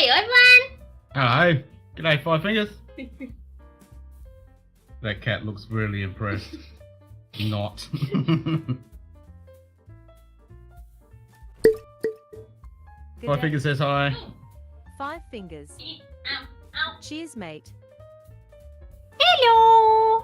everyone! Hello. G'day, Five Fingers. That cat looks really impressed. Not. Five Fingers says hi. Five Fingers. Ow, ow. Cheers, mate. Hello!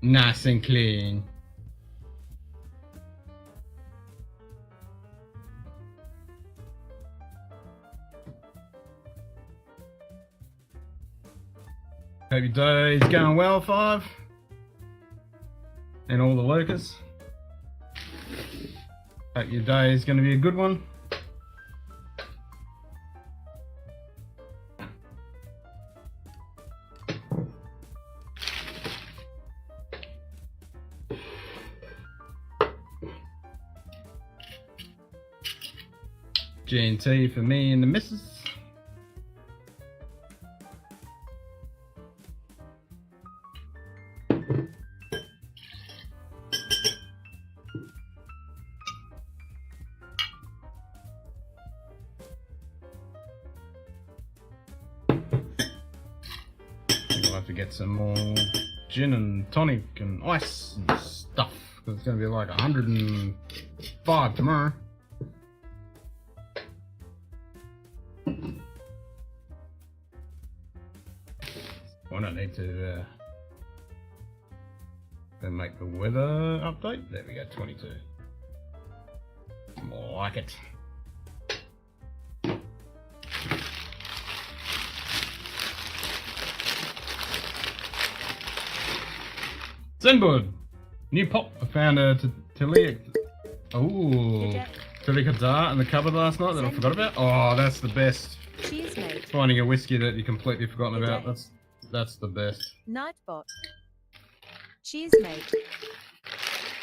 Nice and clean. Hope your day's going well, Five. And all the lurkers. Hope your day is going to be a good one. G&T for me and the missus. I'll have to get some more gin and tonic and ice and stuff because it's going to be like 105 tomorrow. I don't need to then make the weather update. There we go, 22. More like it. Zenbud! New pop. I found a Talia. Ooh. Talia Kadar in the cupboard last night that I forgot about. Oh, that's the best. Cheers, mate. Finding a whiskey that you completely forgotten about. That's the best. Nightbot. Cheers, mate.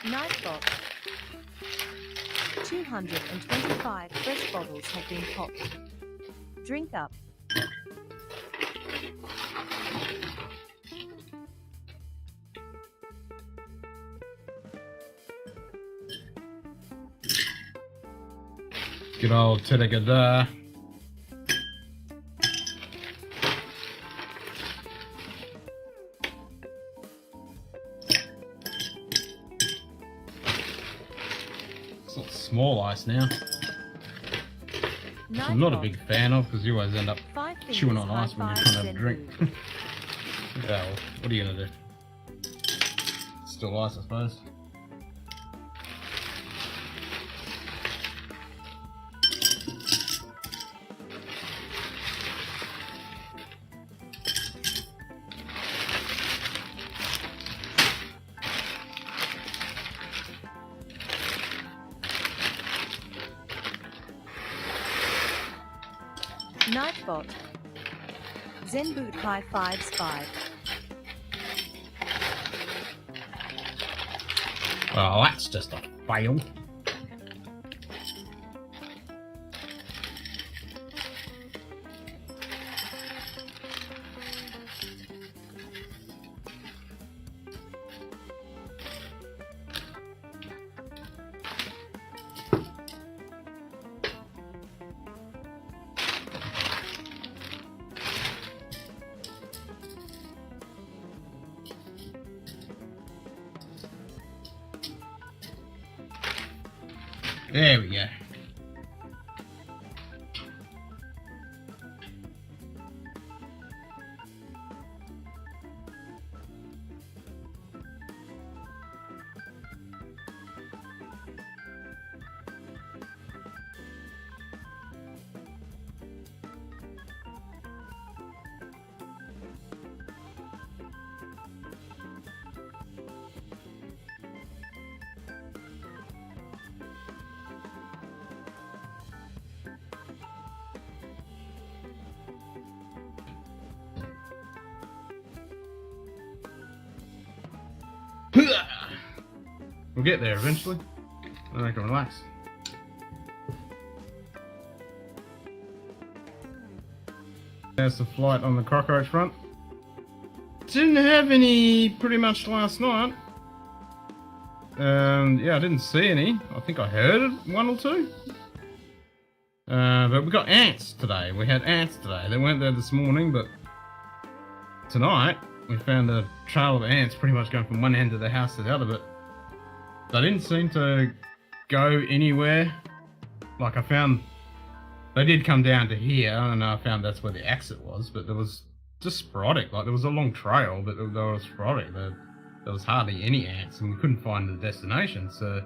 Nightbot. 225 fresh bottles have been popped. Drink up. Good old Tedagada. It's not small ice now. Which I'm not a big fan of because you always end up chewing on ice when you're trying to have a drink. Well, what are you gonna do? Still ice, I suppose. Nightbot. Zenboot high fives 5. Oh, that's just a fail. There we go. get there eventually. Then I can relax. There's the flight on the cockroach front. Didn't have any pretty much last night. Yeah, I didn't see any. I think I heard one or two. But we got ants today. We had ants today. They weren't there this morning, but tonight we found a trail of ants pretty much going from one end of the house to the other, but they didn't seem to go anywhere. Like I found, they did come down to here, and I found that's where the exit was, but there was just sporadic. Like there was a long trail, but they were sporadic. There was hardly any ants, and we couldn't find the destination, so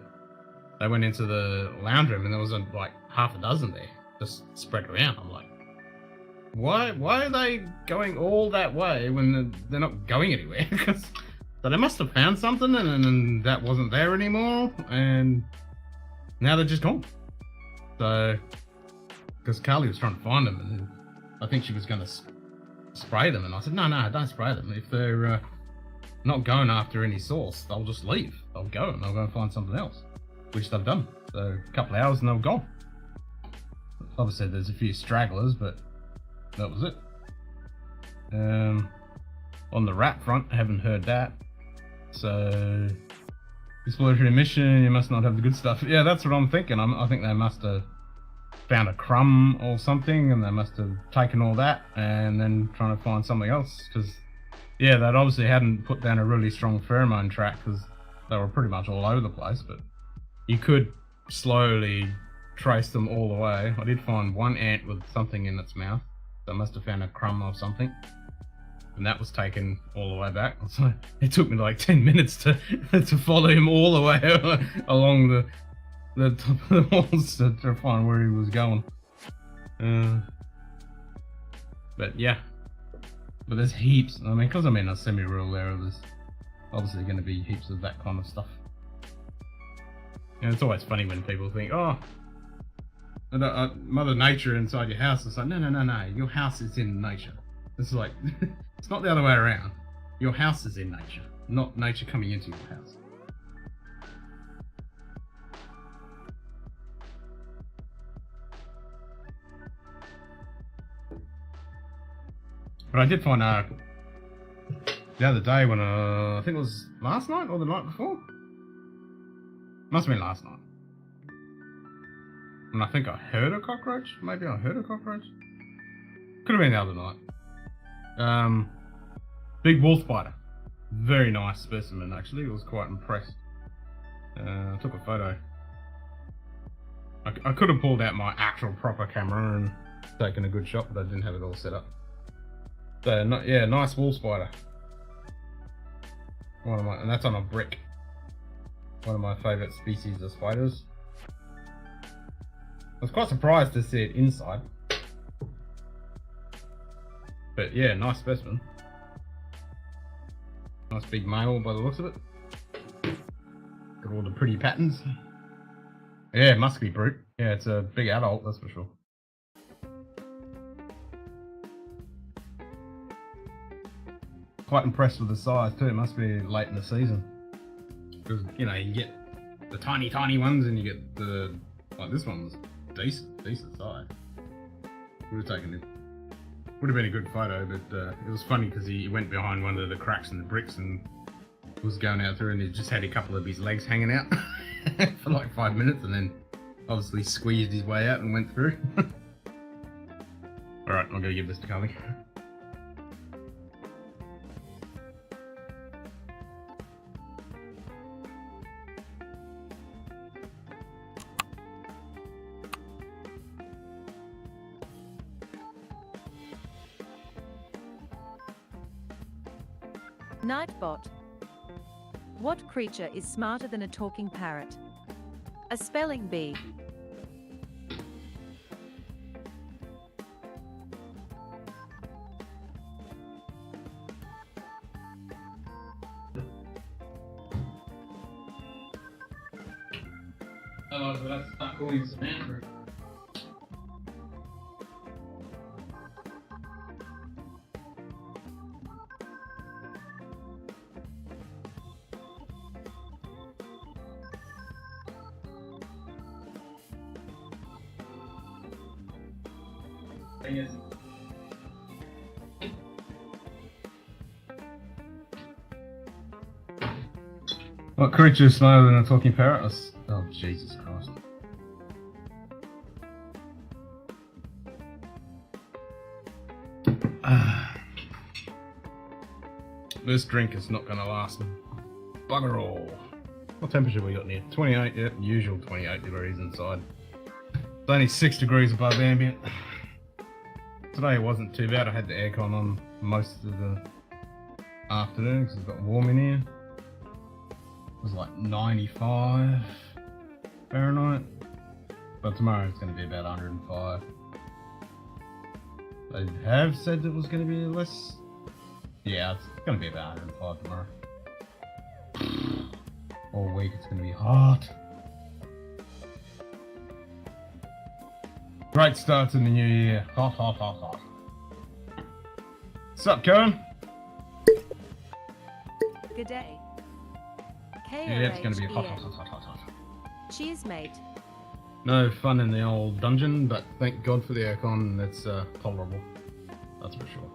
they went into the lounge room, and there was like half a dozen there, just spread around. I'm like, why are they going all that way when they're not going anywhere? So they must have found something, and that wasn't there anymore, and now they're just gone. So, because Carly was trying to find them, and I think she was going to spray them, and I said, no, don't spray them. If they're not going after any source, they'll just leave. They'll go and they'll go and find something else, which they've done. So a couple of hours and they were gone. Obviously there's a few stragglers, but that was it. On the rat front, I haven't heard that. So exploratory mission, you must not have the good stuff. Yeah, that's what I'm thinking. I think they must have found a crumb or something, and they must have taken all that and then trying to find something else, because yeah, they obviously hadn't put down a really strong pheromone track, because they were pretty much all over the place, but you could slowly trace them all the way. I did find one ant with something in its mouth. They must have found a crumb of something, and that was taken all the way back. So it took me like 10 minutes to follow him all the way along the top of the walls to find where he was going. But yeah. But there's heaps. I mean, because I'm in a semi-rural area, there's obviously going to be heaps of that kind of stuff. And it's always funny when people think, oh, Mother Nature inside your house. It's like, no. Your house is in nature. It's like, it's not the other way around. Your house is in nature, not nature coming into your house. But I did find the other day when I think it was last night or the night before. Must have been last night. And I think I heard a cockroach. Maybe I heard a cockroach. Could have been the other night. Big wolf spider. Very nice specimen actually. I was quite impressed. I took a photo. I could have pulled out my actual proper camera and taken a good shot, but I didn't have it all set up. So yeah, nice wolf spider. And that's on a brick. One of my favourite species of spiders. I was quite surprised to see it inside. But yeah, nice specimen. Nice big male by the looks of it. Got all the pretty patterns. Yeah, musky brute. Yeah, it's a big adult, that's for sure. Quite impressed with the size too. It must be late in the season, because you know you get the tiny ones and you get the like this one's decent size. Would have been a good photo, but it was funny because he went behind one of the cracks in the bricks and was going out through, and he just had a couple of his legs hanging out for like 5 minutes, and then obviously squeezed his way out and went through. All right, I'm gonna give this to Carly. Nightbot. What creature is smarter than a talking parrot? A spelling bee. Oh, so let's start calling Samantha. What creature is smarter than a talking parrot? Oh, Jesus Christ. This drink is not going to last bugger all. What temperature we got near? 28, yep, usual 28 degrees inside. It's only 6 degrees above ambient. Today it wasn't too bad. I had the aircon on most of the afternoon because it got warm in here. It was like 95 Fahrenheit. But tomorrow it's going to be about 105. They have said it was going to be less. Yeah, it's going to be about 105 tomorrow. All week it's going to be hot. Great start to the new year. Hot, hot, hot, hot. What's up, Cohen? Good day. Yeah, it's going to be hot, hot, hot, hot, hot, hot. Cheers, mate. No fun in the old dungeon, but thank God for the aircon. It's tolerable. That's for sure.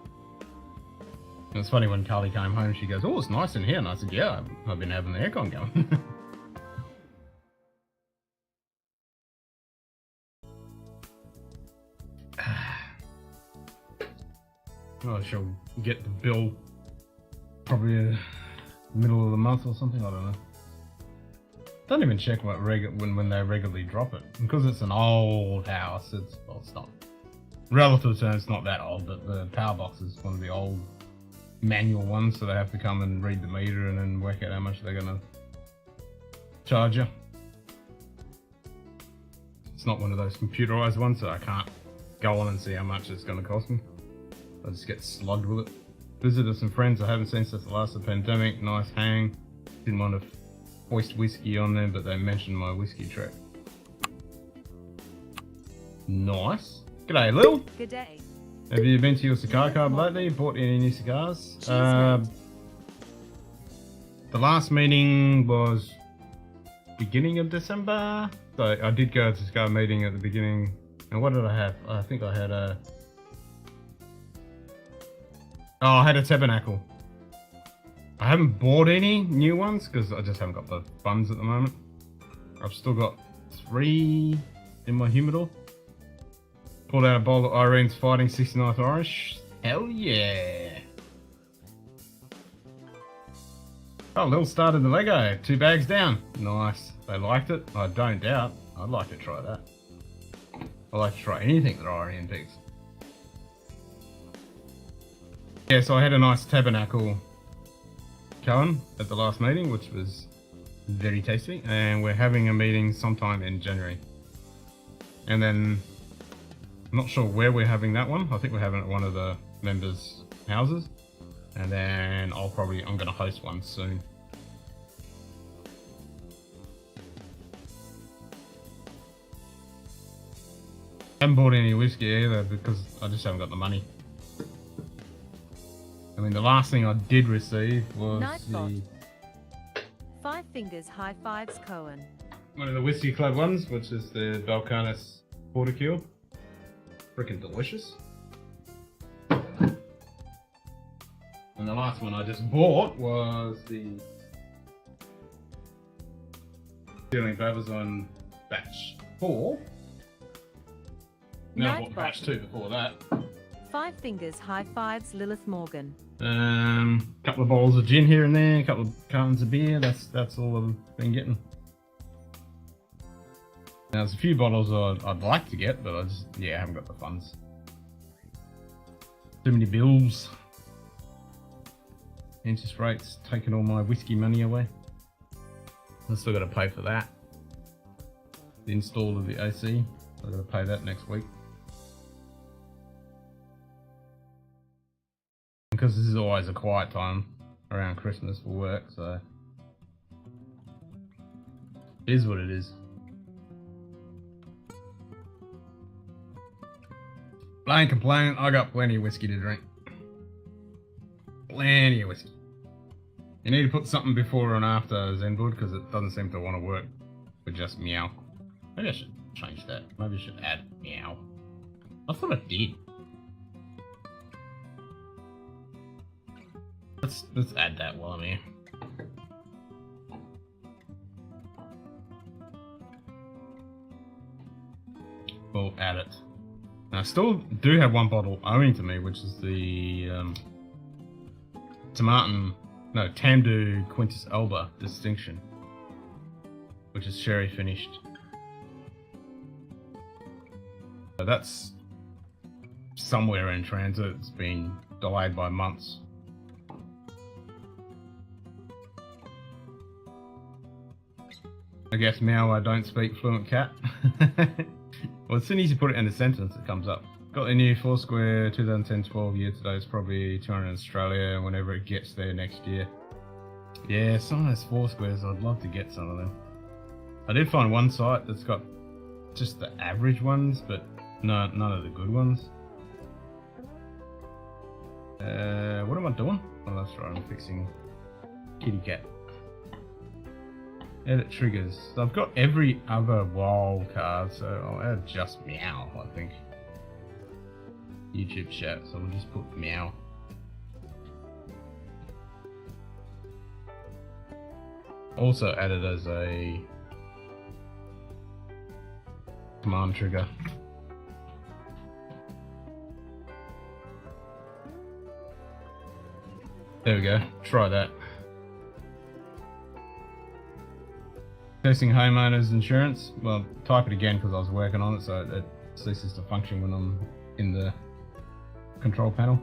And it's funny when Carly came home, she goes, "Oh, it's nice in here." And I said, "Yeah, I've been having the aircon going." I shall get the bill probably middle of the month or something. I don't know. Don't even check what when they regularly drop it, because it's an old house. It's not relative terms, it's not that old, but the power box is one of the old manual ones, so they have to come and read the meter and then work out how much they're gonna charge you. It's not one of those computerized ones, so I can't go on and see how much it's gonna cost me. I just get slugged with it. Visited some friends I haven't seen since the last of the pandemic. Nice hang. Didn't want to hoist whiskey on them, but they mentioned my whiskey track. Nice. G'day, Lil. Good day. Have you been to your cigar club lately? Bought any new cigars? Cheers, The last meeting was beginning of December. So I did go to the cigar meeting at the beginning. And what did I have? I think I had a... Oh, I had a tabernacle. I haven't bought any new ones because I just haven't got the funds at the moment. I've still got 3 in my humidor. Pulled out a bowl of Irene's Fighting 69th Irish. Hell yeah! Oh, Lil started the Lego. 2 bags down. Nice. They liked it. I don't doubt. I'd like to try that. I like to try anything that Irene picks. Yeah, so I had a nice tabernacle Cohen at the last meeting, which was very tasty, and we're having a meeting sometime in January. And then, I'm not sure where we're having that one. I think we're having it at one of the members' houses. And then I'm going to host one soon. Haven't bought any whiskey either because I just haven't got the money. I mean, the last thing I did receive was Nightbot. 5 fingers high fives, Cohen. one of the Whiskey Club ones, which is the Balcones Porticule. Freaking delicious. And the last one I just bought was the Dealing Babazon Batch 4. Now I bought Batch 2 before that. 5 fingers high fives, Lilith Morgan. Couple of bottles of gin here and there, a couple of cartons of beer. That's all I've been getting. Now there's a few bottles I'd like to get, but I haven't got the funds. Too many bills. Interest rates taking all my whiskey money away. I've still got to pay for that. The install of the AC. I've got to pay that next week. Because this is always a quiet time around Christmas for work, so it is what it is. I ain't complaining, I got plenty of whiskey to drink. Plenty of whiskey. You need to put something before and after Zenwood because it doesn't seem to want to work with just meow. Maybe I should change that. Maybe I should add meow. I thought I did. Let's add that while I'm here. We'll add it. And I still do have one bottle owing to me, which is the Tamdu Quintus Alba Distinction, which is sherry finished. So that's somewhere in transit. It's been delayed by months. I guess meow, I don't speak fluent cat. Well, as soon as you put it in a sentence, it comes up. Got the new Foursquare 2010-12 year today. It's probably 200 in Australia whenever it gets there next year. Yeah, some of those Foursquares, I'd love to get some of them. I did find one site that's got just the average ones, but no, none of the good ones. What am I doing? Oh, that's right, I'm fixing kitty cat. Edit triggers. So I've got every other wild card, so I'll add just meow, I think. YouTube chat, so we'll just put meow. Also added as a command trigger. There we go, try that. Testing homeowners insurance. Well, type it again because I was working on it, so it ceases to function when I'm in the control panel.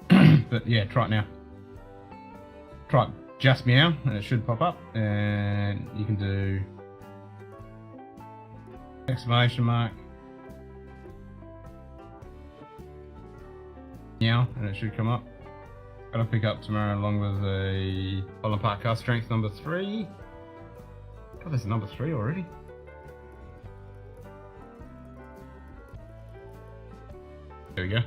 But yeah, try it now. Try just meow and it should pop up, and you can do exclamation mark meow and it should come up. Gotta pick up tomorrow along with a Holland Park car strength number 3. God, there's number 3 already. There we go.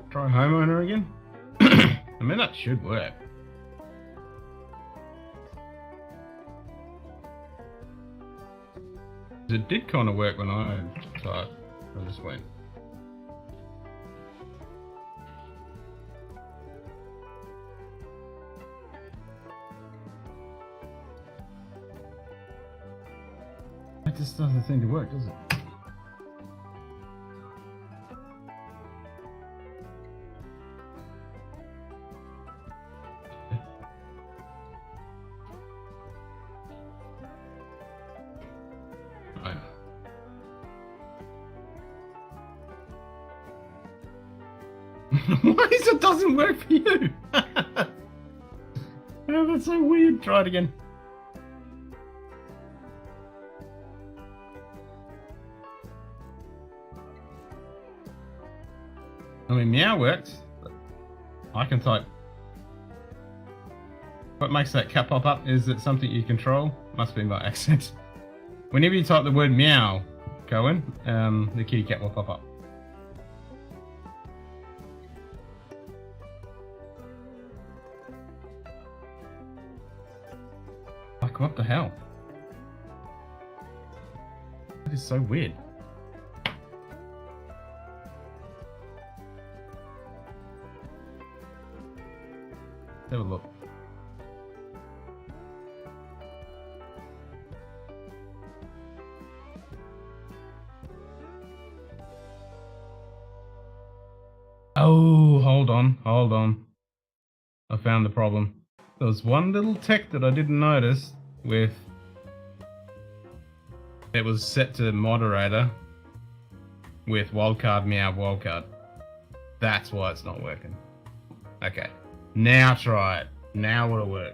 Try homeowner again. I mean, that should work. It did kind of work when I typed. I just went. It just doesn't seem to work, does it? Why is it doesn't work for you? Oh, that's so weird. Try it again. I mean, meow works. But I can type. What makes that cat pop up? Is it something you control? Must be my accent. Whenever you type the word meow, Cohen, the kitty cat will pop up. Like, what the hell? That is so weird. Let's have a look. Oh, hold on. I found the problem. There was one little tech that I didn't notice with it was set to moderator with wildcard meow wildcard. That's why it's not working. Okay, now try it. Now it'll work.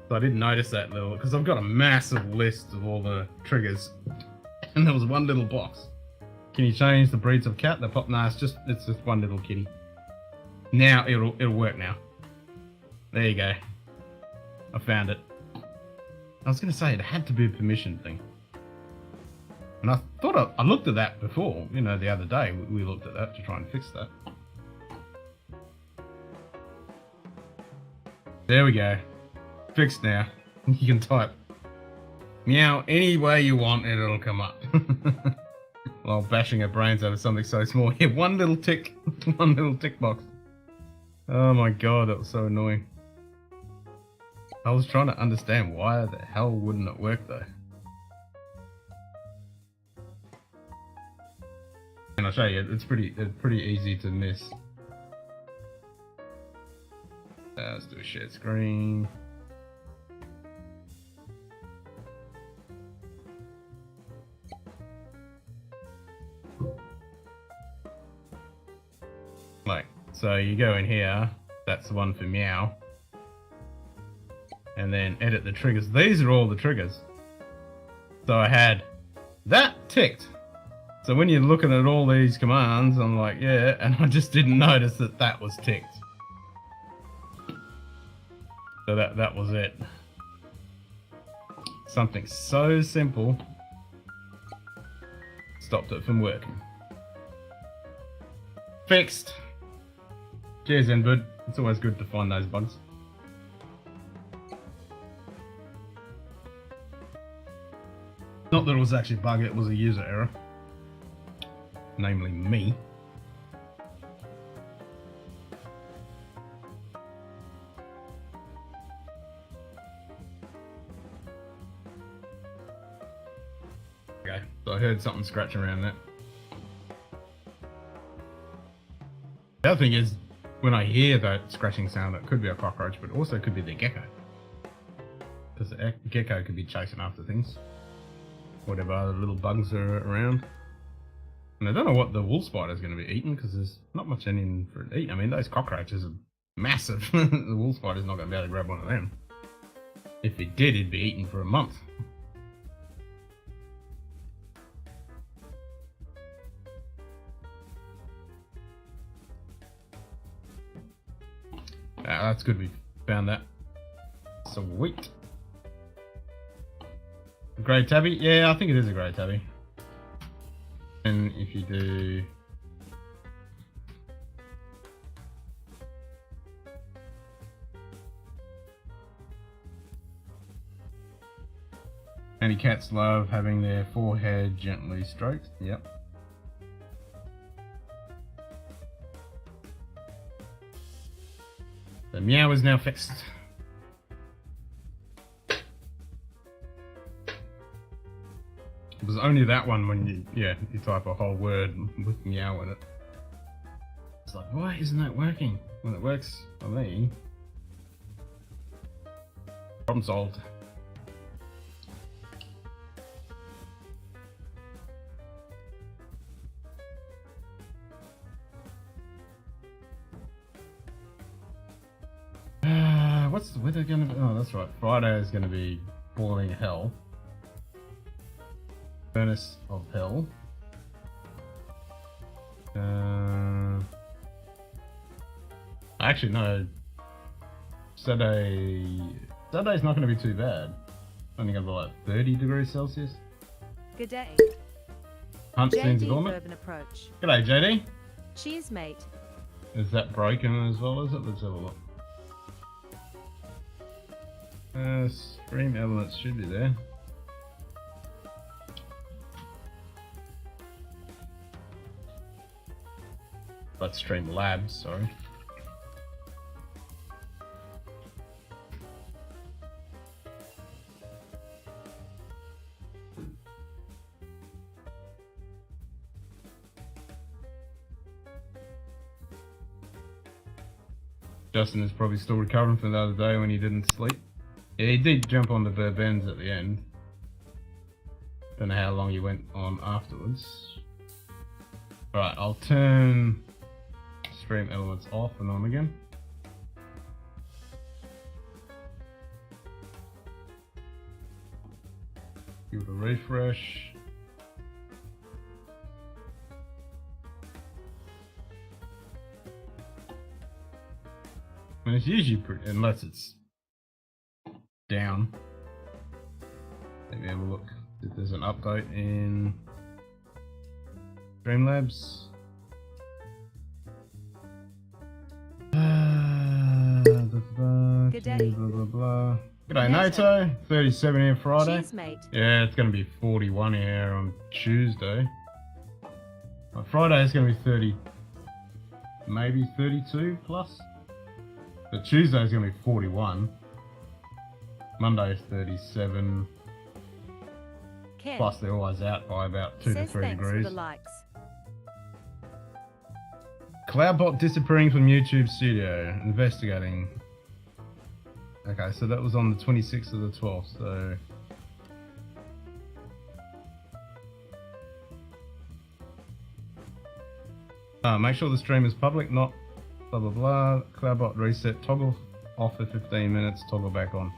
So I didn't notice that little, because I've got a massive list of all the triggers, and there was one little box. Can you change the breeds of cat? They pop. No, it's just one little kitty. Now it'll work now. There you go. I found it. I was going to say it had to be a permission thing. And I thought I looked at that before, you know, the other day. We looked at that to try and fix that. There we go. Fixed now. You can type meow any way you want and it'll come up. while bashing her brains out of something so small. Yeah, one little tick. One little tick box. Oh my god, that was so annoying. I was trying to understand why the hell wouldn't it work though. And I'll show you, it's pretty easy to miss. Let's do a shared screen. Like, so you go in here, that's the one for meow. And then edit the triggers. These are all the triggers. So I had that ticked. So when you're looking at all these commands, I'm like, yeah, and I just didn't notice that that was ticked. So that was it. Something so simple stopped it from working. Fixed. Cheers, Enbud. It's always good to find those bugs. Not that it was actually a bug, it was a user error. Namely me. Okay, so I heard something scratching around that. The other thing is, when I hear that scratching sound, it could be a cockroach, but also could be the gecko. Because the gecko could be chasing after things. Whatever other little bugs are around. And I don't know what the wool spider is going to be eating, because there's not much in for it to eat. I mean, those cockroaches are massive. The wool spider's not going to be able to grab one of them. If it did, it'd be eaten for a month. That's good we found that. Sweet. Grey tabby? Yeah, I think it is a grey tabby. And if you do... Any cats love having their forehead gently stroked. Yep. The meow is now fixed. It was only that one when you type a whole word with meow in it. It's like, why isn't that working? When it works for me. Problem solved. What's the weather gonna be? Oh, that's right. Friday is gonna be boiling hell. Furnace of hell. Actually, no. Saturday's not going to be too bad. Only going to be like 30 degrees Celsius. Good day. Hunt scenes JD dormant. Urban Approach. G'day, JD. Cheers, mate. Is that broken as well, is it? Let's have a look. Stream elements should be there. But stream labs, sorry. Justin is probably still recovering from the other day when he didn't sleep. Yeah, he did jump on the Burbens at the end. Don't know how long he went on afterwards. Alright, I'll turn stream elements off and on again. Give it a refresh. And it's usually pretty, unless it's down. Maybe have a look if there's an update in Streamlabs. Good day. Blah, blah, blah. G'day, Nato. 37 here Friday. Cheers, mate. Yeah, it's going to be 41 here on Tuesday. Friday is going to be 30, maybe 32 plus. But Tuesday is going to be 41. Monday is 37. Ken Plus they're always out by about 2 to says 3 thanks for degrees. the likes. Cloudbot disappearing from YouTube studio. Investigating. Okay, so that was on the 26th of the 12th, so... make sure the stream is public, not blah blah blah. Cloudbot reset, toggle off for 15 minutes, toggle back on.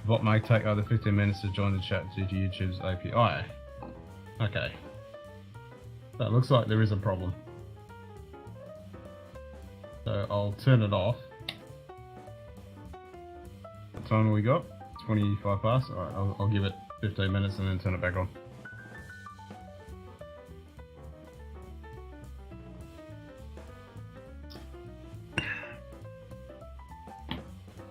Bot may take over 15 minutes to join the chat due to YouTube's API. Okay. That looks like there is a problem. So I'll turn it off. What time have we got? 25 past? Alright, I'll give it 15 minutes and then turn it back on.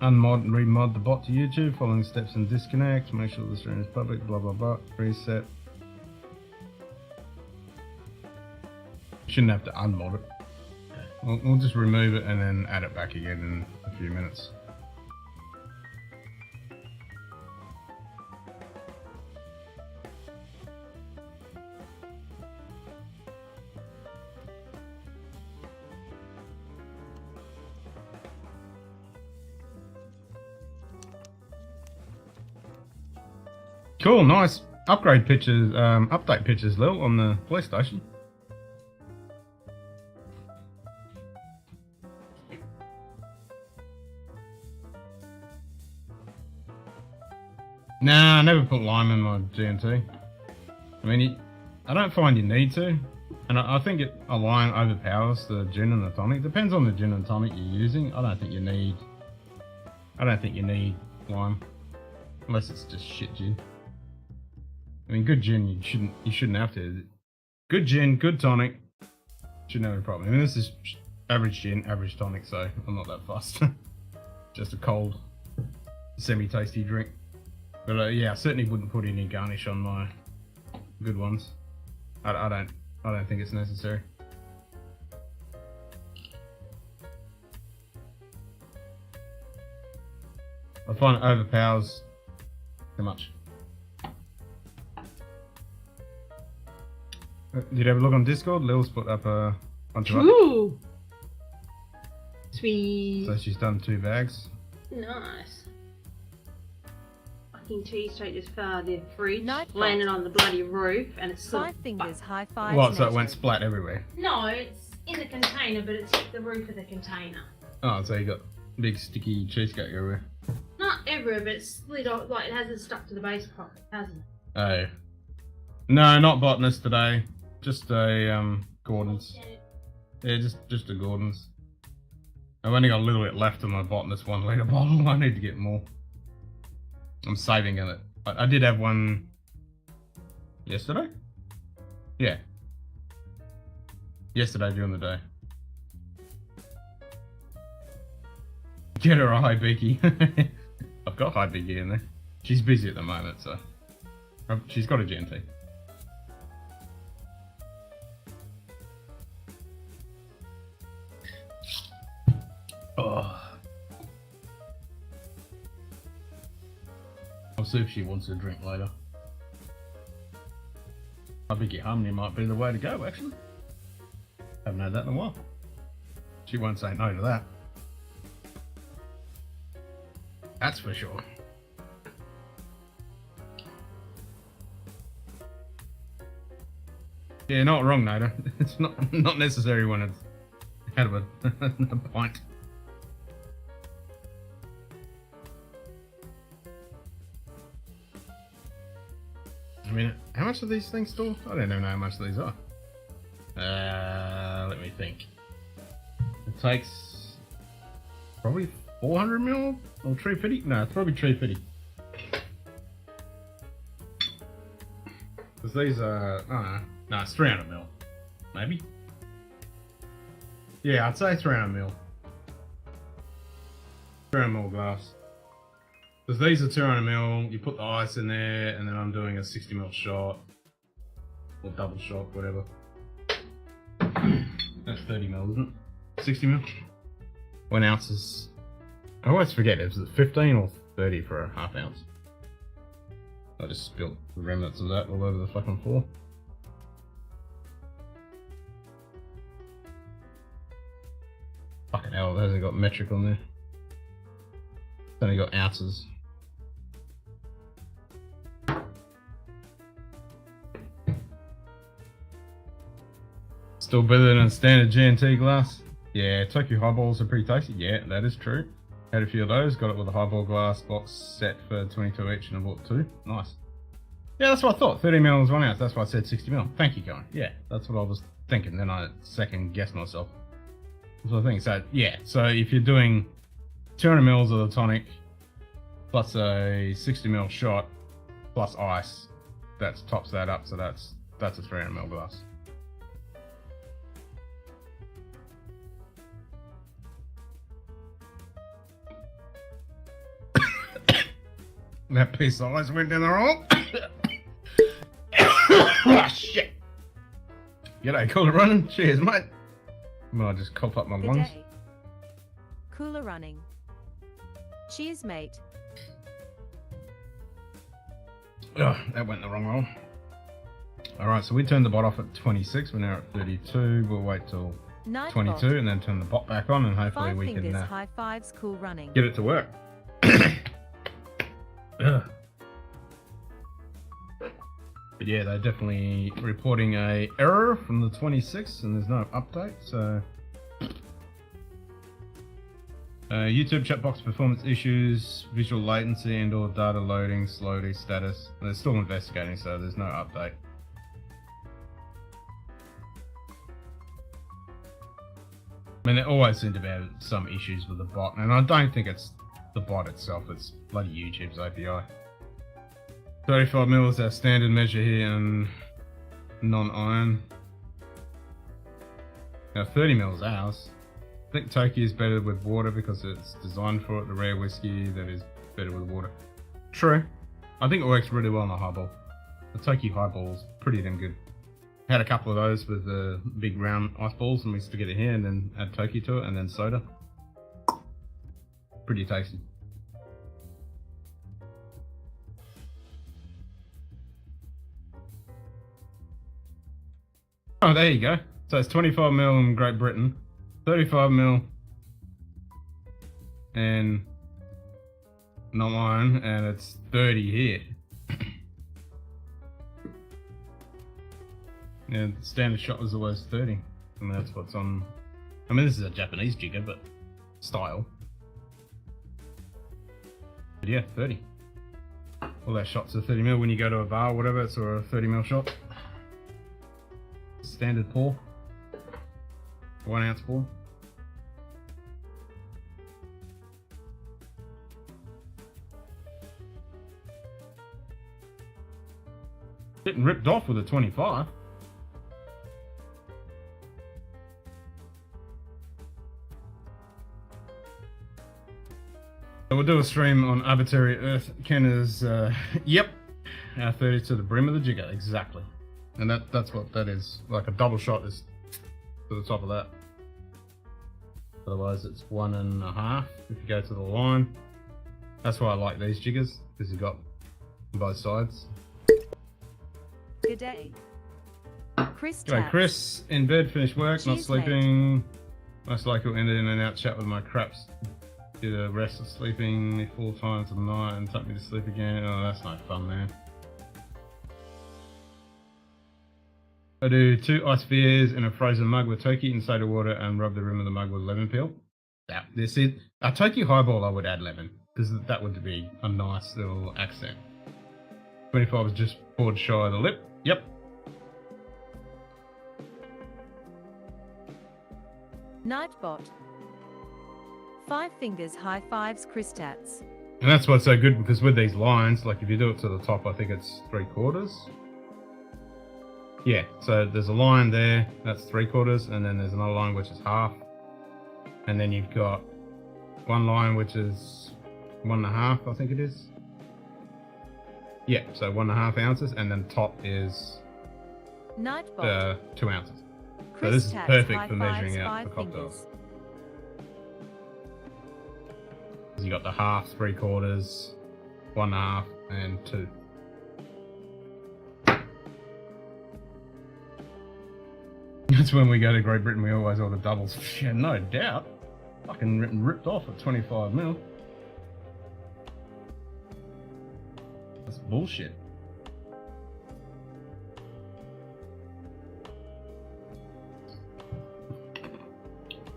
Unmod and remod the bot to YouTube, following steps and disconnect, make sure the stream is public, blah blah blah, reset. Shouldn't have to unmod it. We'll just remove it and then add it back again in a few minutes. Cool, nice upgrade pictures, update pictures, Lil, on the police station. Nah, I never put lime in my G&T. I mean, I don't find you need to, and I think a lime overpowers the gin and the tonic. Depends on the gin and tonic you're using. I don't think you need lime, unless it's just shit gin. I mean, good gin, you shouldn't have to. Good gin, good tonic, shouldn't have a problem. I mean, this is average gin, average tonic, so I'm not that fussed. Just a cold, semi-tasty drink. But yeah, I certainly wouldn't put any garnish on my good ones. I don't think it's necessary. I find it overpowers too much. Did you have a look on Discord? Lil's put up a bunch of... Ooh! Sweet. So she's done 2 bags. Nice. Fucking cheesesteak just fell out of the fridge, Nightbot. landed on the bloody roof, and it's still... 5 fingers, high five. What, so it went splat everywhere? No, it's in the container, but it's hit the roof of the container. Oh, so you got big sticky cheesecake everywhere. Not everywhere, but it's slid off, like it hasn't stuck to the base properly, hasn't it? Oh. No, not botanist today. Just a Gordon's. Yeah, just a Gordon's. I've only got a little bit left of my botanist 1 litre bottle. I need to get more. I'm saving it. I did have one yesterday. Yeah. Yesterday during the day. Get her a high beaky. I've got high beaky in there. She's busy at the moment, so she's got a GNT. Oh. I'll see if she wants a drink later. I think your harmony might be the way to go, actually. Haven't had that in a while. She won't say no to that. That's for sure. Yeah, not wrong, Nada. It's not necessary when it's out of a pint. I mean, how much do these things store? I don't even know how much these are. Let me think. It takes probably 400 ml or 350? No, it's probably 350. Because these are, I don't know. No, it's 300 ml. Maybe? Yeah, I'd say 300 ml. 300 ml glass. Because these are 200 ml, you put the ice in there, and then I'm doing a 60 ml shot. Or double shot, whatever. That's 30 mil, isn't it? 60 mil? 1 ounce is... I always forget, is it 15 or 30 for a half ounce? I just spilled the remnants of that all over the fucking floor. Fucking hell, it hasn't got metric on there. It's only got ounces. Still better than standard G&T glass. Yeah, Tokyo highballs are pretty tasty. Yeah, that is true. Had a few of those. Got it with a highball glass box set for 22 each, and I bought 2. Nice. Yeah, that's what I thought. 30 mil is 1 ounce. That's why I said 60 mil. Thank you, Karen. Yeah, that's what I was thinking. Then I second guessed myself. That's what I think. So yeah, so if you're doing 200 mils of the tonic plus a 60 mil shot plus ice, that tops that up. So that's a 300 mil glass. That piece of ice went down the wrong. Oh, shit. G'day, cooler running. Cheers, mate. Well, I just cough up my Good lungs. day. Cooler running. Cheers, mate. Oh, that went the wrong roll. Alright, so we turned the bot off at 26. We're now at 32. We'll wait till Night 22 bot. and then turn the bot back on, and hopefully 5 we fingers, can high fives, cool running. get it to work. Ugh. But yeah, they're definitely reporting a error from the 26th, and there's no update. So YouTube chat box performance issues, visual latency and/or data loading slowly status. They're still investigating, so there's no update. I mean, there always seem to be some issues with the bot, and I don't think it's the bot itself, it's bloody YouTube's API. 35 mil is our standard measure here in non-iron. Now 30 mil is ours. I think Tokyo is better with water because it's designed for it, the rare whiskey that is better with water. True. I think it works really well on a highball. The Tokyo highball is pretty damn good. Had a couple of those with the big round ice balls, and we stick it in here and then add Tokyo to it and then soda. Pretty tasty. Oh, there you go. So it's 25 mil in Great Britain, 35 mil in non-iron, and it's 30 here. Yeah, the standard shot was always 30. I mean, that's what's on. I mean, this is a Japanese jigger, but style. But yeah, 30. All those shots are 30 mil when you go to a bar or whatever, it's a 30 mil shot. Standard pour. 1 ounce pour. Getting ripped off with a 25. So we'll do a stream on Arbitrary Earth. Ken is, yep, our 30 to the brim of the jigger, exactly. And that's what that is. Like a double shot is to the top of that. Otherwise it's 1.5 if you go to the line. That's why I like these jiggers, because you've got both sides. Good day. Chris G'day Taps. Chris, in bed, finished work, not Cheers, sleeping. Most likely will end in and out chat with my craps. Get a rest of sleeping 4 times a night and tuck me to sleep again. Oh, that's no fun, man. I do 2 ice beers in a frozen mug with Tokyo and soda water and rub the rim of the mug with lemon peel. That, this is a Tokyo highball. I would add lemon because that would be a nice little accent. 25 is just poured shy of the lip. Yep. Nightbot. 5 fingers, high fives, Chris Tats. And that's what's so good, because with these lines, like if you do it to the top, I think it's 3/4. Yeah, so there's a line there, that's 3/4, and then there's another line which is half. And then you've got one line which is 1.5, I think it is. Yeah, so 1.5 ounces, and then top is Nightbot. 2 ounces. So this is Tax perfect high for fives, measuring out 5 for cocktails. fingers. You got the half, 3/4, 1/2, and 2. That's when we go to Great Britain, we always order doubles. Yeah, no doubt. Fucking ripped off at 25 ml. That's bullshit.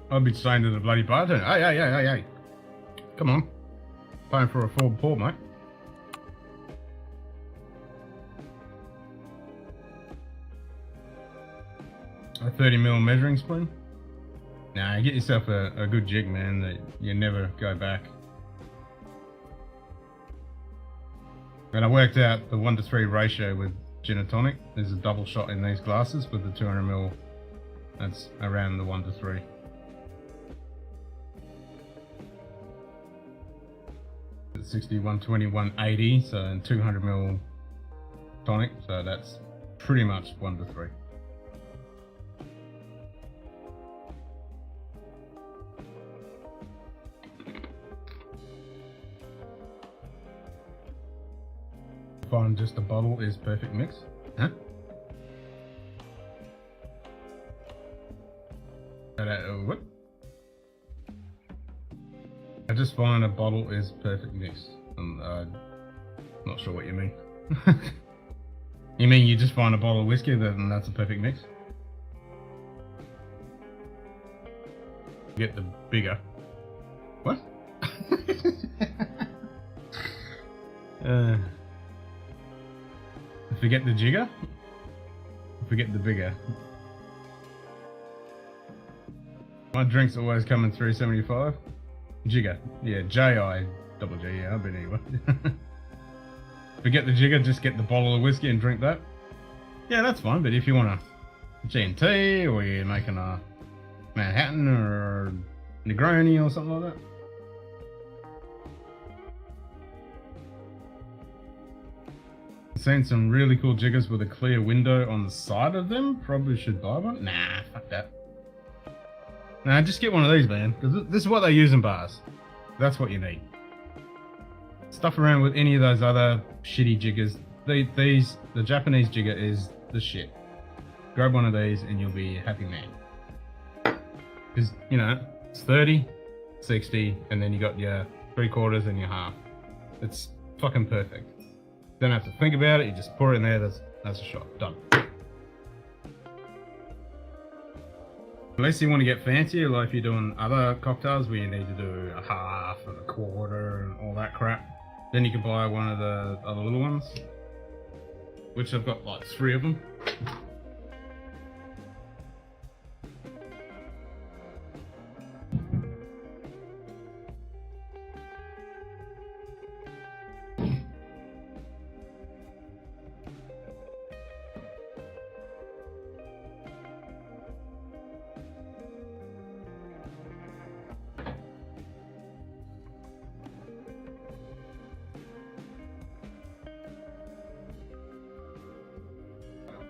I'd be saying to the bloody bartender, hey. Come on. Paying for a full pour, mate. A 30 ml measuring spoon? Nah, get yourself a good jig, man, that you never go back. And I worked out the 1:3 ratio with gin and tonic. There's a double shot in these glasses with the 200 ml. That's around the 1:3. It's 60, 120, 180, so in 200 ml tonic, so that's pretty much 1:3. Find just a bottle is perfect mix. Huh? What? I just find a bottle is perfect mix. I'm not sure what you mean. You mean you just find a bottle of whiskey and that's a perfect mix? Get the bigger. What? Forget the jigger? Forget the bigger. My drinks always come in 375. Jigger. Yeah, J-I-double-G, yeah, but anyway. Forget the jigger, just get the bottle of whiskey and drink that. Yeah, that's fine, but if you want a G&T, or you're making a Manhattan or Negroni or something like that. Seen some really cool jiggers with a clear window on the side of them. Probably should buy one. Nah, fuck that. Nah, just get one of these, man. Because this is what they use in bars. That's what you need. Stuff around with any of those other shitty jiggers. The Japanese jigger is the shit. Grab one of these and you'll be a happy man. Because, you know, it's 30, 60, and then you got your 3/4 and your half. It's fucking perfect. Don't have to think about it, you just pour it in there, that's a shot. Done. Unless you want to get fancier, like if you're doing other cocktails where you need to do a half and a quarter and all that crap, then you can buy one of the other little ones, which I've got like 3 of them.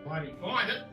Why do you find it?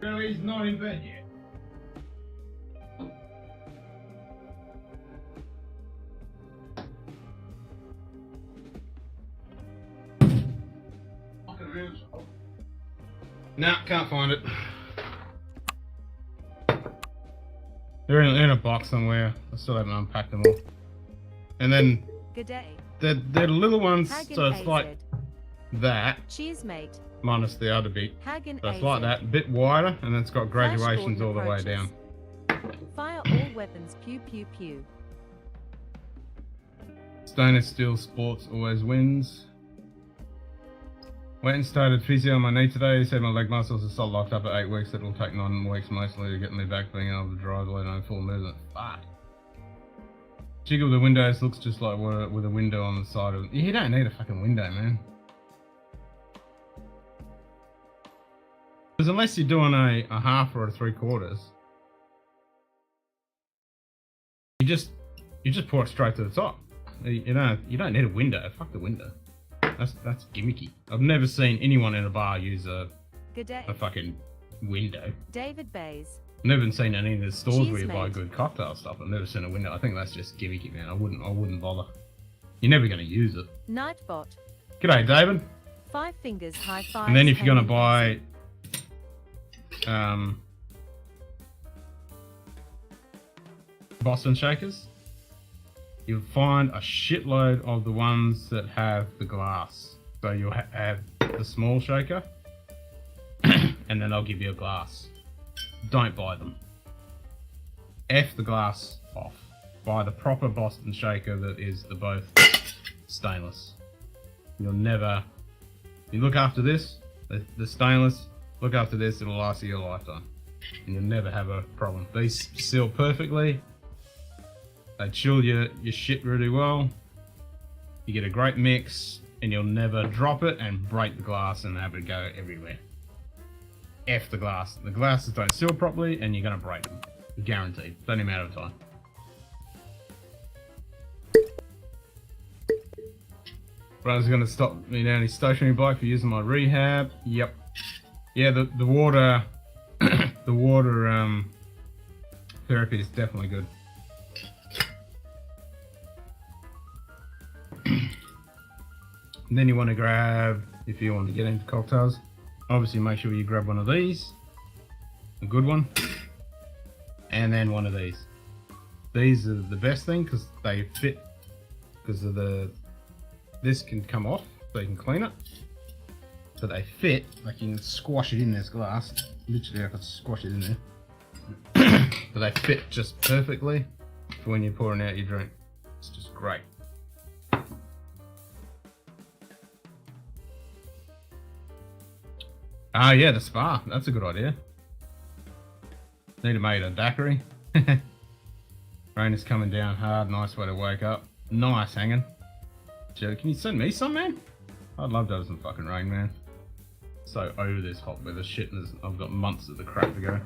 No, he's not in bed yet. Nah, can't find it. They're in a box somewhere. I still haven't unpacked them all. And then Good day. they're little ones, Hagen so it's AZ. like that Cheers, mate. minus the other bit. Hagen So it's AZ. like that, a bit wider, and then it's got Flash graduations Gordon all the way approaches. down. Fire all weapons. Pew pew pew. Stainless steel sports always wins. Went and started physio on my knee today. He said my leg muscles are still locked up at 8 weeks. It will take 9 weeks mostly to get me back being able to drive, let alone full movement. Fuck. Jiggle the windows looks just like with a window on the side of it. You don't need a fucking window, man. Because unless you're doing a half or a 3/4, you just pour it straight to the top. You don't need a window. Fuck the window. That's gimmicky. I've never seen anyone in a bar use a fucking window. David Bays. Never seen any of the stores Cheers, where you buy mate. good cocktail stuff. I've never seen a window. I think that's just gimmicky, man. I wouldn't bother. You're never going to use it. Nightbot. G'day, David. 5 fingers high five. And then if you're going to buy Boston shakers, you'll find a shitload of the ones that have the glass. So you'll have the small shaker, and then they'll give you a glass. Don't buy them. F the glass off. Buy the proper Boston shaker that is the both stainless. You'll never... You look after this, the stainless, look after this, it'll last you your lifetime. And you'll never have a problem. These seal perfectly. They chill your shit really well. You get a great mix, and you'll never drop it and break the glass and have it go everywhere. F the glass. The glasses don't seal properly, and you're gonna break them. Guaranteed. It's only a matter of time. Brother's gonna stop me down his stationary bike for using my rehab. Yep. Yeah, the water, the water therapy is definitely good. And then you want to grab, if you want to get into cocktails, obviously make sure you grab one of these, a good one, and then one of these. These are the best thing because they fit, because of this can come off, so you can clean it. So they fit, like you can squash it in this glass. Literally I could squash it in there. But they fit just perfectly for when you're pouring out your drink. It's just great. Ah, yeah, the spa. That's a good idea. Need to make a daiquiri. Rain is coming down hard. Nice way to wake up. Nice hanging. Joe, can you send me some, man? I'd love to have some fucking rain, man. So over this hot weather shit, and I've got months of the crap to go.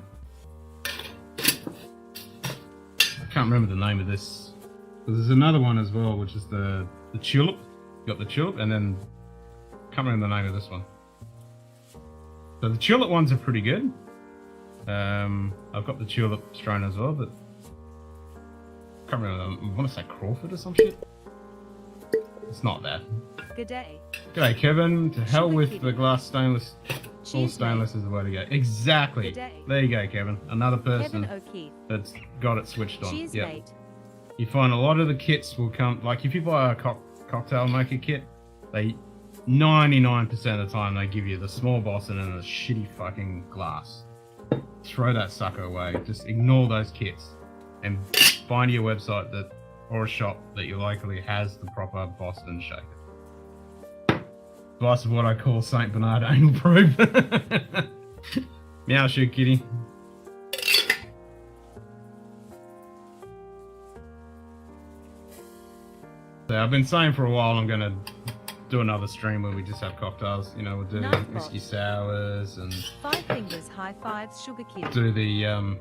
I can't remember the name of this. But there's another one as well, which is the tulip. You got the tulip, and then can't remember the name of this one. So the tulip ones are pretty good. I've got the tulip strain as well, but can't remember. I want to say Crawford or some shit. It's not that. Good day. G'day, Kevin. To hell with the glass stainless. All Cheers, stainless is the way to go. Exactly. Good day. There you go, Kevin. Another person Kevin O'Keefe. that's got it switched on. Cheers, Yep. mate. You find a lot of the kits will come, like if you buy a cocktail maker kit, they 99% of the time they give you the small Boston and a shitty fucking glass. Throw that sucker away. Just ignore those kits and find your website that or a shop that you locally has the proper Boston shaker. Advice of what I call Saint Bernard anal proof. Meow shoot kitty. So I've been saying for a while I'm gonna do another stream where we just have cocktails. You know, we'll do Nice whiskey sours and 5 fingers high fives, sugar cube. do the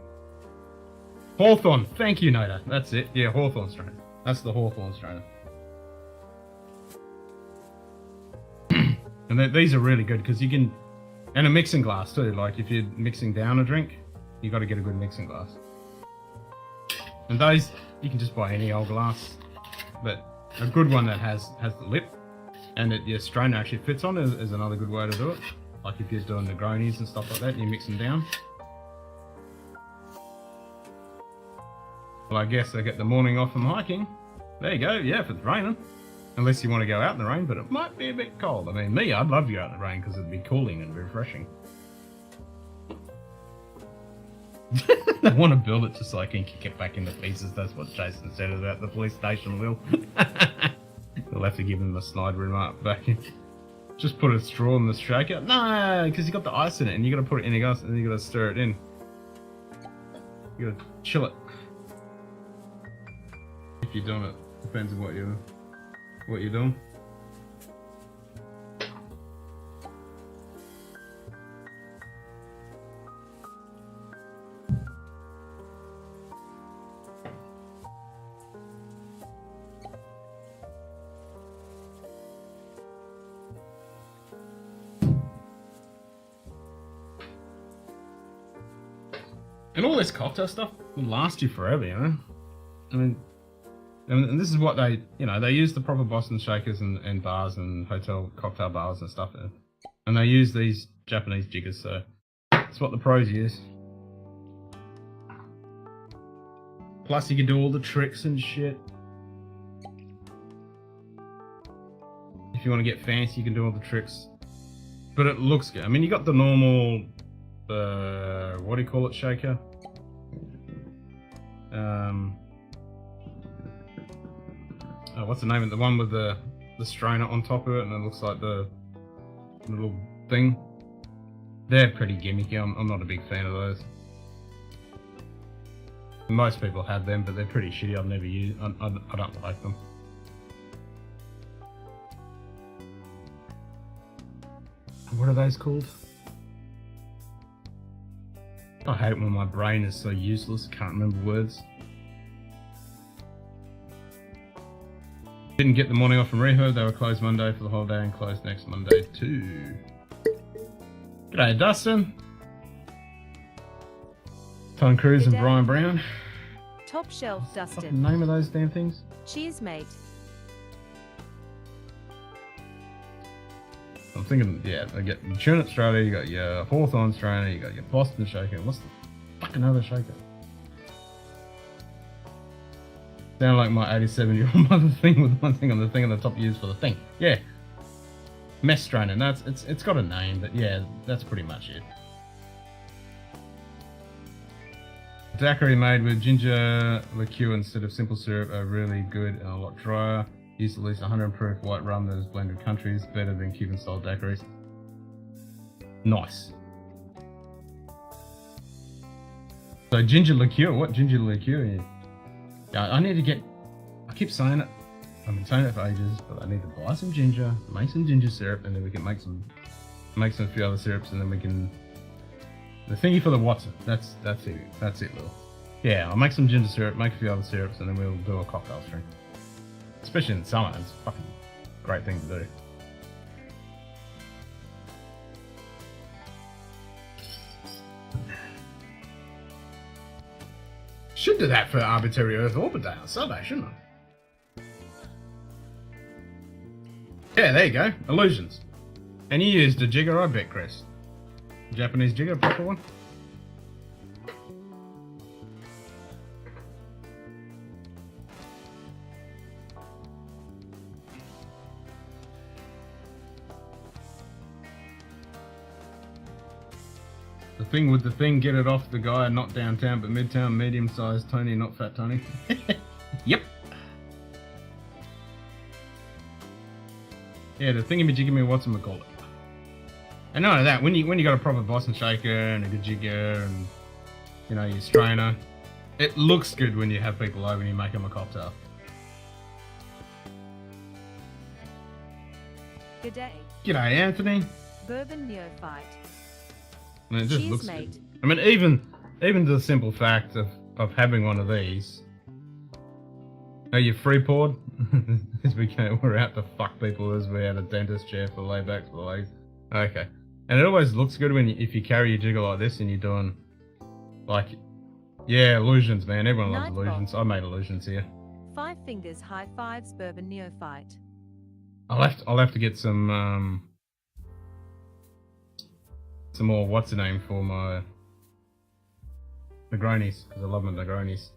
Hawthorne. Thank you, Nada. That's it. Yeah, Hawthorne strain. That's the Hawthorne strain. And these are really good because you can, and a mixing glass too. Like if you're mixing down a drink, you got to get a good mixing glass. And those you can just buy any old glass, but a good one that has the lip and that your strain actually fits on is another good way to do it. Like if you're doing Negronis and stuff like that, and you mix them down. Well, I guess I get the morning off from hiking. There you go. Yeah, if it's raining. Unless you want to go out in the rain, but it might be a bit cold. I mean, me, I'd love to go out in the rain because it'd be cooling and refreshing. I want to build it just so I can kick it back into pieces. That's what Jason said about the police station, Will. We'll have to give him a slide remark back in. Just put a straw in the shaker. No, because you got the ice in it, and you got to put it in the gas, and you got to stir it in. You got to chill it. If you're doing it, depends on what you're doing. And all this cocktail stuff will last you forever, you know? I mean, and this is what they, you know, they use the proper Boston shakers and bars and hotel cocktail bars and stuff. And they use these Japanese jiggers, so it's what the pros use. Plus you can do all the tricks and shit. If you want to get fancy, you can do all the tricks. But it looks good. I mean, you got the normal, what do you call it, shaker? What's the name of the one with the strainer on top of it, and it looks like the little thing? They're pretty gimmicky. I'm not a big fan of those. Most people have them, but they're pretty shitty. I've never used. I don't like them. What are those called? I hate when my brain is so useless. Can't remember words. Didn't get the morning off from Reho. They were closed Monday for the holiday and closed next Monday too. G'day, Dustin. Tom Cruise and Brian Brown. Top shelf, What's the Dustin. name of those damn things? Cheers, mate. I'm thinking, yeah, I get Tune Australia, you got your Hawthorne strainer, you got your Boston shaker. What's the fucking other shaker? Sound like my 87-year-old mother thing with one thing on the thing on the top used for the thing. Yeah. Mess strainer. No, it's got a name, but yeah, that's pretty much it. Daiquiri made with ginger liqueur instead of simple syrup are really good and a lot drier. Use at least 100 proof white rum that is blended countries, better than Cuban style daiquiris. Nice. So ginger liqueur, what ginger liqueur? Yeah, I need to get, I keep saying it, I've been saying it for ages, but I need to buy some ginger, make some ginger syrup, and then we can make some few other syrups, and then we can, the thingy for the Watson, that's it, Lil. Yeah, I'll make some ginger syrup, make a few other syrups, and then we'll do a cocktail string. Especially in summer, it's a fucking great thing to do. Should do that for Arbitrary Earth Orbit Day on Sunday, shouldn't I? Yeah, there you go. Illusions. And you used a jigger, I bet, Chris. Japanese jigger, proper one. The thing with the thing, get it off the guy, not downtown, but midtown, medium-sized Tony, not fat Tony. Yep. Yeah, the thingy-majiggy, whatchamacallit. And none of that, when you got a proper Boston shaker and a good jigger and, you know, your strainer, it looks good when you have people over and you make them a cocktail. G'day. G'day, Anthony. Bourbon neophyte. I mean, it just Cheers, looks mate. good. I mean, even the simple fact of having one of these. Are you free poured? As we're out to fuck people as we had a dentist chair for laybacks for the legs. Okay. And it always looks good when if you carry your jigger like this and you're doing, like, yeah, illusions, man. Everyone loves Nightball. illusions. I made illusions here. 5 fingers, high fives, bourbon neophyte. I'll have to get some more, what's the name for my Negronis, because I love my Negronis.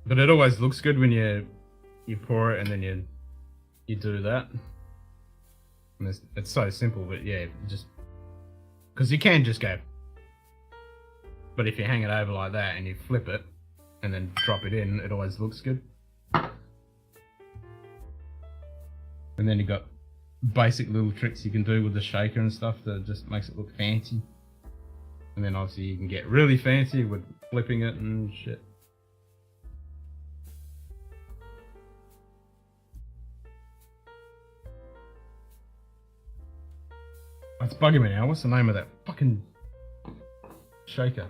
But it always looks good when you pour it and then you do that. And it's so simple, but yeah, just because you can just go. But if you hang it over like that and you flip it and then drop it in, it always looks good. And then you got basic little tricks you can do with the shaker and stuff that just makes it look fancy. And then obviously you can get really fancy with flipping it and shit. It's bugging me now. What's the name of that fucking shaker?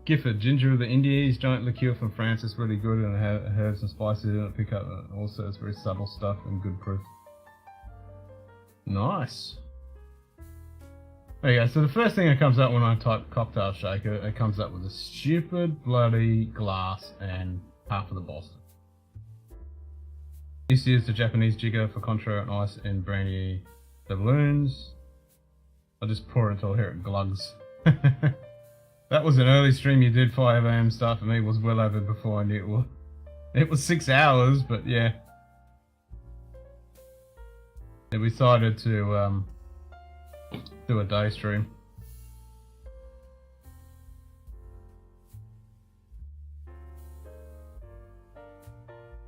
Gifford, ginger of the Indies, giant liqueur from France. It's really good and herbs and spices in it. Pick up. Also, it's very subtle stuff and good proof. Nice. There you go. So the first thing that comes up when I type cocktail shaker, it comes up with a stupid bloody glass and half of the Boston. This is the Japanese jigger for Contro and ice and brandy doubloons. I'll just pour it until I hear it glugs. That was an early stream you did, 5 AM start for me. It was well over before I knew it was. It was 6 hours, but yeah. We decided to do a day stream.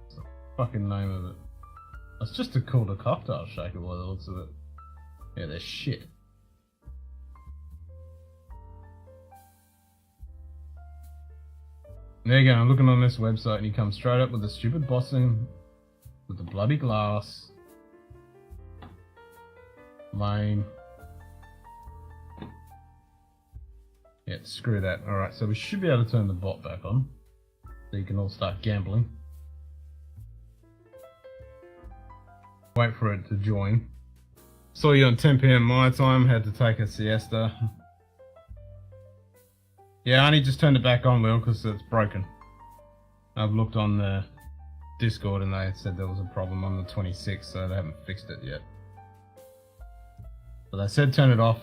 What's the fucking name of it? It's just called a cocktail shaker by the looks of it. Yeah, they're shit. There you go, I'm looking on this website and you come straight up with the stupid Boston with the bloody glass. Lame. Yeah, screw that. Alright, so we should be able to turn the bot back on. So you can all start gambling. Wait for it to join. Saw you on 10 PM my time, had to take a siesta. Yeah, I only just turned it back on, Lil, because it's broken. I've looked on the Discord and they said there was a problem on the 26th, so they haven't fixed it yet. But they said turn it off,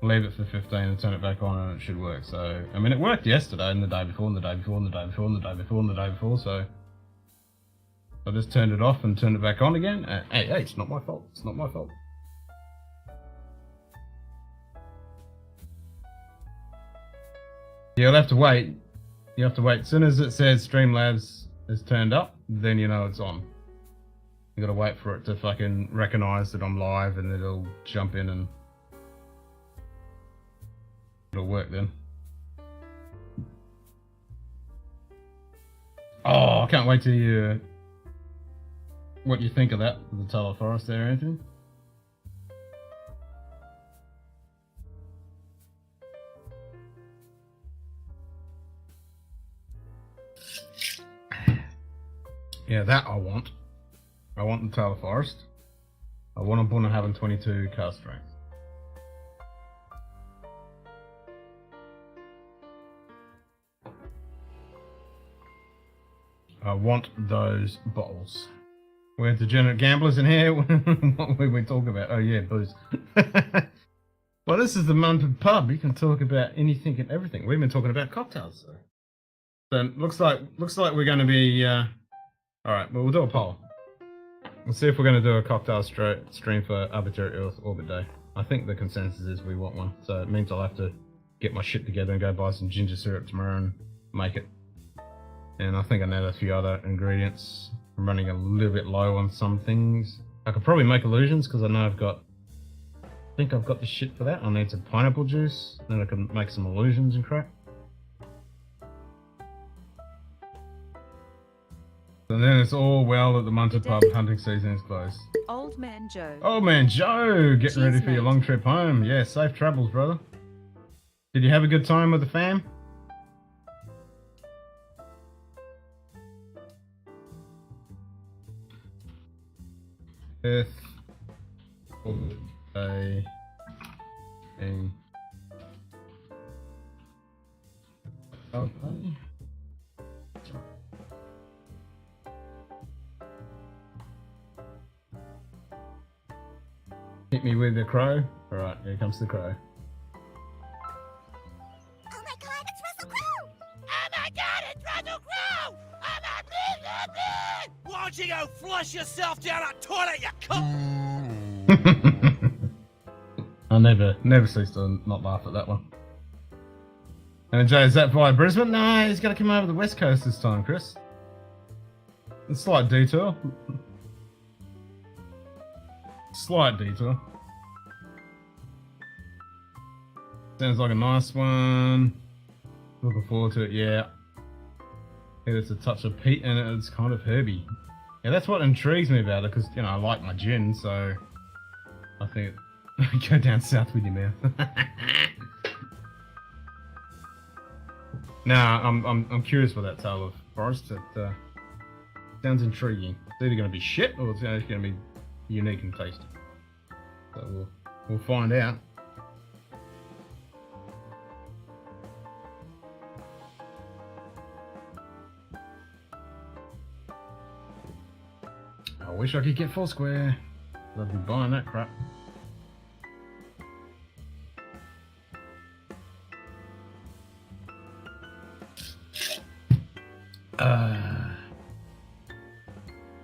leave it for 15 and turn it back on and it should work. So, I mean, it worked yesterday and the day before and the day before and the day before and the day before and the day before, so I just turned it off and turned it back on again. Hey, it's not my fault. It's not my fault. You'll have to wait. You have to wait. As soon as it says Streamlabs is turned up, then you know it's on. You gotta wait for it to fucking recognize that I'm live and it'll jump in and it'll work then. Oh, I can't wait to hear what you think of that, the Taylor Forest there, Anthony. Yeah, that I want. I want the Taylor Forest. I want a Bunnahabhain 22 cask strength. I want those bottles. We're degenerate gamblers in here. What were we talking about? Oh yeah, booze. Well, this is the Munted pub. You can talk about anything and everything. We've been talking about cocktails. So looks like we're going to be. All right, well, we'll do a poll. We'll see if we're going to do a cocktail stream for Arbitrary Earth Orbit Day. I think the consensus is we want one, so it means I'll have to get my shit together and go buy some ginger syrup tomorrow and make it. And I think I need a few other ingredients. I'm running a little bit low on some things. I could probably make illusions because I know I think I've got the shit for that. I'll need some pineapple juice, then I can make some illusions and crap. And then it's all well at the Munted pub. Hunting season is closed. Old Man Joe. Old Man Joe, getting ready for your long trip home. Yeah, safe travels, brother. Did you have a good time with the fam? Earth, Day, and okay. Hit me with the crow. Alright, here comes the crow. Oh my god, it's Russell Crowe! Oh my god, it's Russell Crowe! Oh my god, don't you go flush yourself down a toilet, you cunt? I never cease to not laugh at that one. And Jay, is that via Brisbane? No, he's got to come over the West Coast this time, Chris. A slight detour. Slight detour. Sounds like a nice one. Looking forward to it, yeah. It's a touch of peat and it's kind of herby. Yeah, that's what intrigues me about it, because, you know, I like my gin, so I think go down south with your mouth. Nah, I'm curious for that tale of forest. It sounds intriguing. It's either going to be shit or it's going to be unique and tasty. So we'll find out. I wish I could get Foursquare. I'd be buying that crap.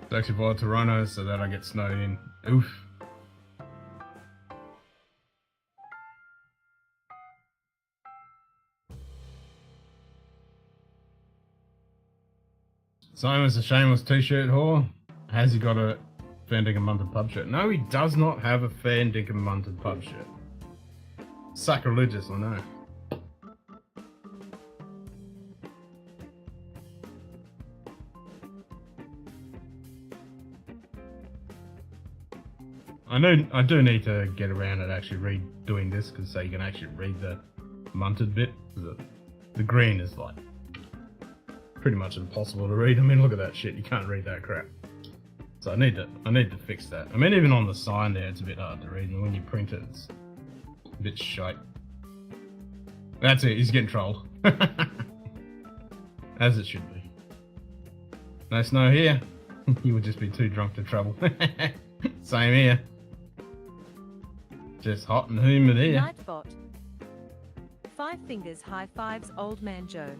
It's actually via Toronto, so that I get snowed in. Oof. Simon's a shameless t-shirt whore. Has he got a Fan Dinkum Munted pub shirt? No, he does not have a Fan Dinkum Munted pub shirt. Sacrilegious, I know. I do need to get around and actually redoing this, because so you can actually read the Munted bit. The green is like pretty much impossible to read. I mean, look at that shit. You can't read that crap. So I need to fix that. I mean, even on the sign there, it's a bit hard to read, and when you print it, it's a bit shite. That's it. He's getting trolled, as it should be. No snow here. You would just be too drunk to travel. Same here. Just hot and humid here. Nightbot. 5 fingers high fives, old man Joe.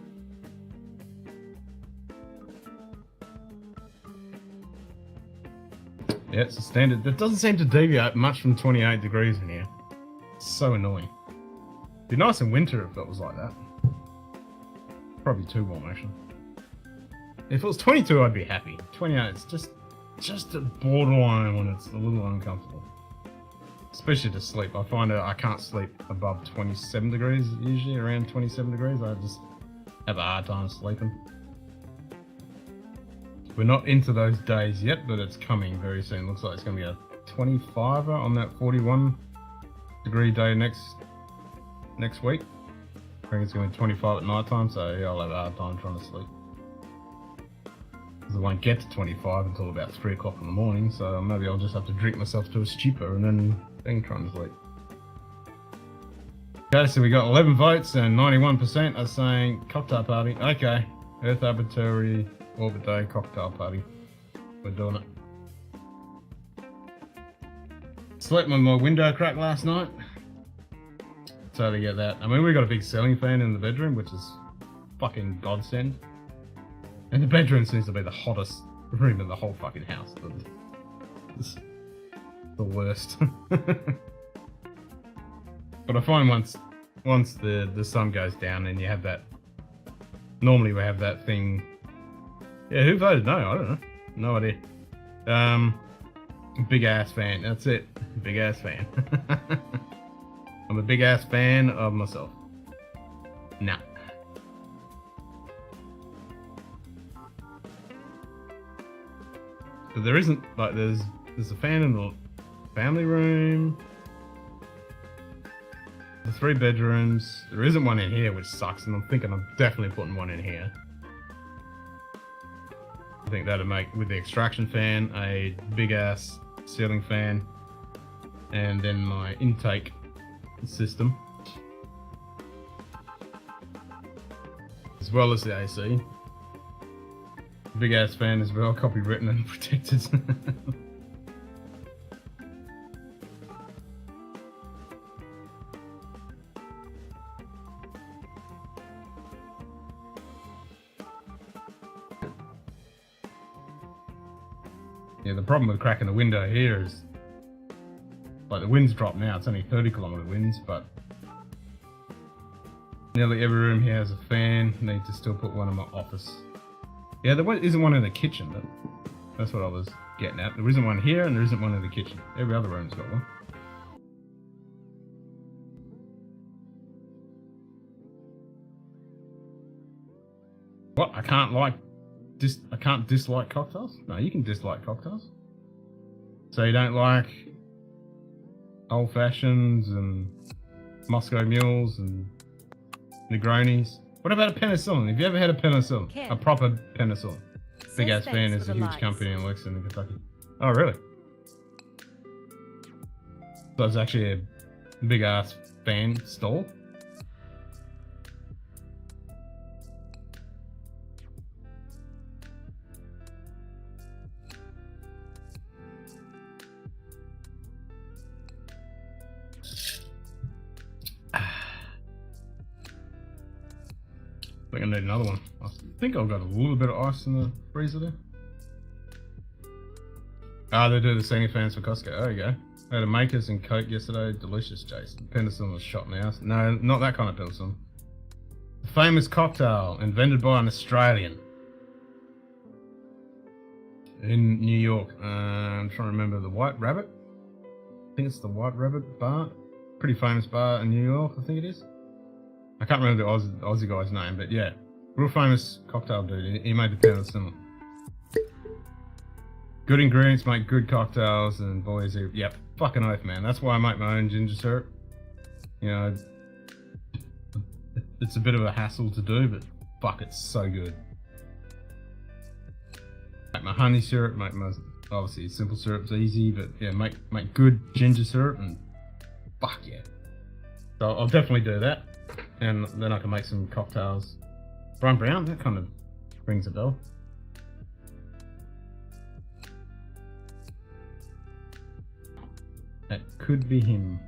Yeah, it's a standard. That doesn't seem to deviate much from 28 degrees in here. It's so annoying. It'd be nice in winter if it was like that. Probably too warm, actually. If it was 22, I'd be happy. 28, it's just a borderline when it's a little uncomfortable. Especially to sleep. I find that I can't sleep above 27 degrees, usually around 27 degrees. I just have a hard time sleeping. We're not into those days yet, but it's coming very soon. Looks like it's going to be a 25er on that 41 degree day next week. I think it's going to be 25 at night time, so yeah, I'll have a hard time trying to sleep. Because I won't get to 25 until about 3 o'clock in the morning, so maybe I'll just have to drink myself to a stupor and then try and sleep. Okay, so we got 11 votes and 91% are saying cocktail party. Okay, Earth Arbitrary Orbit Day cocktail party. We're doing it. Slept with my window crack last night. Totally get that. I mean, we got a big ceiling fan in the bedroom, which is fucking godsend. And the bedroom seems to be the hottest room in the whole fucking house. It's the worst. But I find once the sun goes down and you have that, normally we have that thing. Yeah, who voted no? I don't know. No idea. Big ass fan. That's it. Big ass fan. I'm a big ass fan of myself. Nah. But there isn't, like, there's a fan in the family room. The 3 bedrooms. There isn't one in here, which sucks, and I'm thinking I'm definitely putting one in here. I think that'd make, with the extraction fan, a big ass ceiling fan, and then my intake system, as well as the AC. Big ass fan as well, copywritten and protected. Yeah, the problem with cracking the window here is, like, the wind's dropped now. It's only 30-kilometer winds, but nearly every room here has a fan. Need to still put one in my office. Yeah, there isn't one in the kitchen. That's what I was getting at. There isn't one here, and there isn't one in the kitchen. Every other room's got one. What? I can't dislike cocktails? No, you can dislike cocktails. So you don't like old fashions and Moscow mules and Negronis? What about a penicillin? Have you ever had a penicillin? Ken. A proper penicillin? Big ass Says fan thanks is for a the huge likes. company in Lexington, Kentucky. Oh, really? So it's actually a big ass fan store? I think I need another one. I think I've got a little bit of ice in the freezer there. Ah, they do the senior fans for Costco. There you go. I had a Makers and Coke yesterday. Delicious, Jason. Penicillin was shot in the house. No, not that kind of penicillin. A famous cocktail invented by an Australian in New York. I'm trying to remember the White Rabbit. I think it's the White Rabbit bar. Pretty famous bar in New York, I think it is. I can't remember the Aussie guy's name, but yeah. Real famous cocktail dude. He made the penicillin. Good ingredients make good cocktails, and boys, yep, fucking oath, man. That's why I make my own ginger syrup. You know, it's a bit of a hassle to do, but fuck, it's so good. Make my honey syrup, make my, obviously simple syrup's easy, but yeah, make good ginger syrup, and fuck yeah. So I'll definitely do that, and then I can make some cocktails. Brian Brown, that kind of rings a bell. That could be him.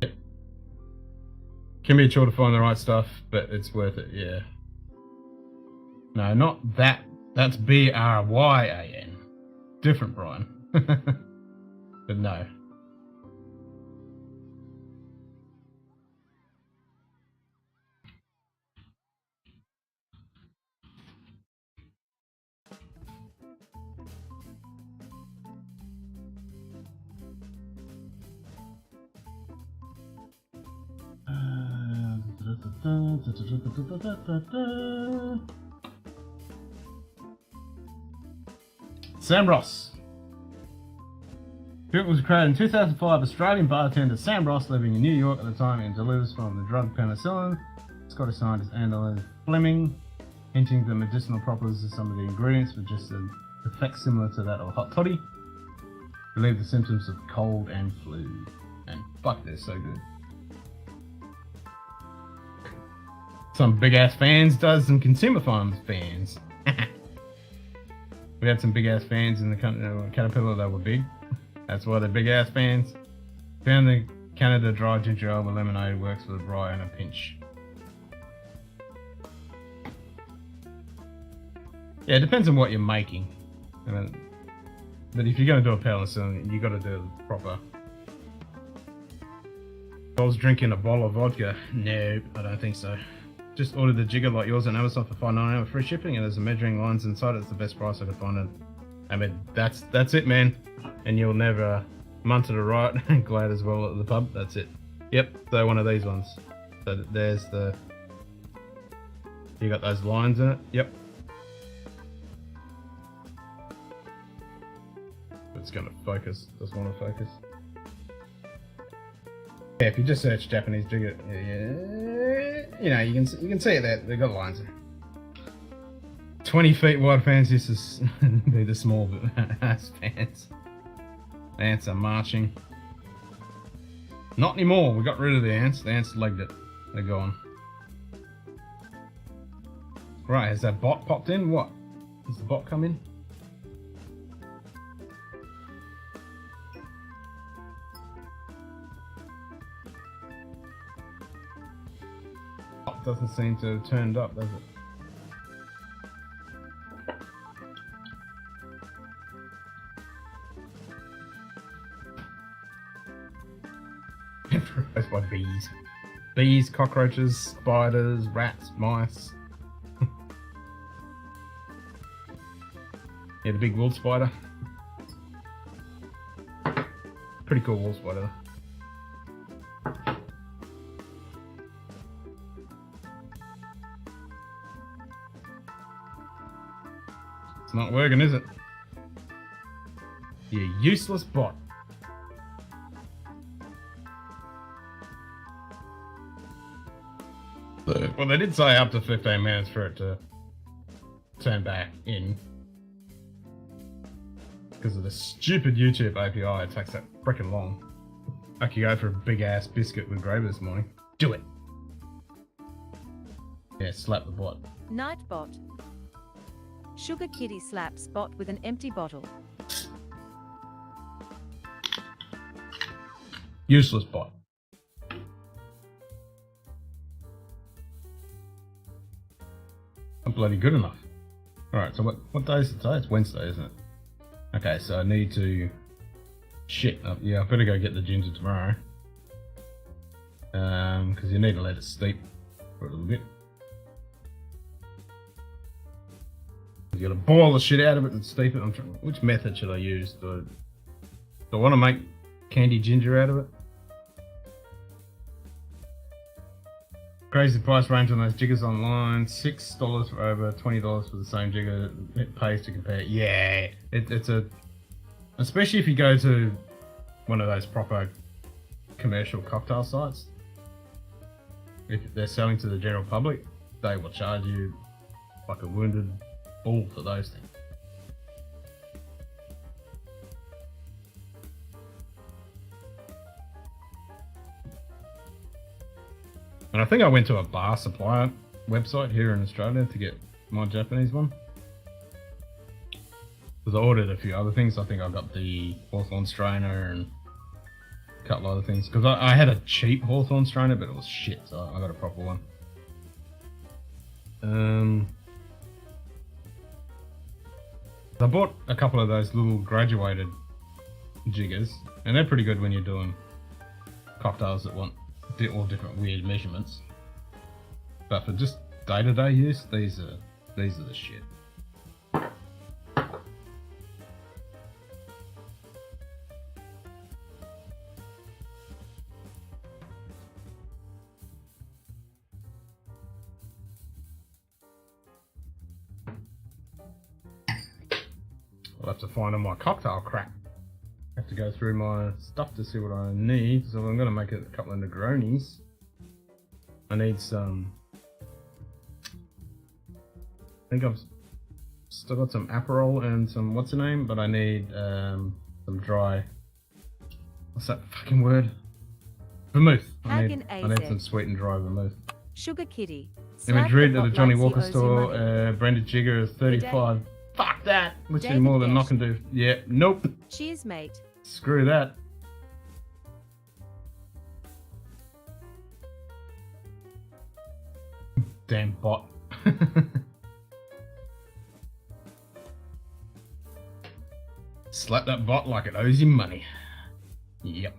Yep. Can be a chore to find the right stuff, but it's worth it, yeah. No, not that. That's Bryan. Different Brian. But no. Sam Ross. It was created in 2005. Australian bartender Sam Ross, living in New York at the time, and delivers from the drug penicillin. Scottish scientist Andrew Fleming, hinting the medicinal properties of some of the ingredients with just an effect similar to that of a hot toddy. Relieve the symptoms of cold and flu. And fuck, they're so good. Some big ass fans does some consumer farms fans. We had some big ass fans in the Caterpillar that were big. That's why they're big ass fans. Found the Canada dry ginger ale with lemonade, works with a rye and a pinch. Yeah, it depends on what you're making. I mean, but if you're going to do a penicillin, you got to do it proper. If I was drinking a bottle of vodka, nope, I don't think so. Just ordered the jigger like yours on Amazon for $5.99 with free shipping, and there's a measuring lines inside. It's the best price I could find it. I mean, that's it, man. And you'll never Munted or right. Glad as well at the pub. That's it. Yep. So one of these ones. So there's the. You got those lines in it. Yep. It's gonna focus. Doesn't want to focus. Yeah, if you just search Japanese jigger, you know, you can see it there. They've got lines in. 20 feet wide fans. This is be the small ass fans. Ants are marching. Not anymore. We got rid of the ants. The ants legged it. They're gone. Right, has that bot popped in? What? Has the bot come in? doesn't seem to have turned up, does it? That's by bees. Bees, cockroaches, spiders, rats, mice. Yeah, the big wool spider. Pretty cool wool spider. It's not working, is it? You useless bot. Well, they did say up to 15 minutes for it to turn back in. Because of the stupid YouTube API, it takes that freaking long. I could go for a big ass biscuit with gravy this morning. Do it! Yeah, slap the bot. Nightbot. Sugar Kitty slaps bot with an empty bottle. Useless bot. Not bloody good enough. Alright, so what day is it today? It's Wednesday, isn't it? Okay, so I need to... Shit, yeah, I better go get the ginger tomorrow. Because you need to let it steep for a little bit. You gotta boil the shit out of it and steep it. Which method should I use? Do I want to make candied ginger out of it? Crazy price range on those jiggers online. $6 for over, $20 for the same jigger. It pays to compare. Yeah, it's a... Especially if you go to one of those proper commercial cocktail sites. If they're selling to the general public, they will charge you like a wounded bull for those things. And I think I went to a bar supplier website here in Australia to get my Japanese one. Because I ordered a few other things. I think I got the Hawthorn strainer and a couple other things. Because I had a cheap Hawthorn strainer, but it was shit, so I got a proper one. I bought a couple of those little graduated jiggers, and they're pretty good when you're doing cocktails that want all different weird measurements. But for just day-to-day use, these are the shit. I'll have to find on my cocktail crack. I have to go through my stuff to see what I need. So I'm going to make a couple of Negronis. I need some... I think I've still got some Aperol and some... What's the name? But I need some dry... What's that fucking word? Vermouth. I need some sweet and dry vermouth. Sugar Kitty. In Madrid at the Johnny Walker store, branded jigger is 35. Fuck that! Which is more than I can do. Yeah, nope. Cheers, mate. Screw that. Damn bot. Slap that bot like it owes you money. Yep.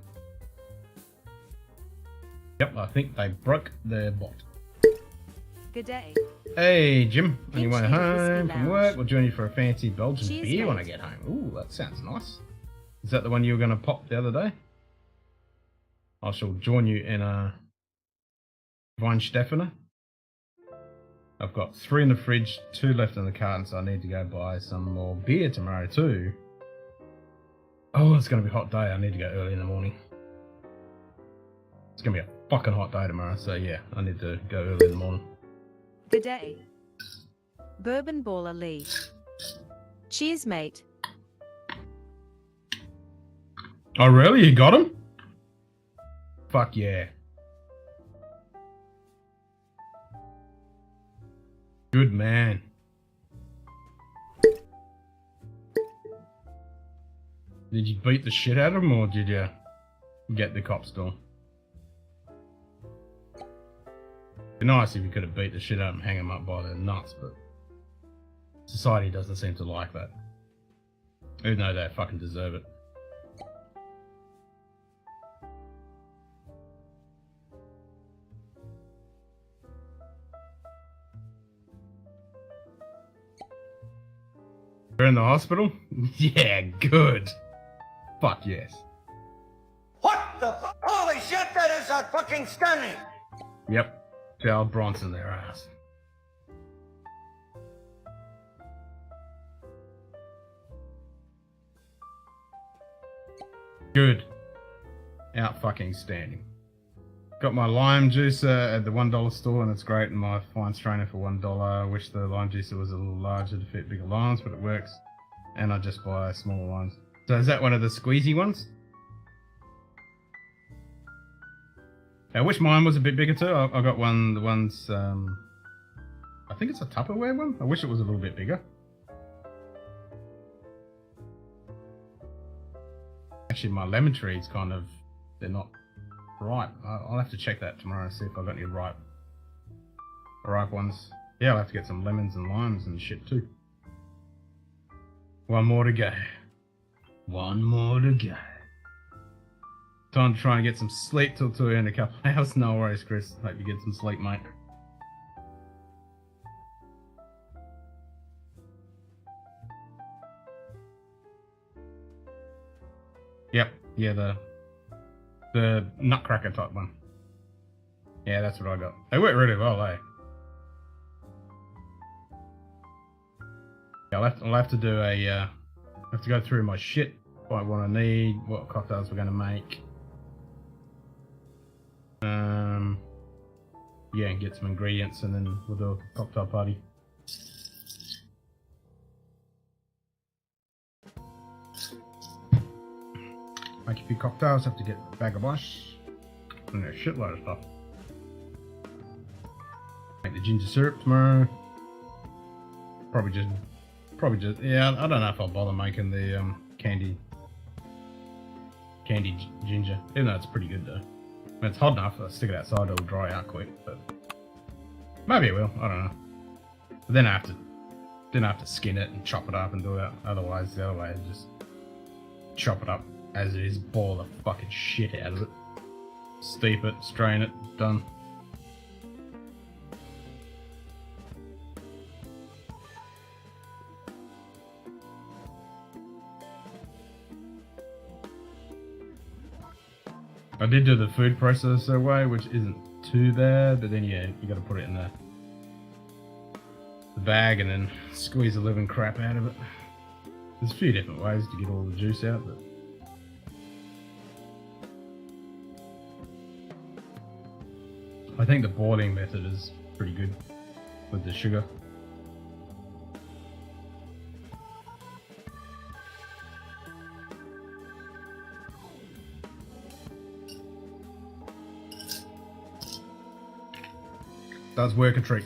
Yep, I think they broke their bot. Good day. Hey, Jim. On your way home from work, we'll join you for a fancy Belgian beer when I get home. Ooh, that sounds nice. Is that the one you were going to pop the other day? I shall join you in a Weinstefano. I've got 3 in the fridge, 2 left in the carton, so I need to go buy some more beer tomorrow too. Oh, it's going to be a hot day. I need to go early in the morning. It's going to be a fucking hot day tomorrow, so yeah, I need to go early in the morning. Good day. Bourbon Baller Lee. Cheers, mate. Oh, really? You got him? Fuck yeah. Good man. Did you beat the shit out of him, or did you get the cop still? Be nice if you could have beat the shit out and hang them up by their nuts, but society doesn't seem to like that. Even though they fucking deserve it. You're in the hospital? Yeah, good. Fuck yes. What the holy shit, that is fucking stunning! Yep. Charles Bronson their ass. Good. Out fucking standing. Got my lime juicer at the $1 store and it's great, and my fine strainer for $1. I wish the lime juicer was a little larger to fit bigger limes, but it works. And I just buy smaller limes. So is that one of the squeezy ones? I wish mine was a bit bigger too. I got one, the ones, I think it's a Tupperware one. I wish it was a little bit bigger. Actually, my lemon trees kind of, they're not ripe. I'll have to check that tomorrow and see if I've got any ripe ones. Yeah, I'll have to get some lemons and limes and shit too. One more to go. One more to go. Time to try and get some sleep till 2 in a couple of hours. No worries, Chris. Hope you get some sleep, mate. Yep, yeah, the nutcracker type one. Yeah, that's what I got. They work really well, eh? Yeah, I'll have to do a, have to go through my shit, find what I need, what cocktails we're gonna make. Yeah, and get some ingredients, and then we'll do a cocktail party. Make a few cocktails, have to get a bag of ice, and a shitload of stuff. Make the ginger syrup tomorrow. Probably just, yeah, I don't know if I'll bother making the candied ginger, even though it's pretty good though. When it's hot enough, I'll stick it outside, it'll dry out quick, but maybe it will, I don't know. But then I have to skin it and chop it up and do that. Otherwise, the other way is just chop it up as it is, boil the fucking shit out of it. Steep it, strain it, done. I did do the food processor way, which isn't too bad, but then yeah, you gotta put it in the bag and then squeeze the living crap out of it. There's a few different ways to get all the juice out, but I think the boiling method is pretty good with the sugar. Does work a treat.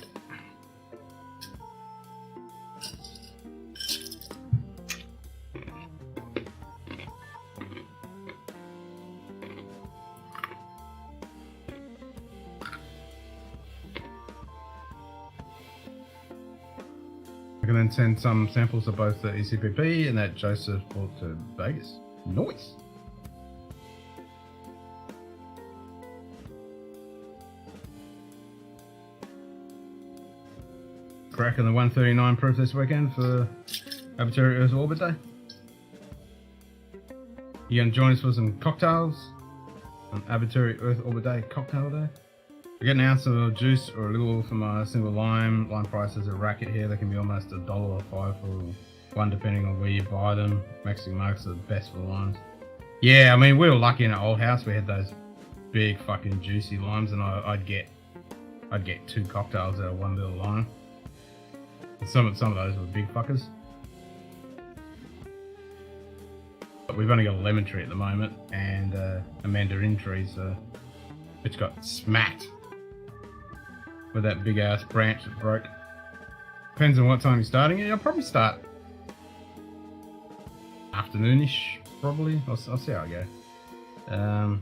I can then send some samples of both the ECPP and that Joseph brought to Vegas. Nice. Cracking the 139 proof this weekend for Aromatherapy Earth Orbit Day. You gonna join us for some cocktails on Aromatherapy Earth Orbit Day cocktail day? I get an ounce of juice or a little from a single lime. Lime price is a racket here. They can be almost $1 or $5 for one, depending on where you buy them. Mexican markets are the best for limes. Yeah, I mean, we were lucky in our old house. We had those big fucking juicy limes, and I'd get 2 cocktails out of one little lime. Some of those were big fuckers. But we've only got a lemon tree at the moment and a mandarin tree, so which got smacked with that big ass branch that broke. Depends on what time you're starting it. I'll probably start afternoonish, probably. I'll see how I go.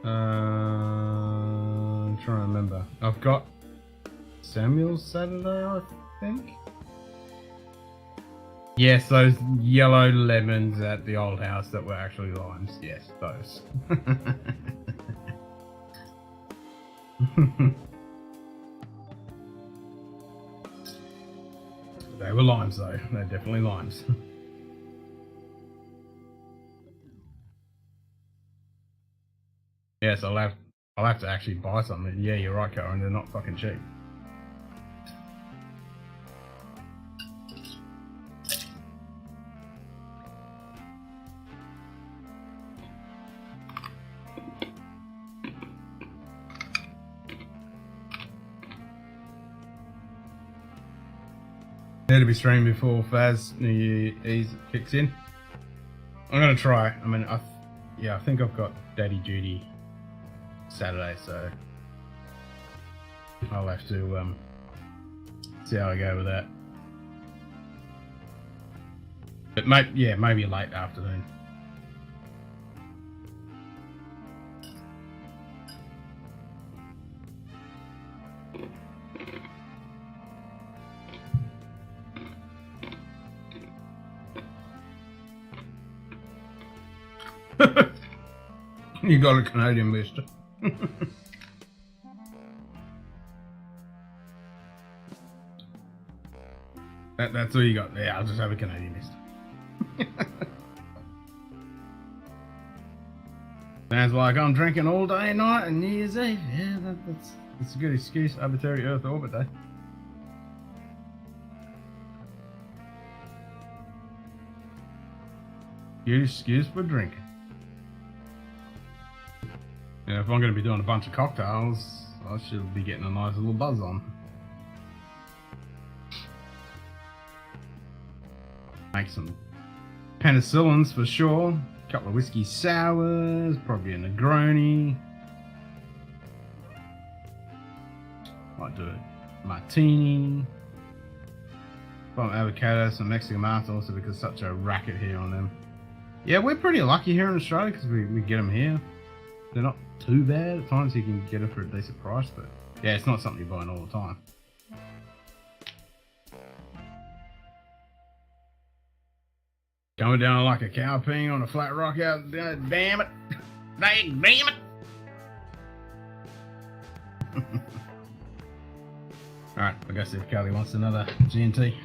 I'm trying to remember. I've got Samuel's Saturday, I think. Yes, those yellow lemons at the old house that were actually limes. Yes, those. They were limes though. They're definitely limes. Yes, I'll have to actually buy something. Yeah, you're right, Karen. They're not fucking cheap. There to be streamed before Faz New Year's kicks in. I'm gonna try. I mean, I think I've got Daddy Duty Saturday, so I'll have to see how I go with that. But maybe late afternoon. You got a Canadian list. That's all you got. Yeah, I'll just have a Canadian list. Sounds like I'm drinking all day and night and New Year's Eve. Yeah, that's a good excuse. Arbitrary Earth orbit day. Good excuse for drinking. And if I'm going to be doing a bunch of cocktails, I should be getting a nice little buzz on. Make some penicillins for sure. A couple of whiskey sours, probably a Negroni. Might do a martini. Some avocado, some Mexican martini, also because such a racket here on them. Yeah, we're pretty lucky here in Australia because we get them here. They're not too bad. At times you can get them for a decent price, but yeah, it's not something you're buying all the time. Coming down like a cow peeing on a flat rock out there. Damn it. Damn it. Alright, I guess if Kelly wants another G&T.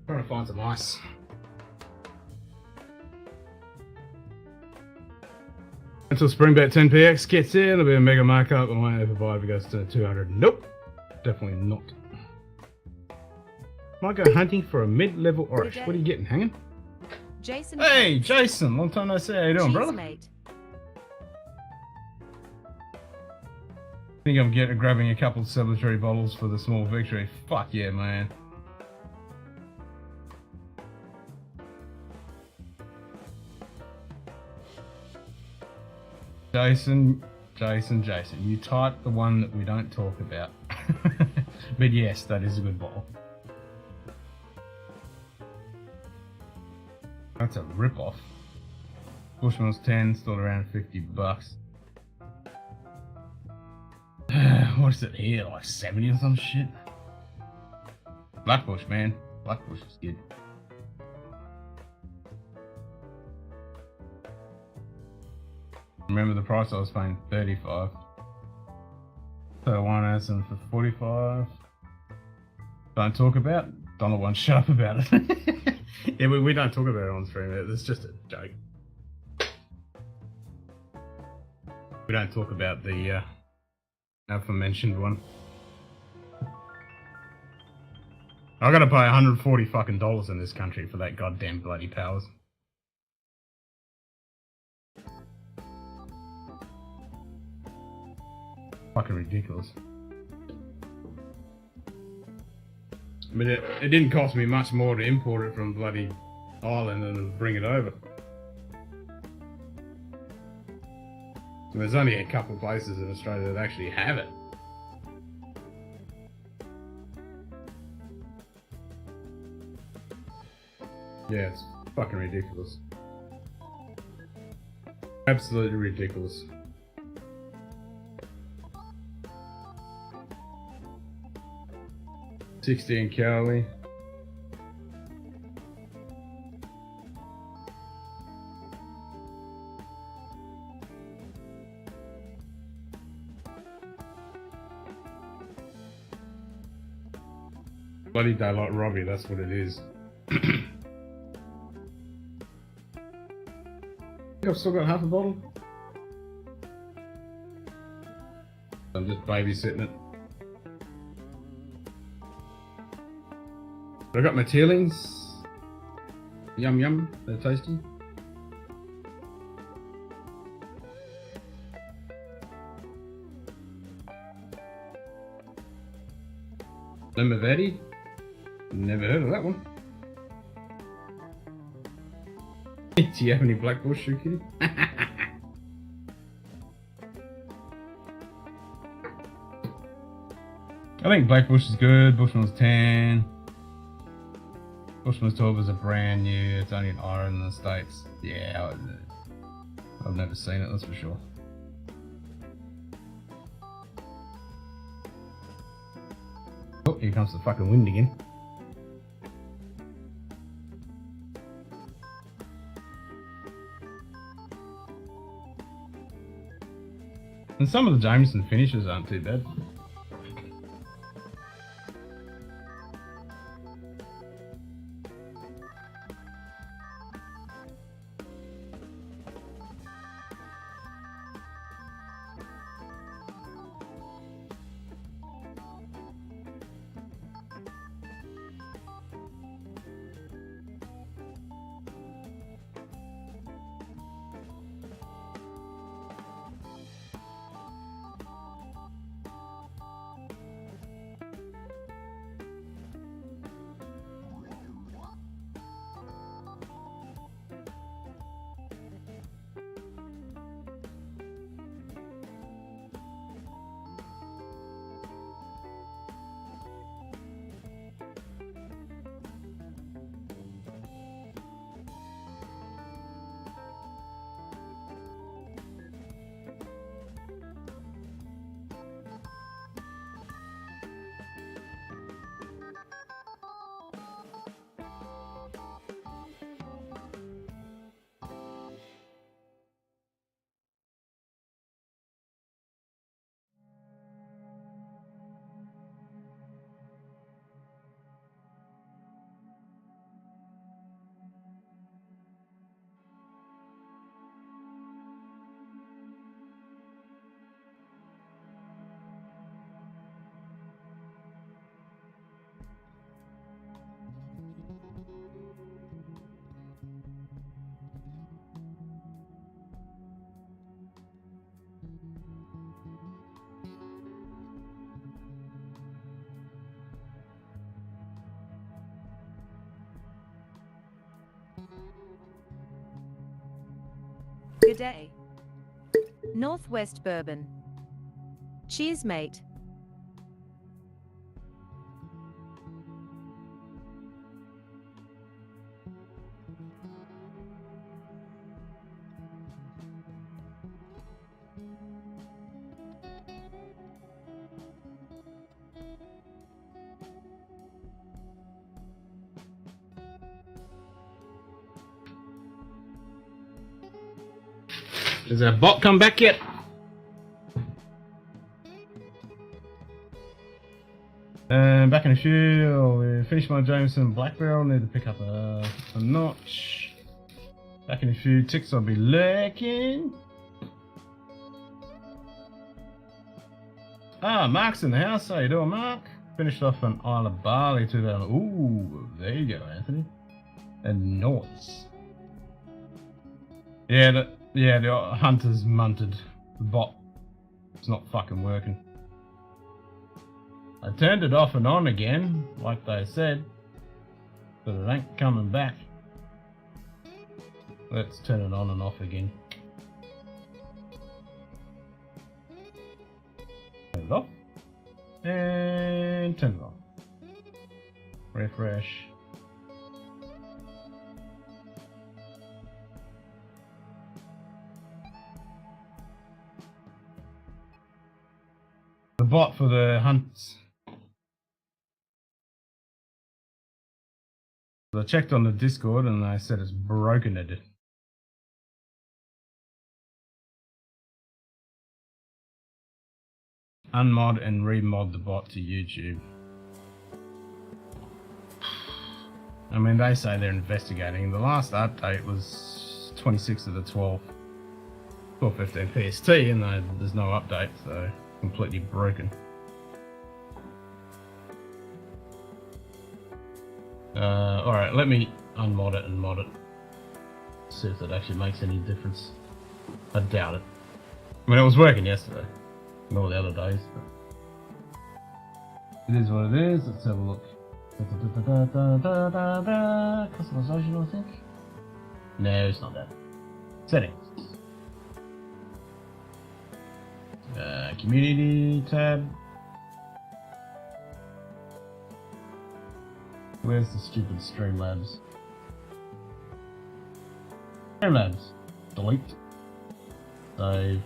Trying to find some ice. Until Springbet 10px gets here, there'll be a mega markup. I might overbuy if it goes to 200. Nope. Definitely not. Might go hunting for a mid-level Orish. What are you getting, hanging? Jason. Hey, Jason! Long time no see. How you doing, brother? Mate. I think I'm grabbing a couple of celebratory bottles for the small victory. Fuck yeah, man. Jason, you type the one that we don't talk about. But yes, that is a good bottle. That's a rip-off. Bushmills 10, still around $50. What is it here, like 70 or some shit? Blackbush, man. Blackbush is good. Remember the price I was paying, 35. So one has them for 45. Don't talk about. Donald won't shut up about it. Yeah, we don't talk about it on stream. It's just a joke. We don't talk about the aforementioned one. I gotta pay $140 fucking in this country for that goddamn bloody powers. Fucking ridiculous. I mean, it didn't cost me much more to import it from bloody Ireland and bring it over. And there's only a couple places in Australia that actually have it. Yeah, it's fucking ridiculous. Absolutely ridiculous. $16 Cowley. Bloody Daylight Robbie, that's what it is. I think I've still got half a bottle. I'm just babysitting it. I got my tealings. Yum yum, they're tasty. Limavedi. Never heard of that one. Do you have any Blackbush, Shoe Kitty? I think Blackbush is good. Bushmills 10. Bushmills 12 is a brand new. It's only in Ireland in the States. Yeah, I've never seen it, that's for sure. Oh, here comes the fucking wind again. And some of the Jameson finishes aren't too bad. Good day. Northwest Bourbon. Cheers, mate. Has our bot come back yet? Back in a few. We finished my Jameson Black Barrel. Need to pick up a notch. Back in a few ticks. I'll be lurking. Ah, Mark's in the house. How you doing, Mark? Finished off an Isle of Barley 2000. Ooh, there you go, Anthony. And noise. Yeah, the hunter's munted. The bot. It's not fucking working. I turned it off and on again, like they said, but it ain't coming back. Let's turn it on and off again. Turn it off. And turn it on. Refresh. The bot for the hunts. I checked on the Discord and they said it's broken it. Unmod and remod the bot to YouTube. I mean, they say they're investigating. The last update was 26th of the 12th, 12:15 PST, and there's no update, so completely broken. Alright, let me unmod it and mod it. See if that actually makes any difference. I doubt it. I mean, it was working yesterday. And all the other days. But it is what it is. Let's have a look. Customization, I think. No, it's not that. Settings. Community tab. Where's the stupid Streamlabs? Streamlabs. Delete. Save.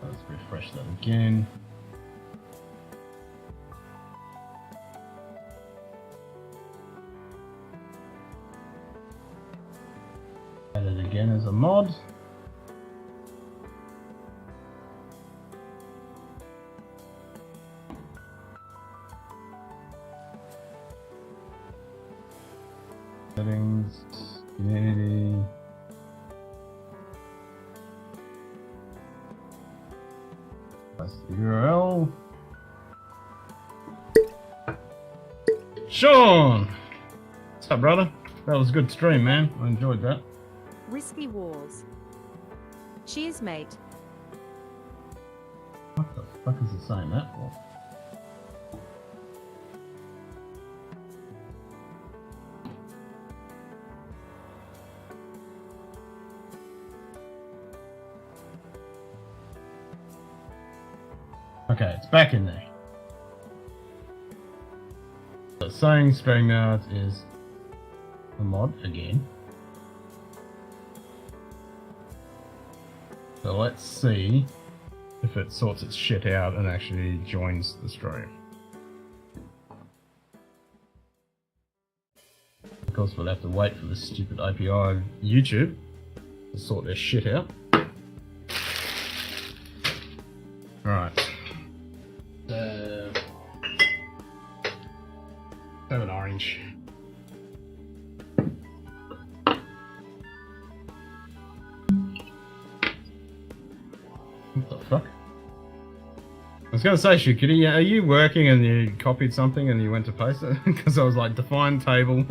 Let's refresh that again. Add it again as a mod. Settings, community. That's the URL. Sean! What's up, brother? That was a good stream, man. I enjoyed that. Whiskey Wars. Cheers, mate. What the fuck is it saying that for? Okay, it's back in there. So saying StreamYard is a mod again. So let's see if it sorts its shit out and actually joins the stream. Of course, we'll have to wait for the stupid API of YouTube to sort their shit out. Alright. Have an orange. What the fuck? I was gonna say, Shukity, are you working and you copied something and you went to paste it? Because I was like, define table.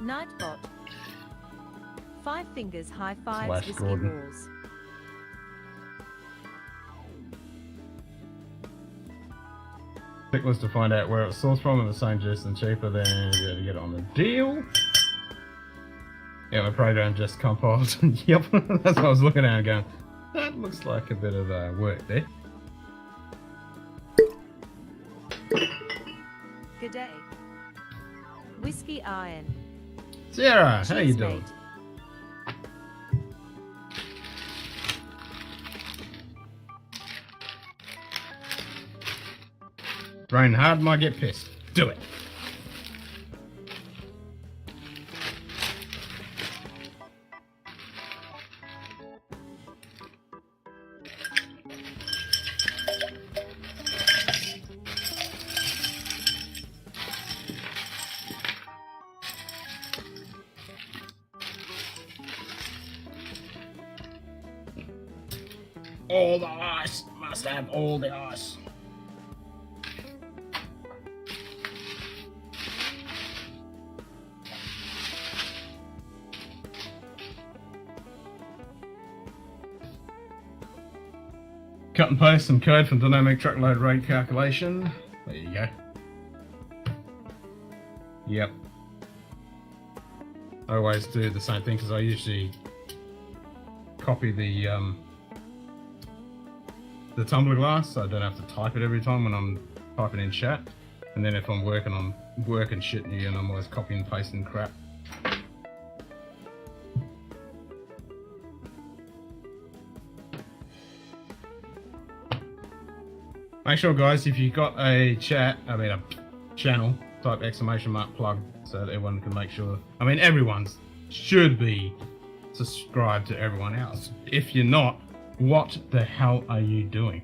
Nightbot. 5 fingers high fives Slash whiskey Gordon. walls. Trick was to find out where it was sourced from and the same juice and cheaper than to get it on the deal. Yeah, my program just compiled. Yep, that's what I was looking at and going, that looks like a bit of work there. G'day. Whiskey Iron. Sarah, how you Cheers, doing? mate. Rain hard, might get pissed. Do it. All the ice. Must have all the ice. Cut and paste some code from dynamic truckload rate calculation. There you go. Yep. I always do the same thing because I usually copy the tumbler glass so I don't have to type it every time when I'm typing in chat. And then if I'm working on work and shit and I'm always copying and pasting crap. Make sure, guys, if you've got a channel, type exclamation mark plug so that everyone can make sure. I mean, everyone should be subscribed to everyone else. If you're not, what the hell are you doing?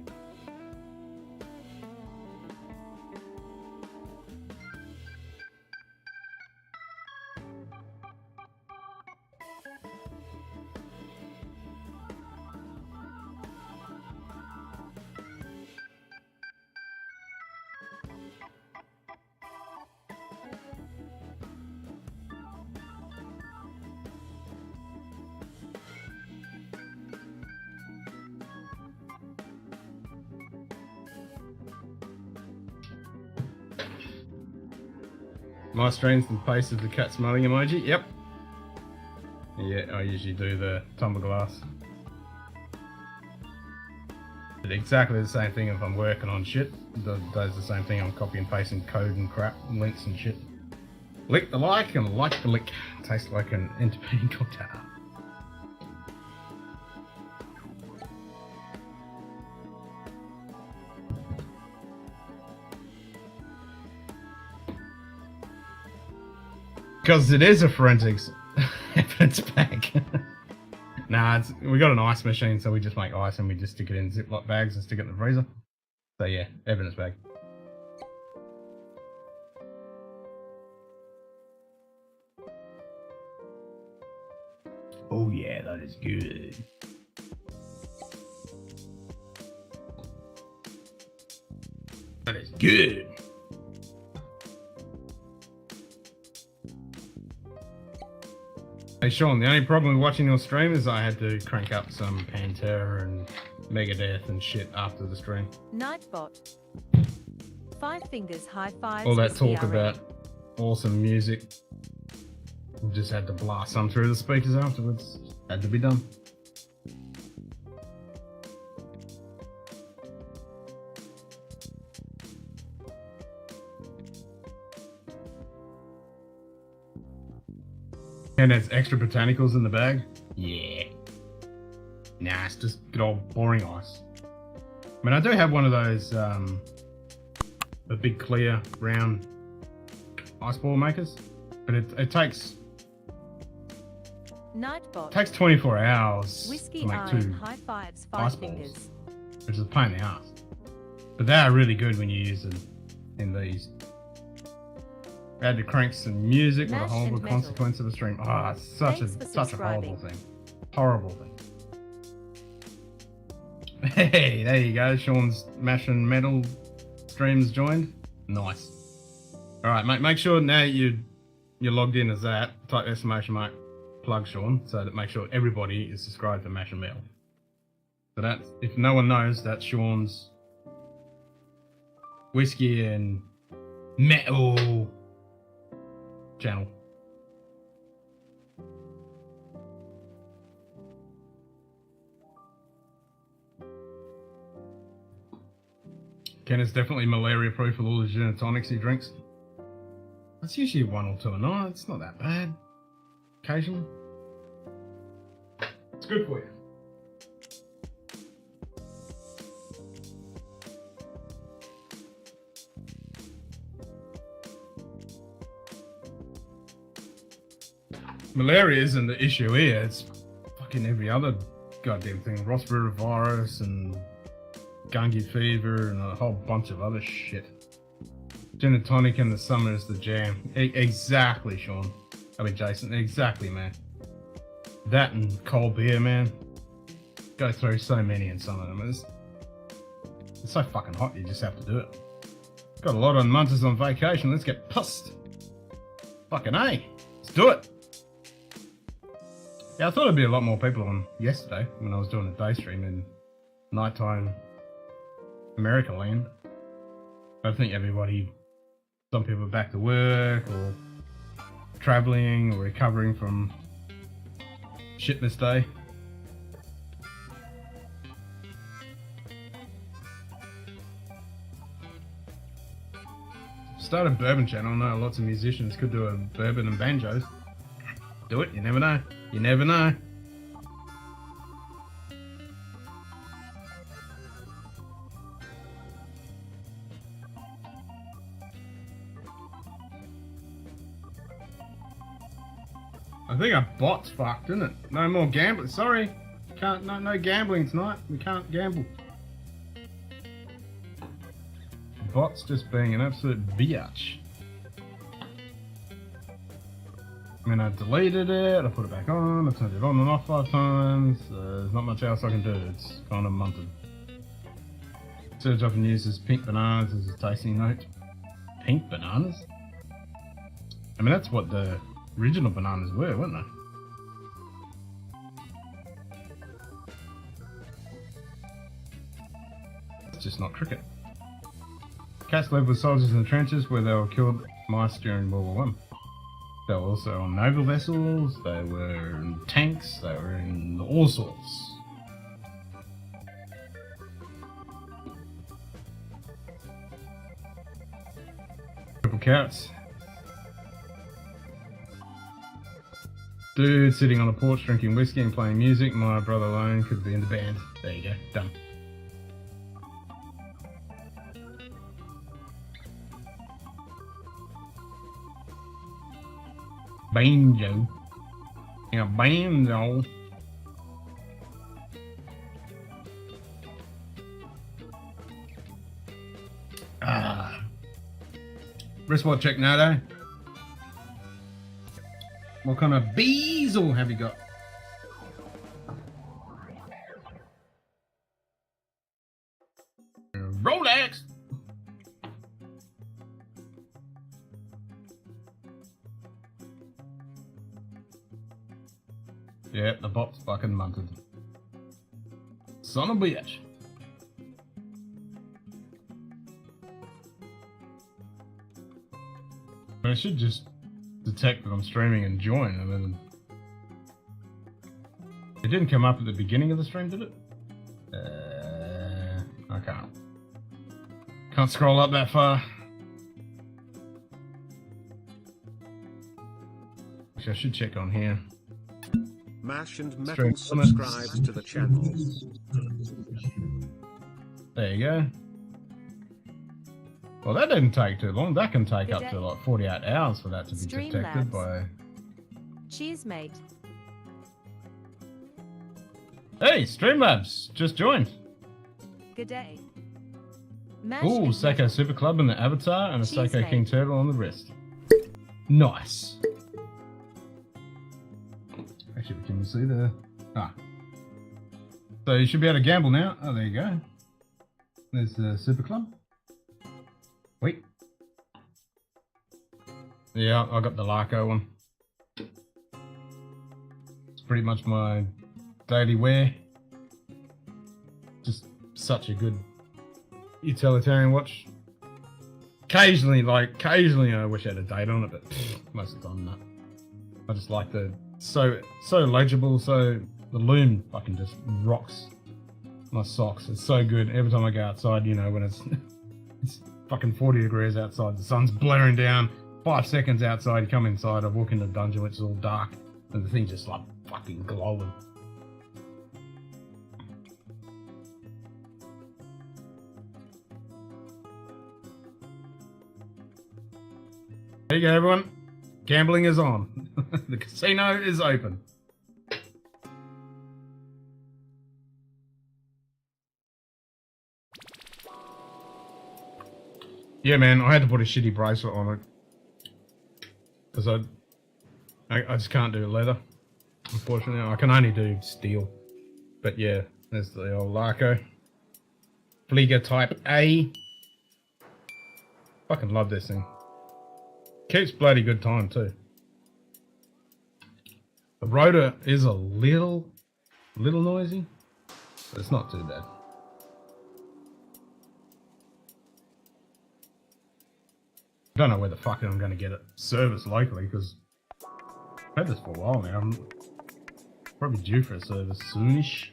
My streams and pasted the cat smiling emoji. Yep. Yeah, I usually do the tumbler glass. But exactly the same thing if I'm working on shit. Does the same thing. I'm copying and pasting code and crap, and links and shit. Lick the like and like the lick. Tastes like an entertaining cocktail. Because it is a forensics evidence bag. Nah, we got an ice machine, so we just make ice and we just stick it in Ziploc bags and stick it in the freezer. So yeah, evidence bag. Oh yeah, that is good. That is good. Hey Sean, the only problem with watching your stream is I had to crank up some Pantera and Megadeth and shit after the stream. Nightbot. 5 fingers high fives. All that whiskey talk RM. about awesome music. We just had to blast some through the speakers afterwards. Had to be done. And there's extra botanicals in the bag? Yeah. Nah, it's just good old boring ice. I mean, I do have one of those, the big clear round ice ball makers, but it takes Nightbot. 24 hours Whiskey to make Iron. 2 High fives. ice 5 balls, fingers. which is a pain in the ass. But they are really good when you use them in these. I had to crank some music with a Mash horrible and metal. consequence of a stream. Ah, it's such Thanks for a horrible subscribing. thing. Horrible thing. Hey, there you go. Sean's Mash and Metal streams joined. Nice. All right, mate. Make sure now you you're logged in as that, type exclamation mark plug Sean, so that make sure everybody is subscribed to Mash and Metal. So that's, if no one knows, that's Sean's whiskey and metal channel. Ken is definitely malaria proof with all the gin and tonics he drinks. That's usually 1 or 2 a night. It's not that bad. Occasionally. It's good for you. Malaria isn't the issue here. It's fucking every other goddamn thing. Ross River virus and Gungi fever and a whole bunch of other shit. Gin and tonic in the summer is the jam. Exactly, Sean. I mean, Jason. Exactly, man. That and cold beer, man. Go through so many in summer. I mean, it's so fucking hot. You just have to do it. Got a lot of munters on vacation. Let's get pissed. Fucking A. Let's do it. Yeah, I thought there'd be a lot more people on yesterday when I was doing a day stream in nighttime America land. I think everybody, some people are back to work or traveling or recovering from shit this day. Start a bourbon channel. I know lots of musicians could do a bourbon and banjos. Do it, you never know. You never know. I think our bot's fucked, isn't it? No more gambling. Sorry. Can't no gambling tonight. We can't gamble. The bot's just being an absolute biatch. I mean, I deleted it, I put it back on, I turned it on and off 5 times. There's not much else I can do. It's kind of munted. Serge often uses pink bananas as a tasting note. Pink bananas? I mean, that's what the original bananas were, weren't they? It's just not cricket. Cats lived with soldiers in the trenches where they were killed mice during World War I. They were also on naval vessels, they were in tanks, they were in all sorts. Purple carrots. Dude sitting on a porch drinking whiskey and playing music. My brother alone could be in the band. There you go, done. Banjo. Yeah, banjo. Wristwatch check now, though. What kind of bezel have you got? Rolex. Yeah, the bot's fucking munted. Son of a bitch. I should just detect that I'm streaming and join, and then it didn't come up at the beginning of the stream, did it? I can't scroll up that far. Actually, I should check on here. Mash and Metal subscribes to the channel. There you go. Well, that didn't take too long. That can take up to like 48 hours for that to be detected by... Cheers, mate. Hey, Streamlabs just joined. Good day. Ooh, Sako Super Club in the avatar and a Cheers, Sako mate. King Turtle on the wrist. Nice. Actually, can you see the... Ah. So you should be able to gamble now. Oh, there you go. There's the Super Club. Wait. Yeah, I got the Larko one. It's pretty much my daily wear. Just such a good utilitarian watch. Occasionally I wish I had a date on it, but most of the time not. I just like the so legible, so the lume fucking just rocks my socks. It's so good. Every time I go outside, you know, when it's fucking 40 degrees outside, the sun's blaring down. 5 seconds outside, you come inside, I walk in the dungeon, which is all dark, and the thing's just like fucking glowing. There you go, everyone. Gambling is on. The casino is open. Yeah, man, I had to put a shitty bracelet on it. Because I just can't do leather, unfortunately. I can only do steel. But yeah, there's the old Larko. Flieger Type A. Fucking love this thing. Keeps bloody good time too. The rotor is a little noisy, but it's not too bad. I don't know where the fuck I'm going to get it serviced locally, because I've had this for a while now. I'm probably due for a service soonish.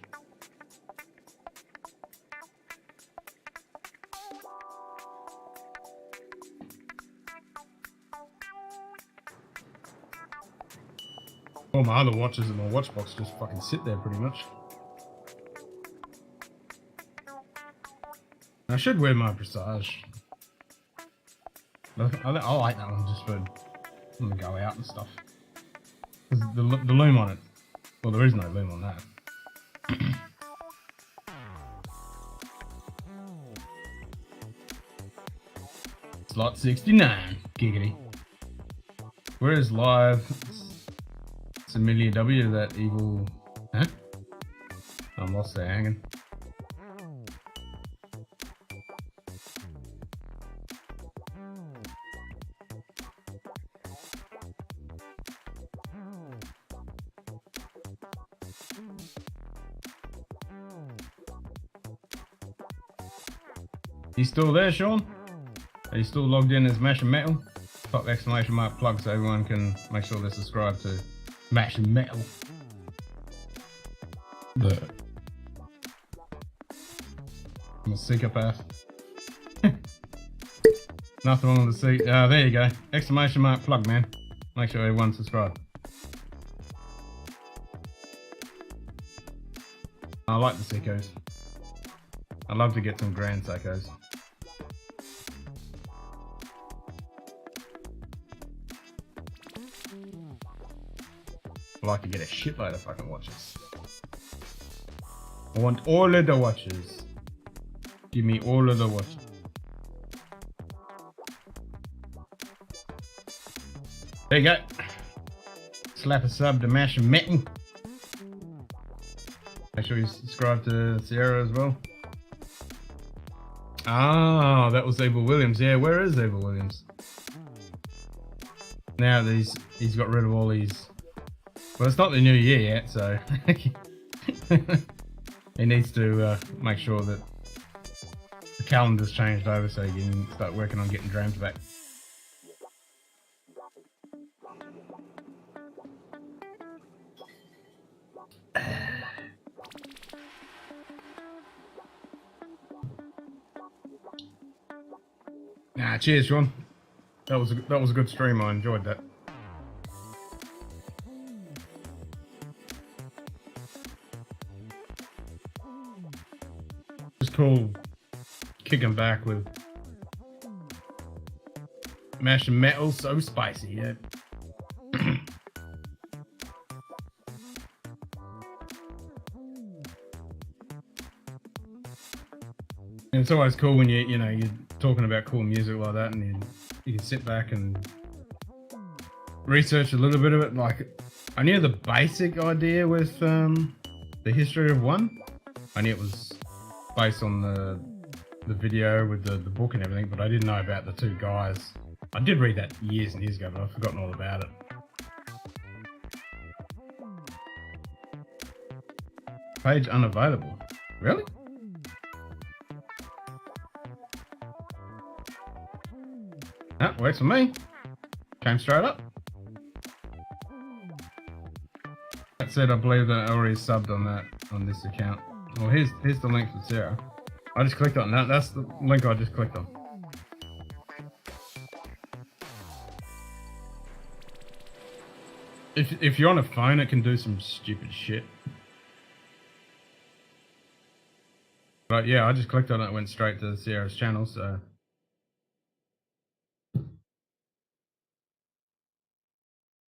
All my other watches in my watch box just fucking sit there pretty much. I should wear my Presage. I like that one just for when we go out and stuff. Because the loom on it, well, there is no loom on that. Slot 69, giggity. Where is live? It's Amelia W, that evil. Huh? I'm lost there hanging. You still there, Sean? Are you still logged in as Mash and Metal? Pop exclamation mark plug so everyone can make sure they're subscribed to Mash and Metal. I'm a psychopath. Nothing wrong with the seat. There you go. Exclamation mark plug, man. Make sure everyone's subscribed. I like the Seikos. I'd love to get some grand Seikos. I'd like to get a shitload of fucking watches. I want all of the watches. Give me all of the watches. There you go. Slap a sub to Mash and Metal. Make sure you subscribe to Sierra as well. Ah, that was Evil Williams. Yeah, where is Evil Williams? Now he's got rid of all these. Well, it's not the new year yet, so he needs to make sure that the calendar's changed over so he can start working on getting drams back. Cheers, Sean. That was a good stream. I enjoyed that. Just cool kicking back with Mash and Metal. So spicy, yeah. And it's always cool when you're talking about cool music like that, and you can sit back and research a little bit of it. Like, I knew the basic idea with the history of one. I knew it was based on the video with the book and everything, but I didn't know about the two guys I did read that years and years ago, but I've forgotten all about it. Page unavailable. Really? Ah, works for me. Came straight up. That said, I believe that I already subbed on that on this account. Well, here's the link for Sarah. I just clicked on that. That's the link I just clicked on. If you're on a phone, it can do some stupid shit. But yeah, I just clicked on it, went straight to Sarah's channel, so.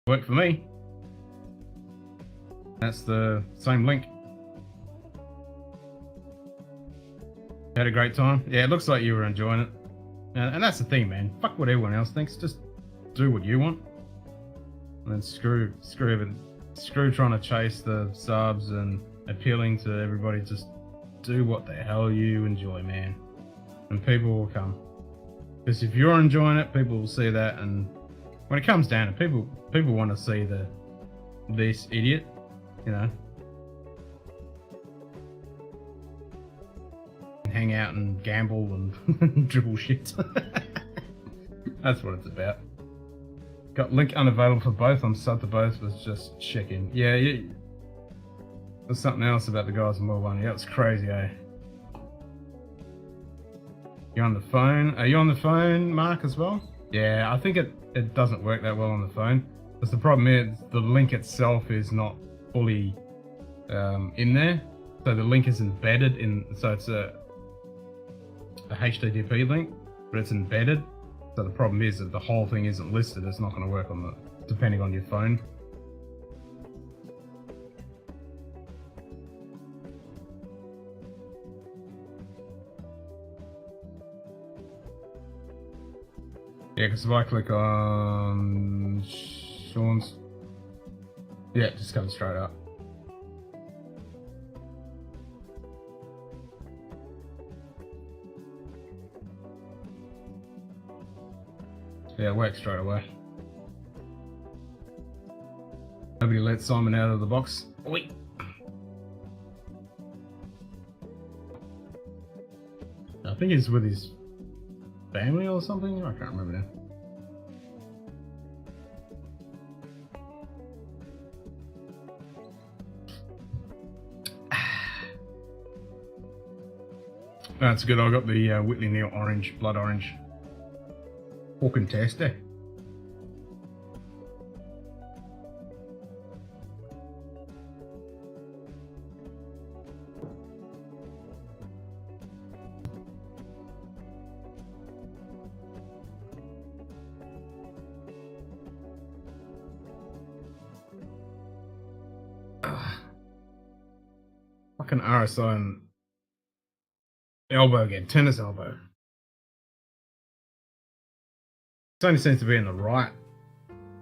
Worked for me. That's the same link. Had a great time. Yeah, it looks like you were enjoying it. And that's the thing, man. Fuck what everyone else thinks. Just do what you want. And then screw everything. Screw trying to chase the subs and appealing to everybody. Just do what the hell you enjoy, man. And people will come. Because if you're enjoying it, people will see that. And when it comes down to people want to see this idiot, you know, hang out and gamble and dribble shit. That's what it's about. Got link unavailable for both. I'm subbed to both. Was just checking. Yeah, there's something else about the guys in World 1. Yeah, it's crazy, eh? You're on the phone. Are you on the phone, Mark, as well? Yeah, I think it doesn't work that well on the phone. Because the problem is the link itself is not fully in there. So the link is embedded in. So it's a HTTP link, but it's embedded. So the problem is that the whole thing isn't listed. It's not going to work on depending on your phone. Yeah, because if I click on Sean's, yeah, it just comes straight up. Yeah, it works straight away. Nobody let Simon out of the box. Wait. I think he's with his family or something. I can't remember now. That's good. I got the Whitley Neal orange, blood orange. Fucking tasty. Fucking RSI and elbow again, tennis elbow. It only seems to be in the right,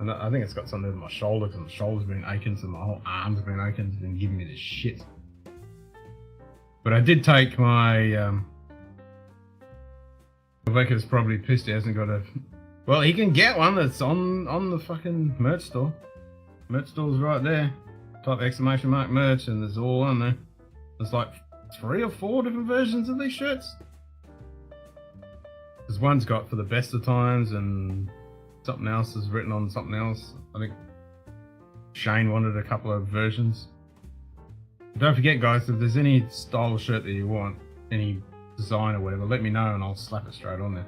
and I think it's got something to do with my shoulder, because my shoulder's been aching, so my whole arm's been aching. It's been giving me this shit. But I did take my Rebecca's probably pissed he hasn't got a. Well, he can get one that's on the fucking merch store. Merch store's right there. Type exclamation mark merch, and there's all on there. There's like 3 or 4 different versions of these shirts. Because one's got for the best of times, and something else is written on something else. I think Shane wanted a couple of versions. Don't forget, guys, if there's any style of shirt that you want, any design or whatever, let me know and I'll slap it straight on there.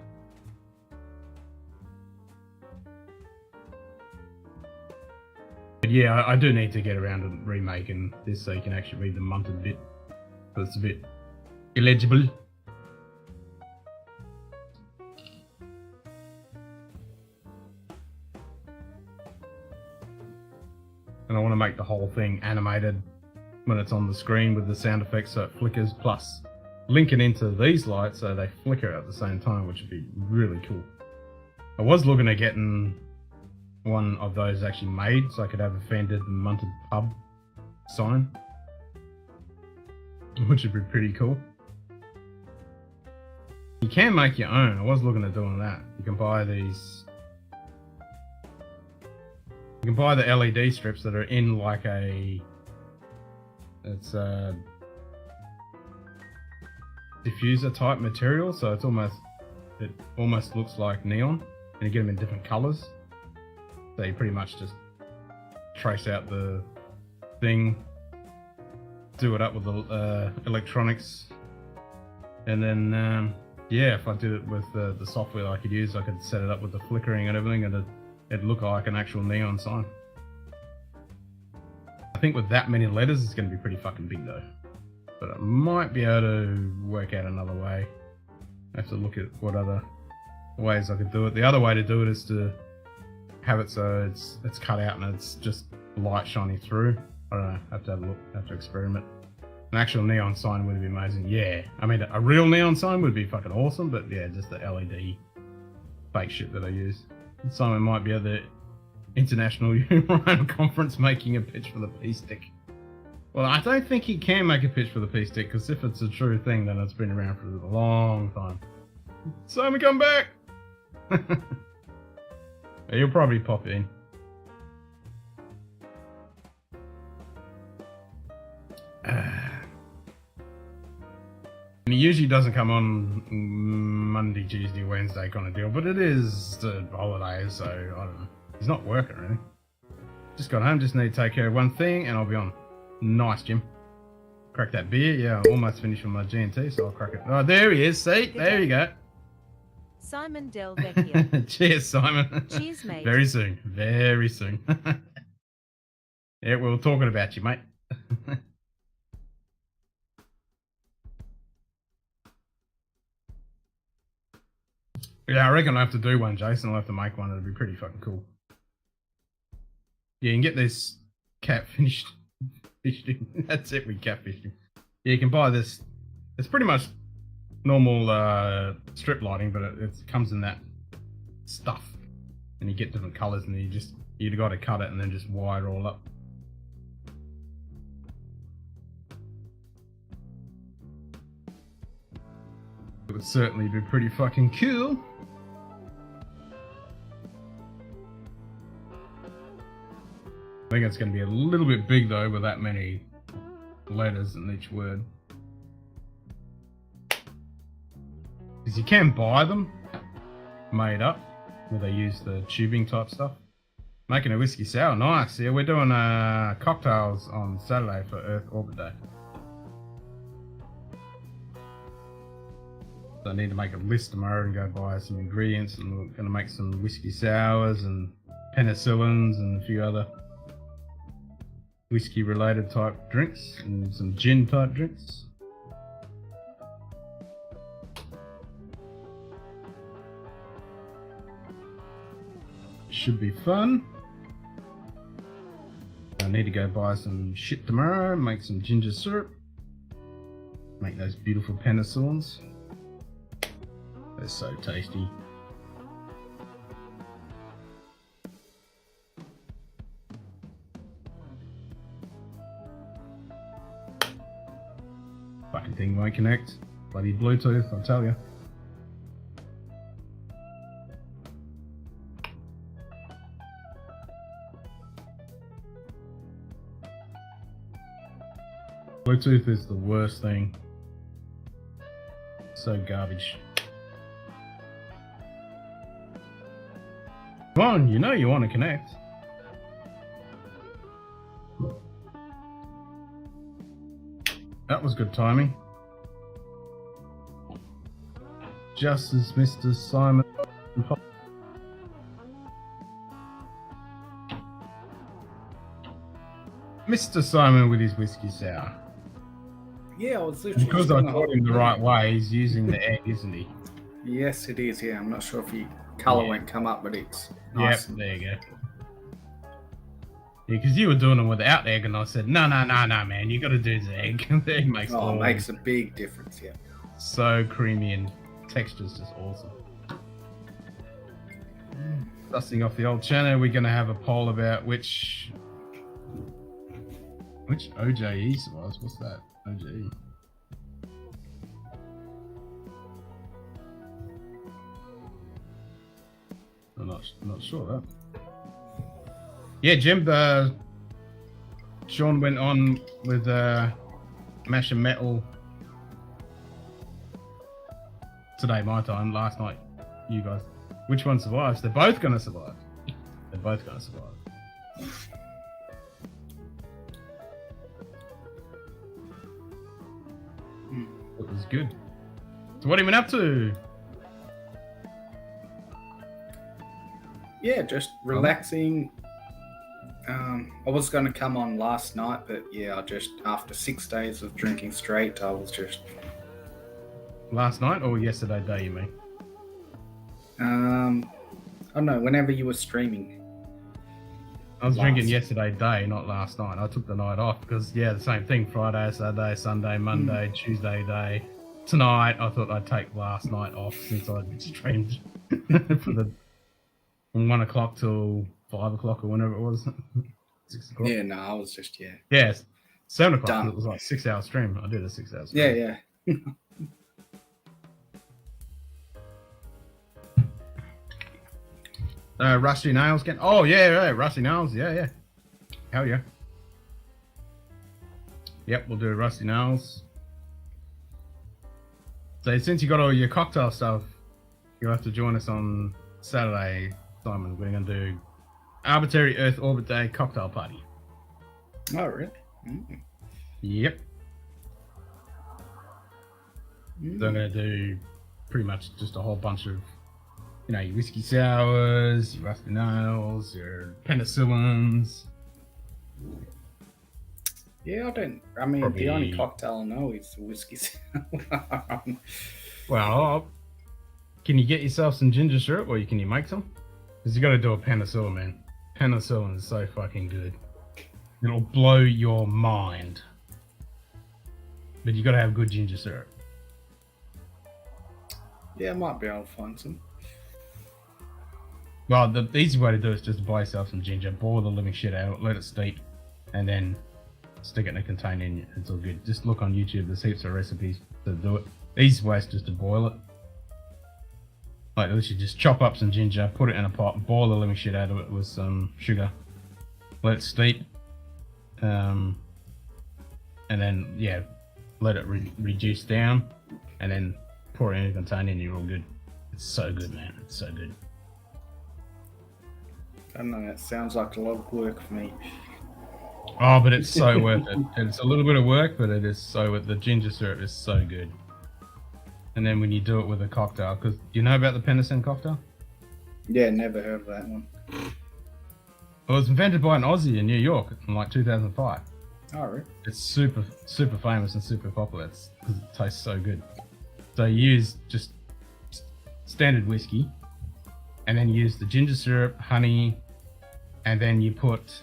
But yeah, I do need to get around to remaking this so you can actually read the Munted bit. But it's a bit illegible. And I want to make the whole thing animated when it's on the screen with the sound effects so it flickers, plus link it into these lights so they flicker at the same time, which would be really cool. I was looking at getting one of those actually made so I could have a Fended Munted pub sign, which would be pretty cool. You can make your own. I was looking at doing that. You can buy these You can buy the LED strips that are in like a... It's a diffuser type material, so it's almost... It almost looks like neon, and you get them in different colors. So you pretty much just trace out the thing, do it up with the electronics, and then yeah, if I did it with the software I could use, I could set it up with the flickering and everything, and it'd look like an actual neon sign. I think with that many letters, it's going to be pretty fucking big though. But I might be able to work out another way. I have to look at what other ways I could do it. The other way to do it is to have it so it's cut out and it's just light shining through. I don't know, have to have a look, have to experiment. An actual neon sign would be amazing. Yeah, I mean a real neon sign would be fucking awesome, but yeah, just the LED fake shit that I use. Simon might be at the International Uranium Conference making a pitch for the P-Stick. Well, I don't think he can make a pitch for the P-Stick, because if it's a true thing, then it's been around for a long time. Simon, come back! He'll probably pop in. And he usually doesn't come on Monday, Tuesday, Wednesday kind of deal, but it is the holidays, so I don't know. He's not working or anything. Just got home, just need to take care of one thing, and I'll be on. Nice, Jim. Crack that beer. Yeah, I'm almost finished with my G&T, so I'll crack it. Oh, there he is. See? There you go. Simon Del Vecchio. Cheers, Simon. Cheers, mate. Very soon. Very soon. Yeah, we were talking about you, mate. Yeah, I reckon I'll have to do one, Jason. I'll have to make one. It'll be pretty fucking cool. Yeah, you can get this cat finished. That's it, we catfished him. Yeah, you can buy this. It's pretty much normal strip lighting, but it comes in that stuff, and you get different colors, and you got to cut it and then just wire it all up. It would certainly be pretty fucking cool. I think it's going to be a little bit big though, with that many letters in each word. Because you can buy them made up, where they use the tubing type stuff. Making a whiskey sour, nice. Yeah, we're doing cocktails on Saturday for Earth Orbit Day. So I need to make a list tomorrow and go buy some ingredients, and we're going to make some whiskey sours and penicillins and a few other whiskey related type drinks and some gin type drinks. Should be fun. I need to go buy some shit tomorrow, make some ginger syrup, make those beautiful penicillins. They're so tasty. Fucking thing won't connect. Bloody Bluetooth, I'll tell you. Bluetooth is the worst thing. So garbage. Come on, you know you want to connect. That was good timing. Just as Mr. Simon... Mr. Simon with his whiskey sour. Yeah, I was literally... Because I taught him the right way, he's using the egg, isn't he? Yes, it is, yeah. I'm not sure if the colour won't come up, but it's nice. Yep, there you go. Yeah, because you were doing it without egg, and I said, no, man, you got to do the egg. The egg makes it makes a big difference, yeah. So creamy, and texture's just awesome. Dusting off the old channel, we're going to have a poll about which OJE was. What's that? OJE. I'm not sure that. Yeah, Jim. Sean went on with Mash and Metal today, my time. Last night, you guys. Which one survives? They're both gonna survive. They're both gonna survive. It was good. So what have you been up to? Yeah, just relaxing. I was going to come on last night, but yeah, I just, after 6 days of drinking straight, I was just... Last night or yesterday day, you mean? I don't know, whenever you were streaming. I was drinking yesterday day, not last night. I took the night off because, yeah, the same thing. Friday, Saturday, Sunday, Monday, Tuesday day. Tonight, I thought I'd take last night off since I'd streamed from 1 o'clock till 5 o'clock or whenever it was. 6 o'clock. Yeah, no, I was just, yeah. Yeah, 7 o'clock. Done. It was like 6 hour stream. I did a 6 hour stream. Yeah, yeah. Rusty Nails again. Oh, yeah, Rusty Nails. Yeah. Hell yeah. Yep, we'll do Rusty Nails. So since you got all your cocktail stuff, you'll have to join us on Saturday, Simon. We're going to do Arbitrary Earth Orbit Day cocktail party. Oh, really? Mm. Yep. So I'm going to do pretty much just a whole bunch of, you know, your whiskey sours, your rusty nails, your penicillins. Yeah, I mean, Probably... the only cocktail I know is whiskey sour. Well, can you get yourself some ginger syrup or can you make some? Because you got to do a penicillin, man. Penicillin is so fucking good. It'll blow your mind. But you got to have good ginger syrup. Yeah, I might be able to find some. Well, the easy way to do it is just to buy yourself some ginger, boil the living shit out, let it steep, and then stick it in a container and it's all good. Just look on YouTube, there's heaps of recipes to do it. The easiest way is just to boil it. Like, literally just chop up some ginger, put it in a pot, boil the living shit out of it with some sugar, let it steep, and then, yeah, let it reduce down, and then pour it in a container and you're all good. It's so good, man. It's so good. I don't know, that sounds like a lot of work for me. Oh, but it's so worth it. It's a little bit of work, but it is so worth it. The ginger syrup is so good. And then when you do it with a cocktail, because you know about the penicillin cocktail? Yeah, never heard of that one. It was invented by an Aussie in New York in like 2005. Oh, really? It's super famous and super popular. It's because it tastes so good. So you use just standard whiskey, and then you use the ginger syrup, honey, and then you put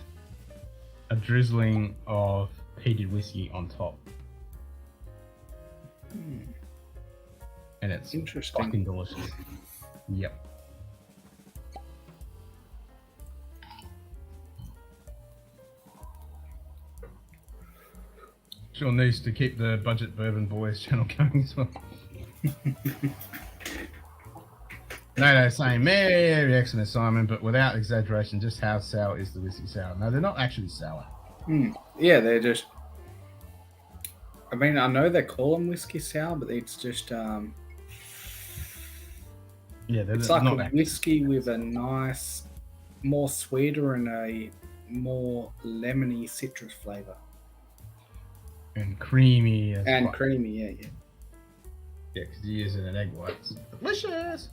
a drizzling of peated whiskey on top. And it's interesting. Fucking delicious. Yep. Sure needs to keep the Budget Bourbon Boys channel going as well. No, saying very excellent, Simon, but without exaggeration, just how sour is the whiskey sour? No, they're not actually sour. Yeah, they're just... I mean, I know they call them whiskey sour, but it's just... Yeah, it's like a whiskey with a nice, more sweeter and a more lemony citrus flavour. And creamy. And creamy, yeah. Yeah, because you're using an egg white. It's delicious!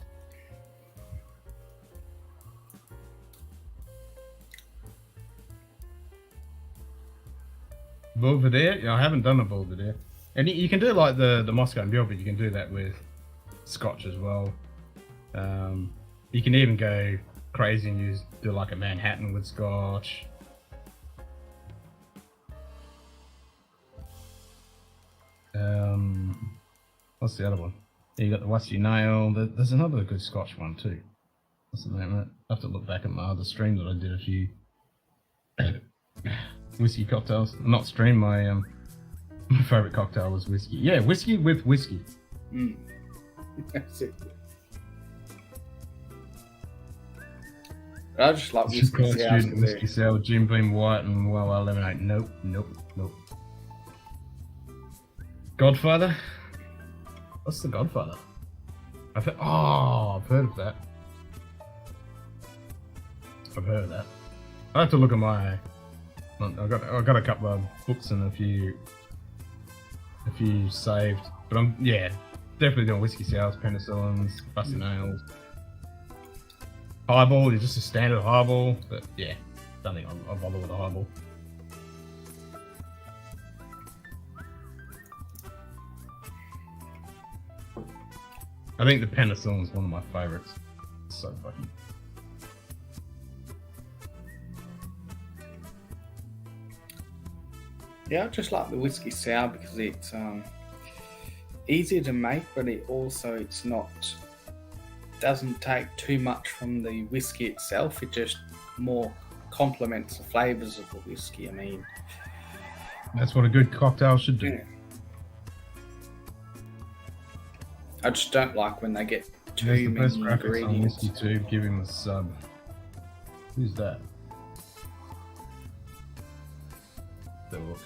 Belvedere? Yeah, I haven't done a Belvedere. And you can do like the Moscow Mule, but you can do that with Scotch as well. You can even go crazy and do like a Manhattan with Scotch. What's the other one? Yeah, you got the Rusty Nail. There's another good Scotch one too. What's the name of it? I have to look back at my other stream that I did a few whiskey cocktails. Not stream, my favorite cocktail was whiskey. Yeah, whiskey with whiskey. That's it. But I just like It's just whiskey called sours student because whiskey sour, Jim Beam White, and Wawa Lemonade. Nope, nope, nope. Godfather? What's the Godfather? I've heard of that. I've heard of that. I have to look at my. I've got a couple of books and a few saved, but I'm definitely doing whiskey sours, penicillins, fussy nails, highball. Is just a standard highball, but yeah, don't think I'll bother with a highball. I think the penicillin is one of my favorites. It's so fucking. yeah, I just like the whiskey sour because it's easier to make, but it's not doesn't take too much from the whiskey itself. It just more complements the flavors of the whiskey. I mean, That's what a good cocktail should do. yeah. I just don't like when they get There's too the best many graphics on ingredients. Whiskey Tube. Give him a sub. Who's that? The look.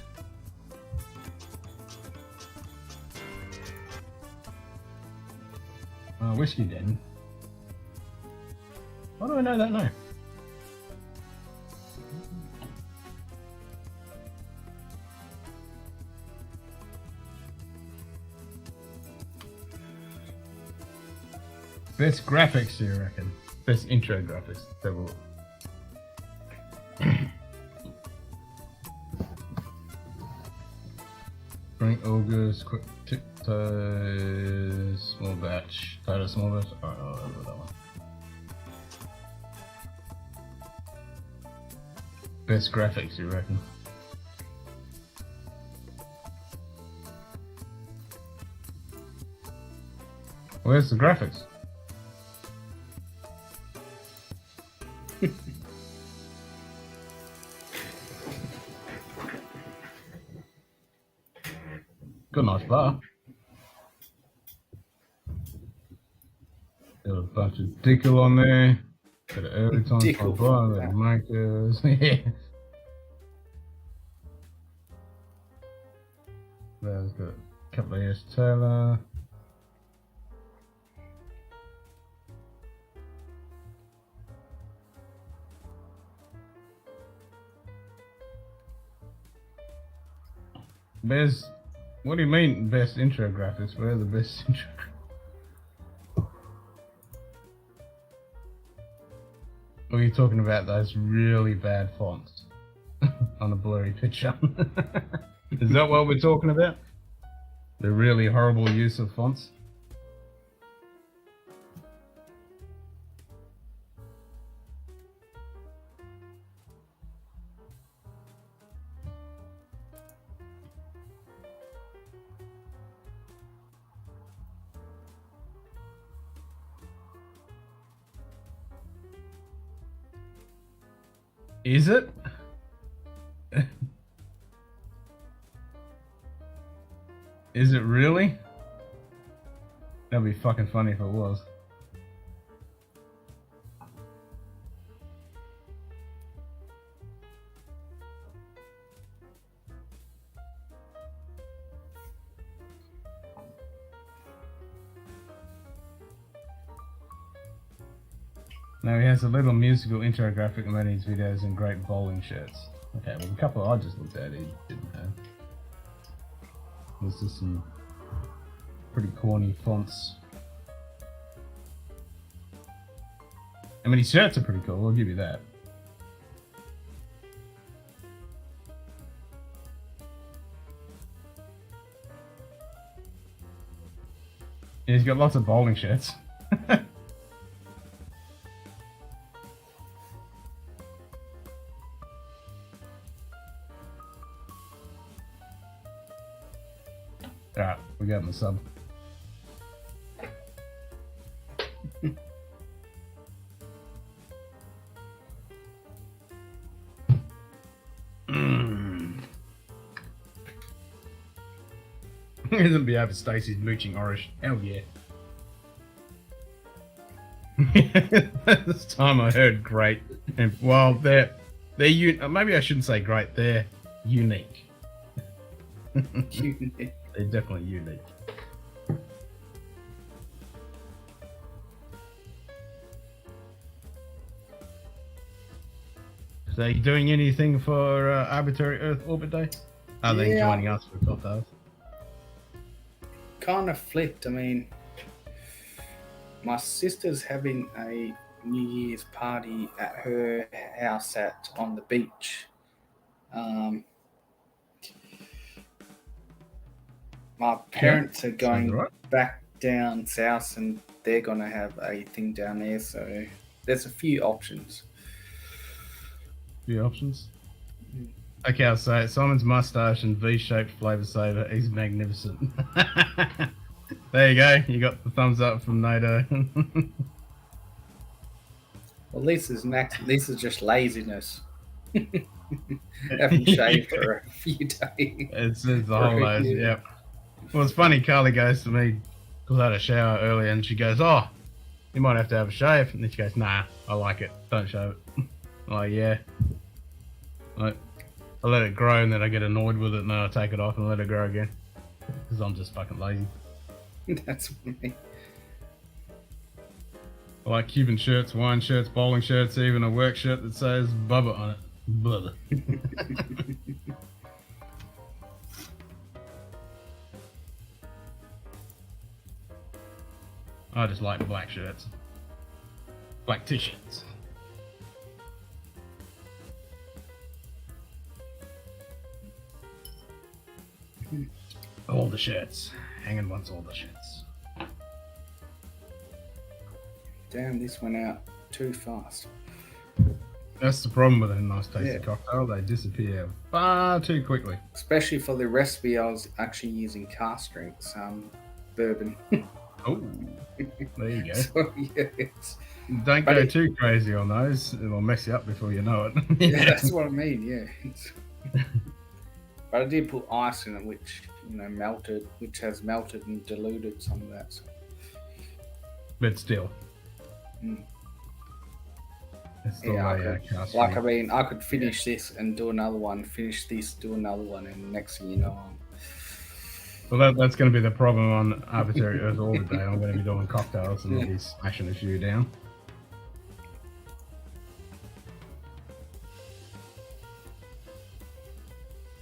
Whiskey Den. Why do I know that name? Best graphics, do you reckon? Best intro graphics. Let's have a look. Spring, August, quick tiptoe, small batch, total small batch. Alright, I'll remember that one. Best graphics, you reckon? Where's the graphics? Got a nice bar. Got a bunch of Dinkum on there. Got an early time for Dinkum. bar, got makers. Yeah. There's got a couple of years Taylor. Best. What do you mean best intro graphics? Where are the best intro? Or are you talking about those really bad fonts on a blurry picture? Is that what we're talking about? The really horrible use of fonts? Is it? Is it really? That'd be fucking funny if it was. Now he has a little musical intro graphic in many of his videos and great bowling shirts. Okay, well the couple I just looked at he didn't have. There's just some pretty corny fonts. I mean his shirts are pretty cool, I'll give you that. Yeah, he's got lots of bowling shirts. Alright, we got him a sub. Isn't be over Stacey's mooching Orish. Hell yeah. This time I heard great, and well, they're maybe I shouldn't say great. They're unique. They're definitely unique. So, are you doing anything for Arbitrary Earth Orbit Day? Are they joining us for cocktails? Kind of flipped. I mean, my sister's having a New Year's party at her house on the beach. My parents are going back down south, and they're going to have a thing down there. So there's a few options. Okay, I'll say it. Simon's mustache and V-shaped flavor saver is magnificent. There you go. You got the thumbs up from NATO. Well, this is just laziness. Haven't shaved for a few days. It's the whole lazy. Yep. Well, it's funny. Carly goes to me because I had a shower earlier, and she goes, "Oh, you might have to have a shave." And then she goes, "Nah, I like it. Don't shave it." I'm like, yeah. Like, I let it grow, and then I get annoyed with it, and then I take it off and let it grow again because I'm just fucking lazy. That's me. I like Cuban shirts, wine shirts, bowling shirts, even a work shirt that says Bubba on it. Bubba. I just like black shirts. Black t-shirts. All the shirts. Hanging once all the shirts. Damn, this went out too fast. That's the problem with a nice tasty cocktail. They disappear far too quickly. Especially for the recipe, I was actually using cask strength bourbon. Oh, there you go. So, yes. Don't go too crazy on those. It'll mess you up before you know it. Yeah, that's what I mean, yeah. But I did put ice in it, which has melted and diluted some of that. So. But still. It's still I mean, I could finish this and do another one, finish this, do another one, and next thing you know, well, that's going to be the problem on Arbitrary Earth Orbit Day. I'm going to be doing cocktails and I'll be smashing a few down.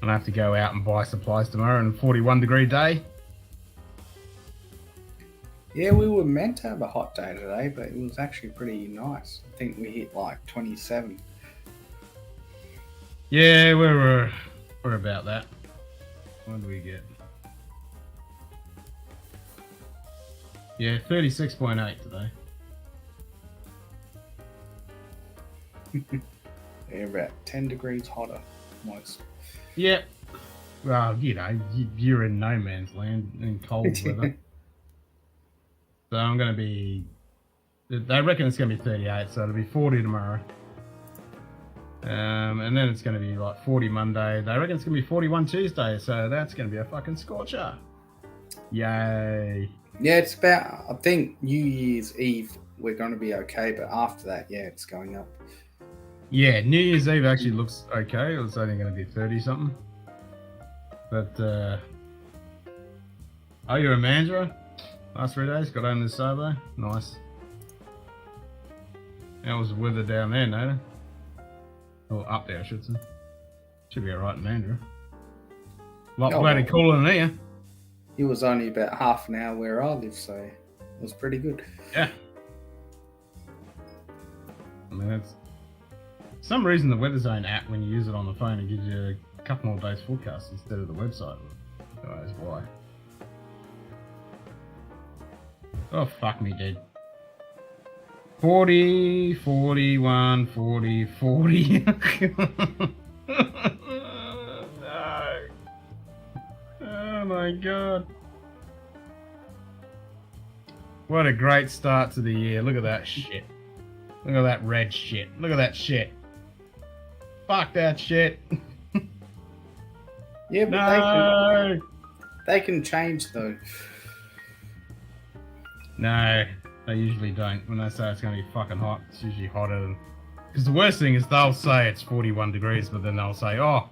And I have to go out and buy supplies tomorrow on a 41-degree day. Yeah, we were meant to have a hot day today, but it was actually pretty nice. I think we hit like 27. Yeah, we're about that. What do we get? Yeah, 36.8 today. Yeah, about 10 degrees hotter, almost. Yeah. Well, you're in no man's land in cold weather. So I'm going to be... They reckon it's going to be 38, so it'll be 40 tomorrow. And then it's going to be like 40 Monday. They reckon it's going to be 41 Tuesday, so that's going to be a fucking scorcher. Yay. Yeah, it's about... I think New Year's Eve we're going to be okay, but after that, yeah, it's going up. Yeah, New Year's Eve actually looks okay. It's only going to be 30-something. But, oh, you're a Mandra? Last 3 days, got home this Sabo. Nice. How was the weather down there, Nada? Or up there, I should say. Should be alright in Mandra. A lot bloody cooler than here. It was only about half an hour where I live, so it was pretty good. Yeah. I mean, that's... For some reason, the Weather Zone app, when you use it on the phone, it gives you a couple more days forecast instead of the website. Who knows why. Oh, fuck me, dude. 40, 41, 40, 40. No. Oh my god. What a great start to the year. Look at that shit. Look at that red shit. Look at that shit. Fuck that shit. Yeah, but they can change though. No. They usually don't. When they say it's going to be fucking hot, it's usually hotter than... Because the worst thing is they'll say it's 41 degrees, but then they'll say, oh,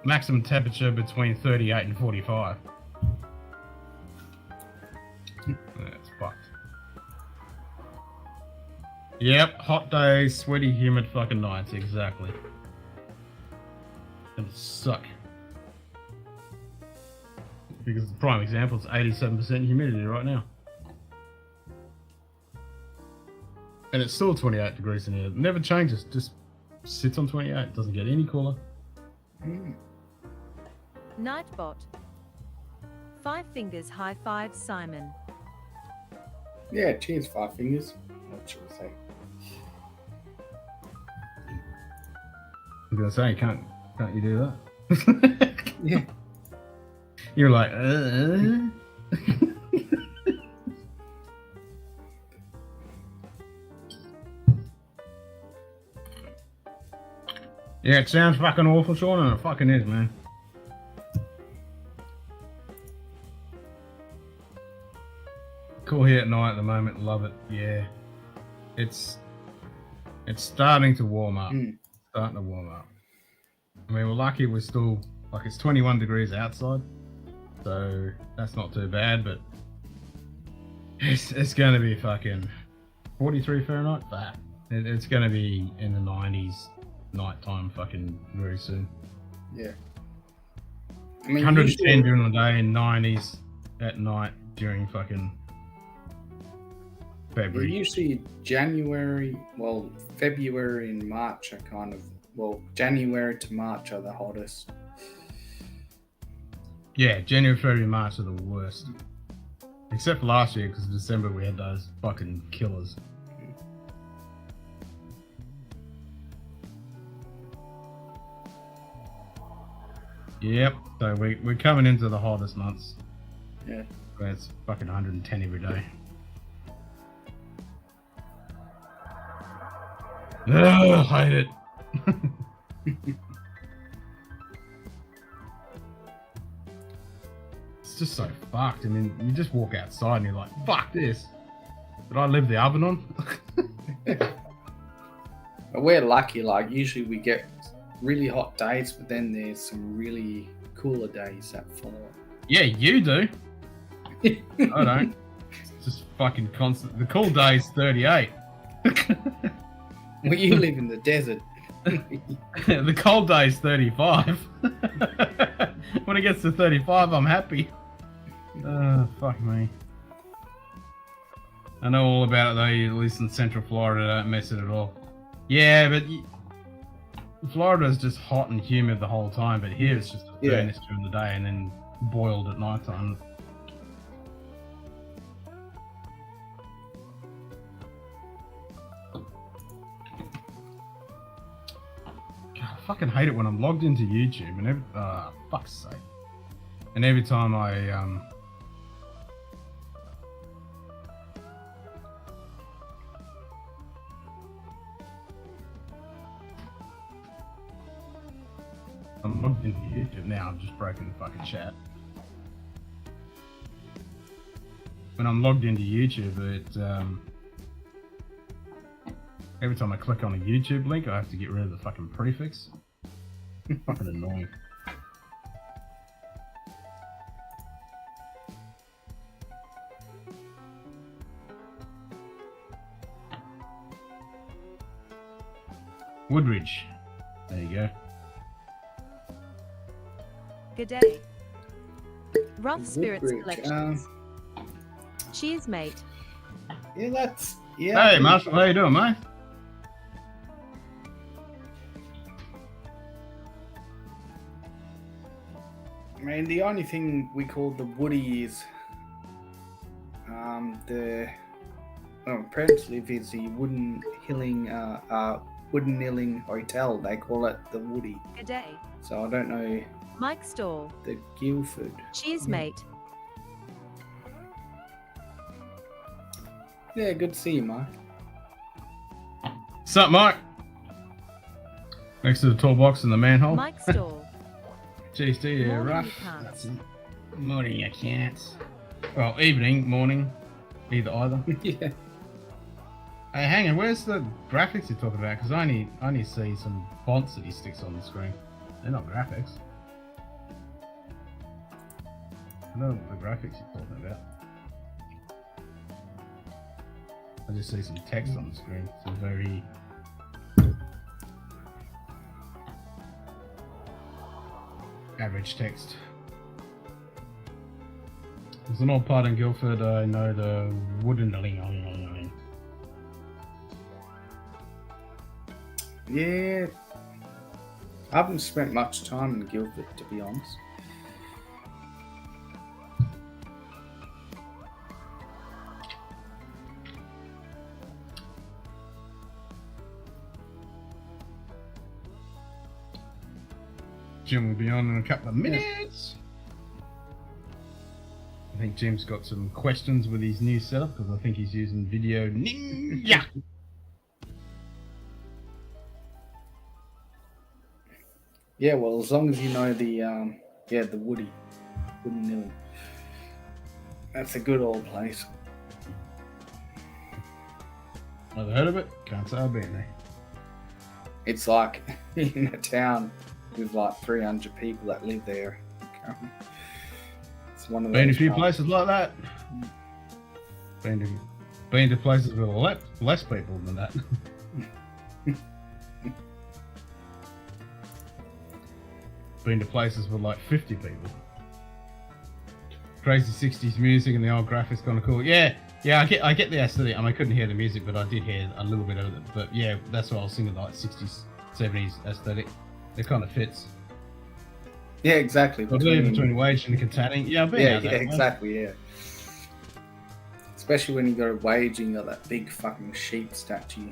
maximum temperature between 38 and 45. That's fucked. Yep, hot days, sweaty, humid fucking nights, exactly. It'll suck. Because the prime example is 87% humidity right now. And it's still 28 degrees in here. It never changes, just sits on 28, doesn't get any cooler. Nightbot. 5 fingers high five, Simon. Yeah, cheers, 5 fingers. What should I say? I'm gonna say, can't you do that? Yeah. You're like, Yeah, it sounds fucking awful, Sean, and it fucking is, man. Cool here at night at the moment, love it. Yeah, it's starting to warm up. Starting to warm up. I mean, we're lucky we're still like it's 21 degrees outside, so that's not too bad. But it's going to be fucking 43 Fahrenheit. It's going to be in the 90s nighttime fucking very soon. Yeah. I mean, 110 during the day and 90s at night during fucking February. Usually January, February and March are kind of, January to March are the hottest. Yeah, January, February, March are the worst. Except for last year, because December we had those fucking killers. Yep, so we're coming into the hottest months. Yeah. Where it's fucking 110 every day. Ugh, I hate it. It's just so fucked. I mean, you just walk outside and you're like, fuck this. Did I leave the oven on? But we're lucky, like usually we get really hot days, but then there's some really cooler days that follow. Yeah, you do. I don't. It's just fucking constant. The cool day's 38. Well, you live in the desert. The cold day's 35. When it gets to 35, I'm happy. Fuck me. I know all about it though, at least in Central Florida, don't mess it at all. Yeah, but Florida's just hot and humid the whole time, but here it's just a furnace during the day and then boiled at night time. God, I fucking hate it when I'm logged into YouTube and every fuck's sake. And every time I'm logged into YouTube now, I've just broken the fucking chat. When I'm logged into YouTube, every time I click on a YouTube link, I have to get rid of the fucking prefix. Fucking annoying. Woodridge. There you go. G'day. Rough Spirits Woodbridge, Collections. Cheers, mate. Yeah, that's Hey, Marshall, how you doing, mate? I mean, the only thing we call the Woody is the parents live is the Wooden Hilling Hotel. They call it the Woody. G'day. So I don't know Mike Stall. the Guildford. Cheers, mate. Yeah, good to see you, Mike. Sup, Mike? Next to the toolbox in the manhole. Mike Stall. Jeez, do you Morning, rough? you can't. Morning, you can't. Well, evening, morning, either. Yeah. Hey, hang on, where's the graphics you're talking about? Because I only see some fonts that he sticks on the screen. They're not graphics. I don't know what the graphics you're talking about. I just see some text on the screen. Some very... average text. There's an old part in Guildford, I know the wooden. Yeah, I haven't spent much time in Guildford, to be honest. Jim will be on in a couple of minutes. I think Jim's got some questions with his new setup because I think he's using Video Ninja. Yeah, well, as long as you know the wooden nilly. That's a good old place. Never heard of it? Can't say I've been there. It's like in a town with like 300 people that live there. It's one of those. Been a few places like that. Been to places with less people than that. Been to places with like 50 people. Crazy 60s music and the old graphics kind of cool. Yeah, I get the aesthetic. I mean, I couldn't hear the music, but I did hear a little bit of it. But yeah, that's what I was thinking, like 60s, 70s aesthetic. It kind of fits. Yeah, exactly. Between Wage and Contaning. Yeah, I've been out that way. Exactly, yeah. Especially when you go to Wage and you got that big fucking sheep statue.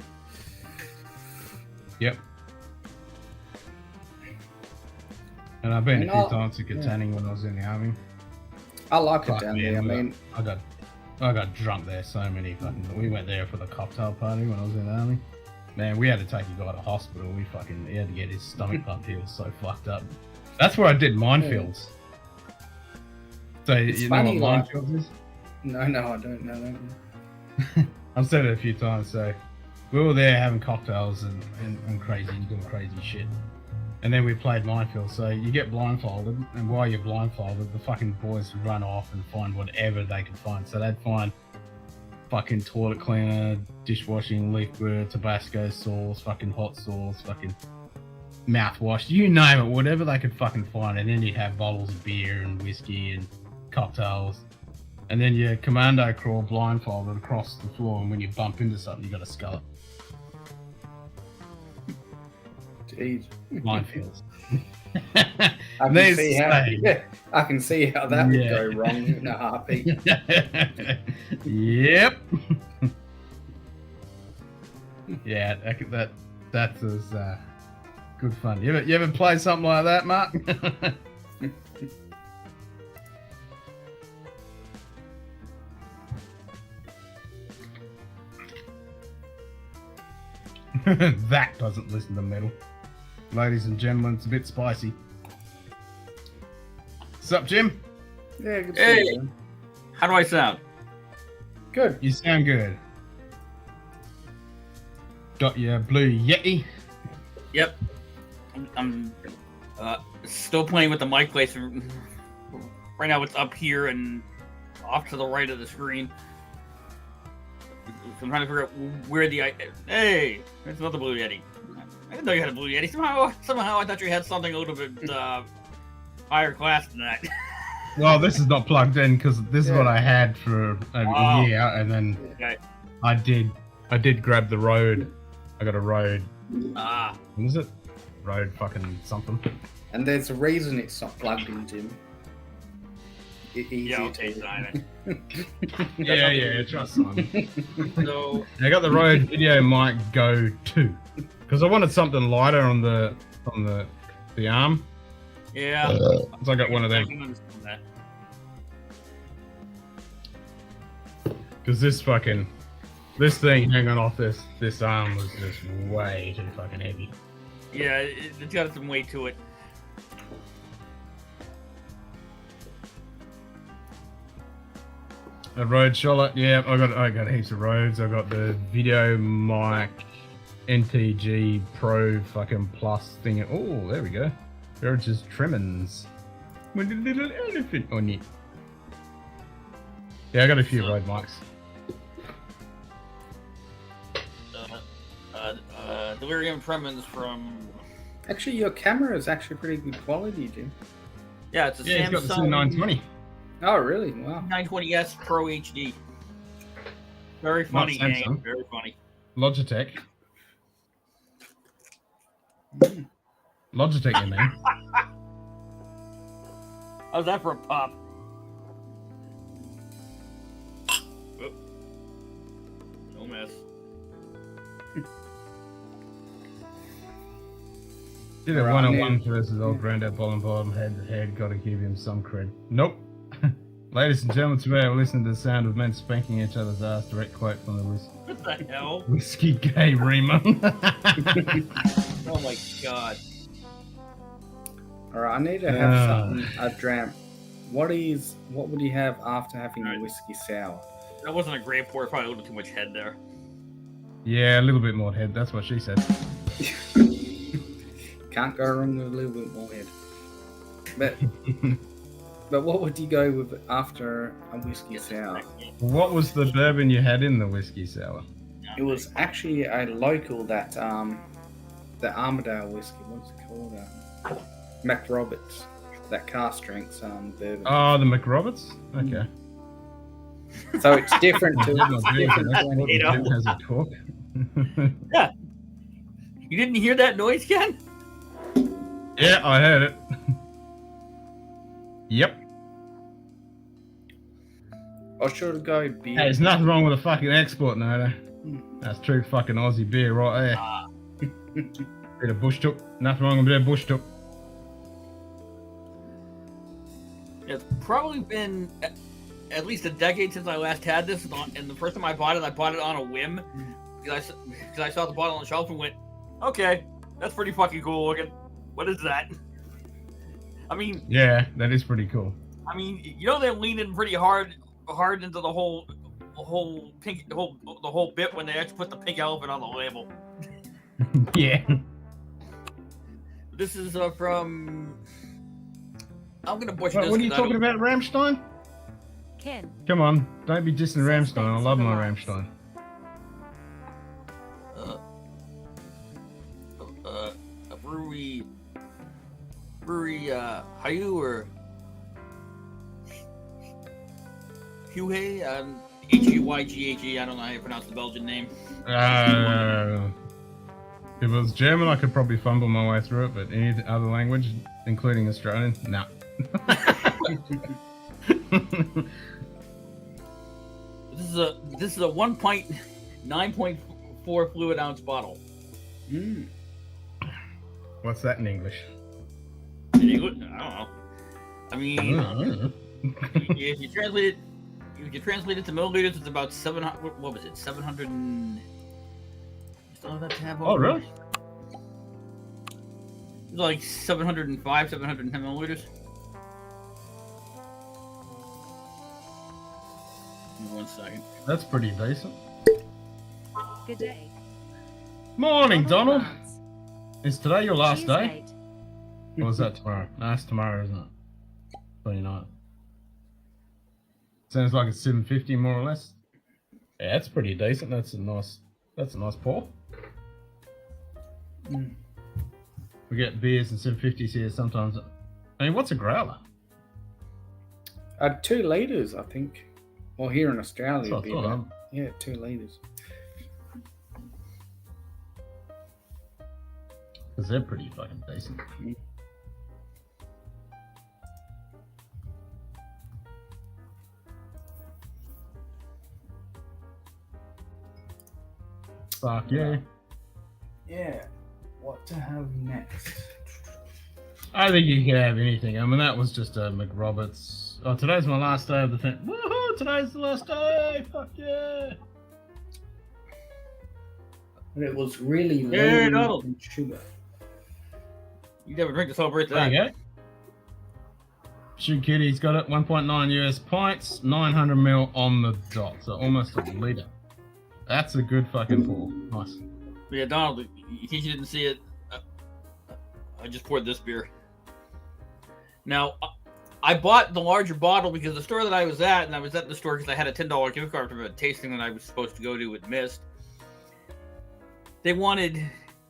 Yep. And I've been a few times to Contaning when I was in the army. I like it down there. I mean, I got drunk there so many fucking. We went there for the cocktail party when I was in the army. Man, we had to take a guy to hospital. He had to get his stomach pumped. He was so fucked up. That's where I did minefields. So it's you know funny, what minefields is? No, I don't know. I've said it a few times. So we were there having cocktails and crazy, doing crazy shit. And then we played minefield. So you get blindfolded, and while you're blindfolded, the fucking boys would run off and find whatever they could find. So they'd find fucking toilet cleaner, dishwashing, leaf burr, Tabasco sauce, fucking hot sauce, fucking mouthwash, you name it, whatever they could fucking find. And then you'd have bottles of beer and whiskey and cocktails. And then you commando crawl blindfolded across the floor, and when you bump into something, you got to skull it. Jeez. Minefields. I can see how that would go wrong in a heartbeat. Yep. Yeah, that's as good fun. You ever played something like that, Mark? That doesn't listen to metal. Ladies and gentlemen, it's a bit spicy. What's up, Jim? Yeah, good. Hey, how do I sound? Good. You sound good. Got your blue Yeti? Yep. I'm still playing with the mic place. Right now it's up here and off to the right of the screen. So I'm trying to figure out where the... Hey! It's not the Blue Yeti. I didn't know you had a Blue Yeti. Somehow I thought you had something a little bit higher class than that. Well, this is not plugged in because this is what I had for a year, and then I did grab the Rode. I got a Rode. What is it? Rode fucking something. And there's a reason it's not plugged in, Jim. Yeah, I'll take time. Yeah, trust Simon. So I got the Rode Video Mic Go 2 because I wanted something lighter on the arm. Yeah. So I got one of them. Because this thing hanging off this arm was just way too fucking heavy. Yeah, it's got some weight to it. A Rode Charlotte. Yeah, I got heaps of Rodes. I got the Video Mic NTG Pro fucking plus thing. Oh, there we go. Burgess Tremens with a little elephant on it. Yeah, I got a few Rode mics. Delirium Tremens from. Actually, your camera is actually pretty good quality, Jim. Yeah, it's a Yeah, he's got the Samsung 920. Oh, really? Wow. 920S Pro HD. Very funny Not game. Samsung. Very funny. Logitech. Logitech, you mean? How's that for a pop? Oop. No mess. Did a Right, 1-on-1 versus old granddad bottom head to head. Gotta give him some cred. Nope. Ladies and gentlemen, today we're listening to the sound of men spanking each other's ass. Direct quote from the What the hell? Whiskey Gay Rima. Oh my god. Alright, I need to have something, a dram. What would you have after having a whiskey sour? That wasn't a great pour. Probably a little too much head there. Yeah, a little bit more head. That's what she said. Can't go wrong with a little bit more head. But what would you go with after a whiskey sour? What was the bourbon you had in the whiskey sour? It was actually a local that the Armadale whiskey. What's it called? Mac Roberts. That cask strength bourbon. Oh, the McRoberts? Okay. So it's different to Jim has a talk. Yeah. You didn't hear that noise, Ken? Yeah, I heard it. Yep. Or should I go beer? Hey, there's nothing wrong with a fucking export, no. That's true fucking Aussie beer right there. Bit of bush took. Nothing wrong with a bit of bush took. It's probably been at least a decade since I last had this, and the first time I bought it on a whim because I saw the bottle on the shelf and went, okay, that's pretty fucking cool looking. What is that? I mean, Yeah, that is pretty cool. I mean, you know they're leaning pretty hard into the whole bit when they actually put the pink elephant on the label. Yeah. This is from. I'm gonna butcher What this. are you talking about, Ramstein? Ken, Come on, don't be dissing Ramstein. I love my Ramstein. A brewery, Hayu or Huey, Huyghhe. I don't know how you pronounce the Belgian name. If it was German, I could probably fumble my way through it, but any other language, including Australian, nah. This is a 9.4 fluid ounce bottle. What's that in English? In English? I don't know. I mean, if you translate it to milliliters, it's about 700. What was it? 700 and. You still have that tab open? Oh, really? It's like 705, 710 milliliters. Give me 1 second. That's pretty decent. good day. Morning, Donald. France. Is today your last Cheers, day? mate. Or is that tomorrow? No, it's tomorrow, isn't it? 29th. Sounds like it's 750 more or less. Yeah, that's pretty decent. That's a nice pour. We get beers and 750s here sometimes. I mean, what's a growler? 2 liters, I think. Well, here in Australia, That's it'd what be I about, thought. 2 liters. Because they're pretty fucking decent. Fuck yeah. Yeah. What to have next? I think you can have anything. I mean, that was just a McRoberts. Oh, today's my last day of the thing. Woohoo! Today's the last day! Fuck yeah! But it was really Hey, low Donald. in sugar. You never drink to celebrate There that. you go. Shoot Kitty's got it. 1.9 US pints, 900 ml on the dot, so almost a liter. That's a good fucking pour. Nice. Yeah, Donald, in case you didn't see it, I just poured this beer. Now, I bought the larger bottle because the store that I was at, and I was at the store because I had a $10 gift card from a tasting that I was supposed to go to with Mist. They wanted,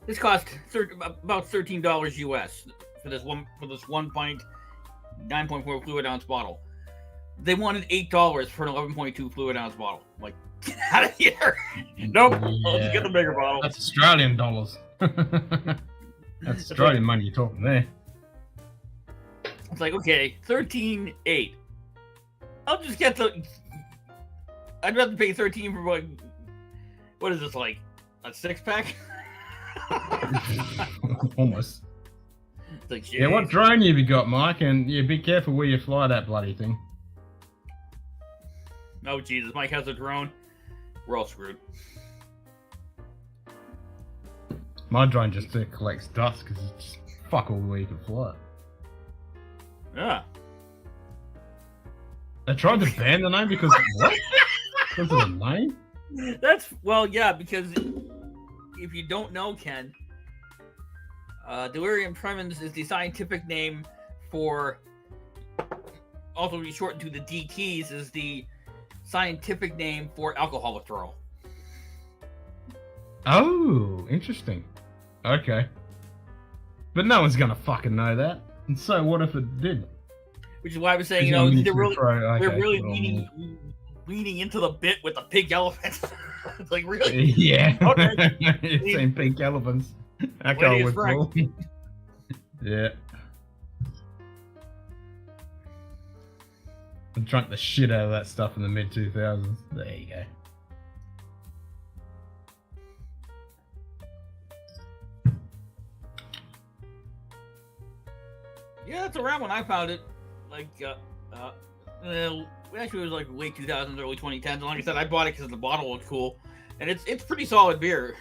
this cost about $13 US for this one pint, 9.4 fluid ounce bottle. They wanted $8 for an 11.2 fluid ounce bottle. I'm like, get out of here! Nope, I'll just get the bigger bottle. That's Australian dollars. That's Australian money you're talking there. It's like, okay, 13.8. I'll just get the. I'd rather pay 13 for what is this, like a 6-pack? Almost. It's like, yeah, what drone have you got, Mike? And yeah, be careful where you fly that bloody thing. Oh Jesus, Mike has a drone. We're all screwed. My drone just collects dust because it's just fuck all the way you can fly it. Yeah. They tried to ban the name because what? Because of the name? That's yeah, because if you don't know, Ken, delirium tremens is the scientific name for, also be shortened to the DTs, is the scientific name for alcohol withdrawal. Oh, interesting. Okay. But no one's gonna fucking know that. And so what if it did? Which is why I was saying, they're really leaning into the bit with the pink elephants. It's like, really? Yeah. Okay. Same pink elephants. Alcohol withdrawal. Yeah. I drank the shit out of that stuff in the mid-2000s. There you go. Yeah, that's around when I found it. Like, actually, it was like late 2000s, early 2010s. Like I said, I bought it because the bottle looked cool, and it's pretty solid beer.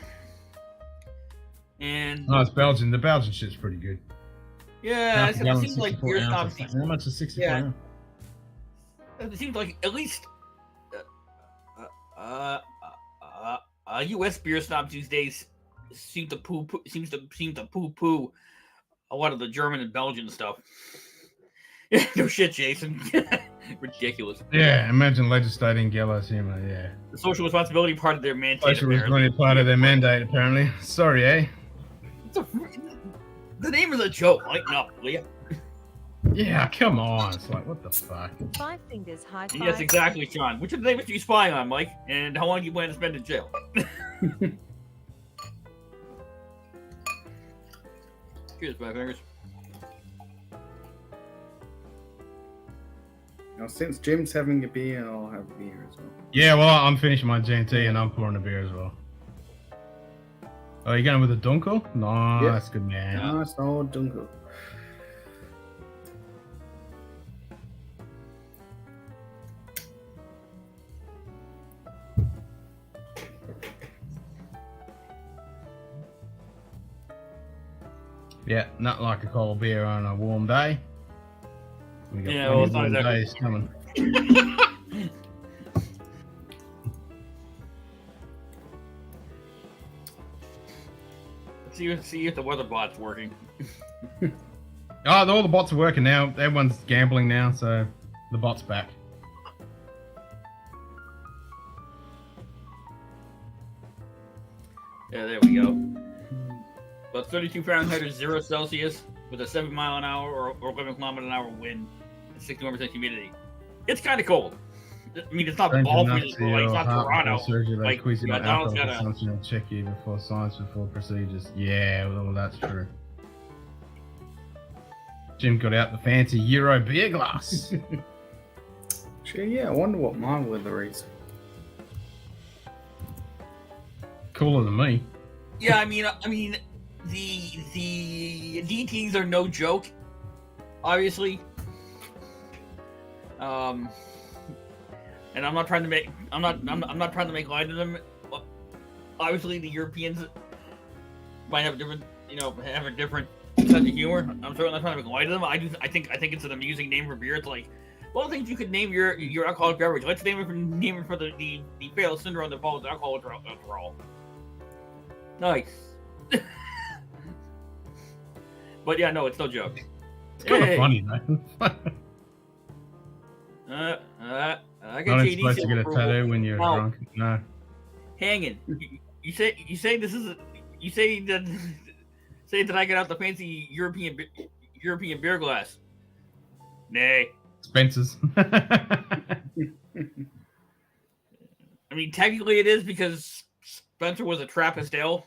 And oh, it's Belgian. The Belgian shit's pretty good. Yeah, it seems like beer snobs. How much is 64 yeah. ounce? It seems like at least U.S. beer snobs these days seem to poo poo a lot of the German and Belgian stuff. No shit, Jason. Ridiculous. Yeah, imagine legislating gallows humor. Yeah. The social responsibility part of their mandate. Social responsibility part of their mandate, apparently. Sorry, eh? The name is a joke. Lighten up, will you? Yeah, come on. It's like, what the fuck? 5 fingers high five. Yes, exactly, Sean. Which of the names are you spying on, Mike? And how long do you plan to spend in jail? Cheers, 5 fingers. Now, since Jim's having a beer, I'll have a beer as well. Yeah, well, I'm finishing my G&T and I'm pouring a beer as well. Oh, you going with a Dunkel? Nice, Yep. good man. Nice old Dinkum. Yeah, not like a cold beer on a warm day. We got Yeah, plenty well, of it's not warm exactly- days coming. See if the weather bot's working. Oh, all the bots are working now. Everyone's gambling now, so the bot's back. Yeah, there we go. About 32 Fahrenheit or 0 Celsius with a 7 mile an hour or 11 kilometer an hour wind and 61% humidity. It's kind of cold. I mean, it's not ball freezing, like it's not Toronto. Like, Donald's got a... Check you before science, before procedures. Yeah, well, that's true. Jim got out the fancy Euro beer glass. Actually, yeah, I wonder what my weather is. Cooler than me. Yeah, I mean, the DTs are no joke. Obviously, and I'm not trying to make light of them. Obviously, the Europeans might have a different, have a different sense of humor. I'm certainly not trying to make light of them. I think it's an amusing name for beer. It's like, well, things you could name your alcoholic beverage. Let's name it for the fatal syndrome that follows alcohol withdrawal. Nice. But yeah, no, it's no joke. It's kind of funny, man. I got Not JD supposed to get a approval. tattoo when you're No. drunk. No. Hanging. You say this is you say that I got out the fancy European beer glass. Nay. Spencer's. I mean, technically it is because Spencer was a Trappist ale.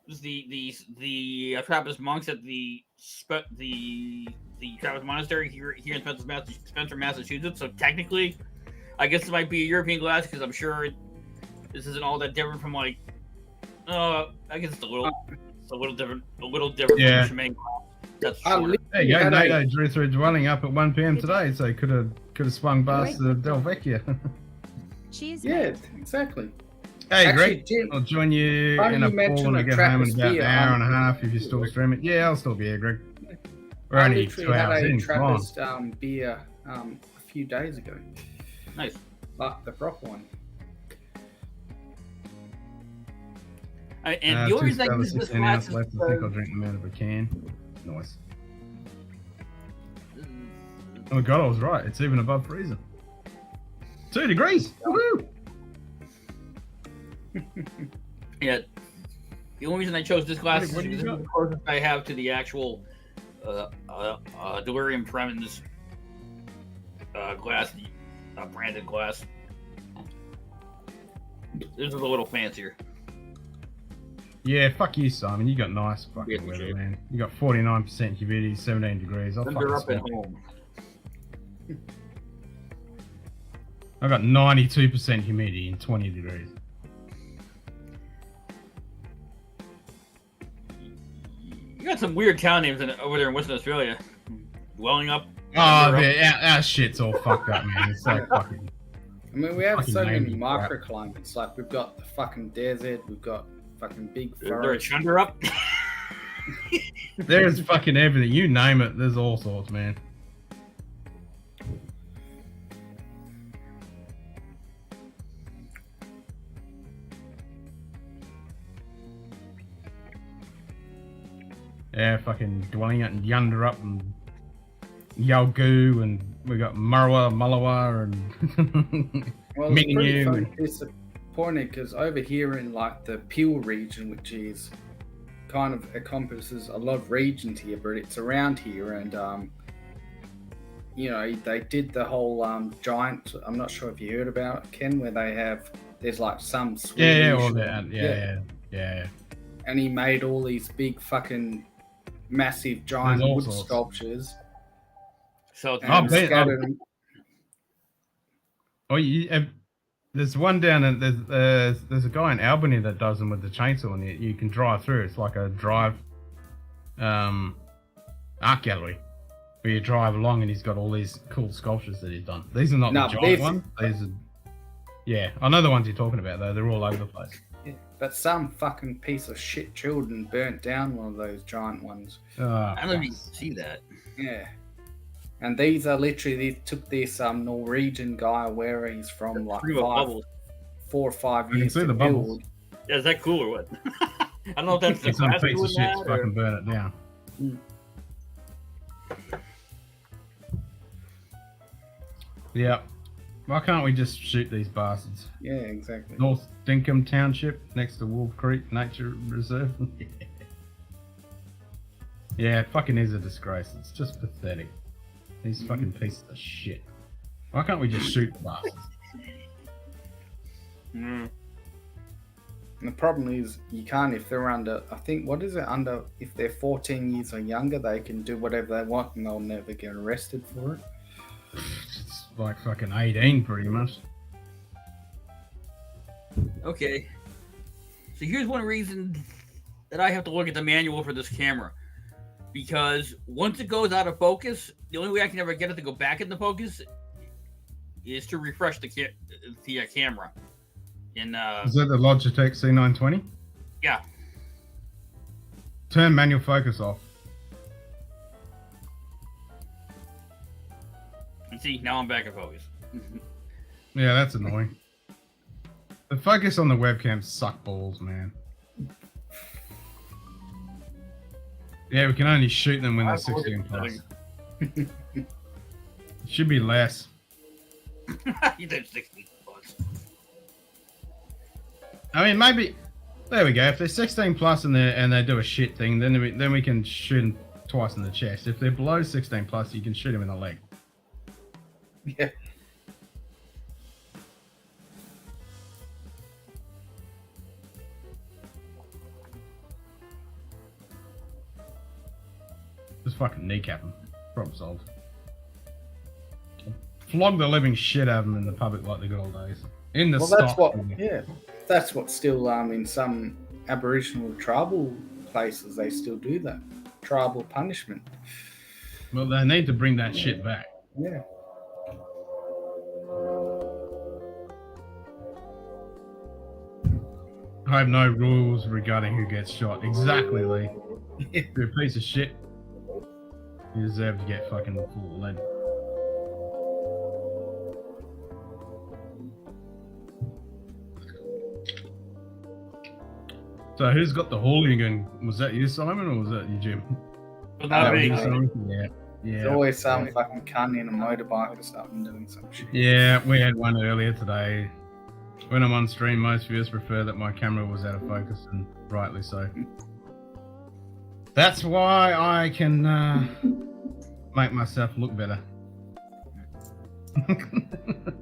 It was the Trappist monks at the Trappist monastery here in Spencer, Massachusetts. So technically, I guess it might be a European glass because I'm sure this isn't all that different from like. I guess it's a little different. Yeah. From Shemang glass. That's I shorter. li- There you go. had a- NATO drew through dwelling up at 1 p.m. today, so could have swung past the Del Vecchia. Cheers, Yeah, mate. exactly. Hey, Actually, Greg, Tim, I'll join you funny in a you mention pool when I the get home in Trappist about an beer. hour and a half if you're still streaming. Yeah, I'll still be here, Greg. We're I only literally 2 had hours a in. Come on. Trappist beer a few days ago. Nice. Like the proper one. And the only reason I use this 16 glass ounce is left. I think I'll drink them out of a can. Nice. Oh my god, I was right. It's even above freezing. 2 degrees. Woohoo! Yeah. The only reason I chose this glass What do is you because this is the closest I have to the actual Delirium Tremens glass, branded glass. This is a little fancier. Yeah, fuck you, Simon. You got nice Yeah, fucking weather, sure. man. You got 49% humidity, 17 degrees. I'll Thunder fucking up at smoke. home. I got 92% humidity and 20 degrees. You got some weird town names over there in Western Australia. Welling up. Oh, Thunder up. yeah, our shit's all fucked up, man. It's so fucking. I mean, we have Fucking so many named crap. microclimates. Like, we've got the fucking desert, we've got fucking big Is there a forest. thunder up? There's fucking everything. You name it, there's all sorts, man. Yeah, fucking dwelling out in Yunderup and Yalgoo, and we got Mullawa and Well, it's pretty Mingu. fucking disappointed because over here in like the Peel region, which is kind of encompasses a lot of regions here, but it's around here, and you know, they did the whole giant. I'm not sure if you heard about it, Ken, where there's like some Swedish, yeah, all that. Yeah. and he made all these big fucking massive giant There's all wood sorts. sculptures So and bet- scattered them. Oh, there's one down in there's a guy in Albany that does them with the chainsaw, and you can drive through. It's like a drive art gallery where you drive along, and he's got all these cool sculptures that he's done. These are not No, the but giant these- ones. These are, yeah, I know the ones you're talking about though. They're all over the place. Yeah, but some fucking piece of shit children burnt down one of those giant ones. I don't even see that. Yeah. And these are literally, they took this Norwegian guy where he's from like Pretty much bubbles. 4 or 5 can years see to the bubbles. build. Yeah, is that cool or what? I don't know if that's the Some glass piece of doing shit that, or... fucking burn it down. Yeah. Why can't we just shoot these bastards? Yeah, exactly. North Dinkum Township, next to Wolf Creek Nature Reserve. Yeah, it fucking is a disgrace. It's just pathetic. These fucking pieces of shit. Why can't we just shoot the bastards? Mm. And the problem is, you can't if they're under, I think, what is it, under, if they're 14 years or younger, they can do whatever they want and they'll never get arrested for it. It's like fucking 18 pretty much. Okay. So here's one reason that I have to look at the manual for this camera. Because once it goes out of focus, the only way I can ever get it to go back into focus is to refresh the camera. In Is that the Logitech C920? Yeah. Turn manual focus off. See, now I'm back in focus. Yeah, that's annoying. The focus on the webcam suck balls, man. Yeah, we can only shoot them when they're 16 plus. It should be less. You did 16 plus. I mean, maybe. There we go. If they're 16 plus and they do a shit thing, then we can shoot them twice in the chest. If they're below 16 plus, you can shoot them in the leg. Yeah. Just fucking kneecap them. Problem solved. Flog the living shit out of them in the public like the good old days. In the Well, stock. that's what. Yeah, that's what still in some Aboriginal tribal places they still do that. Tribal punishment. Well, they need to bring that shit back. Yeah. I have no rules regarding who gets shot. Exactly, Lee. If you're a piece of shit, you deserve to get fucking full of lead. So who's got the hooligan? Was that you, Simon, or was that you, Jim? But not me. You, Simon? Yeah. There's Yeah. always some fucking cunt in a motorbike or something doing some shit. Yeah, we had one earlier today. When I'm on stream, most viewers prefer that my camera was out of focus, and rightly so. That's why I can make myself look better. And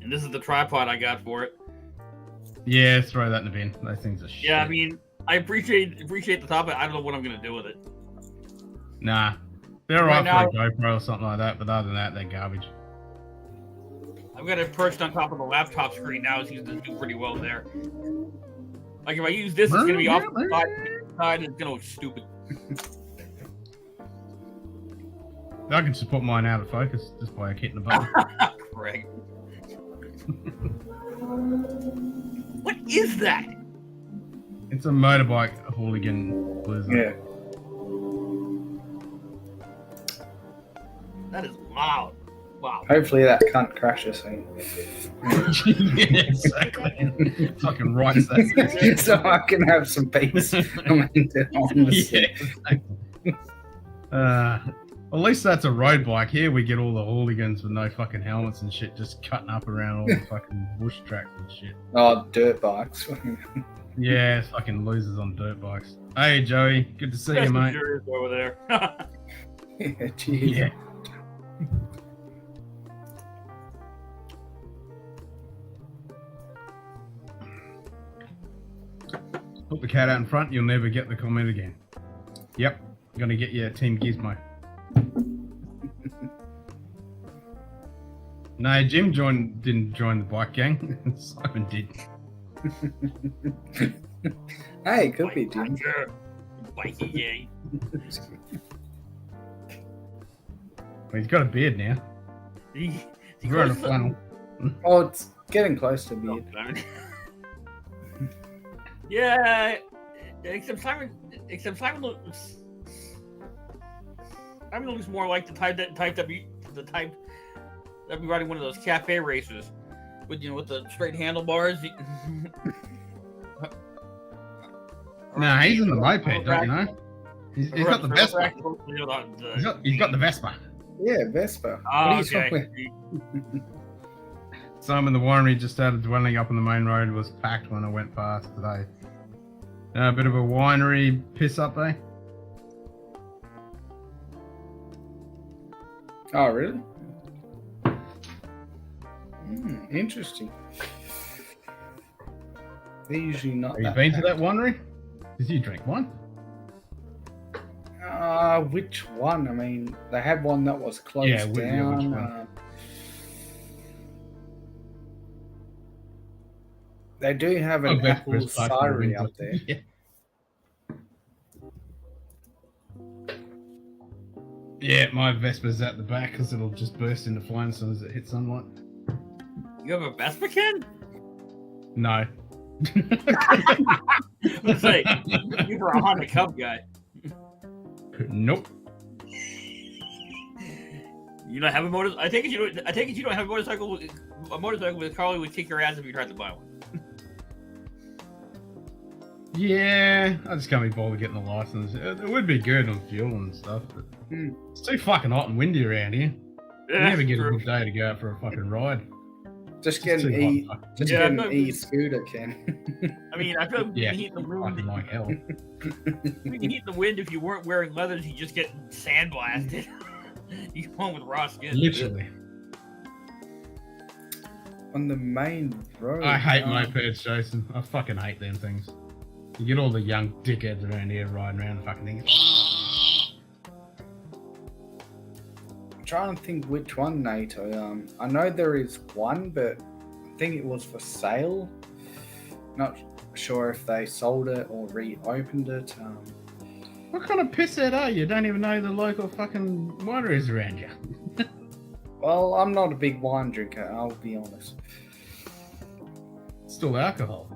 this is the tripod I got for it. Yeah, throw that in the bin. Those things are shit. Yeah, I mean, I appreciate the topic. I don't know what I'm gonna do with it. Nah. They're Right alright for a GoPro or something like that, but other than that, they're garbage. I've got it perched on top of the laptop screen now. It seems to do pretty well there. Like if I use this, it's gonna be off to the side and it's gonna look stupid. I can support mine out of focus just by hitting the button. Craig. What is that? It's a motorbike hooligan blizzard. Yeah. That is loud. Wow. Hopefully that cunt crashes soon. Yeah, exactly. Fucking writes that. So I can have some peace. On the Yeah, exactly. At least that's a road bike. Here we get all the hooligans with no fucking helmets and shit just cutting up around all the fucking bush tracks and shit. Oh, dirt bikes. Yeah, fucking losers on dirt bikes. Hey Joey, good to see you, mate. Over there. Yeah, cheers. Yeah. Put the cat out in front, you'll never get the comment again. Yep, gonna get you Team Gizmo. No, Jim didn't join the bike gang. Simon did. Hey, it could be, Jim. Bikey gang. Well, he's got a beard now. He's He's wearing a flannel. Oh, it's getting close to beard. Yeah, except Simon looks more like the type that be riding one of those cafe races with with the straight handlebars. Nah, he's in the moped, don't you know? He's got the Vespa. He's got the Vespa. Yeah, Vespa. Oh, What are you okay. talking Some of the winery just started dwelling up on the main road was packed when I went past today. A bit of a winery piss up there. Oh, really? Interesting. They're usually not. Have you been to that winery? Did you drink wine? Which one? I mean, they had one that was closed Yeah, which down. one? They do have an apple Vespa's parked in the cidery window. up there. Yeah. Yeah, my Vespa's at the back because it'll just burst into flame as soon as it hits sunlight. You have a Vespa, Ken? No. Let's say you were a Honda Cub guy. Nope. You don't have a motor. I take it you don't. I take it you don't have a motorcycle. A motorcycle with Carly would kick your ass if you tried to buy one. Yeah, I just can't be bothered getting the license. It would be good on fuel and stuff, but it's too fucking hot and windy around here. You never get a good day to go out for a fucking ride. Just get an e-scooter, Ken. I mean, I feel like you can heat the wind. Fucking like hell. You can heat the wind if you weren't wearing leathers. You just get sandblasted. You come home with raw skin. Literally. On the main road. I hate mopeds, Jason. I fucking hate them things. You get all the young dickheads around here riding around the fucking things. I'm trying to think which one, NATO. I know there is one, but I think it was for sale. Not sure if they sold it or reopened it. What kind of pisshead are you? Don't even know the local fucking wineries around you. Well, I'm not a big wine drinker, I'll be honest. Still alcohol.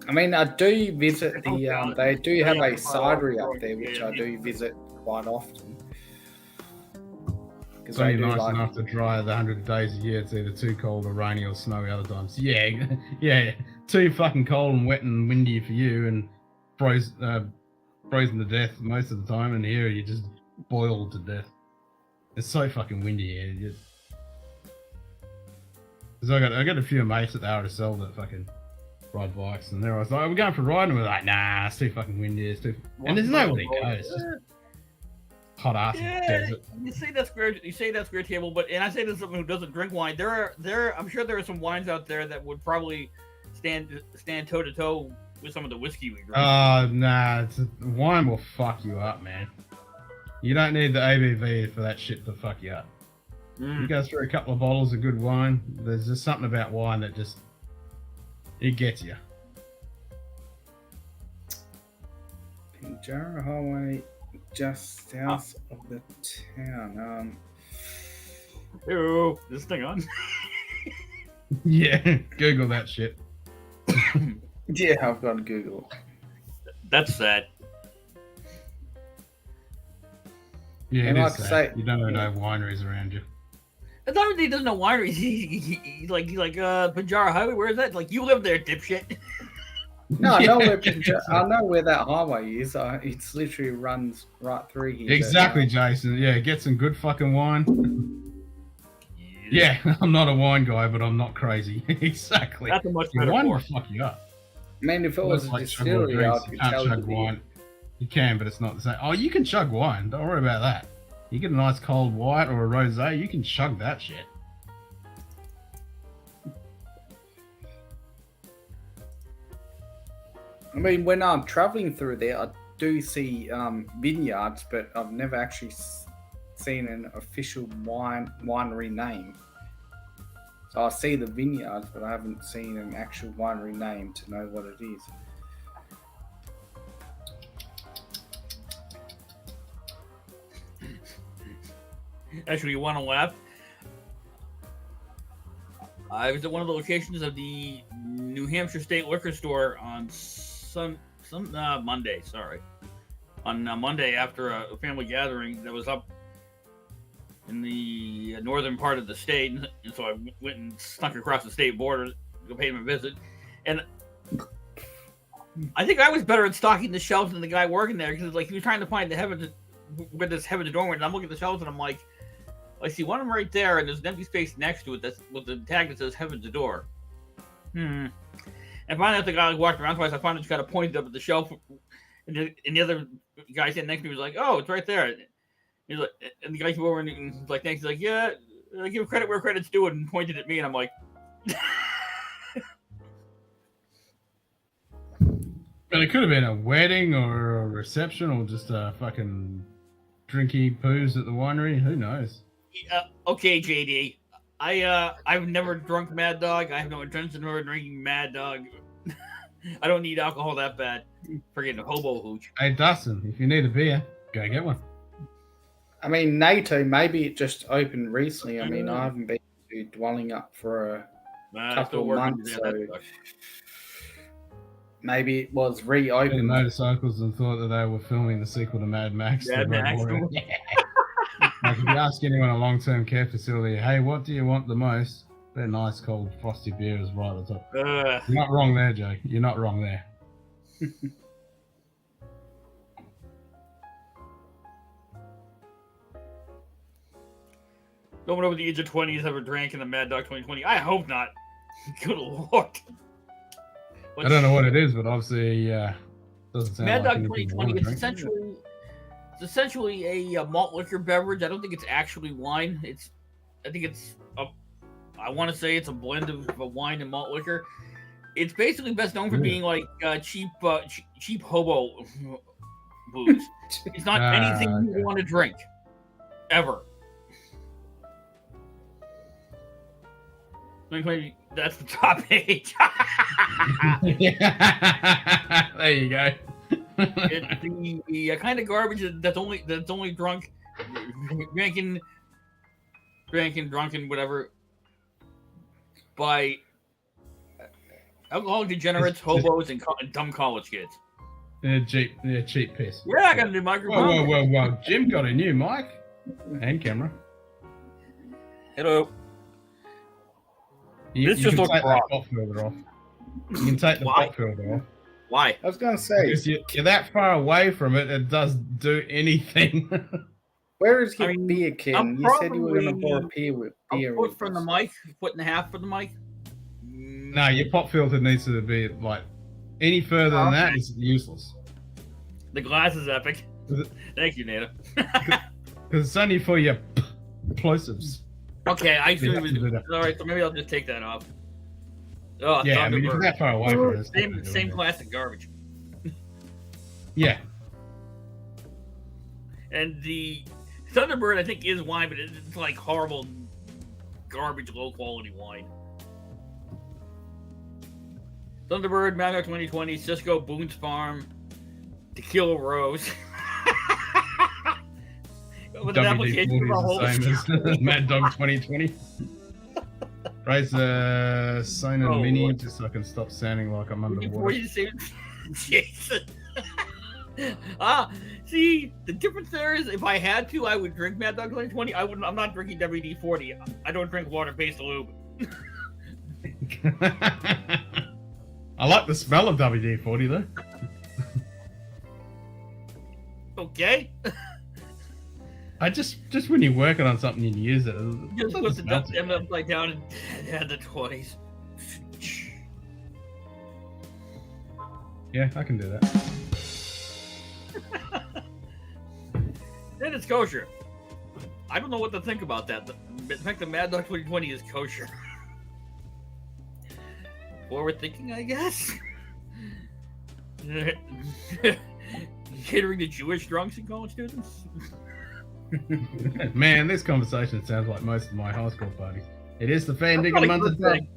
I mean, I do visit the, they do have a cidery up there, which I do visit quite often. It's only nice enough to dry the 100 days a year. It's either too cold or rainy or snowy other times. Yeah, yeah. Too fucking cold and wet and windy for you and frozen to death most of the time. And here you just boiled to death. It's so fucking windy here. Cause I got a few mates at the RSL that fucking ride bikes, and they're always like, "We're going for a ride," and we're like, "Nah, it's too fucking windy. It's too." And there's nowhere to go. It's just hot ass desert. You say that's great. You say that's great table, but and I say this as someone who doesn't drink wine. I'm sure there are some wines out there that would probably stand toe to toe with some of the whiskey we drink. Nah, wine will fuck you up, man. You don't need the ABV for that shit to fuck you up. You go through a couple of bottles of good wine. There's just something about wine that just it gets you. Pinjarra Highway, just south of the town. Ew, this thing on? Yeah, Google that shit. Yeah, I've got to Google. That's sad. Yeah, And it like is I sad. say- You don't know no wineries around you. It's not that he doesn't know wineries. He's like Pinjarra Highway. Where is that? Like you live there, dipshit. No, I know I know where that highway is. It literally runs right through here. Exactly, Jason. Yeah, get some good fucking wine. Yeah, I'm not a wine guy, but I'm not crazy. Exactly. That's a much Yeah, better wine will word. fuck you up. I mean, if it was a Like distillery, chug I drinks, could you can't tell chug you. wine. You can, but it's not the same. Oh, you can chug wine. Don't worry about that. You get a nice cold white or a rosé, you can chug that shit. I mean, when I'm traveling through there, I do see vineyards, but I've never actually seen an official winery name. So I see the vineyards, but I haven't seen an actual winery name to know what it is. Actually, you want to laugh? I was at one of the locations of the New Hampshire State Liquor Store on Monday. Sorry, on Monday after a family gathering that was up in the northern part of the state, and so I went and snuck across the state border to pay him a visit. And I think I was better at stocking the shelves than the guy working there because like he was trying to find where this heaven's door went. And I'm looking at the shelves and I'm like, I see one of them right there, and there's an empty space next to it that's with the tag that says Heaven's Door. And finally, after the guy walked around twice, I finally just got pointed up at the shelf, and the other guy sitting next to me was like, "Oh, it's right there." He's like, and the guy came over and he was like, "Thanks." He's like, "Yeah, I give credit where credit's due," and pointed at me, and I'm like, But it could have been a wedding or a reception or just a fucking drinky poos at the winery. Who knows? "Okay, JD, I've never drunk Mad Dog. I have no intention of drinking Mad Dog. I don't need alcohol that bad. Forgetting a hobo hooch." Hey, Dustin, if you need a beer, go get one. I mean, NATO, maybe it just opened recently. I mean, I haven't been to Dwelling Up for a couple of months, so maybe it was Been reopened. motorcycles and thought that they were filming the sequel to Mad Max. Mad Max. Like if you ask anyone at a long-term care facility, hey, what do you want the most? Their nice cold frosty beer is right at the top. You're not wrong there, Joe. You're not wrong there. No one over the age of 20 has ever drank in the Mad Dog 2020. I hope not. Good lord. I don't know what it is, but obviously doesn't sound Mad like Dog anything 2020 you is want to drink. essentially a malt liquor beverage. I don't think it's actually wine. I want to say it's a blend of a wine and malt liquor. It's basically best known for being like cheap hobo booze. It's not anything you want to drink ever. That's the top page. There you go. It's the kind of garbage that's only drunk, drinking, drunken, whatever, by alcoholic degenerates, hobos, and dumb college kids. Cheap piss. Yeah, I got a new microphone. Whoa. Jim got a new mic and camera. Hello. You This just can looks take wrong. that pop filter off. You can take the pop filter off. Why? I was going to say, Because you're that far away from it, it doesn't do anything. where is your I mean, beer can? I'm You said you were going to pour a probably- beer with A beer. foot with from the us. mic, foot and a half from the mic. No, your pop filter needs to be like any further than that is useless. The glass is epic. Thank you, Nata. Because it's only for your plosives. Okay, I see. have to do that. All right, so maybe I'll just take that off. Oh, Yeah, I mean, if you're Thunderbird. that far away from it, it's not gonna do Same anything. plastic garbage. Yeah. And the Thunderbird, I think, is wine, but it's like horrible, garbage, low quality wine. Thunderbird, Mad Dog 2020, Cisco, Boone's Farm, Tequila Rose. With an application for a whole WD-40 is the same as Mad Dog 2020. Raise the Sona Oh, Mini Lord. just so I can stop sounding like I'm Before underwater. you say Jason. See, the difference there is if I had to, I would drink Mad Dog 2020. I'm not drinking WD-40. I don't drink water-based lube. I like the smell of WD-40 though. Okay? I just when you're working on something and you use it, Just doesn't put the smell too them bad. upside down and add the 20s. Yeah, I can do that. And it's kosher. I don't know what to think about that. The fact that Mad Dog 2020 is kosher. Forward thinking, I guess. Catering to Jewish drunks and college students. Man, this conversation sounds like most of my high school parties. It is the fan That's digging not a Munted good thing.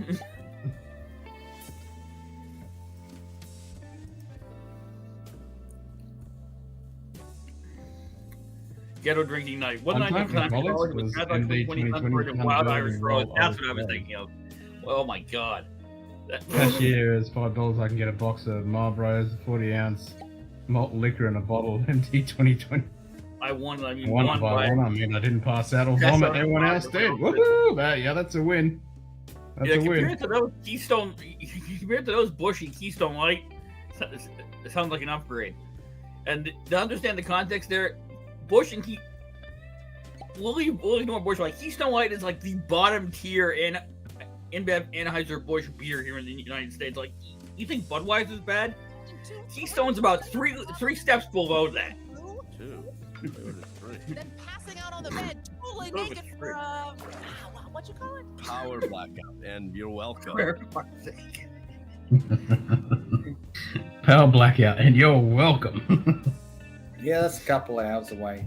thing. Ghetto drinking night. What One night time was for that? college College was with Mad Dog MD 2020 2020 Thunderbird and Wild Irish roll Rose. That's what I was Irish thinking of. Oh my god. Cashier is $5. I can get a box of Marlboros, 40-ounce malt liquor in a bottle. MD 2020. I won. I mean, One won by by. one. I mean, I didn't pass out or That's vomit. not Everyone bad, else but did. well, Woohoo! Yeah, that's a win. That's Yeah, a win. compared to those Keystone, compared to those Bushy Keystone Light, it sounds like an upgrade. And to understand the context there, Bush and we'll ignore Bush. Like Keystone Light is like the bottom tier in InBev Anheuser-Busch beer here in the United States. Like, you think Budweiser is bad? Keystone's about three steps below that. Two. Then passing out on the bed, totally That was naked great. for what you call it? Power blackout, and you're welcome. For fuck's sake. Power blackout, and you're welcome. Yeah, that's a couple hours away.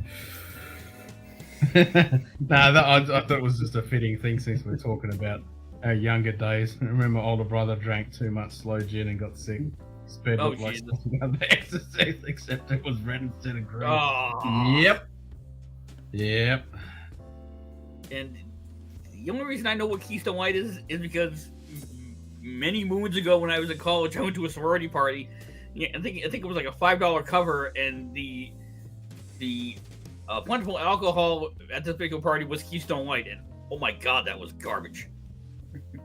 I thought it was just a fitting thing since we're talking about our younger days. I remember older brother drank too much slow gin and got sick. Sped Oh, looked like Jesus. something out of The Exorcist, except it was red instead of green. Oh. Yep. And the only reason I know what Keystone Light is because many moons ago when I was in college, I went to a sorority party. Yeah, I think it was like a $5 cover, and the plentiful alcohol at this big party was Keystone Light, and oh my god, that was garbage.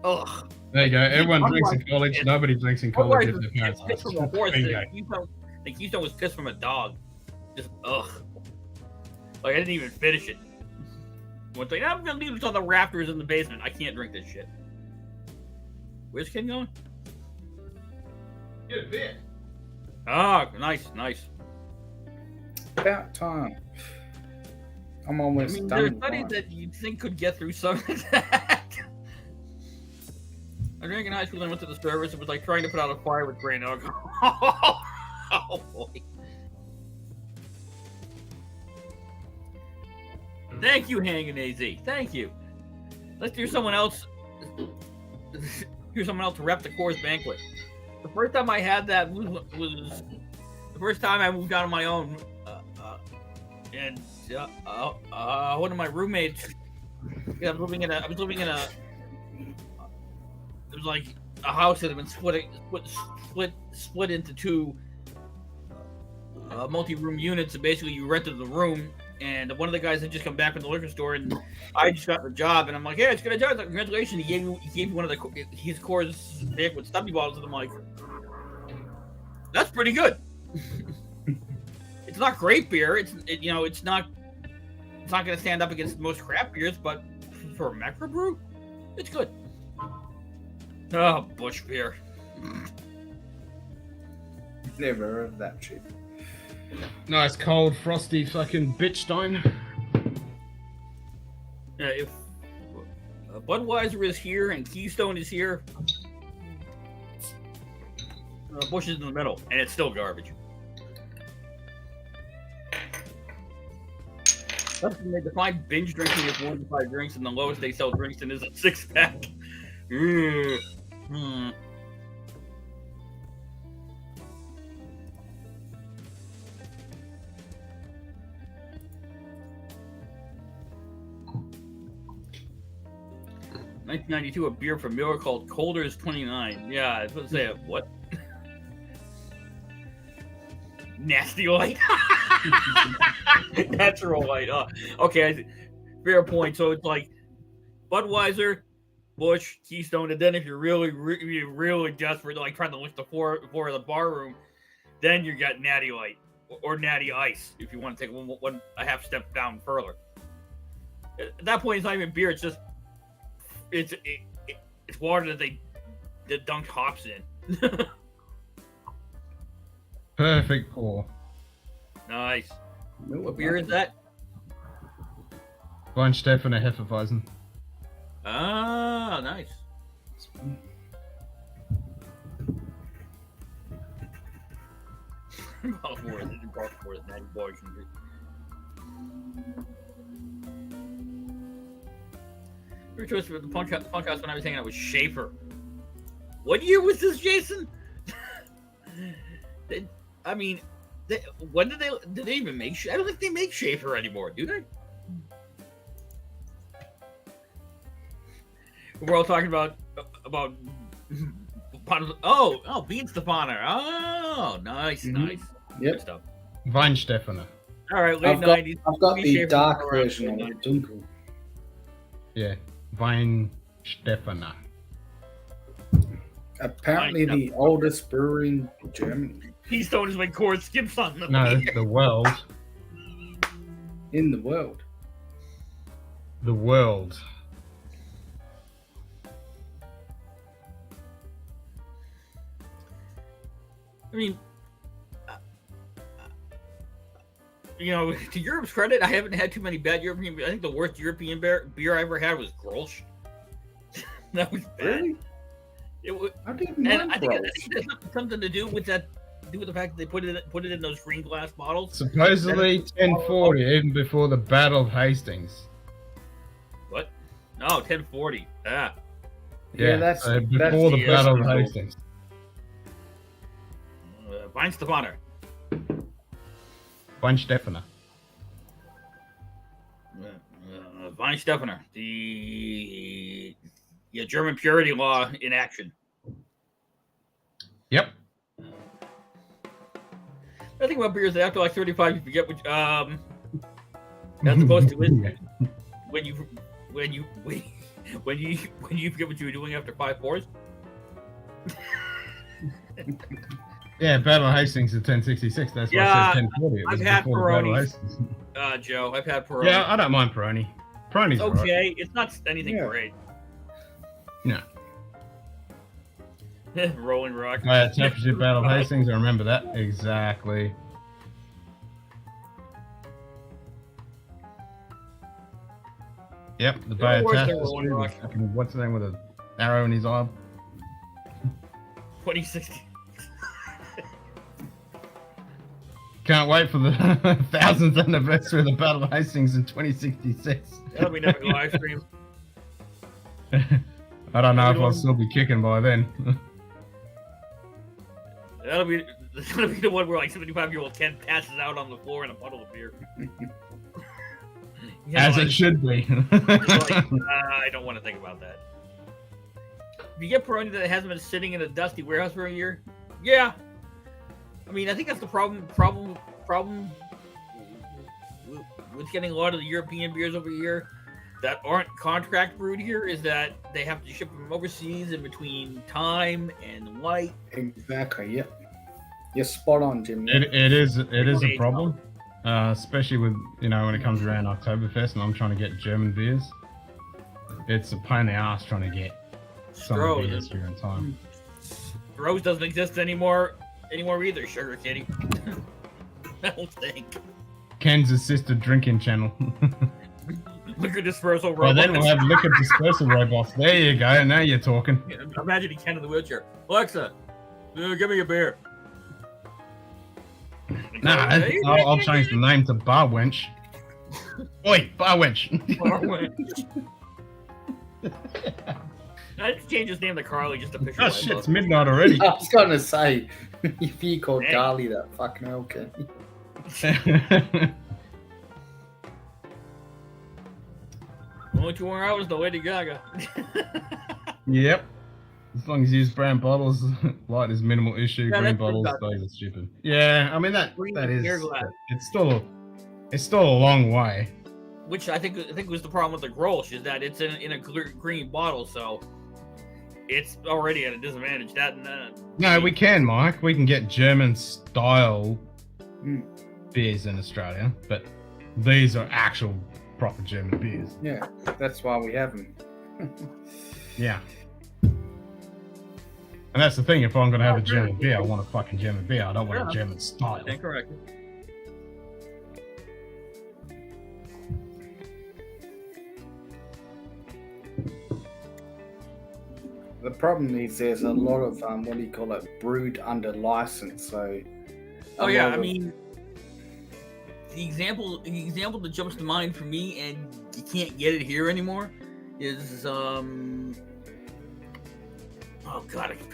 Ugh. There you go. Everyone drinks in college. It's- Nobody drinks in college at their parents' Pissed house. from a horse. Bingo. The Keystone was pissed from a dog. Just ugh. Like I didn't even finish it. One thing, I'm gonna leave this on the rafters in the basement. I can't drink this shit. Where's Ken going? Get a beer. Ah, nice, nice. About time. I'm I almost mean, done. there's with studies mine. that you'd think could get through some of that. I drank in high school and went to the service. It was like trying to put out a fire with grain alcohol. Oh boy. Thank you, Hangin' AZ. Thank you. Let's hear someone else. Hear someone else rep the Coors Banquet. The first time I had that was the first time I moved out on my own, and one of my roommates. I was living in a. It was like a house that had been split into two multi-room units, and basically you rented the room. And one of the guys had just come back from the liquor store, and I just got the job. And I'm like, "Hey, it's good job! Like, congratulations!" He gave me one of his Coors with stubby bottles, and I'm like, "That's pretty good." It's not great beer. It's not going to stand up against most craft beers, but for a microbrew, it's good. Oh, Bush beer. Never heard of that shit. Nice cold frosty fucking bitchstein. Yeah, if Budweiser is here and Keystone is here, Bush is in the middle, and it's still garbage. They define binge drinking as 1 to 5 drinks, and the lowest they sell drinks in is a 6-pack. Mm. 1992, a beer from Miller called Colders 29. Yeah, I was supposed to say what? Nasty light. Natural light. Okay, fair point. So it's like Budweiser, Bush, Keystone, and then if you're really desperate, like trying to lift the floor of the bar room, then you got Natty Light or Natty Ice if you want to take a half step down further. At that point, it's not even beer. It's just it's water that they dunked hops in. Perfect pour. Nice. What beer is that? Weinstefan and Hefeweizen. Ah, nice. Baltimore is Natty Boys. Your choice for the podcast when I was hanging out with Schaefer. What year was this, Jason? When did they even make? I don't think they make Schaefer anymore, do they? We're all talking about Bean Stefaner. Oh, nice, nice. Yep. Good stuff. Weinstefan. All right, late 90s. I've got the Schaefer dark around version of late the Dinkum. Yeah, Weinstefan. Apparently the oldest brewery in Germany. Keystone is when Coors skips on the No, beer. the world. In the world. The world. I mean, to Europe's credit, I haven't had too many bad European. I think the worst European beer I ever had was Grolsch. That was bad. Really? It was, I didn't and mind I think Grolsch. it has something to do with that. The fact that they put it in those green glass bottles. Supposedly 1040, even before the Battle of Hastings. What? No, 1040. Ah. Yeah, that's before the the Battle of Eskimo. Hastings. Weinstefan. Weinstefan. Weinstefan. The German purity law in action. Yep. I think about beers that after like 35 you forget which As opposed to Yeah. when you forget what you were doing after 5 pours. Yeah, Battle of Hastings is 1066. That's why Yeah, I said 1040. It was I've had before the Battle of Peronis. Hastings. Joe, I've had Peroni. Yeah, I don't mind Peroni. Peroni's it's okay. alright. It's not anything Yeah. great. No. Rolling Rock. Championship Battle of Hastings, I remember that. Exactly. Yep, the Bay of worse than Tapestry. Rolling Rock. What's the name with an arrow in his eye? 2016. Can't wait for the 1000th anniversary of the Battle of Hastings in 2066. That'll be never live stream. I don't know if I'll still be kicking by then. That'll be the one where like 75-year-old Ken passes out on the floor in a puddle of beer. As it should be. I don't want to think about that. If you get Peroni that hasn't been sitting in a dusty warehouse for a year, yeah. I mean, I think that's the problem with getting a lot of the European beers over here that aren't contract brewed here is that they have to ship them overseas in between time and light. Exactly. Yep. You're spot on, Jim. It is a problem, especially with when it comes around Oktoberfest and I'm trying to get German beers. It's a pain in the ass trying to get some of the beers here in time. Rose doesn't exist anymore either, Sugar Kitty. I don't think. Ken's assisted drinking channel. Liquor dispersal robots. Well, then we'll have liquor dispersal robots. There you go. Now you're talking. Imagine Ken in the wheelchair. Alexa, give me a beer. Nah, I'll change the name to Bar Wench. Oi, Bar Wench. Bar Wench. I'd change his name to Carly just to picture. Oh shit, it's midnight already. I was gonna say, if you called Carly that, fucking hell, Ken. 2 more hours to Lady Gaga. Yep. As long as you use brown bottles, light is minimal issue. Yeah, Green that's bottles, about those are stupid. Yeah, I mean that is. Beer glass. It's still a long way. Which I think was the problem with the Grolsch is that it's in a green bottle, so it's already at a disadvantage. No, we can, Mike. We can get German style beers in Australia, but these are actual proper German beers. Yeah, that's why we have them. Yeah. And that's the thing, if I'm going to have a German beer, I want a fucking German beer. I don't want a German style. Incorrect. The problem is there's a lot of, what do you call it, brewed under license, so... Oh yeah, I mean, the example that jumps to mind for me, and you can't get it here anymore, is oh god, I can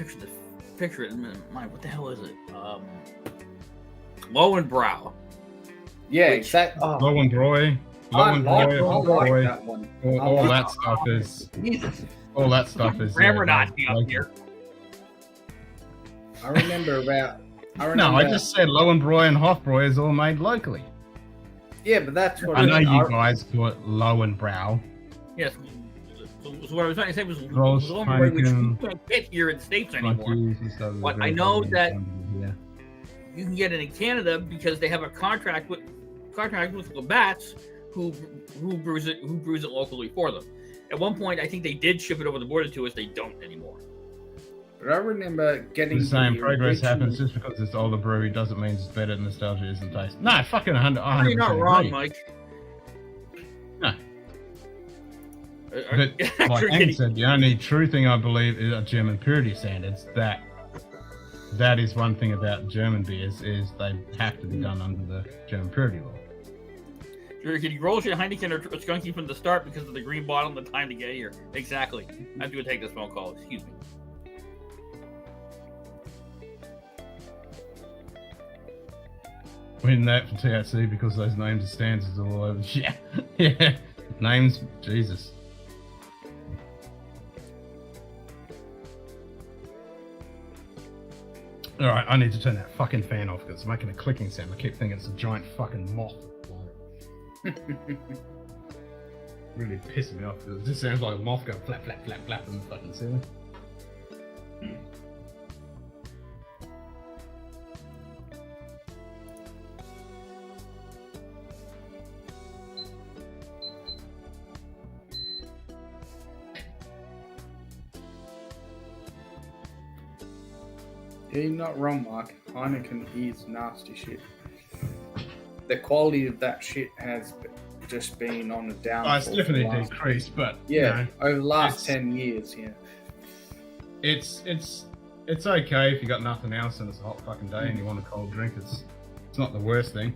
picture it in my mind. What the hell is it? Lowenbrow. Yeah, exactly. Oh, Lowenbräu. I like Lowenbräu. that one. All that stuff is... Jesus. All that stuff is... Grammar Nazi up here. I remember about... No, I just said Lowenbräu and Hofbräu is all made locally. Yeah, but that's what I know you guys call it Lowenbräu. Yes. So what I was trying to say was Gross, Lowenbräu, which Heineken, you can't get here in the States anymore. But I I know that you can get it in Canada because they have a contract with Labatt's who brews it locally for them. At one point, I think they did ship it over the border to us. They don't anymore. But I remember getting The same progress original- happens just because it's older brewery doesn't mean it's better. Nostalgia isn't taste. No, fucking 100%. You're not wrong, agree. Mike. No. But like Anne said, the only true thing I believe is German purity standards. That is one thing about German beers is they have to be done under the German purity law. Sure, can you roll shit Heineken or Skunky from the start because of the green bottle and the time to get here? Exactly. I have to go take this phone call. Excuse me. Win that for THC because those names are standards all over. Yeah, yeah. Names, Jesus. Alright, I need to turn that fucking fan off because it's making a clicking sound. I keep thinking it's a giant fucking moth. Really pissing me off because it just sounds like a moth going flap, flap, flap, flap in the fucking ceiling. Yeah, you're not wrong, Mark. Heineken is nasty shit. The quality of that shit has just been on a downfall. Oh, it's definitely decreased, but yeah, you know, over the last 10 years, yeah. it's okay if you got nothing else and it's a hot fucking day and you want a cold drink. It's not the worst thing.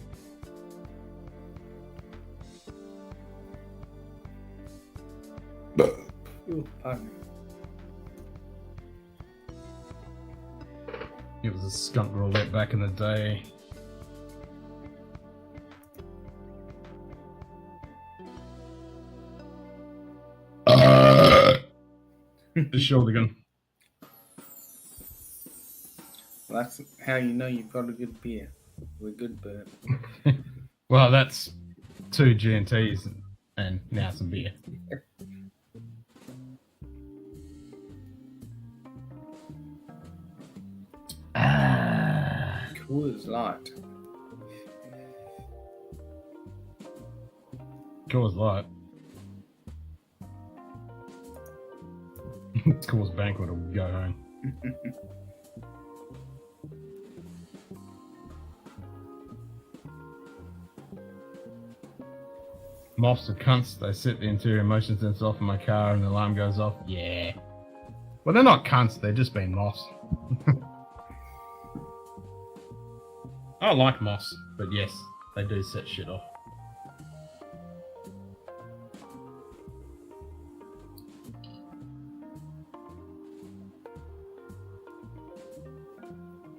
Ooh, pardon me. It was a skunk roulette back in the day. The shoulder gun. Well, that's how you know you've got a good beer. We're good, but Well, that's 2 G&Ts and now some beer. Coors Light. Coors Light. It's Coors Banquet or go home. Moths are cunts. They set the interior motion sensor off in my car and the alarm goes off. Yeah. Well, they're not cunts. They're just being moths. I like moths, but yes, they do set shit off.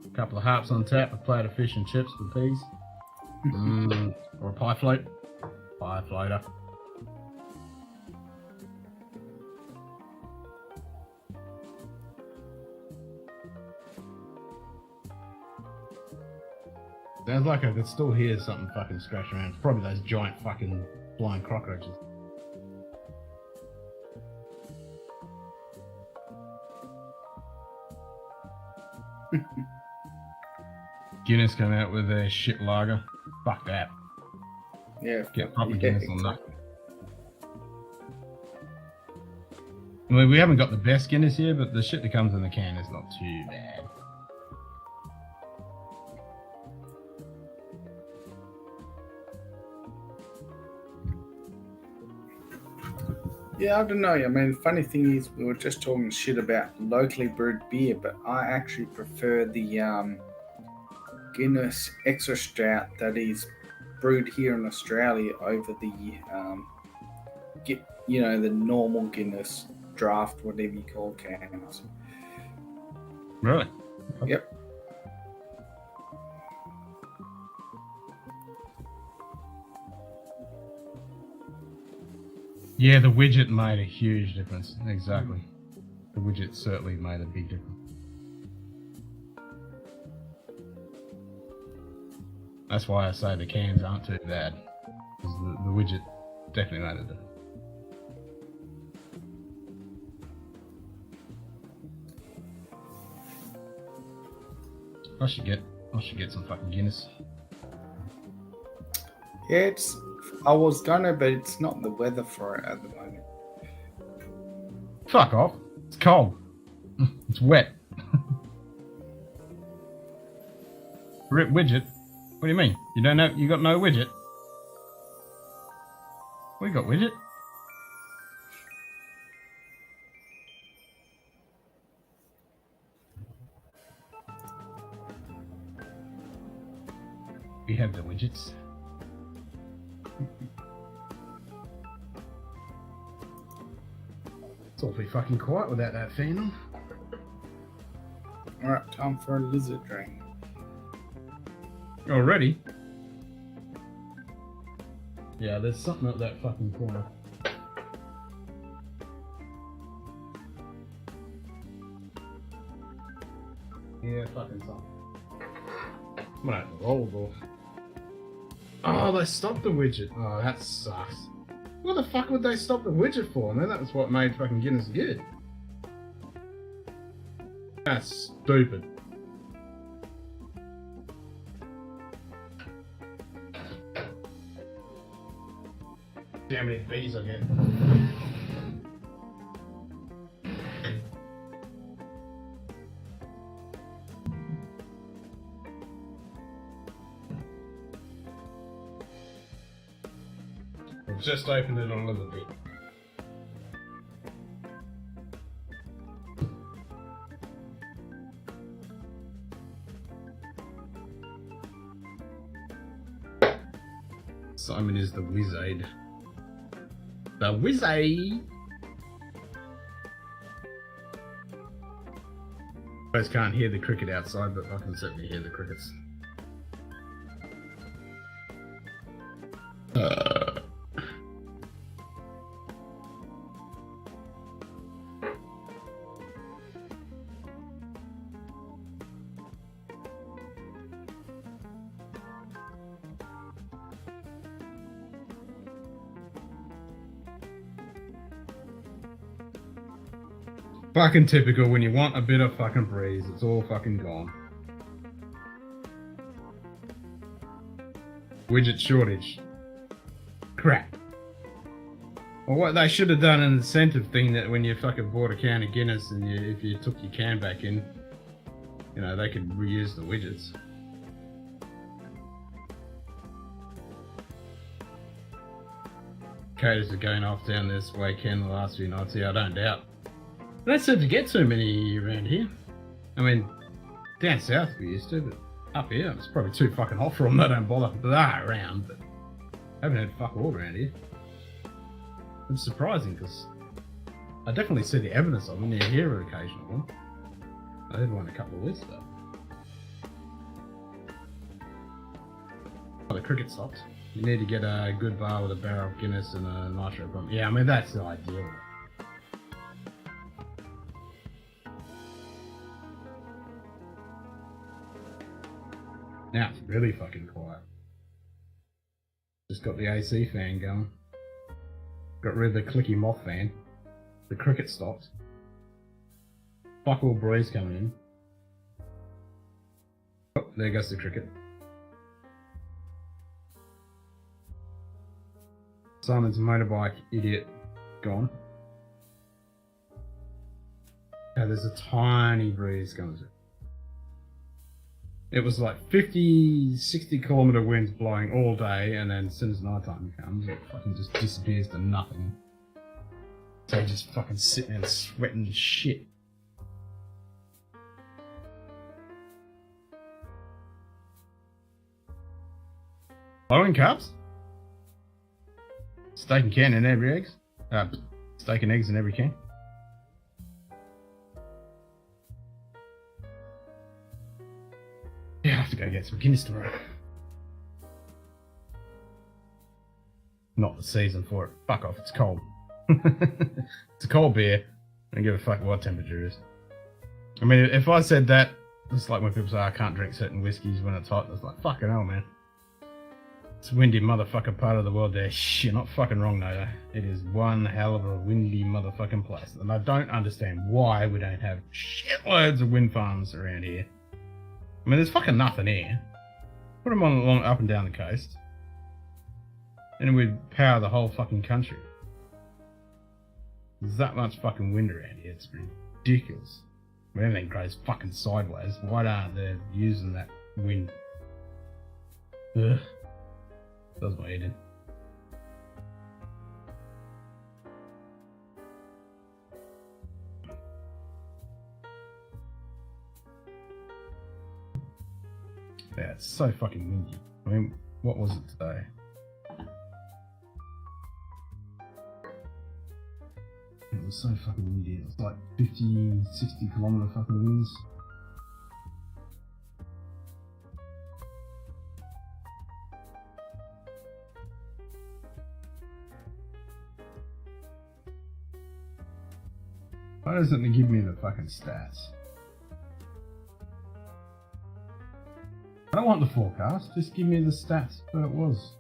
A couple of harps on tap, a plate of fish and chips with peas. Or a pie float. Pie floater. Sounds like I could still hear something fucking scratching around. It's probably those giant fucking flying cockroaches. Guinness came out with their shit lager. Fuck that. Yeah. Get proper Guinness on that. I mean, we haven't got the best Guinness here, but the shit that comes in the can is not too bad. Yeah, I don't know. I mean, the funny thing is, we were just talking shit about locally brewed beer, but I actually prefer the Guinness Extra Stout that is brewed here in Australia over the, the normal Guinness draft, whatever you call cans. Really? Yep. Yeah, the widget made a huge difference. Exactly. The widget certainly made a big difference. That's why I say the cans aren't too bad. Because the widget definitely made a difference. I should get some fucking Guinness. Yeah, I was gonna, but it's not the weather for it at the moment. Fuck off. It's cold. It's wet. Rip widget? What do you mean? You don't know? You got no widget? We got widget. We have the widgets. It's awfully fucking quiet without that fan on. Alright, time for a lizard drink. Already? Yeah, there's something at that fucking corner. Yeah, fucking something. I'm gonna have to roll, bro. Oh, they stopped the widget. Oh, that sucks. What the fuck would they stop the widget for? Man, that was what made fucking Guinness good. That's stupid. See how many bees I get. I've just opened it a little bit. Simon is the wizard. The wizard! I guys can't hear the cricket outside, but I can certainly hear the crickets. Fucking typical, when you want a bit of fucking breeze, it's all fucking gone. Widget shortage. Crap. Well, what they should have done an incentive thing that when you fucking bought a can of Guinness and if you took your can back in, you know, they could reuse the widgets. Caterers are going off down this way, Ken, the last few nights. Yeah, I don't doubt. They don't seem to get too many around here. I mean, down south we used to, but up here it's probably too fucking hot for them. They don't bother. They are around, but I haven't had fuck all around here. It's surprising because I definitely see the evidence of them. You hear an occasional one. I did one a couple of weeks ago. Oh, the cricket stopped. You need to get a good bar with a barrel of Guinness and a nitro pump. Yeah, I mean that's the ideal. Now it's really fucking quiet. Just got the AC fan going. Got rid of the clicky moth fan. The cricket stopped. Fuck all breeze coming in. Oh, there goes the cricket. Simon's motorbike idiot gone. Now there's a tiny breeze coming through. It was like 50, 60 kilometre winds blowing all day, and then as soon as night time comes, it fucking just disappears to nothing. So you're just fucking sitting there sweating shit. Blowing cups? Steak and can in every eggs? Steak and eggs in every can? Yeah, I have to go get some Guinness tomorrow. Not the season for it. Fuck off, it's cold. It's a cold beer. I don't give a fuck what temperature it is. I mean, if I said that, it's like when people say I can't drink certain whiskies when it's hot. It's like, fucking hell, man. It's a windy motherfucking part of the world there. Shit, you're not fucking wrong, no. It is one hell of a windy motherfucking place. And I don't understand why we don't have shitloads of wind farms around here. I mean, there's fucking nothing here. Put them on along up and down the coast. And we'd power the whole fucking country. There's that much fucking wind around here. It's ridiculous. I mean, everything grows fucking sideways. Why aren't they using that wind? Ugh. Does my head in. Yeah, it's so fucking windy. I mean, what was it today? It was so fucking windy. It was like 50, 60 kilometre fucking winds. Why doesn't it give me the fucking stats? I don't want the forecast. Just give me the stats that it was.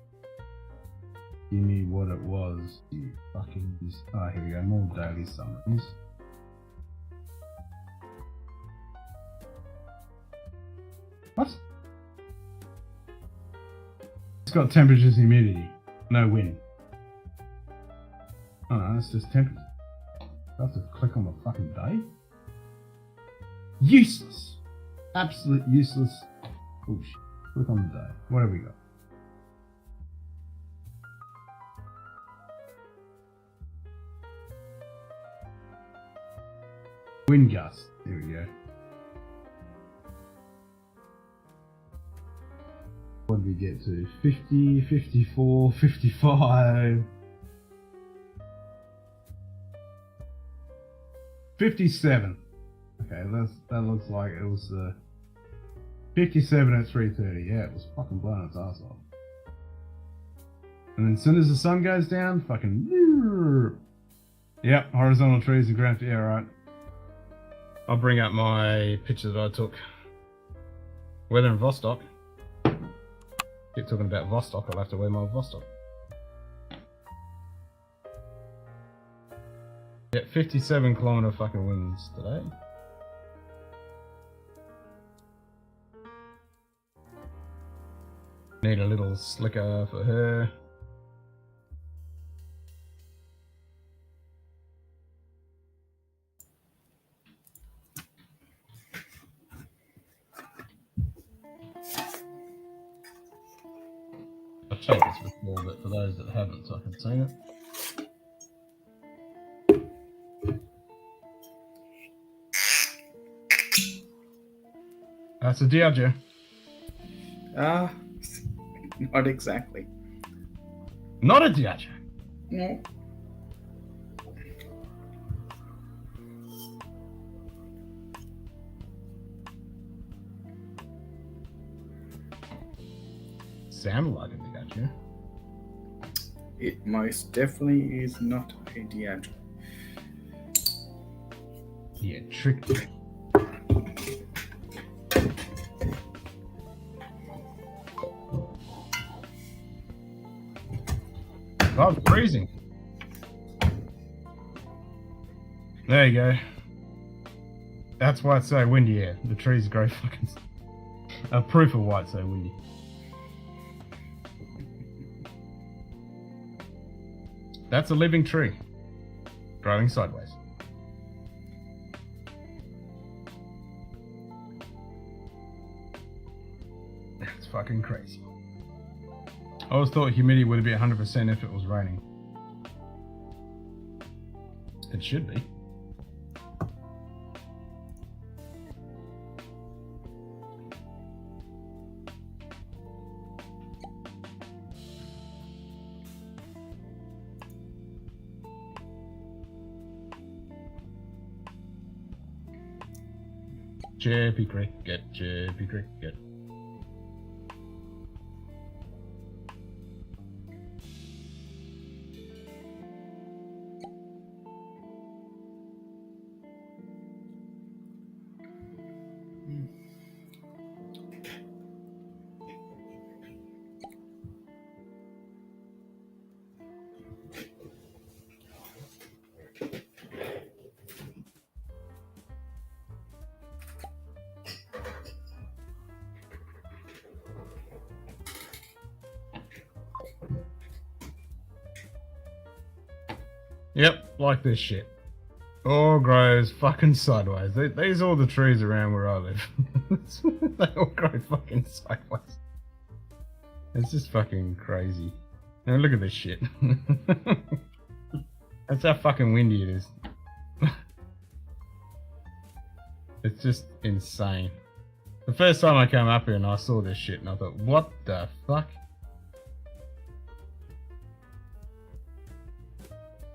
Give me what it was. You fucking. Oh, here we go. More daily summaries. What? It's got temperatures, humidity, no wind. Oh no, it's just temperature. I have to click on the fucking day. Useless. Absolute useless. Oh shit. Click on the day. What have we got? Wind gust. Here we go. What did we get to? 50, 54, 55. 57. Okay, that looks like it was 57 at 3:30. Yeah, it was fucking blowing its ass off. And then as soon as the sun goes down, fucking. Yep, horizontal trees and ground. Yeah, right. I'll bring up my picture that I took. Weather in Vostok. Keep talking about Vostok, I'll have to wear my Vostok. Yeah, 57 kilometer fucking winds today. Need a little slicker for her. I've checked this before, but for those that haven't, so I can see it. That's a Diageo. Not exactly. Not a Diageo. No. Sound like a Diageo. It most definitely is not a Diageo. Yeah, tricked me. Oh, it's freezing. There you go. That's why it's so windy here. The trees grow fucking. Proof of why it's so windy. That's a living tree. Growing sideways. That's fucking crazy. I always thought humidity would be 100% if it was raining. It should be. Chirpy cricket, chirpy cricket. Yep, like this shit. All grows fucking sideways. These are all the trees around where I live. They all grow fucking sideways. It's just fucking crazy. Now look at this shit. That's how fucking windy it is. It's just insane. The first time I came up here and I saw this shit and I thought, what the fuck?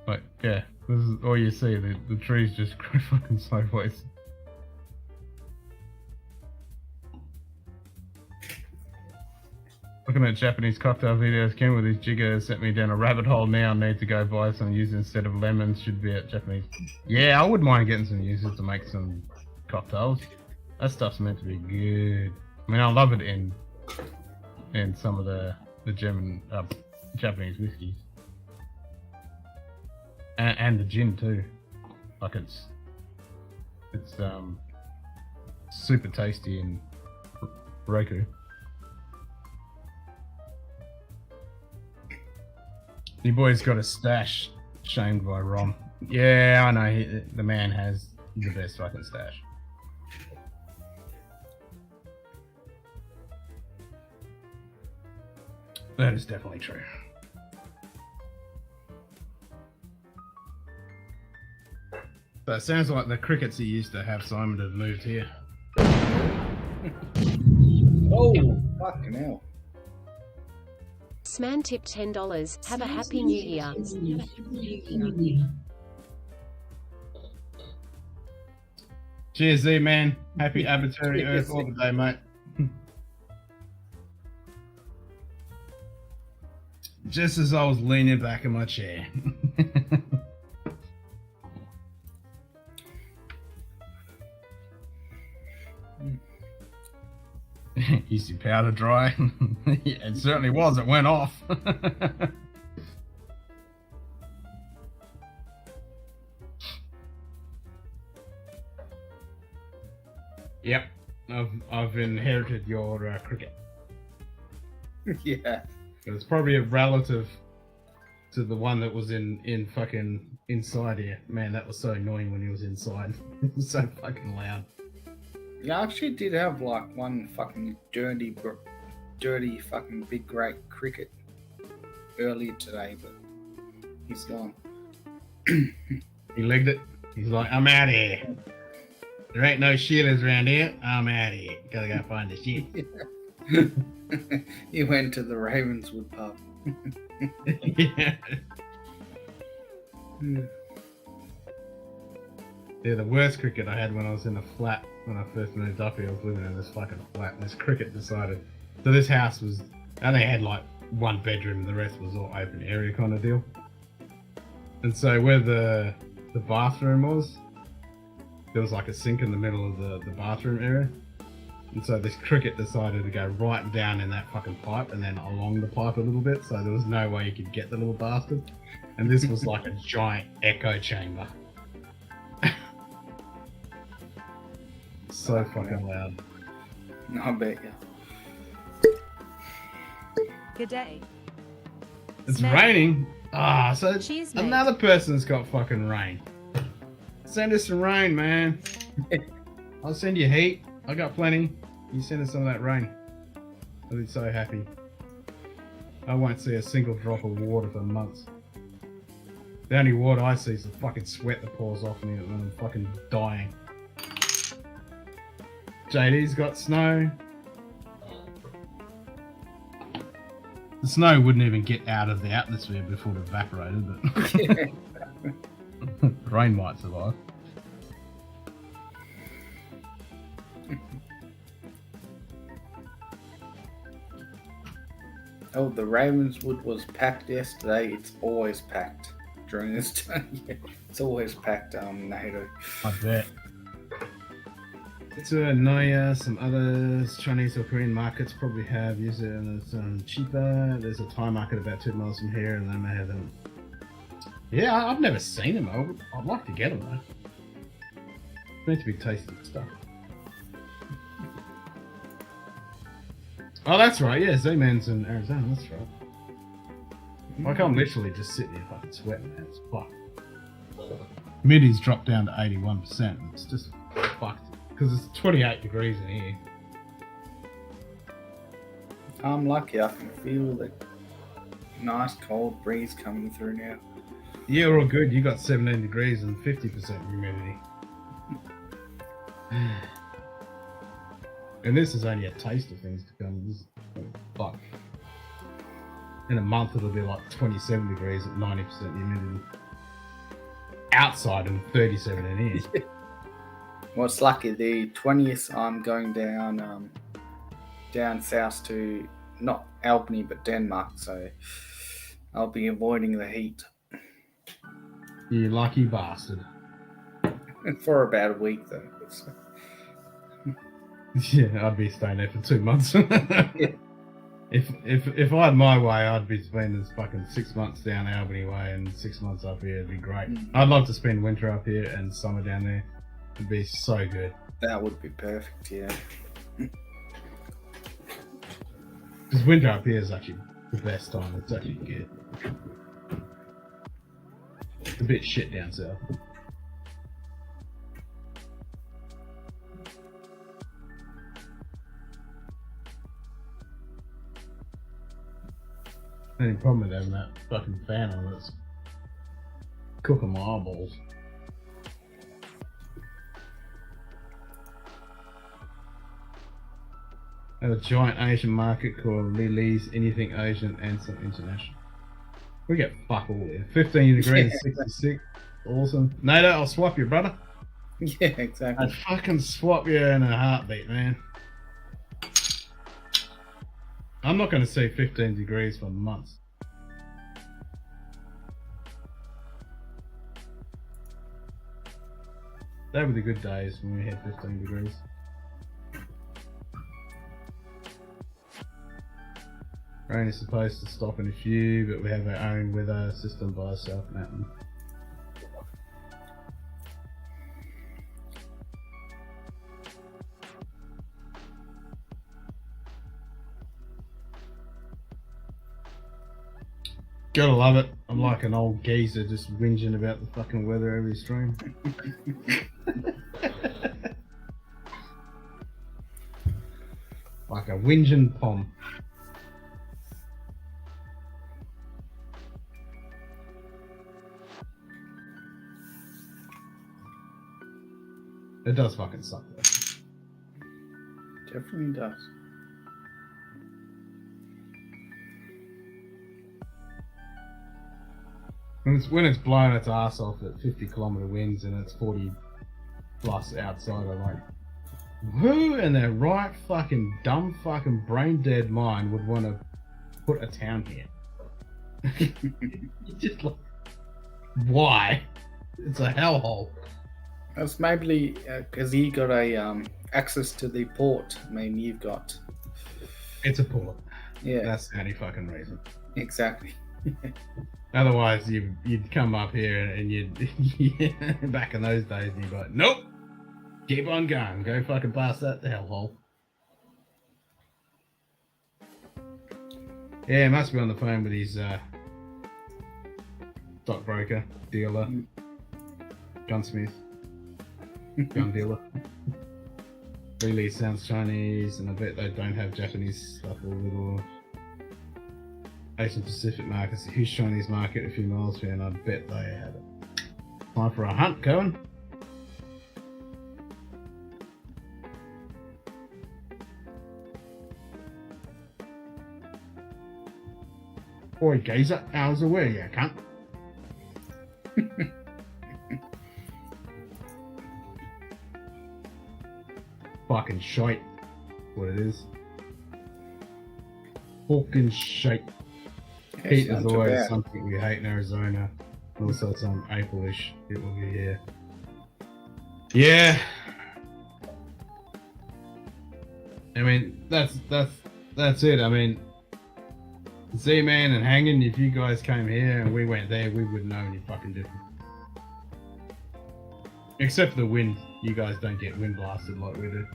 Like, yeah, this is all you see, the trees just grow fucking sideways. Looking at Japanese cocktail videos, Ken with his jigger sent me down a rabbit hole now. Need to go buy some used instead of lemons, should be at Japanese. Yeah, I wouldn't mind getting some uses to make some cocktails. That stuff's meant to be good. I mean, I love it in and some of the German, Japanese whiskeys, and the gin too. Like it's super tasty in Roku. Your boy's got a stash, shamed by Rom. Yeah, I know. The man has the best fucking stash. That is definitely true. So it sounds like the crickets he used to have Simon have moved here. Oh, fucking hell. Sman tipped $10. Have a happy new year. Cheers, Z man. Happy Arbitrary Earth Orbit Day, mate. Just as I was leaning back in my chair. Is your powder dry? Yeah, it certainly was. It went off. Yep, I've inherited your cricket. Yeah. It's probably a relative to the one that was in fucking inside here. Man, that was so annoying when he was inside. It was so fucking loud. Yeah, I actually did have like one fucking dirty fucking big great cricket earlier today, but he's gone. He legged it. He's like, I'm out of here. There ain't no shielders around here. I'm out of here. Gotta go find the shit. He went to the Ravenswood pub. Yeah. Yeah, the worst cricket I had when I was in a flat when I first moved up here. I was living in this fucking flat, and this cricket decided. So this house was, and they had like one bedroom, and the rest was all open area kind of deal. And so where the bathroom was, there was like a sink in the middle of the bathroom area. And so this cricket decided to go right down in that fucking pipe and then along the pipe a little bit, so there was no way you could get the little bastard. And this was like a giant echo chamber. So fucking loud. I bet you. G'day. It's Smack. raining. Ah, so Cheers, mate. another person's got fucking rain. Send us some rain, man. I'll send you heat. I got plenty. You send us some of that rain. I'll be so happy. I won't see a single drop of water for months. The only water I see is the fucking sweat that pours off me when I'm fucking dying. JD's got snow. The snow wouldn't even get out of the atmosphere before it evaporated, but rain might survive. Oh, the Ravenswood was packed yesterday. It's always packed during this time. Yeah, it's always packed, NATO. I bet. So Noya, some other Chinese or Korean markets probably have used it, and it's cheaper. There's a Thai market about 2 miles from here, and they may have them. Yeah, I've never seen them. I'd like to get them though. It's meant to be tasty stuff. Oh, that's right. Yeah, Z-Man's in Arizona. That's right. Like I'm literally just sitting here fucking sweating, man. It's fucked. Midi's dropped down to 81%. It's just fucked. Because it's 28 degrees in here. I'm lucky. I can feel the nice cold breeze coming through now. Yeah, we're all good. You got 17 degrees and 50% humidity. And this is only a taste of things to come. This is fuck. In a month it'll be like 27 degrees at 90% humidity. Outside and 37 in here. Well, it's lucky. The 20th, I'm going down down south to not Albany but Denmark, so I'll be avoiding the heat You lucky bastard. for about a week, though. So. Yeah, I'd be staying there for 2 months. Yeah. If I had my way, I'd be spending this fucking 6 months down Albany way and 6 months up here. It'd be great. I'd love to spend winter up here and summer down there. It'd be so good. That would be perfect, yeah. Because winter up here is actually the best time. It's actually good. It's a bit shit down south. The only problem with having that fucking fan on is cooking my eyeballs. I have a giant Asian market called Lily's Anything Asian and some international. We get fuck all there. 15 degrees, 66. Awesome. Nato, I'll swap you, brother. Yeah, exactly. I'd fucking swap you in a heartbeat, man. I'm not going to see 15 degrees for months. They were the good days when we had 15 degrees. Rain is supposed to stop in a few, but we have our own weather system by South Mountain. Gotta love it. I'm like an old geezer just whinging about the fucking weather every stream. Like a whinging pom. It does fucking suck though. Definitely does. When it's blowing its ass off at 50-kilometer winds and it's 40 plus outside, I'm like, who in their right fucking dumb fucking brain dead mind would want to put a town here? Just like, why? It's a hellhole. That's maybe because you got a access to the port. I mean, you've got. It's a port. Yeah, that's the only fucking reason. Exactly. Otherwise, you'd come up here and you'd back in those days, and you'd be like, nope, keep on going, go fucking past that hellhole. Yeah, must be on the phone with his stockbroker, dealer, gunsmith, gun dealer. Really sounds Chinese, and I bet they don't have Japanese stuff or little. Asian Pacific market's a huge Chinese market a few miles here, and I bet they have it. Time for a hunt, Cohen. Oi, geezer, how's the way, you cunt? Fucking shite. What it is. Fucking shite. Heat is always something we hate in Arizona. Also, it's on April-ish. It will be here. Yeah. I mean, that's it. I mean, Z-Man and Hanging, if you guys came here and we went there, we wouldn't know any fucking different. Except for the wind. You guys don't get wind blasted like we do.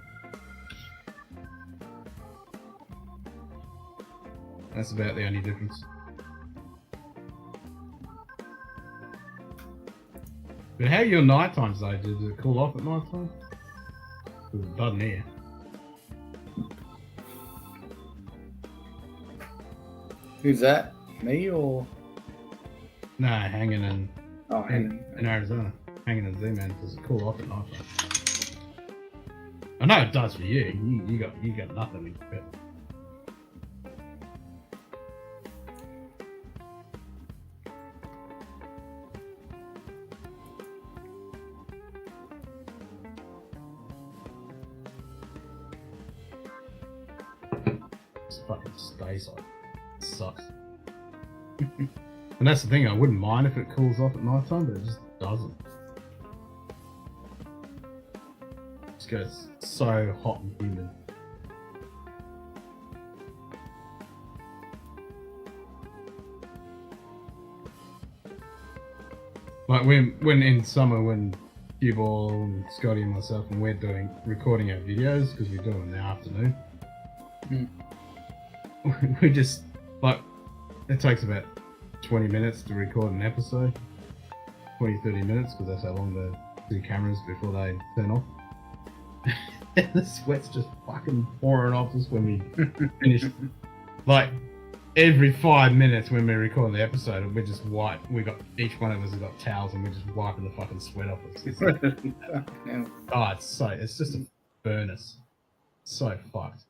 That's about the only difference. But how are your night times though? Does it cool off at night time? Because it doesn't here. Who's that? Me or? No, Hanging in in Arizona. Hanging in Z-Man. Does it cool off at night time? I know it does for you. You got nothing. But fucking stays like it sucks. And that's the thing, I wouldn't mind if it cools off at night time, but it just doesn't. It just goes so hot and humid. Like when in summer when Q-Ball and Scotty and myself and we're recording our videos because we do them in the afternoon. We just like it takes about 20 minutes to record an episode. 20-30 minutes because that's how long the two cameras before they turn off. And the sweat's just fucking pouring off us when we finish. Like every 5 minutes when we record the episode, we just wipe. Each one of us has got towels and we're just wiping the fucking sweat off us. It's like, it's just a furnace. So fucked.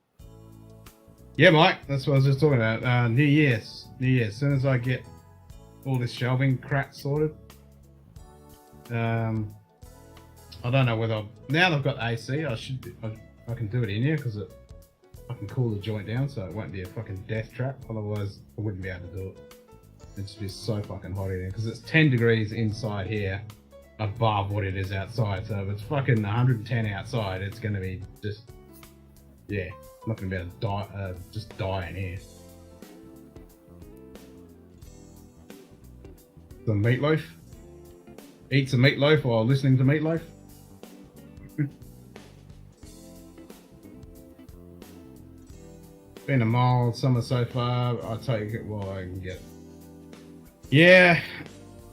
Yeah, Mike, that's what I was just talking about. New Year's. As soon as I get all this shelving crap sorted. I don't know whether now they've got AC. I can do it in here because I can cool the joint down so it won't be a fucking death trap. Otherwise, I wouldn't be able to do it. It's just so fucking hot in here because it's 10 degrees inside here, above what it is outside. So if it's fucking 110 outside, it's gonna be just I'm not gonna be able to die. Just die in here. The meatloaf. Eat some meatloaf while listening to meatloaf. Been a mild summer so far. I'll take it while I can get it. Yeah,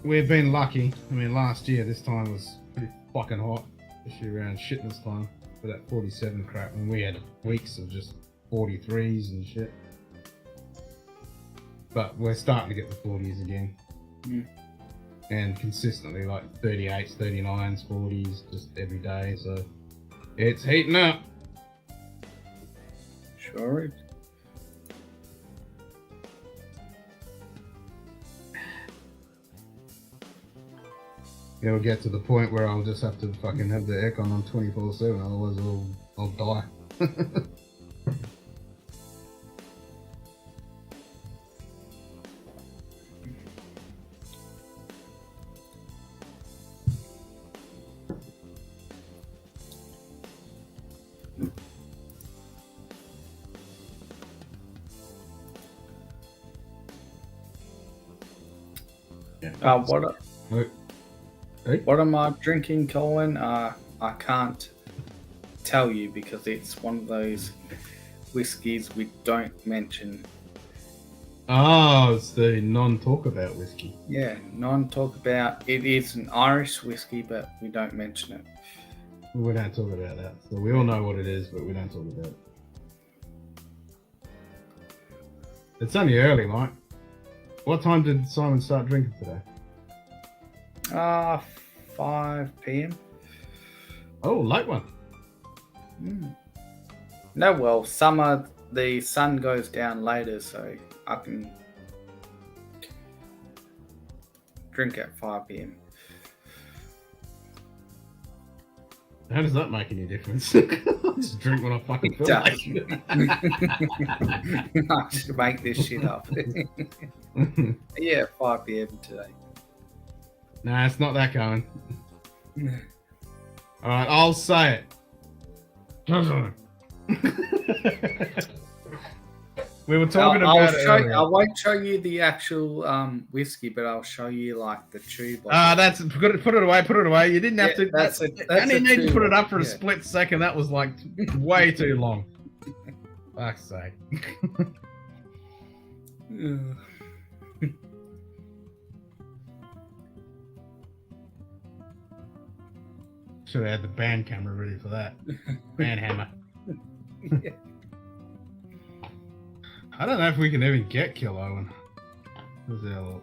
we've been lucky. I mean, last year this time was pretty fucking hot, especially around shitness time for that 47 crap, and we had weeks of just 43s and shit. But we're starting to get the 40s again. And consistently like 38s, 39s, 40s just every day, so it's heating up. Sure is. It'll get to the point where I'll just have to fucking have the aircon on 24/7, otherwise I'll die. What am I drinking, Colin? I can't tell you because it's one of those whiskies we don't mention. Oh, it's the non-talk about whiskey. Yeah, non-talk about. It is an Irish whiskey, but we don't mention it. We don't talk about that. So we all know what it is, but we don't talk about it. It's only early, Mike. What time did Simon start drinking today? 5 p.m. Oh, late one. No, well, summer, the sun goes down later, so I can drink at 5 p.m. How does that make any difference? I just drink when I fucking feel like it. I should make this shit up. Yeah, 5 p.m. today. Nah, it's not that going. Alright, I'll say it. We were talking about it earlier. I won't show you the actual whiskey, but I'll show you like the tube. That's put it away. You didn't have to. That's only need to put it up for a split second. That was like way too long. Fuck's sake. Should have had the band camera ready for that. Band hammer. Yeah. I don't know if we can even get Kill Owen.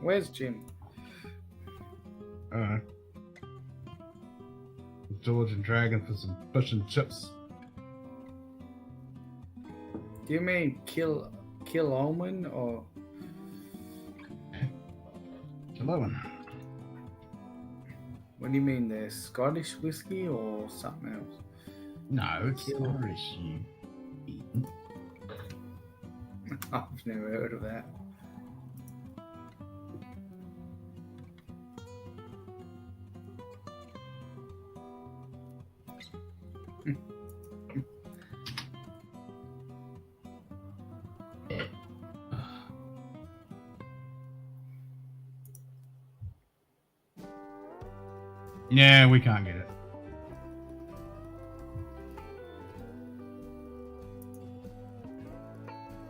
Where's Jim? I don't know. George and Dragon for some fish and chips. Do you mean Kill Owen or Kill Owen? What do you mean? The Scottish whiskey or something else? No, it's Irish. I've never heard of that. Yeah, we can't get it.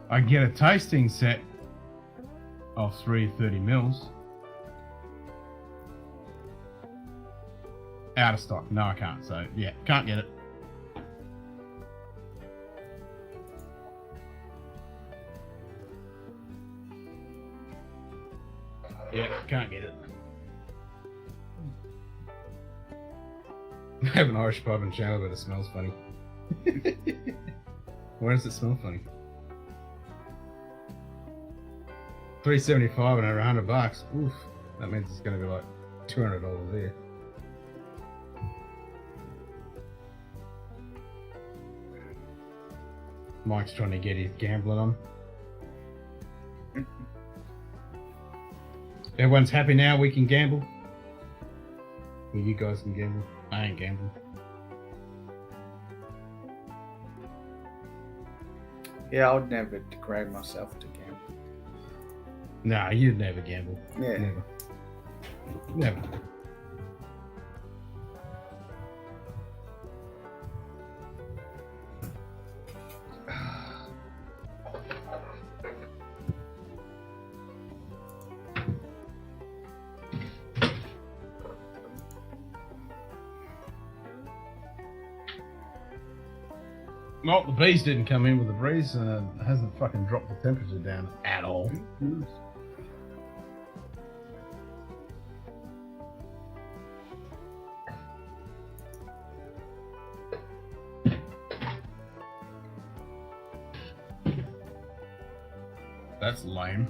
I get a tasting set of 330 mils. Out of stock. No, I can't. So, yeah, can't get it. Yeah, can't get it. I have an Irish pub in Chandler, but it smells funny. Why does it smell funny? $3.75 and over $100. Oof, that means it's going to be like $200 there. Mike's trying to get his gambling on. Everyone's happy now. We can gamble. Well, you guys can gamble. I ain't gambling. Yeah, I would never degrade myself to gamble. Nah, you'd never gamble. Yeah. Never. Never. Well, the bees didn't come in with the breeze, and it hasn't fucking dropped the temperature down at all. That's lame.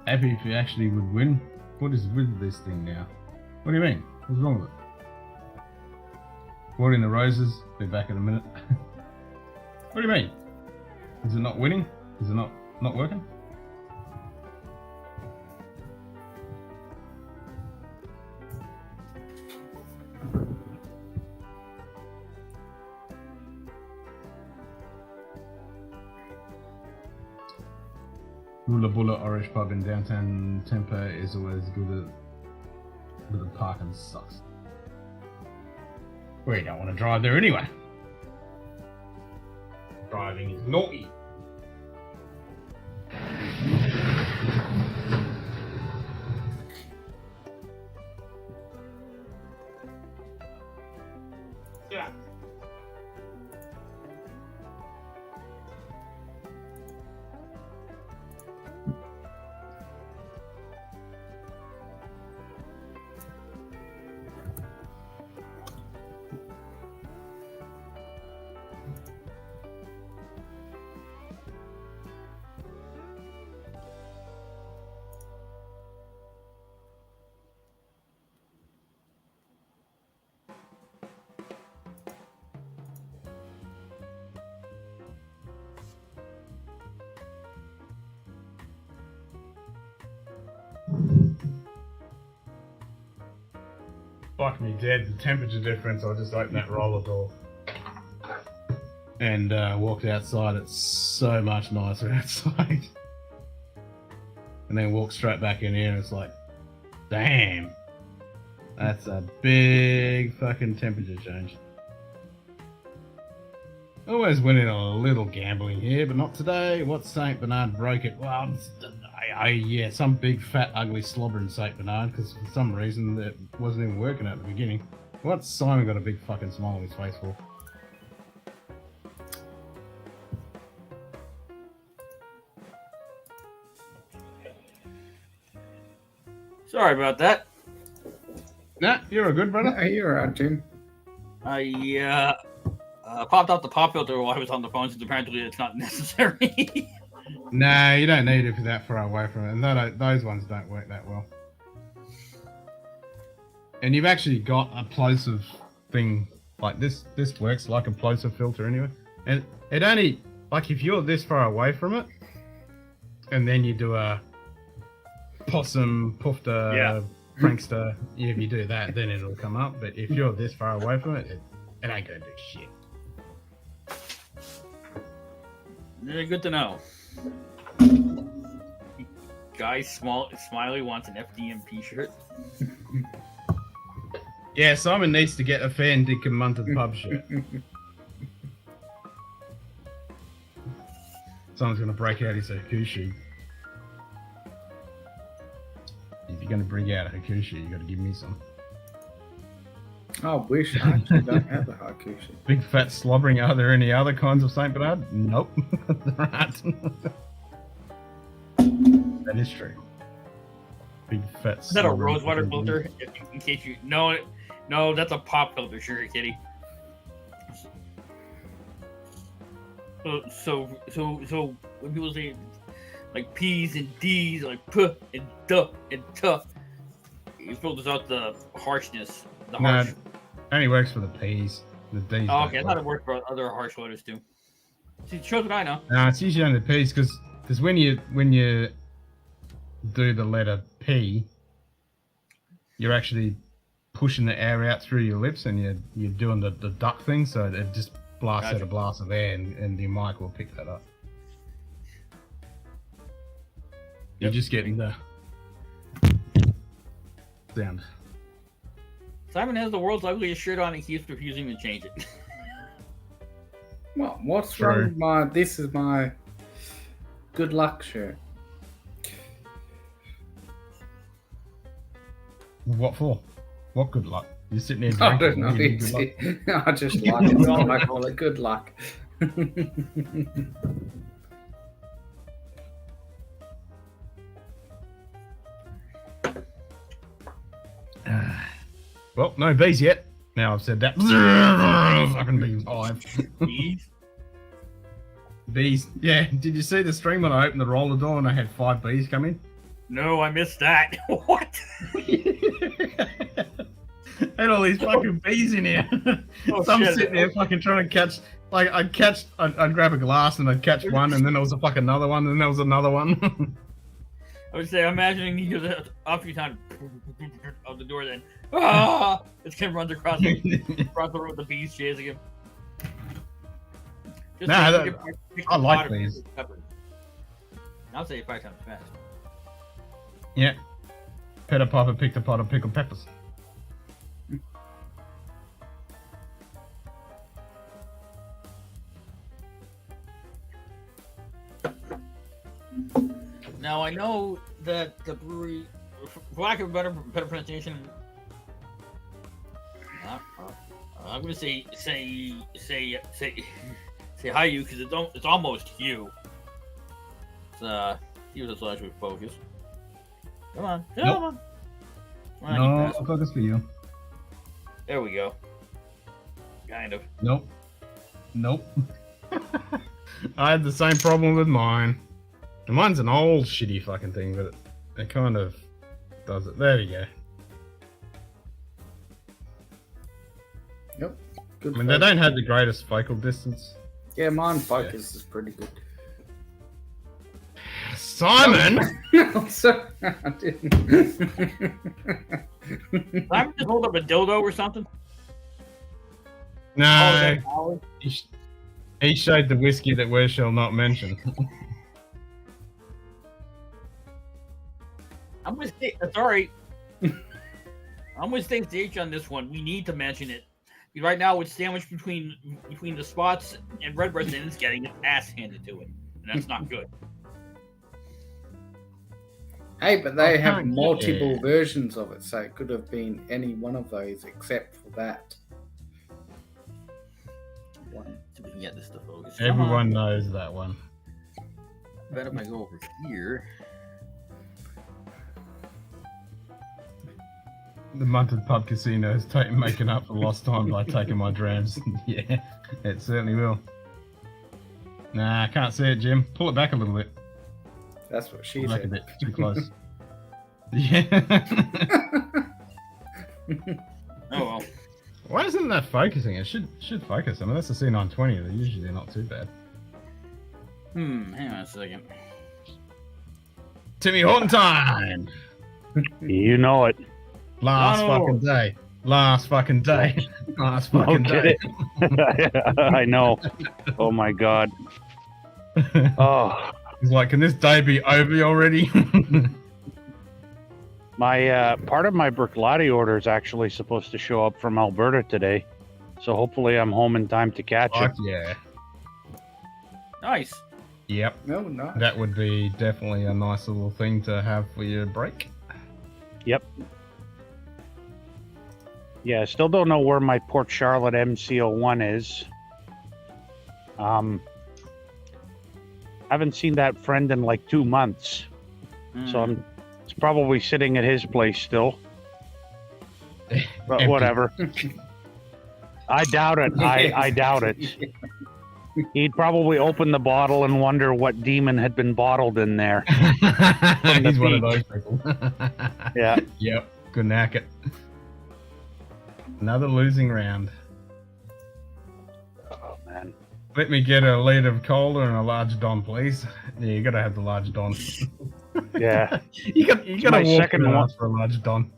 Happy if you actually would win. What is with this thing now? What do you mean? What's wrong with it? Watering the roses. Be back in a minute. What do you mean? Is it not winning? Is it not working? Rula Bulla Irish pub in downtown Tempe is always good, but the parking sucks. We don't want to drive there anyway. Driving is naughty. Yeah. Fuck me dead, the temperature difference. I just opened that roller door and walked outside. It's so much nicer outside. And then walked straight back in here and it's like, damn, that's a big fucking temperature change. Always winning a little gambling here, but not today. What St. Bernard broke it? Well, yeah, some big fat ugly slobbering St. Bernard, because for some reason it wasn't even working at the beginning. What's Simon got a big fucking smile on his face for? Sorry about that. Nah, you're a good brother. Hey, you're right, Jim. I popped out the pop filter while I was on the phone, since apparently it's not necessary. No, you don't need it if you're that far away from it. And those ones don't work that well. And you've actually got a plosive thing like this. This works like a plosive filter anyway. And it only, like if you're this far away from it, and then you do a possum, poofter, prankster, if you do that, then it'll come up. But if you're this far away from it, it ain't gonna do shit. Good to know. Guy Smiley wants an FDMP shirt. Yeah, Simon needs to get a fan Dinkum Munted pub shirt. Someone's gonna break out his Hakushi. If you're gonna bring out a Hakushi, you gotta give me some. I wish I actually don't have a Hakushi. Big fat slobbering. Are there any other kinds of Saint Bernard? Nope. There aren't. That is true. Big fat. Is that a rosewater filter? In case you no, that's a pop filter, sugar kitty. So when people say like P's and D's, like P and D and T, it filters out the harshness. The harsh. No, only works for the P's. The D's. Oh, okay, I thought it worked for other harsh letters too. See, it shows what I know. No, it's usually on the P's because when you do the letter P, you're actually pushing the air out through your lips and you're doing the duck thing, so it just blasts out a blast of air and your mic will pick that up. You're just getting the sound. Simon has the world's ugliest shirt on and keeps refusing to change it. Well, what's wrong with my... This is my good luck shirt. What for? What good luck? You're sitting there I drinking. don't know. I just like it. So I call it good luck. Well, no bees yet. Now I've said that. Fucking bees. Bees? Bees. Yeah. Did you see the stream when I opened the roller door and I had 5 bees come in? No, I missed that. What? Had all these fucking bees in here. Oh, So I'm shit. sitting there fucking trying to catch. Like I'd grab a glass and I'd catch one, and then there was a fucking another one, and there was another one. I would say, I'm imagining he goes up a few times out the door, then this kid runs across the road with the bees chasing him. Just Nah, like that- pick I the like pot of bees. peppers. I'll say it 5 times fast. Yeah. Pet a papa, picked a pot of pickled peppers. Now I know that the brewery, for lack of a better pronunciation, I'm gonna say hi you because it's almost you. It's use a slash with focus. Come on, come Nope. on. Come on, you No, bastard. focus for you. There we go. Kind of. Nope. Nope. I had the same problem with mine. And mine's an old shitty fucking thing, but it kind of does it. There we go. Yep. Good. I mean, they don't have the greatest focal distance. Yeah, mine focus is pretty good. Simon! I'm sorry, I didn't. I'm just hold up a dildo or something. No, Oh, he showed the whiskey that we shall not mention. I'm gonna say sorry. I'm gonna stay stage on this one. We need to mention it. Right now, it's sandwiched between the spots and Redbreast, and it's getting its ass handed to it, and that's not good. Hey, but they have can't get multiple it. versions of it, so it could have been any one of those except for that. So we can get this to focus. Everyone knows that one. Bet if I go over here. The Munted Pub Casino is making up for lost time by taking my drams. Yeah, it certainly will. Nah, I can't see it, Jim. Pull it back a little bit. That's what she Pull back a said. bit. Too close. Yeah. Oh well. Why isn't that focusing? It should focus. I mean, that's the C920. They're usually not too bad. Hang on a second. Timmy Horton time! You know it. Last No. fucking day. Last fucking day. Last fucking No day. kidding. I know. Oh my god. Oh He's like, can this day be over already? My part of my Berklati order is actually supposed to show up from Alberta today, so hopefully I'm home in time to catch it. Fuck yeah. Nice. No, no. That would be definitely a nice little thing to have for your break. Yep. Yeah, I still don't know where my Port Charlotte MCO1 is. Haven't seen that friend in like 2 months, so it's probably sitting at his place still. But Empty. whatever. I doubt it. I doubt it. He'd probably open the bottle and wonder what demon had been bottled in there. He's one of those people. Yeah. Yep. Good knack it. Another losing round. Oh man. Let me get a liter of cola and a large Don, please. Yeah, you gotta have the large Don. Yeah. you gotta my walk second and one. ask for a large Don.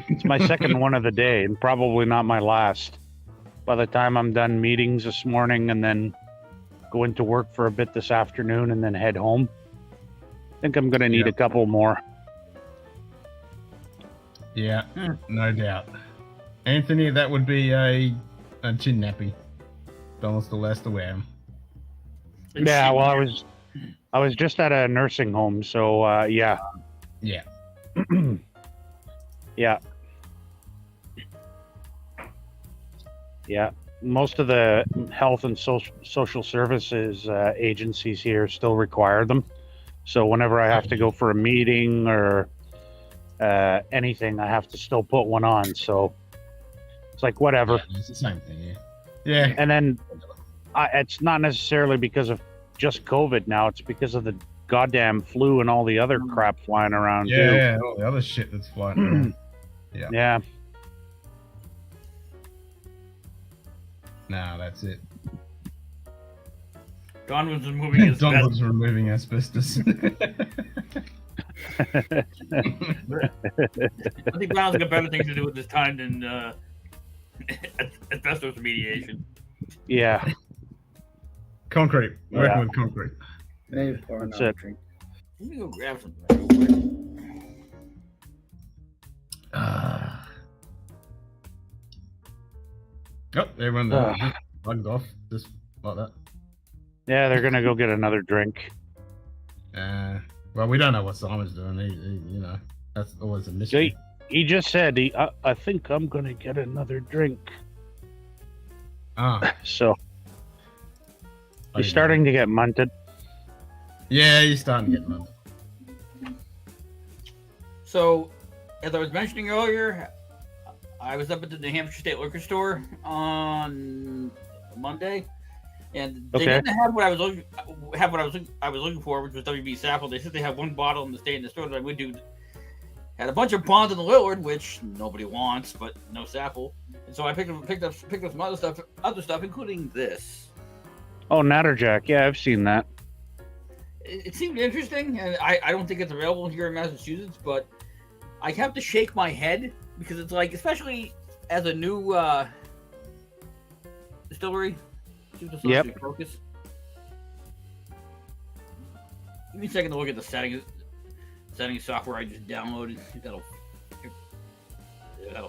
It's my second one of the day, and probably not my last. By the time I'm done meetings this morning and then go into work for a bit this afternoon and then head home, I think I'm gonna need a couple more. Yeah, no doubt. Anthony, that would be a chin nappy. Donald's still has to wear 'em. Yeah, well, I was just at a nursing home, so yeah. Yeah. Yeah. Yeah. Most of the health and social services agencies here still require them. So whenever I have to go for a meeting or anything, I have to still put one on. So it's like, whatever. Yeah, it's the same thing, yeah. Yeah. And then it's not necessarily because of just COVID now. It's because of the goddamn flu and all the other crap flying around, too. Yeah, all the other shit that's flying around. Yeah. Yeah. Nah, that's it. Don was removing his Don vest. was removing asbestos. I think Brown's got better things to do with his time than asbestos remediation. Yeah. Concrete. Working with concrete. Maybe pour That's another it. drink. Let me go grab some real quick. Oh, everyone just bugged off, just like that. Yeah, they're gonna go get another drink. Well, we don't know what Simon's doing. He, you know, that's always a mystery. He just said, I think I'm gonna get another drink. So he's starting to get munted. Yeah, he's starting to get munted. So, as I was mentioning earlier, I was up at the New Hampshire State Liquor Store on Monday, and they didn't have what I was looking for, which was WB Sapple. They said they have one bottle in the state in the store that I would do. Had a bunch of Bonds in the Lillard, which nobody wants, but no Sapple. And so I picked up some other stuff, including this. Oh, Natterjack. Yeah, I've seen that. It seemed interesting, and I don't think it's available here in Massachusetts, but I have to shake my head because it's like, especially as a new distillery, Yep. focus. Give me a second to look at the settings software I just downloaded. That'll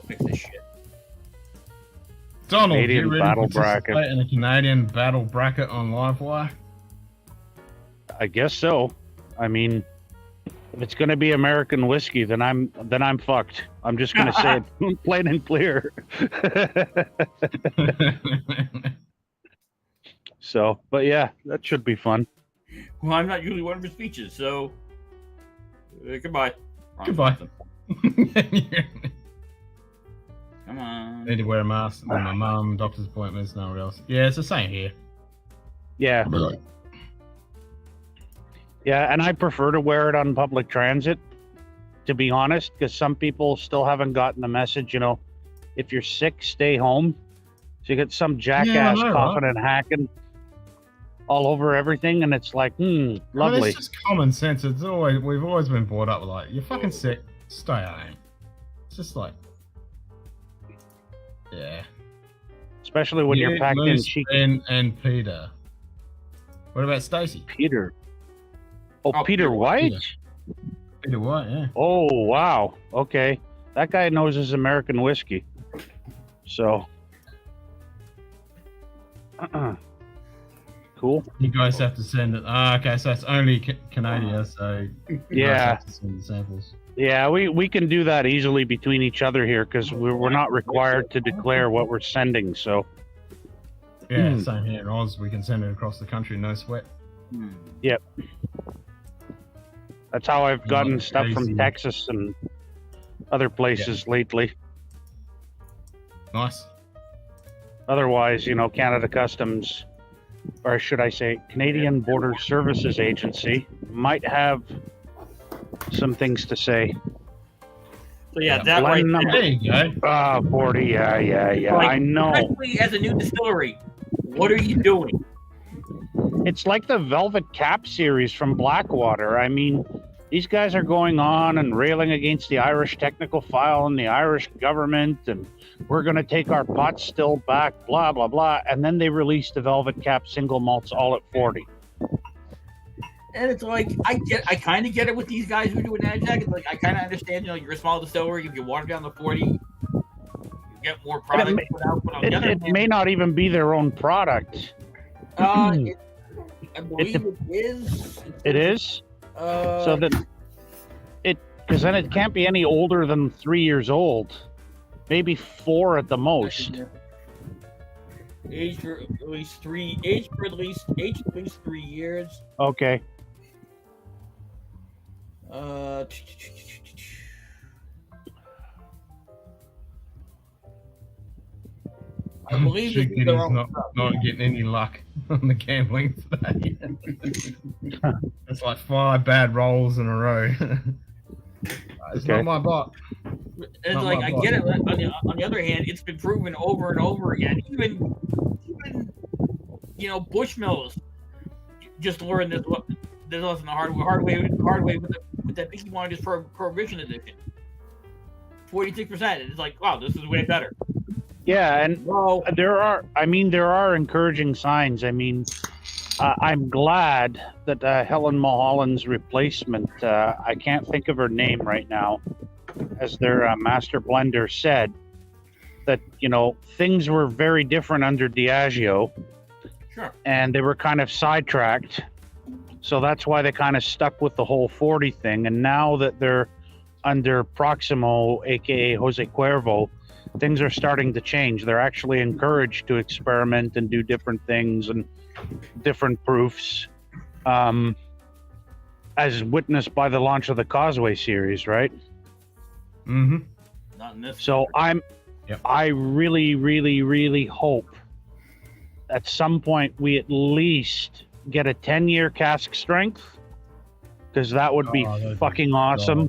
fix this shit. Donald, Canadian you ready battle to participate bracket. in a Canadian battle bracket on Livewire? I guess so. I mean, if it's gonna be American whiskey, then I'm fucked. I'm just gonna say it plain and clear. So, but yeah, that should be fun. Well, I'm not usually one for speeches, so goodbye. Goodbye. Come on. Need to wear a mask. And my mum, doctor's appointments, nowhere else. Yeah, it's the same here. Yeah. Yeah, and I prefer to wear it on public transit, to be honest, because some people still haven't gotten the message, you know, if you're sick, stay home. So you get some jackass coughing and hacking all over everything, and it's like, lovely. I mean, it's just common sense. We've always been brought up with, like, you're fucking sick, stay home. It's just like, yeah. Especially when you're packed in cheek. And Peter. What about Stacy? Peter. Oh, Oh, Peter Peter White? Peter White, yeah. Oh, wow. Okay. That guy knows his American whiskey. So. Cool. You guys have to send it. Okay, so it's only Canada, so you guys Yeah. have to send the samples. Yeah, we can do that easily between each other here because we're not required to declare what we're sending. So. Yeah, same here in Oz. We can send it across the country, no sweat. Yep. That's how I've gotten stuff crazy. from Texas and other places lately. Nice. Otherwise, Canada Customs, or should I say Canadian Border Services Agency, might have some things to say. So yeah, that right Blend There you go. 40, yeah, Like, I know. especially as a new distillery, what are you doing? It's like the Velvet Cap series from Blackwater. I mean, these guys are going on and railing against the Irish technical file and the Irish government, and we're going to take our pot still back, blah, blah, blah. And then they released the Velvet Cap single malts all at 40. And it's like I kind of get it with these guys who do an ad jack. It's like I kind of understand, you're a small distillery. If you water down the 40, you get more product put out. But on the other It hand, may not even be their own product. I believe it is. It is? So that that because then it can't be any older than 3 years old. Maybe 4 at the most. Age for at least 3 years. Okay. I believe this is their own not getting any luck on the gambling today. It's like 5 bad rolls in a row. It's Okay. not my bot. It's Not like my I bot. get it. On the other hand, it's been proven over and over again. Even Bushmills just learned this lesson the hard way with that Mickey Monsters Prohibition edition. 46%. It's like, wow, this is way better. Yeah, and Well, there are encouraging signs. I mean, I'm glad that Helen Mulholland's replacement, I can't think of her name right now, as their master blender said, that, things were very different under Diageo. sure. And they were kind of sidetracked. So that's why they kind of stuck with the whole 40 thing. And now that they're under Proximo, aka Jose Cuervo, things are starting to change. They're actually encouraged to experiment and do different things and different proofs, as witnessed by the launch of the Causeway series, right? Mm-hmm. Not in this. So I really, really, really hope at some point we at least get a 10-year cask strength, because that would be that'd be fucking awesome.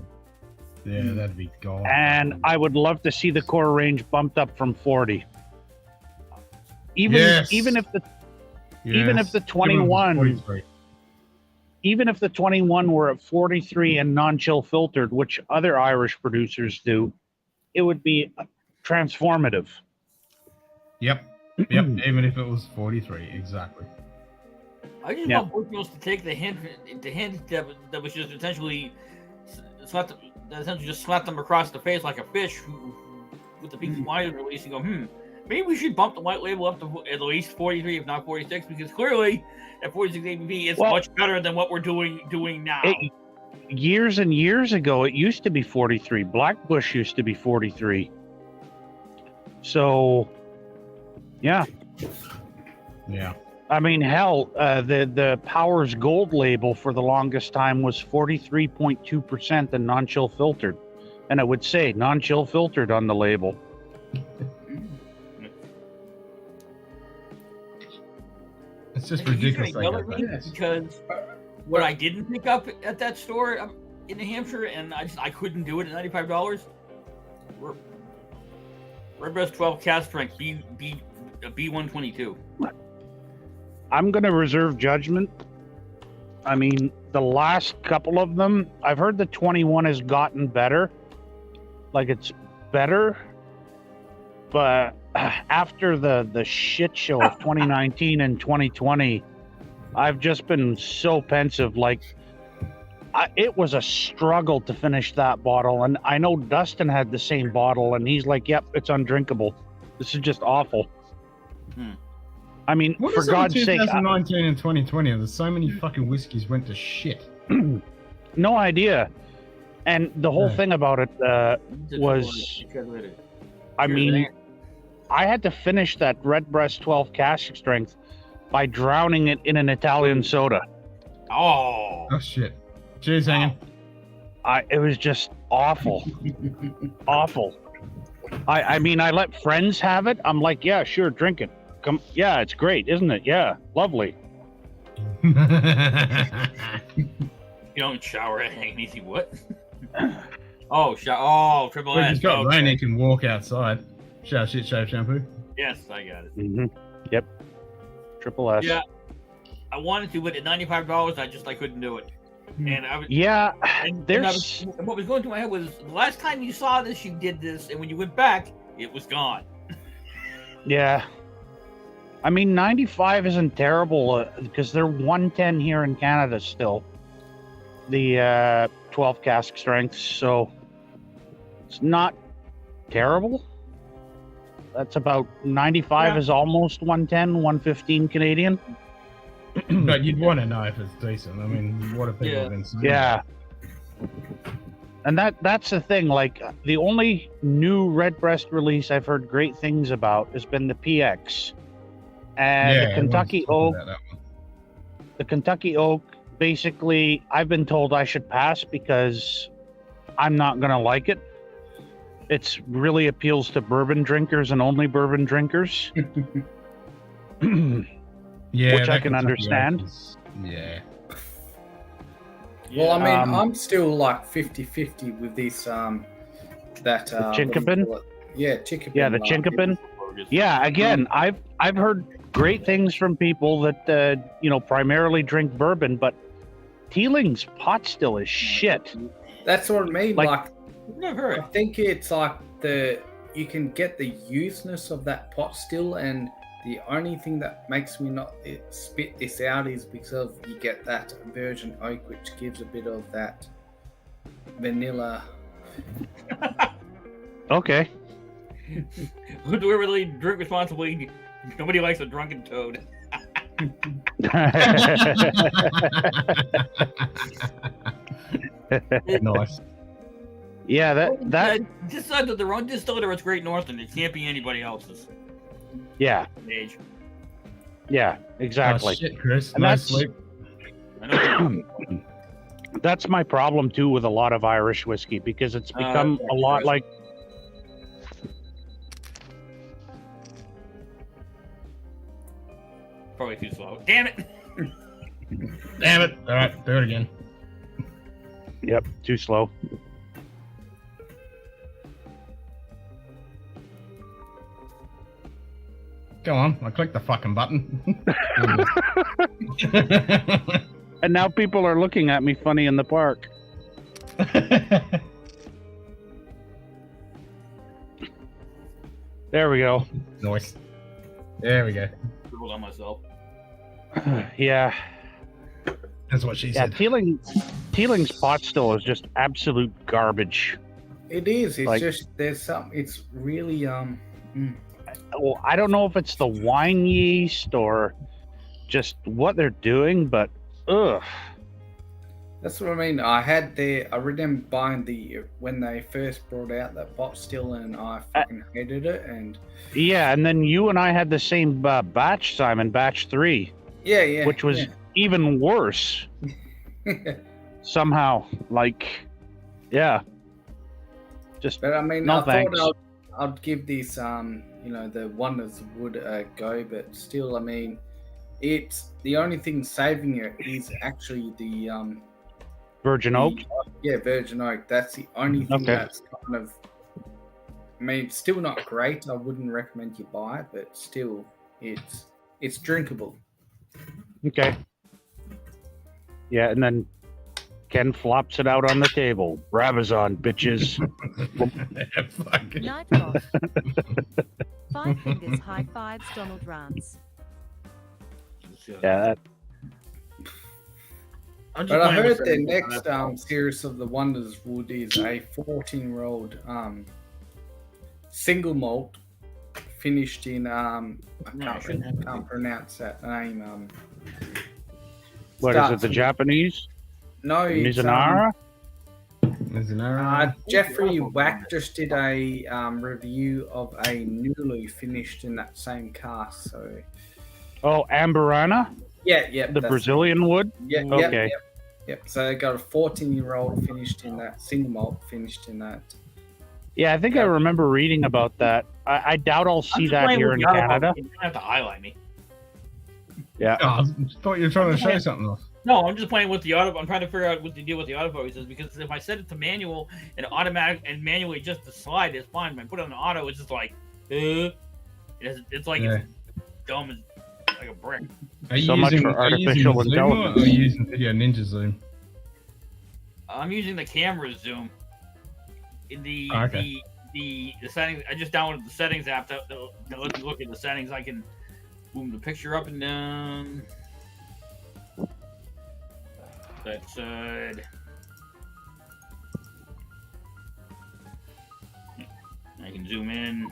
Yeah, that'd be gold. And I would love to see the core range bumped up from 40. Even Yes. even if the Yes. 21 43. even if the 21 were at 43 and non-chill filtered, which other Irish producers do, it would be transformative. Yep. Even if it was 43, exactly. I just want Bushmills to take the hint that was just essentially just slap them across the face like a fish with the Peaky Blinders release and go, maybe we should bump the white label up to at least 43, if not 46, because clearly at 46 ABV it's much better than what we're doing now. Years and years ago, it used to be 43. Blackbush used to be 43. So, yeah. I mean, hell, the Powers Gold label for the longest time was 43.2% and non-chill filtered. And it would say non-chill filtered on the label. It's just And you ridiculous. can yell at me because what I didn't pick up at that store in New Hampshire, and I couldn't do it at $95. Redbreast 12 cast strength B122. I'm going to reserve judgment. I mean, the last couple of them, I've heard the 21 has gotten better. Like, it's better. But after the shit show of 2019 and 2020, I've just been so pensive. Like, it was a struggle to finish that bottle, and I know Dustin had the same bottle, and he's like, "Yep, it's undrinkable. This is just awful." I mean, What for is all God's sake, 2019 and 2020? There's so many fucking whiskeys went to shit. no idea. And the whole thing about it was, I mean, I had to finish that Redbreast 12 cask strength by drowning it in an Italian soda. Oh shit! Cheers, hanging. It was just awful, awful. I mean, I let friends have it. I'm like, yeah, sure, drink it. Come, yeah, it's great, isn't it? Yeah, lovely. You don't shower at hanging easy. What? Oh, triple Well, S. he's got Okay. rain, he can walk outside. Shower, shit, shave, shampoo. Yes, I got it. Yep. Triple S. Yeah, I wanted to, but at $95, I couldn't do it. And I was Yeah, and there's what was going through my head was the last time you saw this, you did this, and when you went back, it was gone. yeah. I mean, 95 isn't terrible because they're 110 here in Canada still. The 12 cask strength, so it's not terrible. That's about 95 is almost 110, 115 Canadian. But you'd want to know if it's decent. I mean, what have people been saying? Yeah. And that's the thing. Like, the only new Redbreast release I've heard great things about has been the PX. And the Kentucky Oak. The Kentucky Oak, basically, I've been told I should pass because I'm not going to like it. It really appeals to bourbon drinkers and only bourbon drinkers. Yeah, which I can understand. Yeah. Well, I mean, I'm still like 50-50 with this, Chinkapin? Yeah, Chinkapin. Yeah, the Chinkapin. Yeah, again, I've heard great things from people that, primarily drink bourbon, but Teeling's pot still is shit. That's what I mean. Like, never heard. I think it's like you can get the useness of that pot still, and the only thing that makes me not spit this out is because you get that virgin oak, which gives a bit of that vanilla. Okay. Do we really drink responsibly? Nobody likes a drunken toad. Nice. Yeah, that Decide that their own distiller is Great Northern. It can't be anybody else's. Yeah. Age. Yeah, exactly. Oh, shit, Chris. And No that's sleep. that's my problem too with a lot of Irish whiskey because it's become a lot like. Probably too slow. Damn it! Damn it! All right, do it again. Yep, too slow. Go on, I clicked the fucking button. And now people are looking at me funny in the park. There we go. Nice. There we go. Hold on myself. Yeah. That's what she Yeah, said. Teeling's pot still is just absolute garbage. It is. It's Like- just there's some. It's really Well, I don't know if it's the wine yeast or just what they're doing, but ugh. That's what I mean. I remember buying when they first brought out that pot still, and I fucking hated it. And Yeah, and then you and I had the same batch, Simon, batch 3. yeah, which was even worse somehow. Like, yeah. Just, but I mean, no I thanks. thought I'd give this, the Wonders Wood a go, but still, I mean, it's the only thing saving it is actually the Virgin Oak? Yeah, Virgin Oak. That's the only thing that's kind of. I mean, it's still not great. I wouldn't recommend you buy it, but still, it's drinkable. Okay. Yeah, and then Ken flops it out on the table. Brabazon, bitches. Nightbot. 5 fingers high fives, Donald Rance. Yeah, I'm just But I playing heard with the settings, next that's all. series of the Wonders Wood is a 14-year-old single malt finished in I can't pronounce that name. What is it? starts The with- Japanese? No, it's Mizunara? Jeffrey Wack just did a review of a Nulu finished in that same cask. So Oh, Amberana? yeah, The that's Brazilian wood? Yeah, Okay. Yep. So they got a 14-year-old finished in that single malt finished in that. Yeah, I think I remember reading about that. I doubt I'll I'm see just that playing here with in the auto Canada. focus. You don't have to highlight me. Yeah. Oh, I thought you were trying to show something off. No, I'm just playing with the auto. I'm trying to figure out what the deal with the autofocus is, because if I set it to manual and automatic and manually just the slide, it's fine. When I put it on auto, it's just like, it's like Yeah. it's dumb as like a brick. Are you So much using, for are you artificial using Zoom or intelligence. are you using Video Ninja Zoom? I'm using the camera zoom. In the Okay. the settings, I just downloaded the settings app that lets me look at the settings. I can boom the picture up and down. That side. I can zoom in.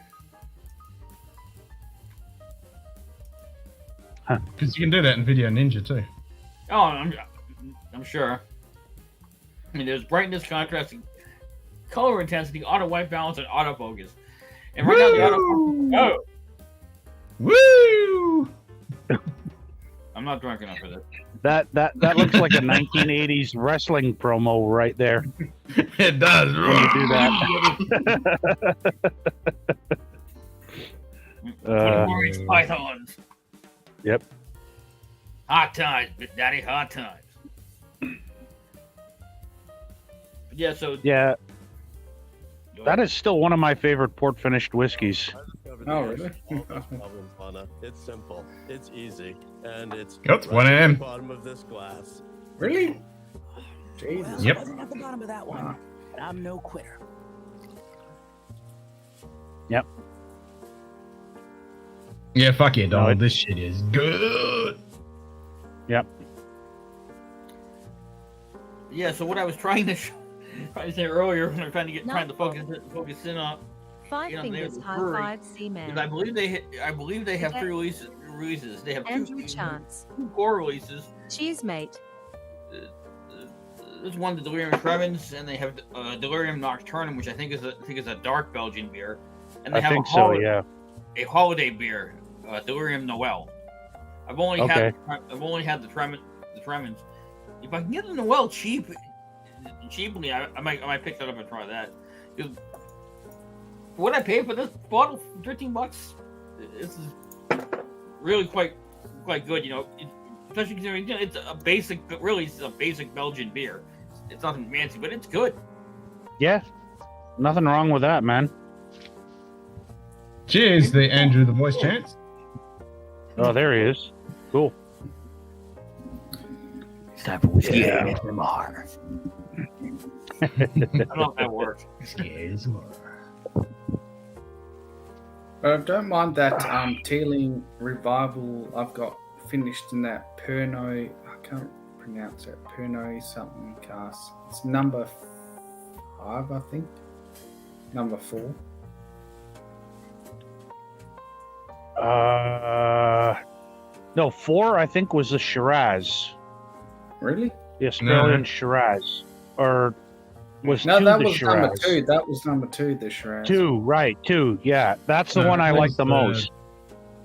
Because you can do that in Video Ninja too. Oh, I'm sure. I mean, there's brightness, contrast, color intensity, auto white balance, and autofocus. And right now the autofocus. Oh, Woo! I'm not drunk enough for this. That looks like a 1980s wrestling promo right there. It does. When you do that. 24-inch pythons. Yep. Hot times, Big Daddy, hot times. Yeah, so Yeah. That is still one of my favorite port finished whiskeys. Oh, really? Problems, Lana. It's simple. It's easy, and it's That's right 1 at a.m. the bottom of this glass. Really? Jesus. Well, Yep. I wasn't at the bottom of that one. And I'm no quitter. Yep. Yeah, fuck yeah, No, Donald. This shit is good. Yep. yeah, so what I was trying to say earlier when I'm trying to focus in on, Five you know, fingers, they're high brewery, five, C-man. is I believe they have three releases. They have Andrew Chance. two core releases. Cheers, mate. There's one, the Delirium Tremens, and they have Delirium Nocturnum, which I think is a dark Belgian beer, and they I have think so, yeah. a holiday beer, Delirium Noel. I've only had the Tremens. If I can get a Noel cheaply, I might pick that up and try that. What I paid for this bottle, $13. This is really quite good, you know. Especially considering, you know, it's a basic Belgian beer. It's nothing fancy, but it's good. Yeah. Nothing wrong with that, man. Cheers, the Andrew the Voice Chance. Oh, there he is. Cool. It's time for whiskey ASMR. I don't know if that works. But I don't mind that Teeling Revival I've got finished in that Pernod. I can't pronounce it. Pernod something cask. It's number 5, I think. Number 4. No, 4 I think was the Shiraz. Really? The Australian No. Shiraz. Or was No, 2 that the was Shiraz? number 2. That was number 2, the Shiraz. 2, right, 2. Yeah, that's the No, one I that like was the the- most.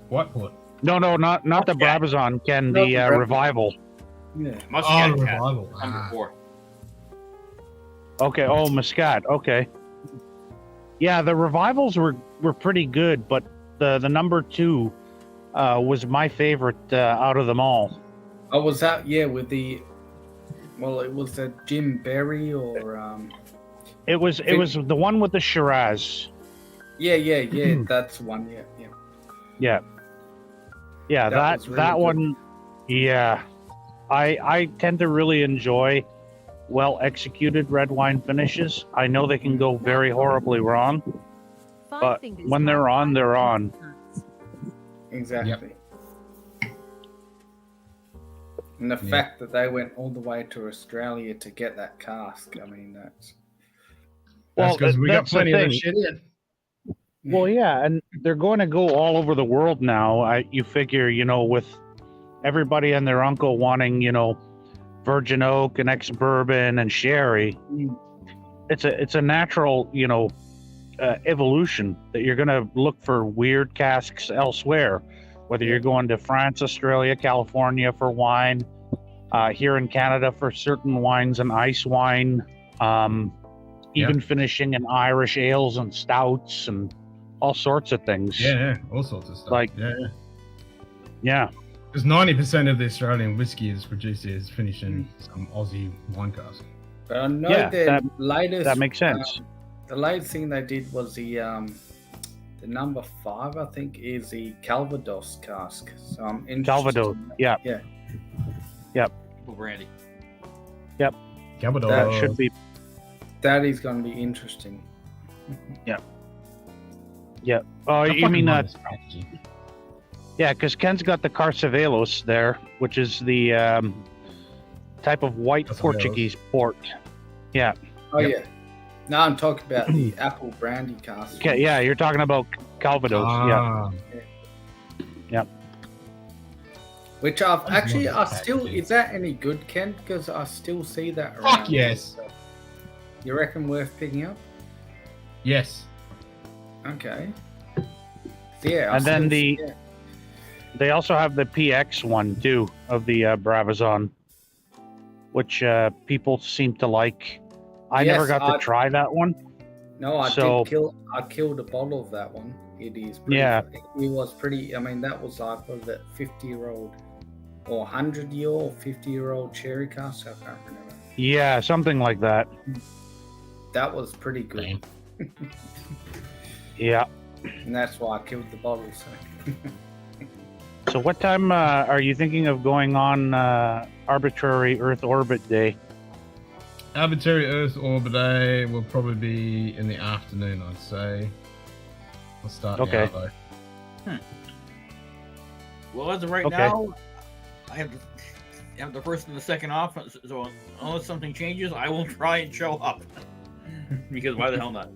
What? No, not the Brabazon, Ken, Not the the Brabazon. Revival. Yeah. Muscat Oh, the Cat, Revival. number Ah. 4. Okay, oh, Muscat, okay. Yeah, the Revivals were pretty good, but the number 2 was my favorite out of them all. Oh, was that, yeah, with the... Well, it was the Jim Berry or... It was the one with the Shiraz. Yeah, that's one, yeah. Yeah. Yeah, That was really that good. one, yeah. I tend to really enjoy well executed red wine finishes. I know they can go very horribly wrong, Five but fingers, when they're high on, five, they're on. Exactly. And the fact that they went all the way to Australia to get that cask, I mean, that's because we got that's the plenty of thing. this shit in. Well, yeah, and they're going to go all over the world now. You figure, with everybody and their uncle wanting, virgin oak and ex-bourbon and sherry. It's a natural, evolution that you're going to look for weird casks elsewhere, whether you're going to France, Australia, California for wine, here in Canada for certain wines and ice wine, even finishing in Irish ales and stouts and all sorts of things. Yeah, all sorts of stuff. Like, yeah. Because 90% of the Australian whiskey is produced here is finished in some Aussie wine cask. But I know latest. That makes sense. The latest thing they did was the number 5, I think, is the Calvados cask. So I'm interested. Calvados, yeah. Yep. Brandy. Yep. Calvados. That should be. That is going to be interesting. Yeah. Yeah. Oh, you mean that? Yeah, because Ken's got the Carcevelos there, which is the type of white Portuguese port. Yeah. Oh, yeah. Now I'm talking about the apple brandy cask. Okay, yeah, you're talking about Calvados. Yeah. Yep. Which is that any good, Ken? Because I still see that around. Fuck yes. You reckon worth picking up? Yes. Okay. Yeah. And then they also have the PX one too of the Bravazon, which people seem to like. I never got to try that one. No, I killed a bottle of that one. It is pretty, it was pretty. I mean, that was like, what was that, 50-year-old or 100-year or 50-year-old cherry cask? I can't remember. Yeah, something like that. That was pretty good. Yeah. And that's why I killed the bottle. So what time are you thinking of going on Arbitrary Earth Orbit Day? Arbitrary Earth Orbit Day will probably be in the afternoon, I'd say. I'll start now, though. Well, as of right now, I have the first and the second off, so unless something changes, I will try and show up. Because why the hell not?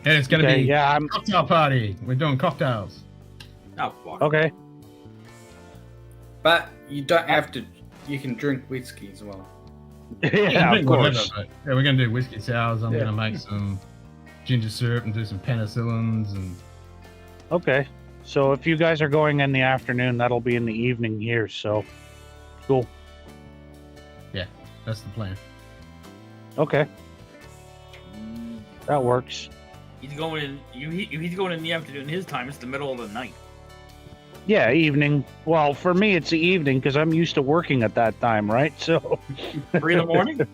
And it's going to be a cocktail party. We're doing cocktails. Oh, fuck. Okay. But you don't have to. You can drink whiskey as well. Yeah, of course. Yeah, we're going to do whiskey sours. I'm going to make some ginger syrup and do some penicillins and. Okay. So if you guys are going in the afternoon, that'll be in the evening here. So, cool. Yeah, that's the plan. Okay. That works. He's going in. He's going in the afternoon. His time. It's the middle of the night. Yeah, evening. Well, for me, it's the evening because I'm used to working at that time, right? So 3 in the morning.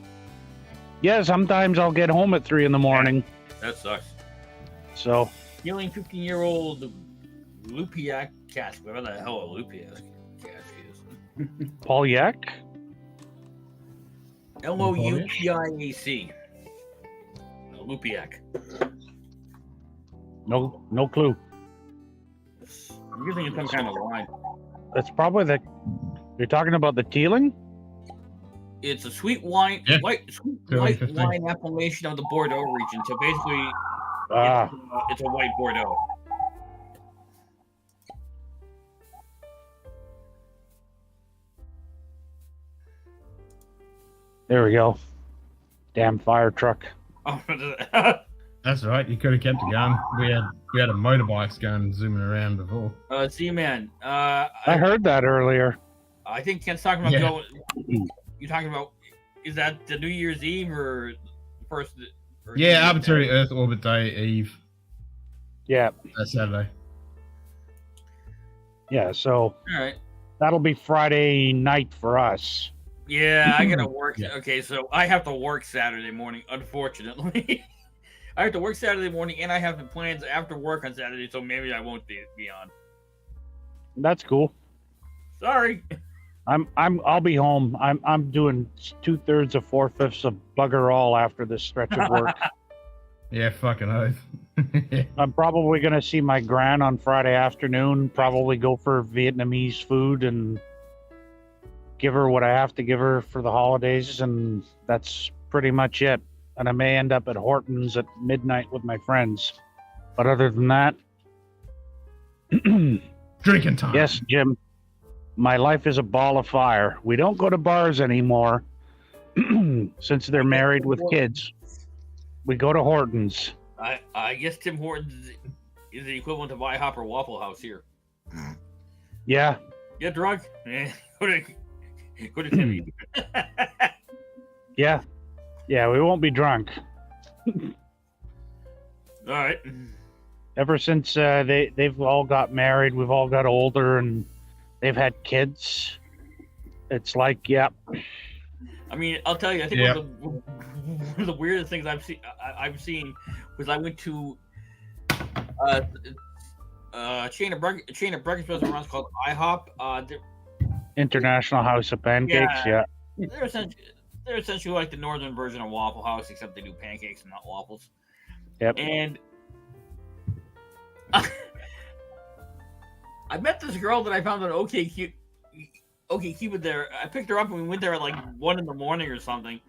Yeah, sometimes I'll get home at 3 in the morning. That sucks. So. Healing 15-year-old Lupiac cask. Whatever the hell a Lupiac cask is. Pauliac? Loupiac. Lupiac. No clue. I'm using some kind of wine. That's probably you're talking about the Teeling? It's a sweet wine, white wine appellation of the Bordeaux region. So basically, it's a white Bordeaux. There we go. Damn fire truck. Oh, that's right. You could have kept it going. We had a motorbikes going zooming around before. See, man. I heard that earlier. I think Ken's talking about going. You're talking about, is that the New Year's Eve or first? Or Arbitrary Earth Orbit Day Eve. Yeah. That's Saturday. Yeah, so all right. That'll be Friday night for us. Yeah, I gotta work. Okay, so I have to work Saturday morning, unfortunately. I have to work Saturday morning, and I have the plans after work on Saturday, so maybe I won't be on. That's cool. Sorry. I'll be home. I'm doing 2/3 of 4/5 of bugger all after this stretch of work. Yeah, fucking oath. I'm probably gonna see my gran on Friday afternoon. Probably go for Vietnamese food and give her what I have to give her for the holidays, and that's pretty much it. And I may end up at Horton's at midnight with my friends. But other than that, Drinking time. yes, Jim, my life is a ball of fire. We don't go to bars anymore since they're married with kids. We go to Horton's. I guess Tim Hortons is the equivalent of IHOP or Waffle House here. Yeah. Get drunk? Go to Timmy. Yeah. Yeah, we won't be drunk. All right. Ever since they've all got married, we've all got older, and they've had kids. It's like, yeah. I mean, I'll tell you. I think one of the weirdest things I've seen was I went to a chain of breakfast restaurants called IHOP. International House of Pancakes, yeah. They're essentially like the northern version of Waffle House, except they do pancakes and not waffles. Yep. And I met this girl that I found on OkCupid there. I picked her up and we went there at like 1 a.m. or something.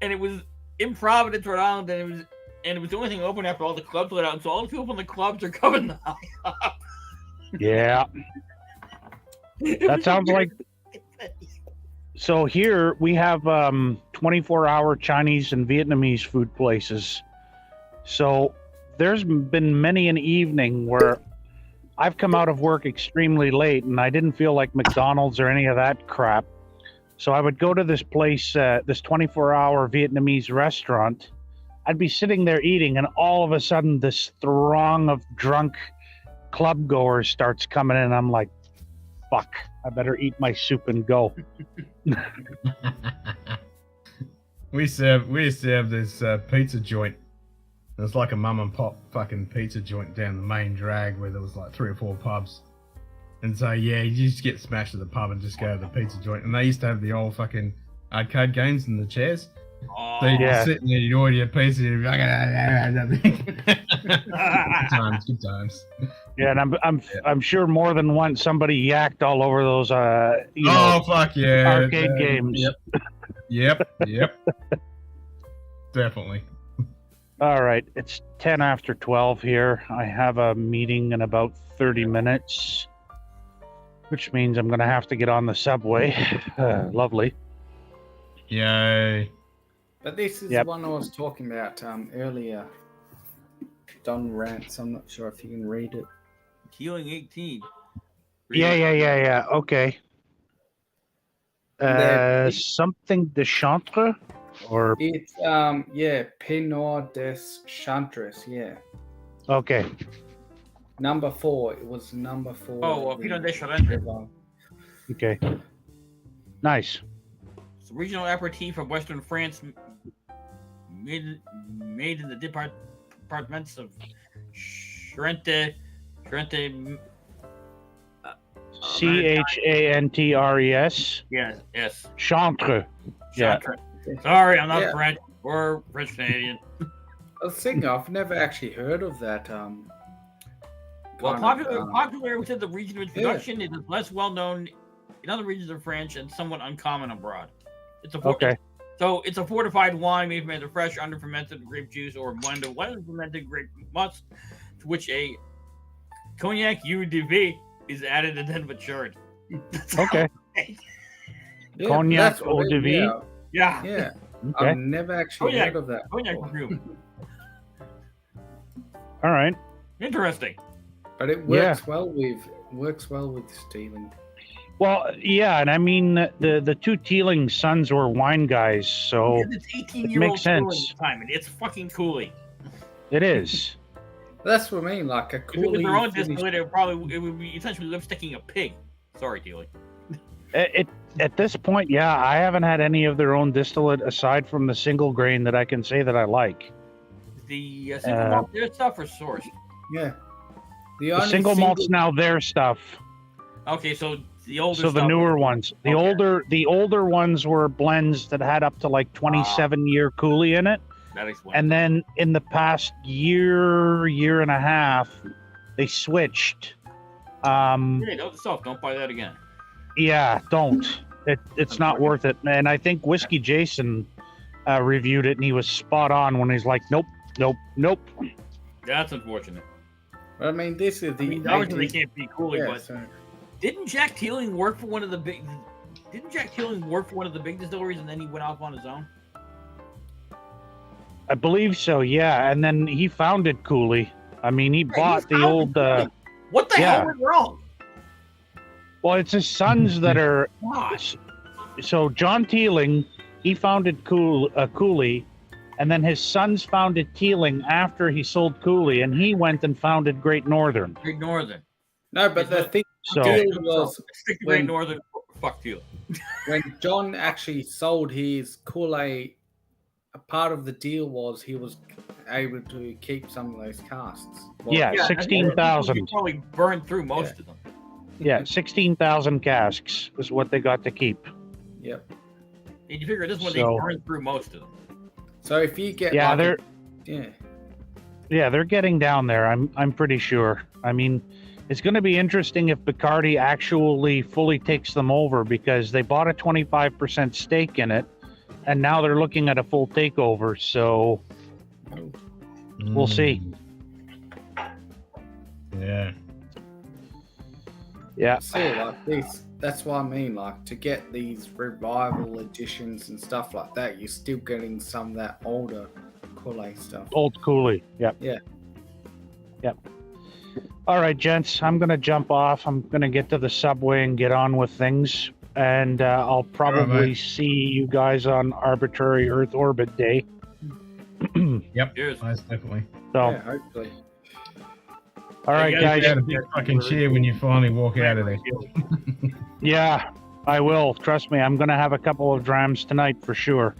And it was in Providence, Rhode Island, and it was the only thing open after all the clubs let out. And so all the people in the clubs are coming to IHOP. Yeah. That sounds like. So here we have 24-hour Chinese and Vietnamese food places. So there's been many an evening where I've come out of work extremely late and I didn't feel like McDonald's or any of that crap. So I would go to this place, this 24-hour Vietnamese restaurant. I'd be sitting there eating, and all of a sudden this throng of drunk club goers starts coming in. I'm like, fuck, I better eat my soup and go. We used to have this pizza joint. It was like a mum and pop fucking pizza joint down the main drag where there was like 3 or 4 pubs. And so, yeah, you just get smashed at the pub and just go to the pizza joint. And they used to have the old fucking arcade games in the chairs. Oh, so you just sit there, you'd order your pizza, and you'd be like, good times. Yeah, and I'm sure more than once somebody yacked all over those fuck yeah, arcade games. Yep. Definitely. All right, it's 10 after 12 here. I have a meeting in about 30 minutes, which means I'm going to have to get on the subway. Lovely. Yay. But this is the one I was talking about earlier. Don Rants. I'm not sure if you can read it. Healing 18. Yeah. Okay. Something de Chantre? Or it's Pinot des Chantres, yeah. Okay. Number 4. It was number 4. Oh, Pinot des Chantres. Okay. Nice. It's a regional aperitif from Western France, made in the departments of Charente, Chantres. Yes. Chantre. Yeah. Sorry, I'm not French or French Canadian. I was thinking, I've never actually heard of that. Well, popular within the region of its production, it is less well known in other regions of France and somewhat uncommon abroad. It's a fortified wine made from either fresh, under-fermented grape juice or blend of fermented grape must, to which a cognac eau de vie is added and then matured. Okay. Cognac eau de vie? Yeah. Okay. I've never actually heard of that. Cognac brew. All right. Interesting. But it works well with stealing. Well, yeah, and I mean the two Teeling sons were wine guys, so it's it makes sense. Time, and it's fucking cooling. It is. That's what I mean, like a cooling. If it was their own distillate, it would be essentially lipsticking a pig. Sorry, Teeling. At this point, yeah, I haven't had any of their own distillate aside from the single grain that I can say that I like. The single malt, their stuff is sourced. Yeah. The single malt's now their stuff. Okay, so the older. So the newer ones, the older ones were blends that had up to like 27-year coulis in it. That explains. And then in the past year and a half, they switched. Hey, don't buy that again. Yeah, don't. It's not worth it. And I think Whiskey Jason reviewed it, and he was spot on when he's like, nope, nope, nope. That's unfortunate. But I mean, this is the. Obviously, they can't be Cooley, Yeah, but so- didn't Jack Teeling work for one of the big? Didn't Jack Teeling work for one of the big distilleries, and then he went off on his own? I believe so, yeah. And then he founded Cooley. I mean, he bought the old. What the yeah. hell went wrong? Well, it's his sons that are. Gosh. So John Teeling, he founded Cooley, and then his sons founded Teeling after he sold Cooley, and he went and founded Great Northern. Great Northern. No, but the thing So- deal was Stick to Great Northern. Fuck you. when John actually sold his Kool-Aid, a part of the deal was he was able to keep some of those casks. Yeah, 16,000. You probably burned through most of them. Yeah, 16,000 casks is what they got to keep. Yep. And you figure this one So- they burned through most of them. So if you get Yeah, like they're yeah. yeah, they're getting down there. I'm pretty sure. I mean, it's going to be interesting if Bacardi actually fully takes them over, because they bought a 25% stake in it, and now they're looking at a full takeover. So we'll see. Yeah. Yeah. See, like this, that's what I mean. Like to get these revival editions and stuff like that, you're still getting some of that older Kool-Aid stuff. Old Cooley. Yep. Yeah. Yep. All right, gents. I'm gonna jump off. I'm gonna get to the subway and get on with things, and I'll probably mate. see you guys on Arbitrary Earth Orbit Day. Yep. Cheers. Most definitely. So, Yeah, hopefully. all right, You guys. gotta be a big fucking cheer when you finally walk out of there. Yeah, I will. Trust me. I'm gonna have a couple of drams tonight for sure.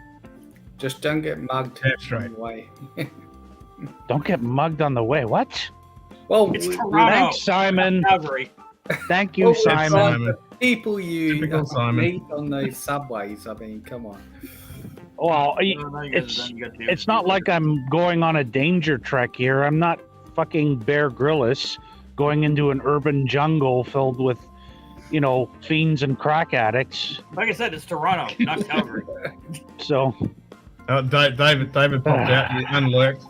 Just don't get mugged That's right. on the way. Don't get mugged on the way. What? Well, It's we- Toronto. Thanks, Simon. Calgary. Thank you, Well, Simon. Simon. people you Typical Simon. meet on those subways, I mean, come on. Well, No, you guys are it's done. You got to- it's not like I'm going on a danger trek here. I'm not fucking Bear Grylls going into an urban jungle filled with, you know, fiends and crack addicts. Like I said, it's Toronto, not Calgary. So, David popped out. He unlurked.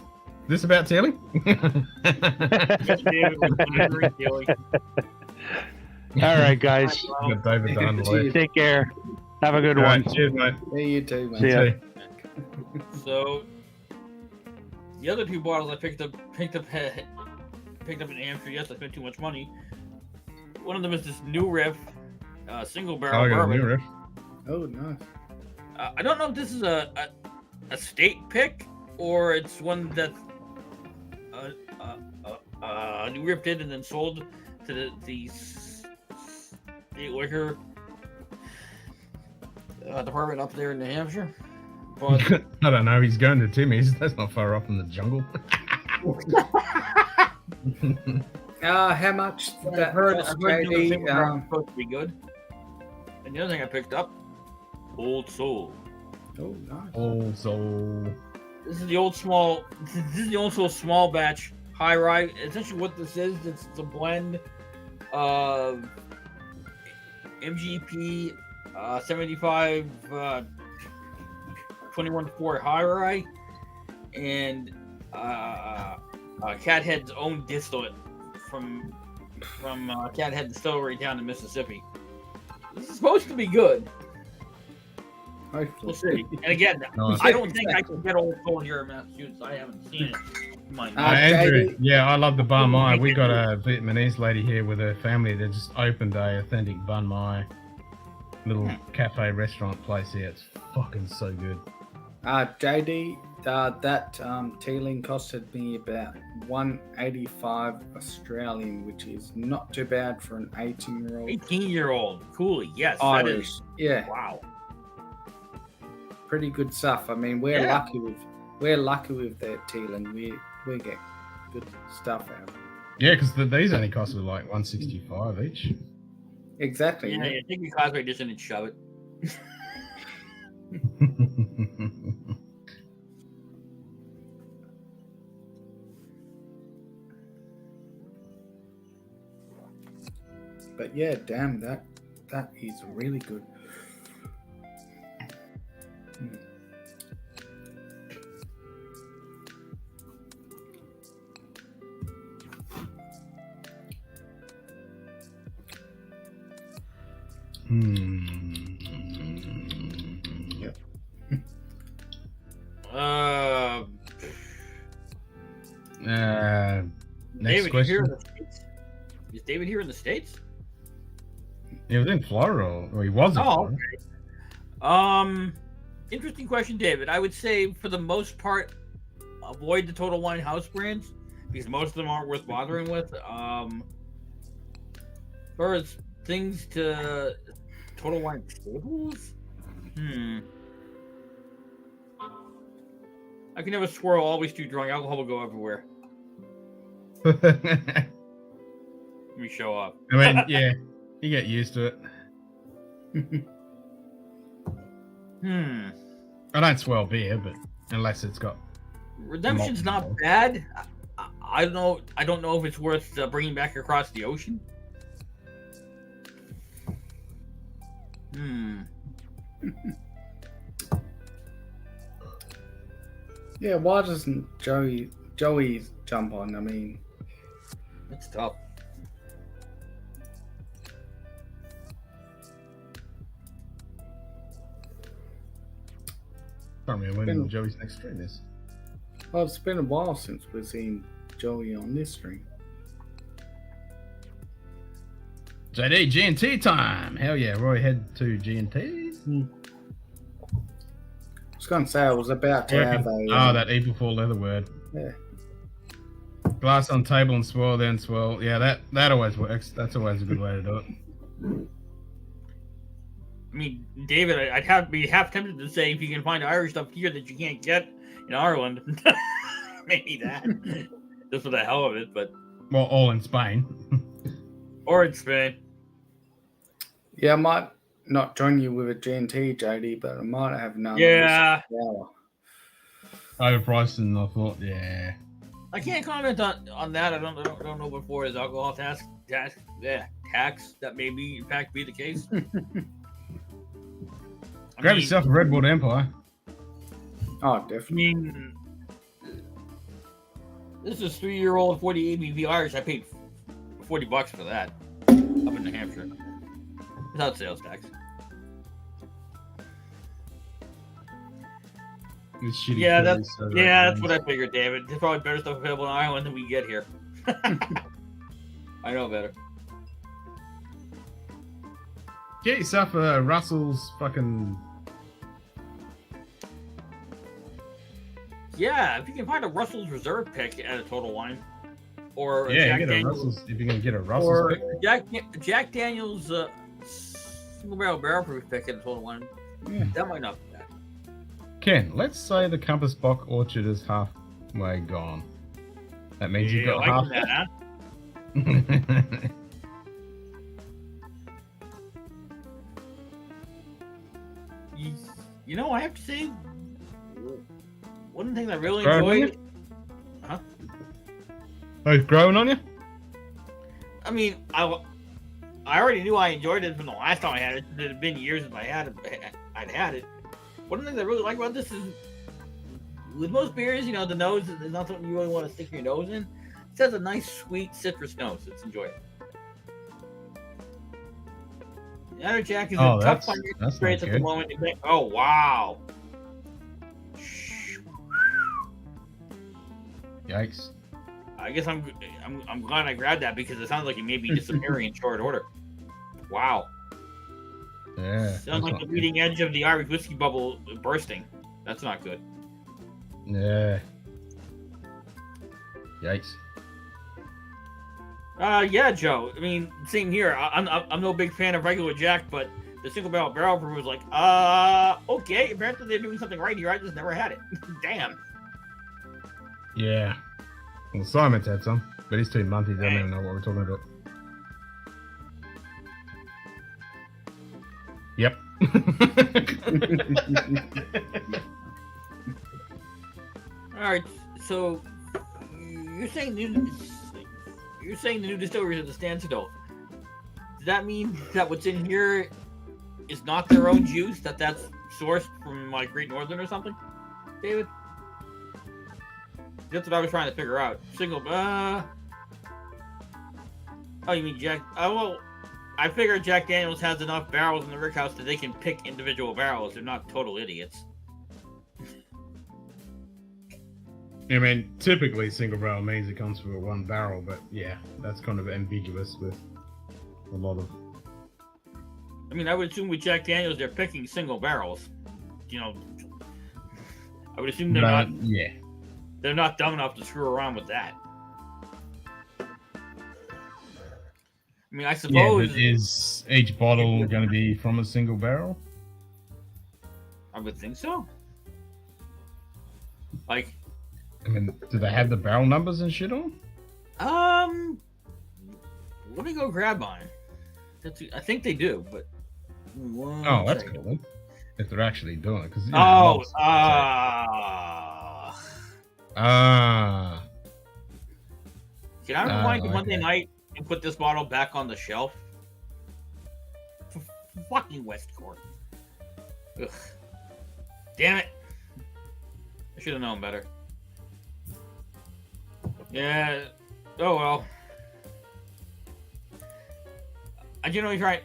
This about Teeling? all right, guys. Got David to unlurk. Take care. Have a good All one. right, cheers, mate. Yeah, you too, man. See ya. So the other two bottles I picked up in Amsterdam. Yes, I spent too much money. One of them is this New Riff single barrel Oh, I got a bourbon. new riff. Oh, nice. I don't know if this is a state pick or it's one that's New Riff did and then sold to the state liquor department up there in New Hampshire. But I don't know. He's going to Timmy's. That's not far off in the jungle. How much that I've heard cost, New Riff JD? single barrel is supposed to be good. And the other thing I picked up, Old Soul. Oh, nice. Also, This is the old small. This is the old soul small batch high rye. Essentially, what this is, it's a blend of MGP 75 21-4 high rye and Cathead's own distillate from Cathead Distillery down in Mississippi. This is supposed to be good. Hopefully. We'll see. And again, Nice. I don't think I can get Old Soul here in Massachusetts. I haven't seen it. Andrew, JD? yeah, I love the Bun Mai. We got a Vietnamese lady here with her family that just opened a authentic Bun Mai little cafe restaurant place here. It's fucking so good. JD, that Teeling costed me about 185 Australian, which is not too bad for an 18-year-old. 18-year-old. Cooley. Yes, that Irish. is. Yeah, Wow. pretty good stuff. I mean, we're Yeah. lucky with that Teeling. We get good stuff out of it. Yeah, because these only cost like $165 each. Exactly. Yeah, yeah, take your Cosplay edition and shove it. But yeah, damn, that is really good. Yep. Next David, question. here in the States? Is David here in the States? He was in Florida, or he was in Oh, Florida. okay. Interesting question, David. I would say for the most part, avoid the Total Wine house brands because most of them aren't worth bothering with. As far as things to Total Wine stables, I can never swirl, always too drunk. Alcohol will go everywhere. Let me show up. I mean, yeah, you get used to it. I don't swirl beer, but unless it's got Redemption's not bad. I don't know. I don't know if it's worth bringing back across the ocean. Yeah, why doesn't Joey jump on? I mean, it's tough. I can't remember when Joey's next stream is. Well, it's been a while since we've seen Joey on this stream. JD, G&T time! Hell yeah, Roy, head to G&T. I was going to say, I was about to have a... that April Fool leather word. Yeah. Glass on table and swirl, then swirl. Yeah, that always works. That's always a good way to do it. I mean, David, I'd be half tempted to say if you can find Irish stuff here that you can't get in Ireland, maybe that. Just for the hell of it, but... Well, all in Spain. Or in Spain. Yeah, I might not join you with a G&T, JD, but I might have none. Yeah. Overpriced, and I thought, yeah. I can't comment on that. I don't know what for is alcohol tax that may be in fact be the case. Grab yourself a Redwood Empire. Oh, definitely. I mean, this is 3-year-old 40 ABV Irish. I paid $40 for that up in New Hampshire without sales tax. Yeah, that's what I figured, David. There's probably better stuff available in Ireland than we get here. I know better. Get yourself a Russell's fucking... Yeah, if you can find a Russell's Reserve pick at a Total Wine. Or a yeah, Jack get Daniels, a Russell's, if you're going to get a Russell's or pick. Jack Daniels single barrel proof pick at a Total Wine. Yeah. That might not be bad. Ken, let's say the Compass Bock orchard is halfway gone. That means you've got half. That, huh? You know, I have to say, one thing I really enjoyed. Huh? Oh, it's growing on you? I mean, I already knew I enjoyed it from the last time I had it. It had been years since I'd had it. One of the things I really like about this is, with most beers, you know, the nose is not something you really want to stick your nose in. It has a nice, sweet citrus nose. It's enjoyable. The other Jack is a tough financial straits at the moment. Oh, wow. Yikes. I guess I'm glad I grabbed that because it sounds like it may be disappearing in short order. Wow. Yeah. Sounds like the leading edge of the Irish whiskey bubble bursting. That's not good. Yeah. Yikes. Yeah, Joe. I mean, same here. I'm no big fan of regular Jack, but the single barrel proof was like, okay. Apparently they're doing something right here. I just never had it. Damn. Yeah. Well, Simon's had some, but he's too munty. Doesn't even know what we're talking about. Yep. All right. So you're saying the new distillery is at the standstill. Does that mean that what's in here is not their own juice, that's sourced from like Great Northern or something, David? That's what I was trying to figure out. Oh, you mean Jack? Oh, well, I figured Jack Daniels has enough barrels in the rickhouse that they can pick individual barrels. They're not total idiots. I mean, typically single barrel means it comes from one barrel, but yeah, that's kind of ambiguous with a lot of. I mean, I would assume with Jack Daniels they're picking single barrels. You know, I would assume they're not. Yeah. They're not dumb enough to screw around with that. I mean, I suppose. Yeah, but is each bottle going to be from a single barrel? I would think so. Like. I mean, do they have the barrel numbers and shit on? Let me go grab mine. I think they do, but. Oh, that's cool. Then. If they're actually doing it, because. Can I rewind to Monday night and put this bottle back on the shelf? For fucking West Cork. Ugh. Damn it. I should have known better. Yeah. Oh well. I generally try,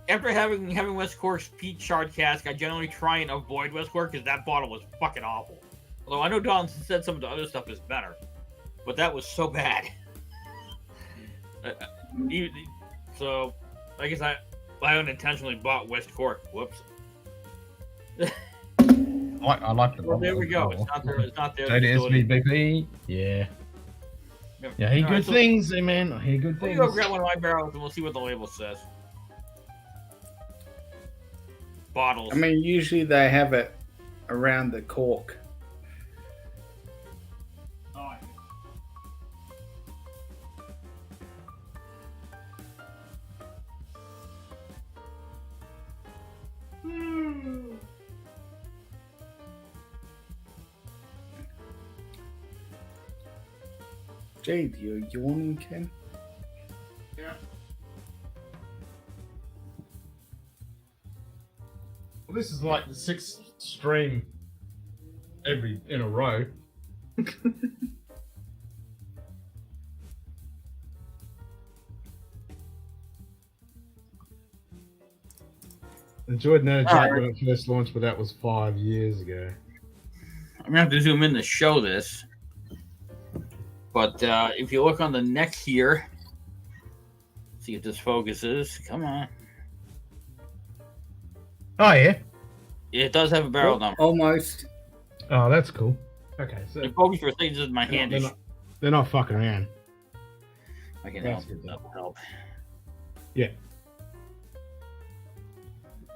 after having West Cork's peach shard cask, I generally try and avoid West Cork because that bottle was fucking awful. Although I know Don said some of the other stuff is better, but that was so bad. So I guess I unintentionally bought West Cork. Whoops. I like the. Well, there we go. It's not there. It's not there. JDSVBP. Yeah. Yeah, I hear good things, man. I hear good things. Let me go grab one of my barrels and we'll see what the label says. Bottles. I mean, usually they have it around the cork. Jade, you're yawning, Ken? Yeah. Well, this is like the 6th stream in a row. Enjoyed No Jack when it first launched, but that was 5 years ago. I'm gonna have to zoom in to show this. But if you look on the neck here, see if this focuses. Come on. Oh, yeah? It does have a barrel number. Almost. Oh, that's cool. Okay, so... It focused for a second, just my hand is... They're not fucking around. I can help. That'll help. Yeah.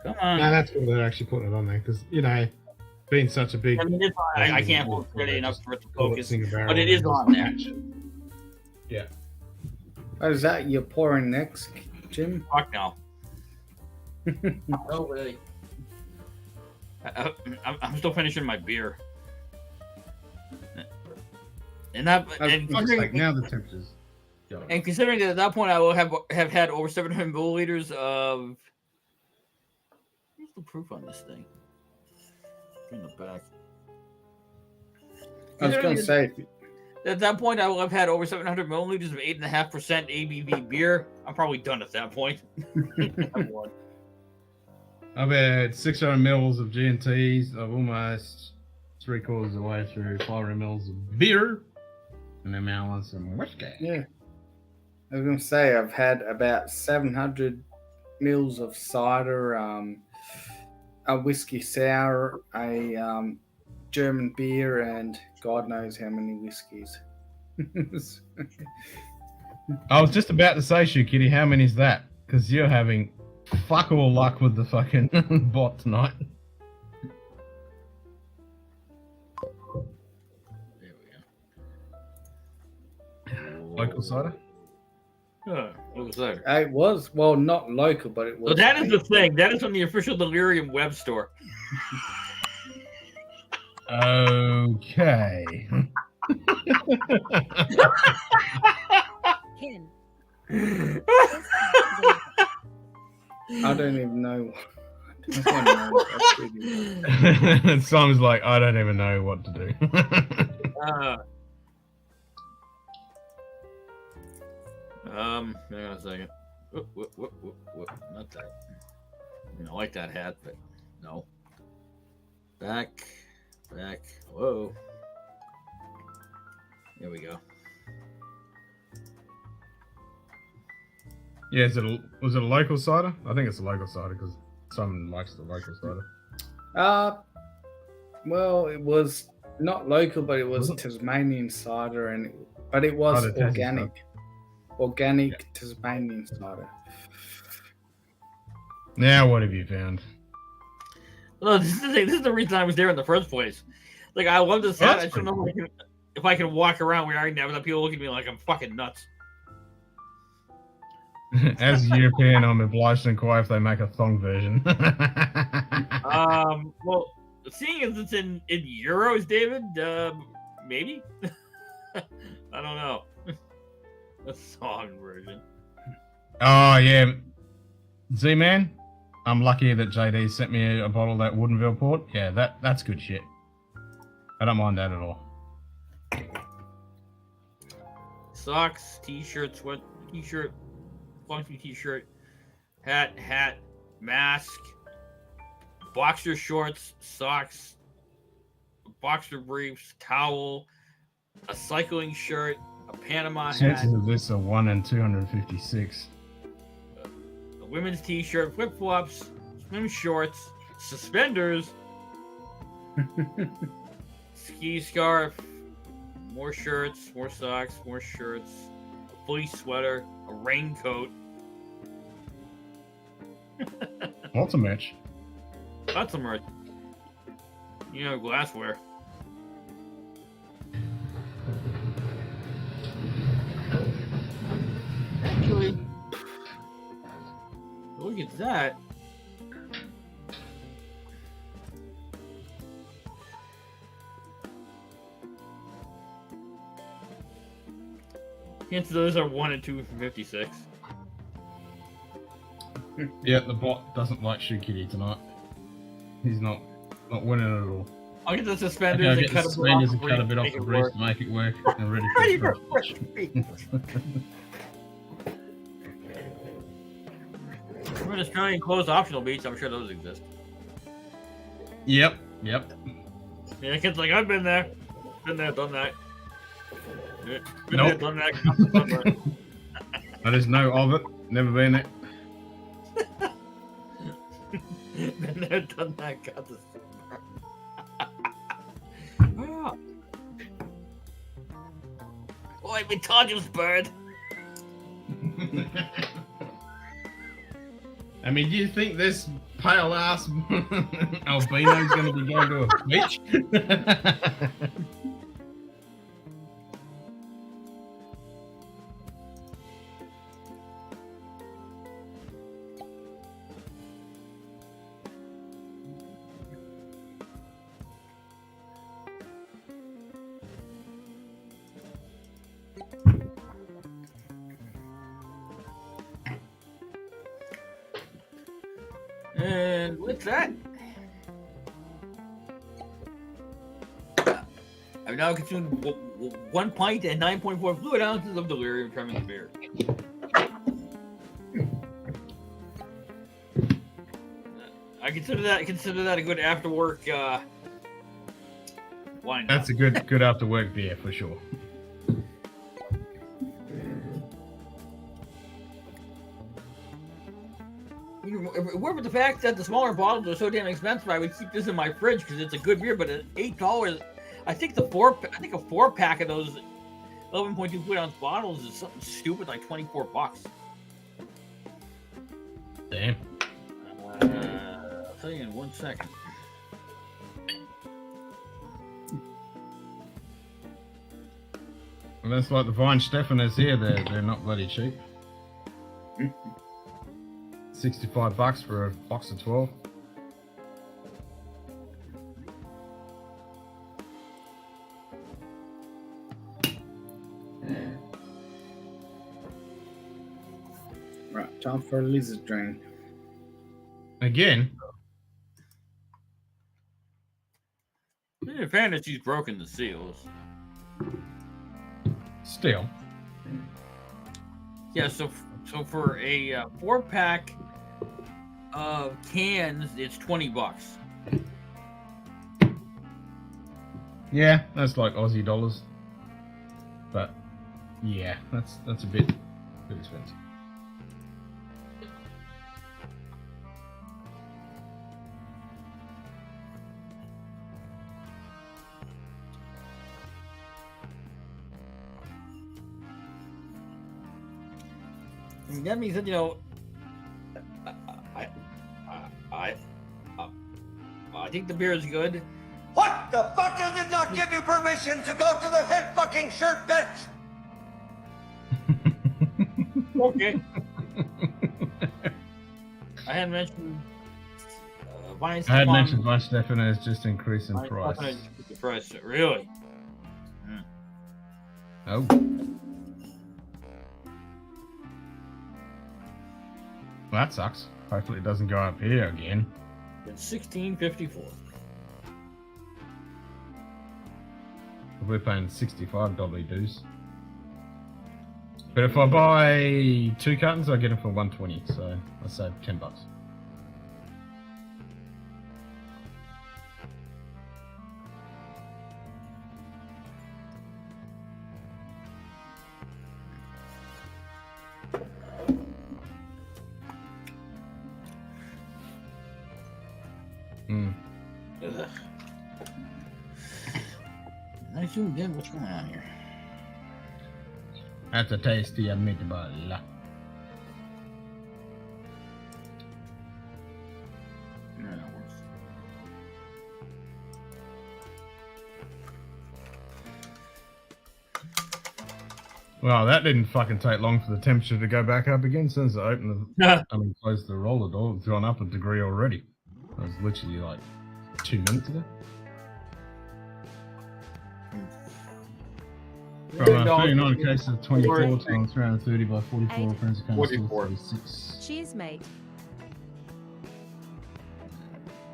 Come on. No, that's cool. They're actually putting it on there, because, you know... Being such a big... I mean, I can't hold steady enough for it to focus, but it is on there. Yeah. Oh, is that your pouring next, Jim? Fuck no. No way. I'm still finishing my beer. And now the temperatures. And considering that at that point I will have had over 700 milliliters of... Where's the proof on this thing? In the back. I was going to say, at that point, I will have had over 700 milliliters of 8.5% ABV beer. I'm probably done at that point. I've had 600 mils of G&Ts. I've almost 3/4 of the way through 500 mils of beer, and then now on some whiskey. Yeah, I was going to say I've had about 700 mils of cider. A whiskey sour, a German beer, and God knows how many whiskeys. I was just about to say, Kitty, how many is that? Because you're having fuck all luck with the fucking bot tonight. There we go. Local cider? Yeah, what was that? It was, well, not local, but it was. So that is the thing. That is from the official Delirium web store. Okay. Ken. I don't even know. That's one That's pretty- Simon's like, I don't even know what to do. Hang on a second. Whoop, not that. I like that hat, but no. Back. Whoa. There we go. Yeah, was it a local cider? I think it's a local cider because Simon likes the local cider. Well, it was not local, but it was Tasmanian cider, but it was organic. Organic Tasmanian cider. Now, what have you found? Well, this is the reason I was there in the first place. Like, I love this hat. I just don't know if I can walk around wearing that without people looking at me like I'm fucking nuts. As a European, I'm obliged to inquire if they make a thong version. Well, seeing as it's in euros, David, maybe. I don't know. A song version. Oh yeah, Z-Man. I'm lucky that JD sent me a bottle of that Woonthella port. Yeah, that's good shit. I don't mind that at all. Socks, t-shirt, funky t-shirt, hat, mask, boxer shorts, socks, boxer briefs, towel, a cycling shirt, a Panama hat. Chances of this are 1 in 256. A women's t-shirt, flip-flops, swim shorts, suspenders, ski scarf, more shirts, more socks, more shirts, a fleece sweater, a raincoat. Lots of merch. Lots of merch. Glassware. Actually, look at that. Chances those are 1 and 2 from 56. Yeah, the bot doesn't like Shoe Kitty tonight. He's not winning at all. I'll get the suspenders and cut a bit off the briefs to make it work. And ready for We're in Australian closed optional beats. I'm sure those exist. Yep. Yeah, kids like, I've been there. Been there, done that. Been there, done that. I just know of it. Never been there. Been there, done that. Got this. Boy, we told you, bird. I mean, do you think this pale ass albino's going to be going to a beach? And with that, I've now consumed 1 pint and 9.4 fluid ounces of delirium tremens beer. I consider that a good after work wine. That's a good after work beer for sure. With the fact that the smaller bottles are so damn expensive, I would keep this in my fridge because it's a good beer. But at $8, I think a 4-pack of those 11.2 fluid ounce bottles is something stupid like $24. Damn. I'll tell you in 1 second. Well, that's like the Vine Stefan is here. They're not bloody cheap. $65 for a box of 12. Right, time for a lizard drain. Again? In fairness, he's broken the seals. Still. Yeah, so for a 4-pack of cans, it's $20. Yeah, that's like Aussie dollars. But yeah, that's a bit expensive. And that means that, you know, I think the beer is good. What the fuck does it not give you permission to go to the head fucking shirt bench? Okay. I had mentioned Vine I had mentioned Vine Stefan has just increased in price. The price, really? Oh. Well, that sucks. Hopefully it doesn't go up here again. It's $16.54. We're paying $65 dues. But if I buy 2 cartons, I get them for $120, so I save $10. Ugh. Nice doing good. What's going on here? That's a tasty meatball. No, that works. Well, that didn't fucking take long for the temperature to go back up again since I opened the closed the roller door. It's gone up a degree already. It was literally like 2 minutes ago. From 39 cases of 24 times 330 by 44 friends of 46. Cheers, mate.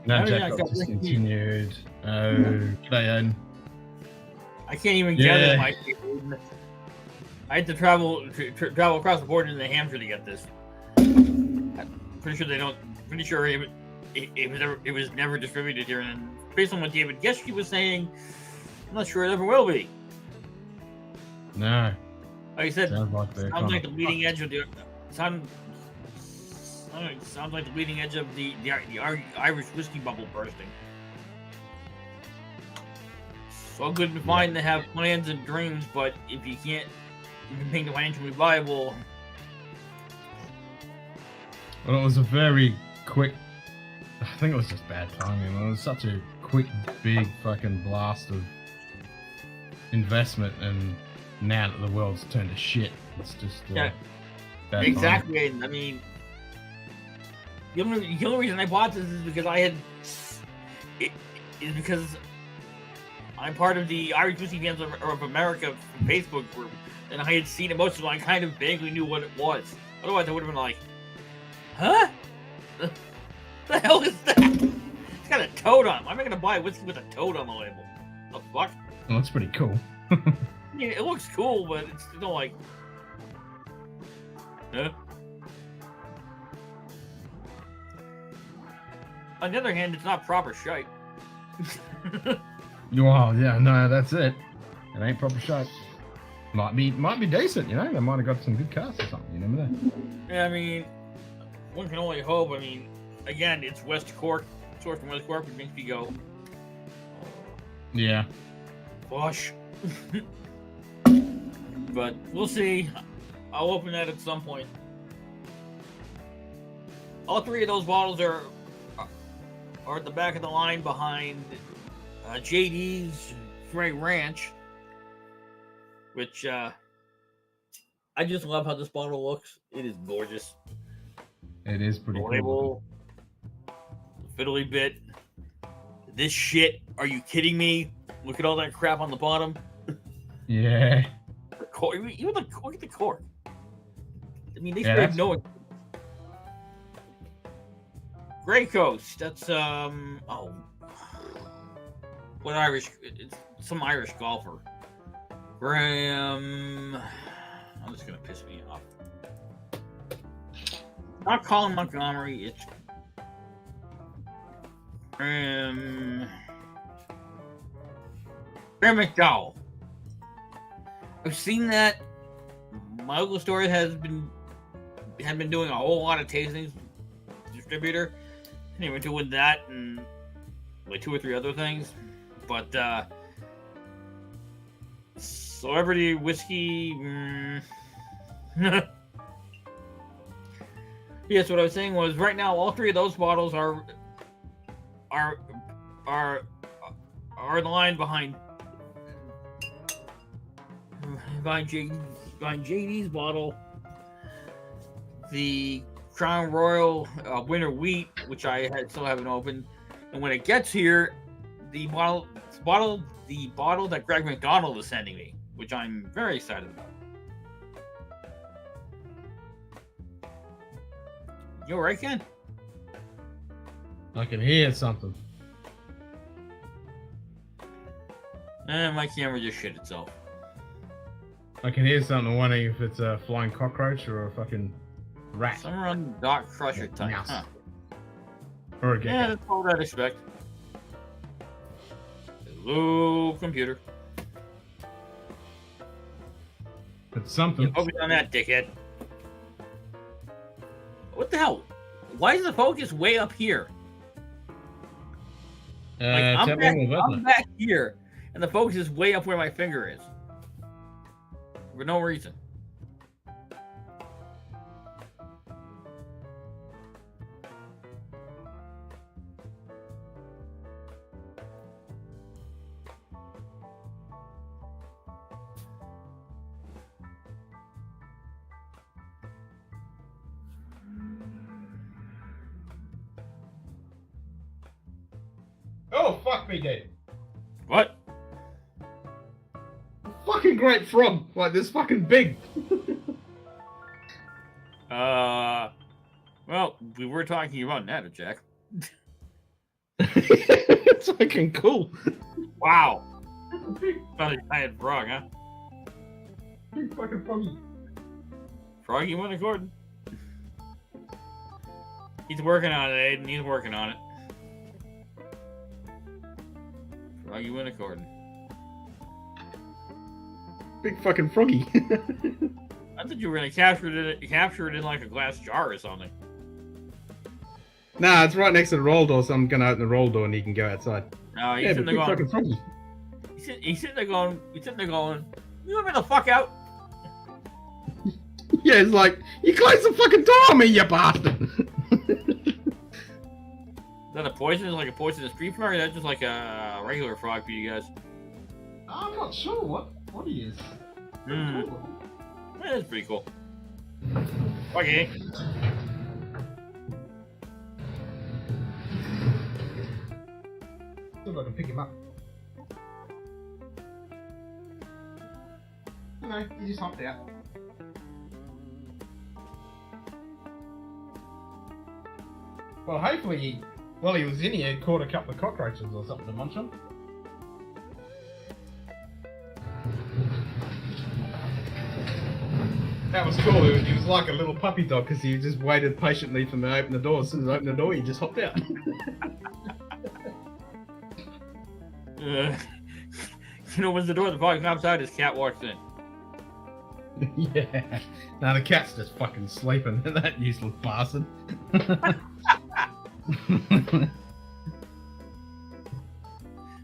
No, Jack got discontinued. Oh, g'day, Aiden. I can't even get it. I had to travel across the border into Hampshire to get this. I'm pretty sure they don't. Pretty sure it was never distributed here. And based on what David Geschke was saying, I'm not sure it ever will be. No. Like I said, sounds like the leading edge of the sounds like the leading edge of the Irish whiskey bubble bursting. So good and fine to have plans and dreams, but if you can't make it financially viable. Well, it was a very quick. I think it was just bad timing. It was such a quick, big fucking blast of investment, and now that the world's turned to shit, it's just bad exactly. timing. I mean, the only reason I bought this is because because I'm part of the Irish Whiskey Fans of America Facebook group, and I had seen it most of it. I kind of vaguely knew what it was. Otherwise, I would have been like, "Huh? The hell is that? It's got a toad on it. Why am I going to buy a whiskey with a toad on the label? The fuck?" Well, that's pretty cool. I mean, it looks cool, but it's still like, huh? On the other hand, it's not proper shite. Well, yeah, no, that's it. It ain't proper shite. Might be decent, you know. They might have got some good casts or something. You never know. Yeah, I mean, one can only hope. I mean, again, it's West Cork, sourced from West Cork, which makes me go, yeah. Gosh. But we'll see. I'll open that at some point. All 3 of those bottles are at the back of the line behind JD's Frey Ranch, which I just love how this bottle looks. It is gorgeous. It is pretty cool. Fiddly bit. This shit. Are you kidding me? Look at all that crap on the bottom. Yeah. The cork, even look at the cork. I mean, they Yeah, sprayed no. Grey Coast. That's What Irish? It's some Irish golfer. Graham. I'm just gonna piss me off. Not Colin Montgomery. It's Graham McDowell. I've seen that. My local store had been doing a whole lot of tastings. Distributor, and they were doing that and like 2 or 3 other things. But celebrity whiskey. Yes, what I was saying was right now all 3 of those bottles are in line behind JD's bottle. The Crown Royal Winter Wheat, which I still haven't opened, and when it gets here, the bottle that Greg McDonald is sending me, which I'm very excited about. You alright, Ken? I can hear something. My camera just shit itself. I can hear something. Wondering if it's a flying cockroach or a fucking rat. Somewhere on the Doc Crusher type. Mouse. Huh. Or a gecko. Yeah, that's all I'd expect. Hello, computer. It's something. Focus on that, dickhead. What the hell? Why is the focus way up here? I'm back here, and the focus is way up where my finger is. For no reason. Oh, fuck me, Dave. What? Fucking great frog, like this fucking big. Well, we were talking about that, Jack. It's fucking cool. Wow. Not a giant frog, huh? Big fucking froggy. Froggy went according. He's working on it, Aiden. He's working on it. Froggy went according. Big fucking froggy. I thought you were gonna capture it in like a glass jar or something. Nah, it's right next to the roll door, so I'm gonna open the roll door and he can go outside. No, he's Yeah, sitting but there big going. fucking froggy. He's sitting there going. You want me the fuck out? Yeah, it's like, you closed the fucking door on me, you bastard! Is that a poison? Is it like a poisonous tree frog, or is that just like a regular frog for you guys? I'm not sure what he is. That's pretty cool. Okay. See if I can pick him up. No, he just hopped out. Well, hopefully while he was in here, he caught a couple of cockroaches or something to munch on. That was cool. He was like a little puppy dog because he just waited patiently for me to open the door. As soon as I opened the door, he just hopped out. You know, when the door of the park outside, his cat walks in. Yeah. Now the cat's just fucking sleeping. That useless bastard.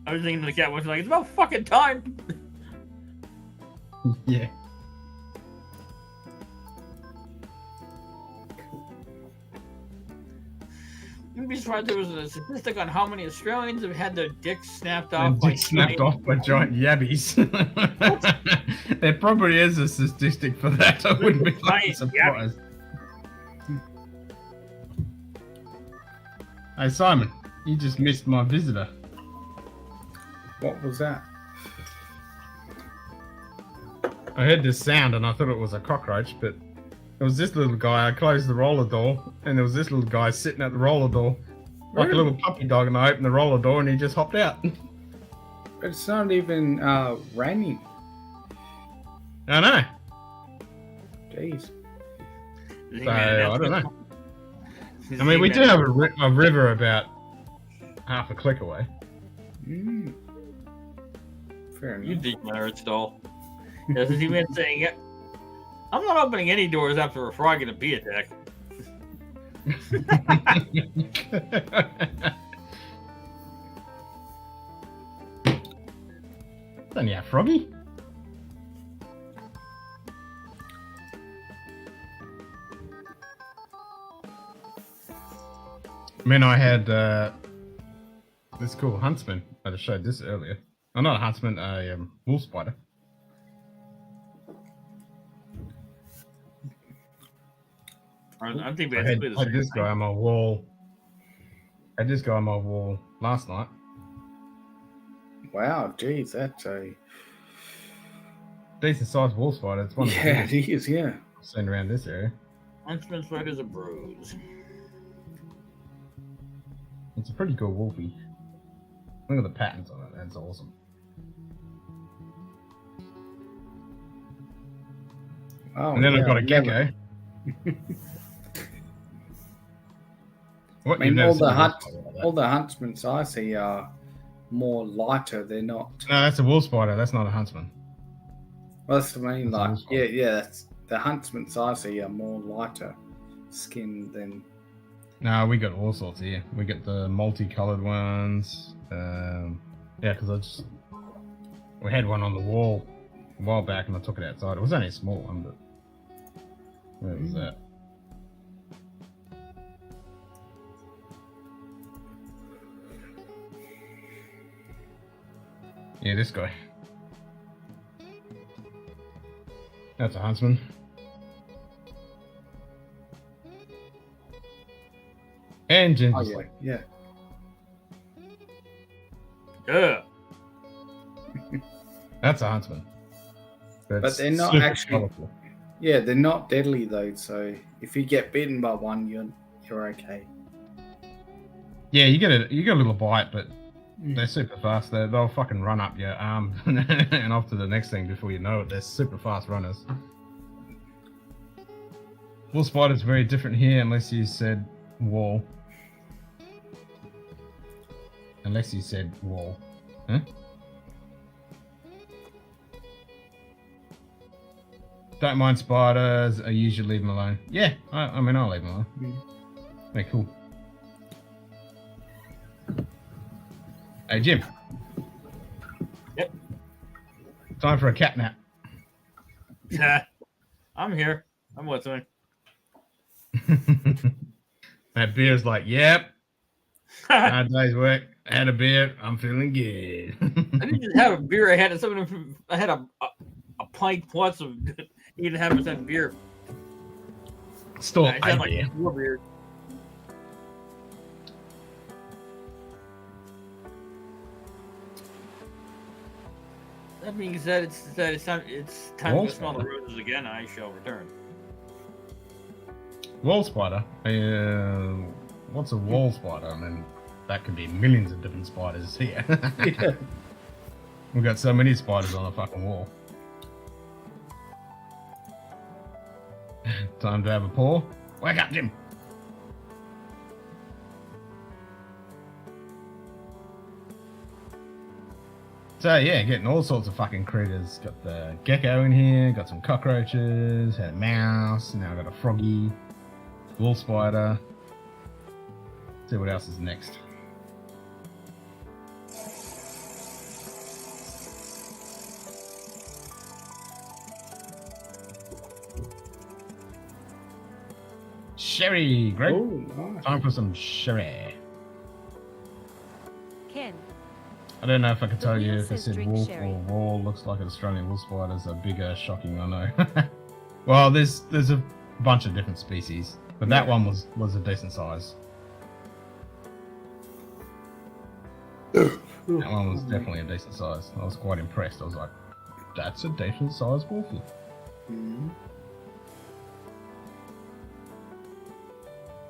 I was thinking the cat was like, it's about fucking time. Yeah. You'd be surprised there was a statistic on how many Australians have had their dicks snapped off Dick snapped off by giant yabbies. There probably is a statistic for that. I wouldn't be fucking surprised. Hey Simon, you just missed my visitor. What was that? I heard this sound and I thought it was a cockroach, but it was this little guy. I closed the roller door and there was this little guy sitting at the roller door like a little puppy dog, and I opened the roller door and he just hopped out. But it's not even raining. I know. Jeez. So, I don't know. I mean, we do have a river about half a click away. Mm. Fair enough. You degenerate stall. As he been saying it. I'm not opening any doors after a frog and a bee attack. Then yeah, Froggy. I mean, I had this cool huntsman. I just showed this earlier. Oh, not a huntsman, a wolf spider. I think I had this guy on my wall. I had this guy on my wall last night. Wow, geez, that's a Decent sized wolf spider. It's one of the yeah, biggest it is. Yeah. I've seen around this area. Huntsman spiders are bros. It's a pretty cool wolfie. Look at the patterns on it. That's awesome. Oh, And then yeah, I've got a I've gecko. never- What? I You've mean, never all seen the a wolf hunt, spider like that? all the huntsmen I see are more lighter. They're not. No, that's a wolf spider. That's not a huntsman. Well, that's what I mean. That's a Like, wolf spider. yeah. That's, the huntsmen I see are more lighter skin than. No, we got all sorts here. We got the multicolored ones. Yeah, because we had one on the wall a while back, and I took it outside. It was only a small one, but where was that? Yeah, this guy. That's a huntsman. And Oh Ginger's yeah, Yeah. That's a huntsman. but they're not super actually. colourful. Yeah, they're not deadly though. So if you get bitten by one, you're okay. Yeah, you get a little bite, but they're super fast. They'll fucking run up your arm and off to the next thing before you know it. They're super fast runners. Wolf spider's very different here, unless you said wall. Unless you said wall. Huh? Don't mind spiders. I usually leave them alone. Yeah, I mean, I'll leave them alone. They're cool. Hey, Jim. Yep. Time for a cat nap. I'm here. I'm listening. That beer's like, yep. Hard day's work. Had a beer. I'm feeling good. I didn't just have a beer. I had a pint plus of 8.5% beer. Still I had a like beer. 4 beers. That being said, it's time Wall to smell the spider. roses again. I shall return. Wall spider. What's a wall spider? I mean, that could be millions of different spiders here. Yeah. We've got so many spiders on the fucking wall. Time to have a paw. Wake up, Jim. So yeah, getting all sorts of fucking critters. Got the gecko in here, got some cockroaches, had a mouse, now got a froggy, wolf spider. See what else is next. Sherry, great. Oh, nice. Time for some sherry. Ken, I don't know if I could tell The you wheel if it says said drink wolf sherry. or wall. Looks like an Australian wolf spider's a bigger, shocking, I know. Well, there's a bunch of different species, but that one was a decent size. That one was definitely a decent size. I was quite impressed. I was like, that's a decent sized wolfie. Mhm.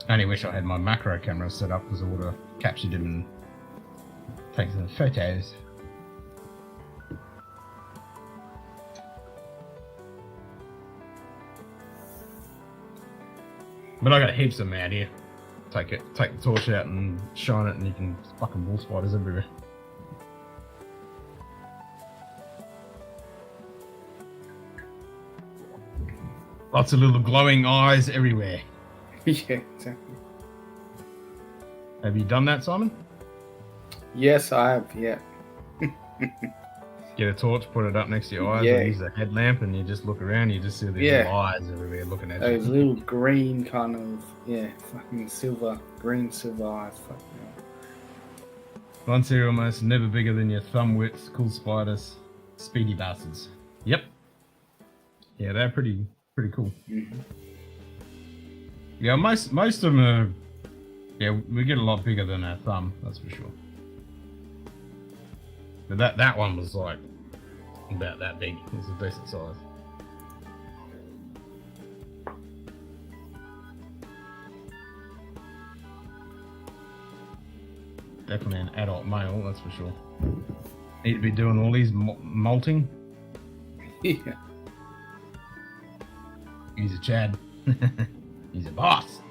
I only wish I had my macro camera set up because I would have captured him and taken some photos. But I got heaps of them out here. Take the torch out and shine it, and you can fucking bull spiders everywhere. Lots of little glowing eyes everywhere. Yeah, exactly. Have you done that, Simon? Yes, I have. Yeah. Get a torch, put it up next to your eyes, Yeah. and use a headlamp, and you just look around. You just see these little eyes everywhere looking at Those you. little green kind of fucking silver, green silver eyes. Fucking Once they're almost never bigger than your thumb width. Cool spiders, speedy bastards. Yep. Yeah, they're pretty cool. Mm-hmm. Yeah, most of them are. Yeah, we get a lot bigger than our thumb. That's for sure. But that one was like about that big. It's a decent size. Definitely an adult male, that's for sure. Need to be doing all these molting. Yeah. He's a Chad. He's a boss.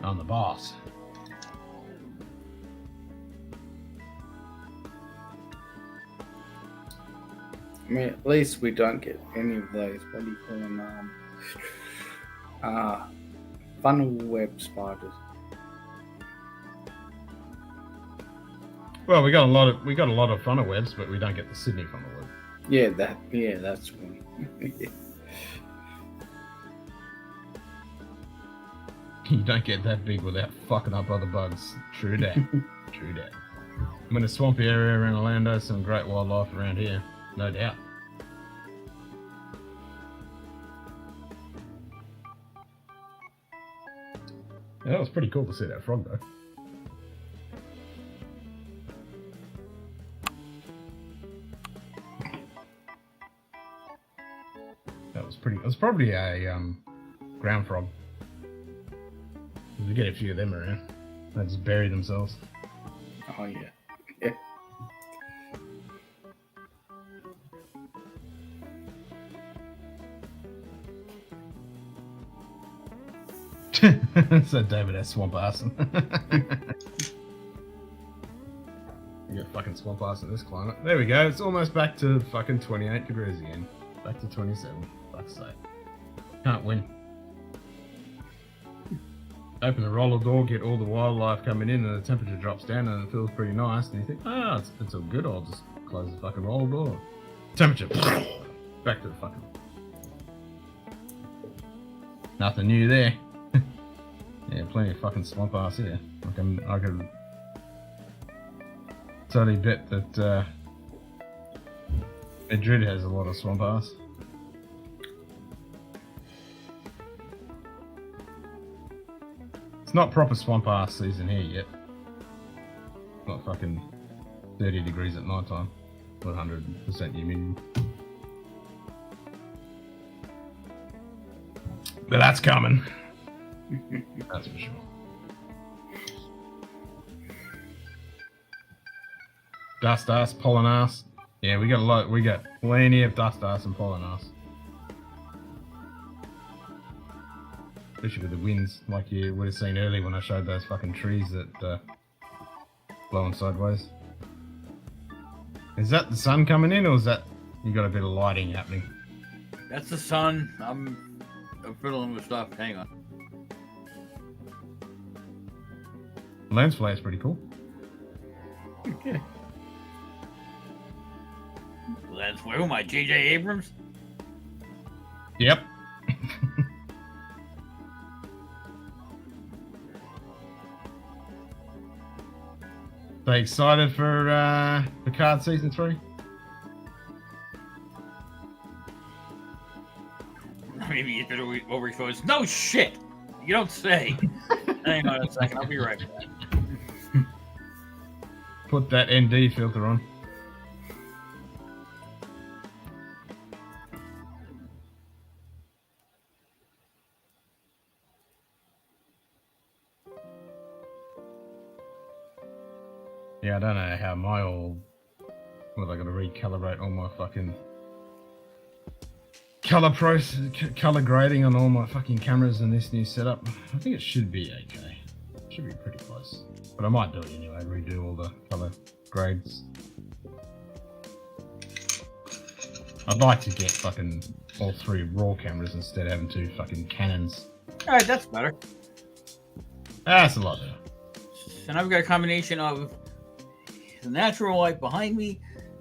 I'm the boss. I mean, at least we don't get any of those. What do you call them? Funnel web spiders. Well, we got a lot of funnel webs, but we don't get the Sydney funnel web. Yeah, that's one. You don't get that big without fucking up other bugs. True that. True that. I'm in a swampy area around Orlando, some great wildlife around here, no doubt. Yeah, that was pretty cool to see that frog though. It was probably a ground frog. We get a few of them around. They just bury themselves. Oh yeah. Yeah. So David has swamp ass. You got fucking swamp ass in this climate. There we go. It's almost back to fucking 28 degrees again. Back to 27. Fuck's sake. Can't win. Open the roller door, get all the wildlife coming in, and the temperature drops down, and it feels pretty nice. And you think, it's all good. I'll just close the fucking roller door. Temperature. Back to the fucking. Nothing new there. Yeah, plenty of fucking swamp ass here. I could totally bet that Madrid has a lot of swamp ass. It's not proper swamp ass season here yet. Not fucking 30 degrees at night time. 100% humidity. But that's coming. That's for sure. Dust ass, pollen ass. Yeah, we got plenty of dust ass and pollen ass. Especially with the winds, like you would have seen earlier when I showed those fucking trees that blowing sideways. Is that the sun coming in, or is that you got a bit of lighting happening? That's the sun. I'm fiddling with stuff. Hang on. Lens flare is pretty cool. Okay. Lens flare. Who am I? J.J. Abrams? Yep. They excited for Picard season 3? Maybe you did overexposed. No shit! You don't say. Hang on a second. I'll be right back. Put that ND filter on. Yeah, I don't know how my old... What have I got to recalibrate all my fucking color grading on all my fucking cameras in this new setup. I think it should be okay. Should be pretty close. But I might do it anyway, redo all the color grades. I'd like to get fucking all 3 RAW cameras instead of having 2 fucking Canons. Alright, that's better. That's a lot better. And I've got a combination of the natural light behind me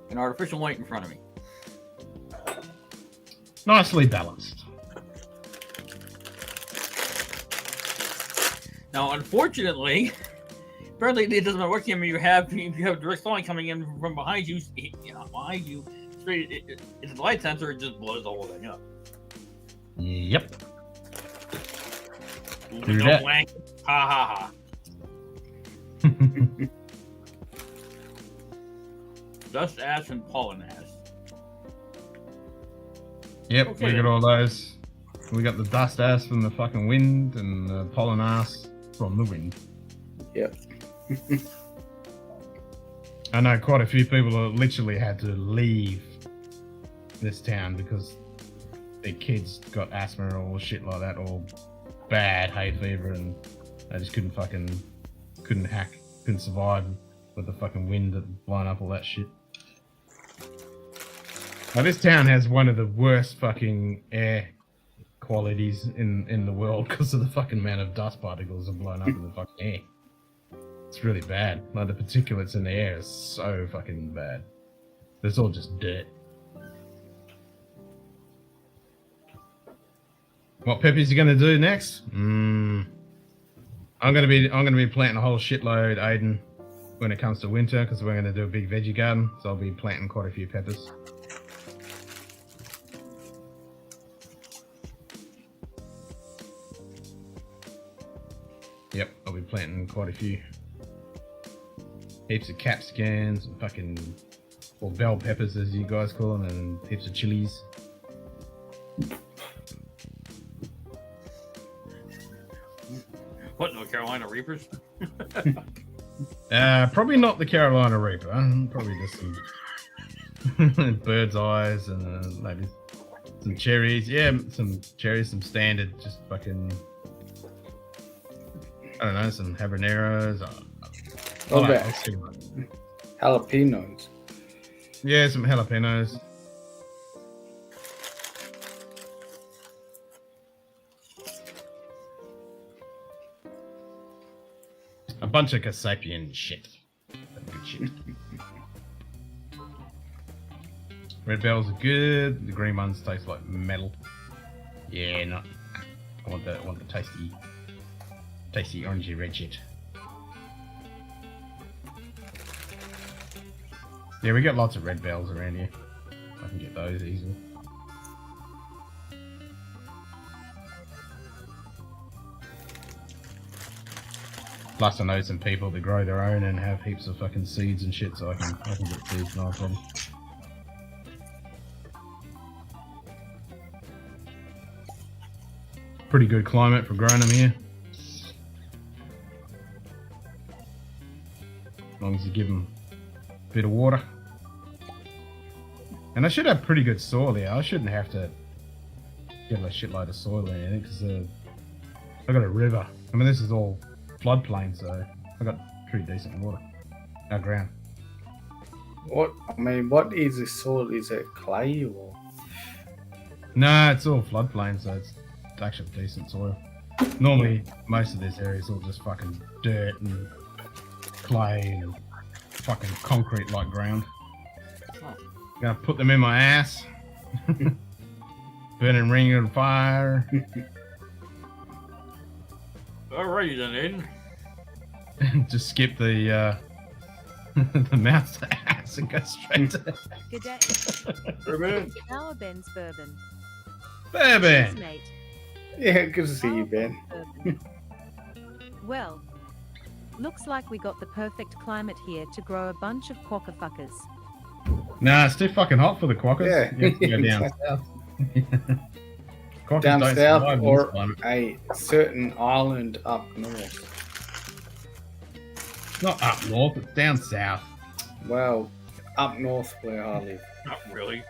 and artificial light in front of me. Nicely balanced. Now, unfortunately, apparently it doesn't matter what camera you have. If you have direct light coming in from behind you, straight it's a light sensor. It just blows the whole thing up. Yep. Do that. Blank. Ha ha ha. Dust ash and pollen ash. Yep, Okay, we got then. all those. We got the dust ash from the fucking wind and the pollen ash from the wind. Yep. I know quite a few people that literally had to leave this town because their kids got asthma or shit like that, or bad hay fever, and they just couldn't survive with the fucking wind that blowing up all that shit. Now, this town has one of the worst fucking air qualities in the world because of the fucking amount of dust particles that are blown up in the fucking air. It's really bad. Like, the particulates in the air is so fucking bad. It's all just dirt. What peppers you gonna do next? I'm gonna be planting a whole shitload, Aiden, when it comes to winter, because we're gonna do a big veggie garden. So I'll be planting quite a few peppers. Yep, I'll be planting quite a few. Heaps of capsicums and fucking, or bell peppers as you guys call them, and heaps of chilies. What, no Carolina Reapers? Probably not the Carolina Reaper. Probably just some bird's eyes and maybe some cherries. Yeah, some cherries, some standard, just fucking, I don't know, some habaneros. What about jalapenos? Yeah, some jalapenos. A bunch of Kasapian shit. Good shit. Red bells are good. The green ones taste like metal. Yeah, not. I want the tasty orangey red shit. Yeah, we got lots of red bells around here. I can get those easily. Plus, I know some people that grow their own and have heaps of fucking seeds and shit, so I can get seeds no problem. Pretty good climate for growing them here. As long as you give them a bit of water. And I should have pretty good soil here. I shouldn't have to get a shitload of soil in it because I got a river. I mean, this is all floodplain, so I got pretty decent water. Our ground. What is this soil? Is it clay or? No, it's all floodplain, so it's actually decent soil. Normally, most of this area is all just fucking dirt and clay and fucking concrete-like ground. Gonna put them in my ass. Burning ring on fire. Alrighty then, Aiden. Just skip the the mouse to ass and go straight to Good day. Bourbon. Our Ben's bourbon. Bourbon. Cheers, mate. Yeah, good to see you, Ben. Bourbon. Well, looks like we got the perfect climate here to grow a bunch of quokka fuckers. Nah, it's too fucking hot for the quackers. Yeah. You have to go down south. Quackers Down don't south survive in or this climate. a certain island up north. Not up north, it's down south. Well, up north where I live. Not really.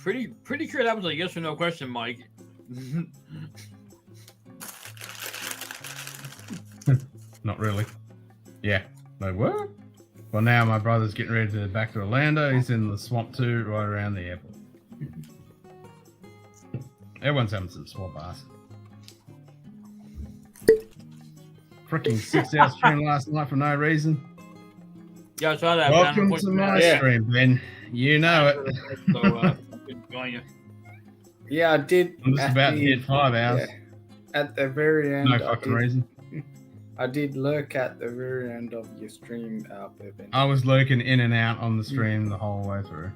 Pretty sure that was a yes or no question, Mike. Not really. Yeah. No, what? Well, now my brother's getting ready to head back to Orlando. He's in the swamp too, right around the airport. Everyone's having some swamp ass. Freaking 6-hour stream last night for no reason. Yeah, I saw that. Welcome to my stream, Ben. You know it. So, join you. Yeah, I did. I'm just about to hit 5 hours. Yeah, at the very end. No fucking reason. I did lurk at the very end of your stream, Bourbon. I was lurking in and out on the stream the whole way through.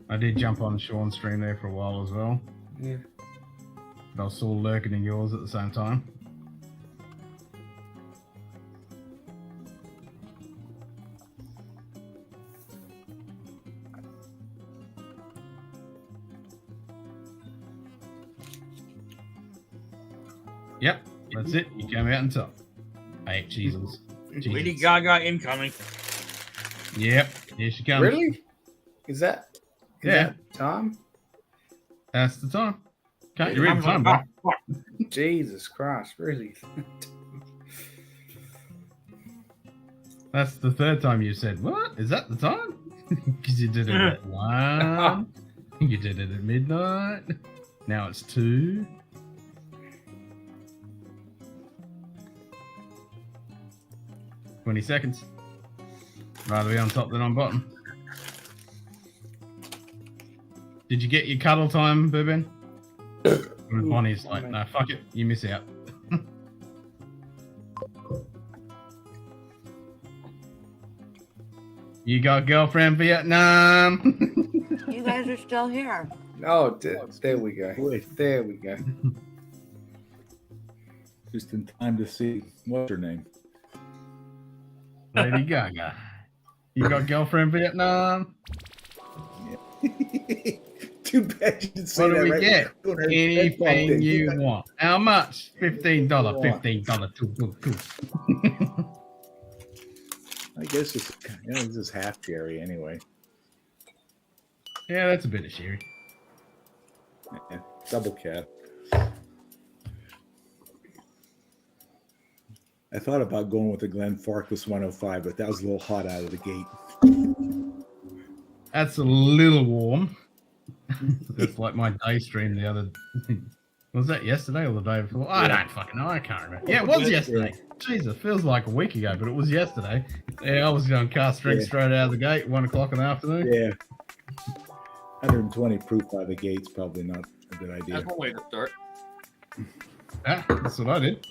I did jump on Sean's stream there for a while as well. Yeah. But I was still lurking in yours at the same time. Yep, that's it. You came out on top. I ate cheeses. Lady Gaga incoming. Yep, here she comes. Really? Is that time? That's the time. Can't you read the time, bro? Jesus Christ, really? That's the third time you said, what? Is that the time? Because you did it at 1. You did it at midnight. Now it's 2. Seconds. Rather be on top than on bottom. Did you get your cuddle time, Bourbon? Bonnie's like, no, fuck it, you miss out. You got girlfriend Vietnam? You guys are still here. Oh, there we go. There we go. Just in time to see what's her name. Lady Gaga. You got girlfriend Vietnam? Too bad you didn't say what that. Do we right? get? Anything you want. How much? $15. $15. Cool. I guess it's this is half Jerry anyway. Yeah, that's a bit of sherry. Yeah, double cap. I thought about going with the Glen Farkless 105, but that was a little hot out of the gate. That's a little warm. That's like my day stream the other. Was that yesterday or the day before? I don't fucking know. I can't remember. Yeah, it was yesterday. Jesus, feels like a week ago, but it was yesterday. Yeah, I was going cast strength straight out of the gate, 1 o'clock in the afternoon. Yeah. 120 proof by the gate's probably not a good idea. That's one way to start. Yeah, that's what I did.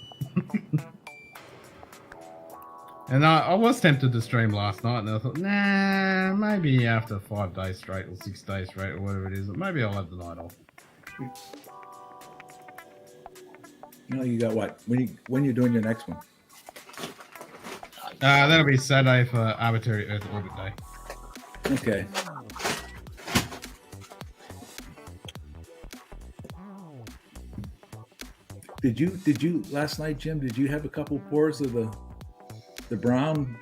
And I was tempted to stream last night, and I thought, nah, maybe after 5 days straight or 6 days straight or whatever it is, maybe I'll have the night off. No, you got what? When you doing your next one? That'll be Saturday for Arbitrary Earth Orbit Day. Okay. Did you last night, Jim? Did you have a couple pours of the brown?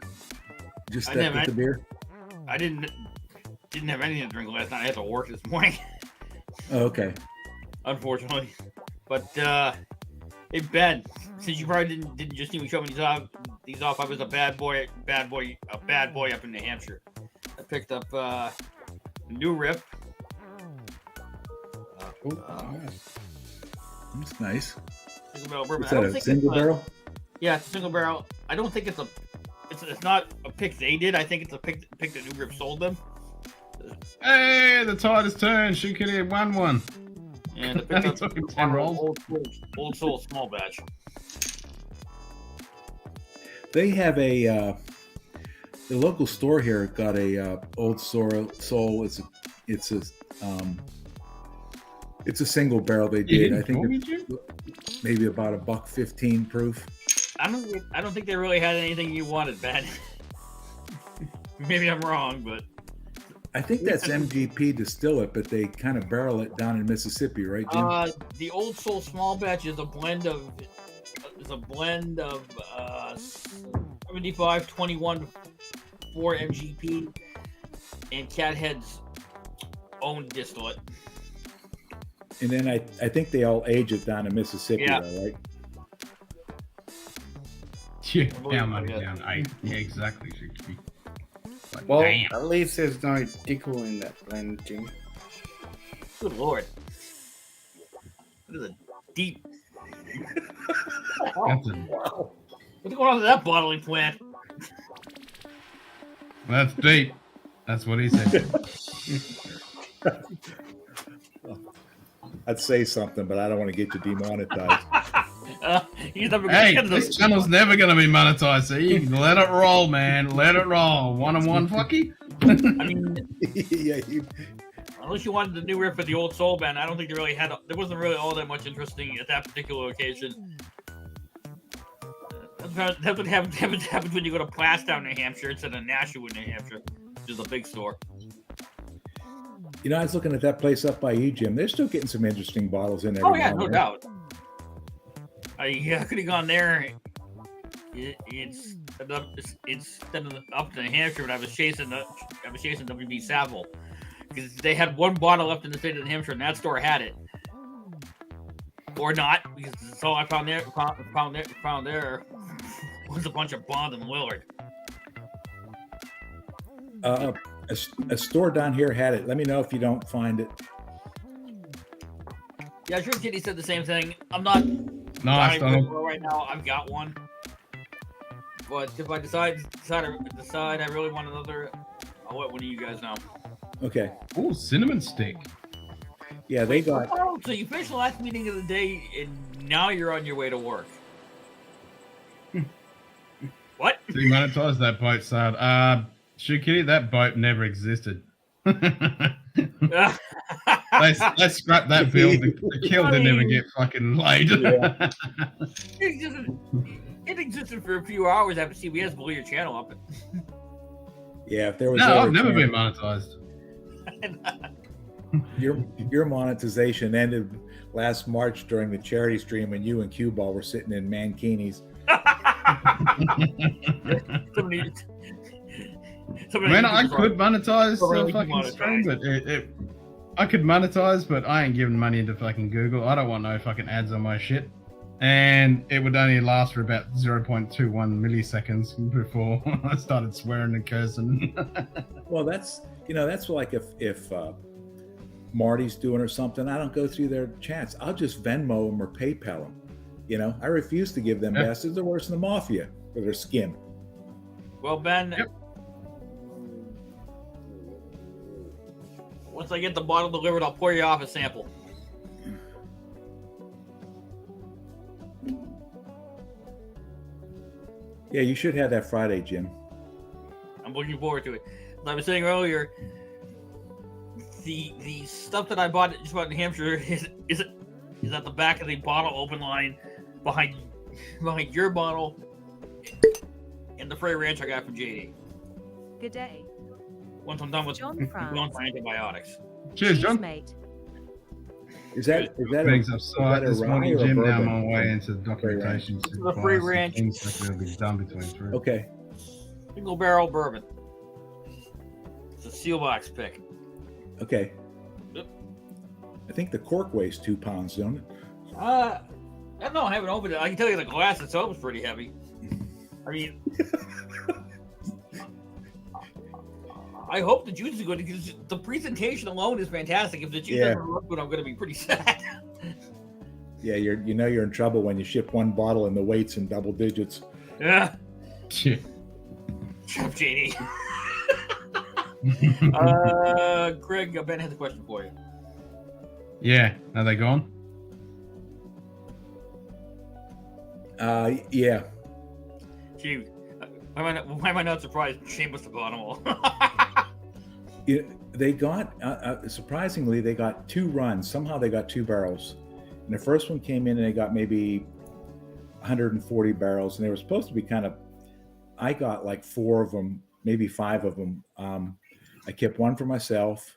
Just that with the beer? I didn't have anything to drink last night. I had to work this morning. Oh, okay. Unfortunately, but hey Ben, since you probably didn't just see me showing these off, I was a bad boy up in New Hampshire. I picked up a new rip. That's nice. Single barrel bourbon. Is that a single barrel? Yeah, it's a single barrel. I don't think it's not a pick they did. I think it's a pick that New Rip sold them. Hey, the tide has turned. She could have won one. And I picked up 10 rolls. Old Soul small batch. They have the local store here got a Old Soul. It's a single barrel they did. I think maybe about $1.15 proof. I don't think they really had anything you wanted, Ben. Maybe I'm wrong, but I think that's MGP Distillate, but they kind of barrel it down in Mississippi, right, Jim? The Old Soul small batch is a blend of 75, 21, 4 MGP, and Cathead's own distillate. And then I think they all age it down in Mississippi, Yeah. though, right? Yeah, how much down? 8. Yeah, exactly. Like, Well, damn. at least there's no dickle in that blend, Jim. Good lord. Look at the deep. That's a- Wow. What's going on with that bottling plant? That's deep. That's what he said. I'd say something, but I don't want to get you demonetized. He's never Hey, gonna this channel's never gonna be monetized, so you can let it roll, man. Let it roll. 1-on-1 fucky. I mean, Yeah, unless you wanted the new riff for the old soul band, I don't think they really had. There wasn't really all that much interesting at that particular location. That's what happens when you go to Plastown, New Hampshire, instead of Nashua, New Hampshire, which is a big store. You know, I was looking at that place up by you, Jim. They're still getting some interesting bottles in there. Oh yeah, no doubt. I could have gone there. It's up to New Hampshire, but I was chasing WB Savile because they had one bottle left in the state of New Hampshire, and that store had it, or not, because that's all I found there. Found there was a bunch of Bond and Willard. A store down here had it. Let me know if you don't find it. Yeah, Sure Kitty said the same thing. I'm not Nice, buying Donald. one right now. I've got one, but if I decide I really want another, I'll let one of you guys know. Okay. Ooh, cinnamon stick. Yeah, they got. Oh, so you finished the last meeting of the day, and now you're on your way to work. What? Demonetize that boat, Sad. Shoot Kitty, that boat never existed. They scrapped that build. The kill didn't even get fucking laid. Yeah. It existed for a few hours after CBS blew your channel up. Yeah, if there was. No, ever I've never a been chance- monetized. Your monetization ended last March during the charity stream when you and Cue Ball were sitting in mankinis. Man, I could monetize Somebody the fucking monetize. stream, but I could monetize, but I ain't giving money into fucking Google. I don't want no fucking ads on my shit. And it would only last for about 0.21 milliseconds before I started swearing and cursing. Well, that's like if Marty's doing or something, I don't go through their chats. I'll just Venmo them or PayPal them. You know, I refuse to give them bastards. They're worse than the mafia for their skin. Well, Ben, once I get the bottle delivered, I'll pour you off a sample. Yeah, you should have that Friday, Jim. I'm looking forward to it. As I was saying earlier, the stuff that I bought just about New Hampshire is at the back of the bottle open line behind your bottle and the Frey Ranch I got from JD. Good day. Once I'm done with John going France. for antibiotics. Cheers, John. Mate. Is that Thanks, I've is saw that it a this rye morning, or a Jim. Now I'm bourbon? on my way into the documentation. The Free Ranch. Things that will be done between three. Okay. Single barrel bourbon. It's a seal box pick. Okay. Yep. I think the cork weighs 2 pounds, don't it? I don't know. I haven't opened it. I can tell you the glass itself is pretty heavy. I mean, I hope the juice is good because the presentation alone is fantastic. If the juice Yeah. doesn't look good, I'm going to be pretty sad. Yeah, you're in trouble when you ship one bottle and the weight's in double digits. Yeah. Shit. Shut up, JD. Greg, Ben has a question for you. Yeah, are they gone? Yeah. Gee, why am I not surprised? Shame was the bottom all. They got surprisingly they got 2 runs. Somehow they got 2 barrels, and the first one came in and they got maybe 140 barrels, and they were supposed to be kind of. I got like 4 of them, maybe 5 of them. I kept one for myself.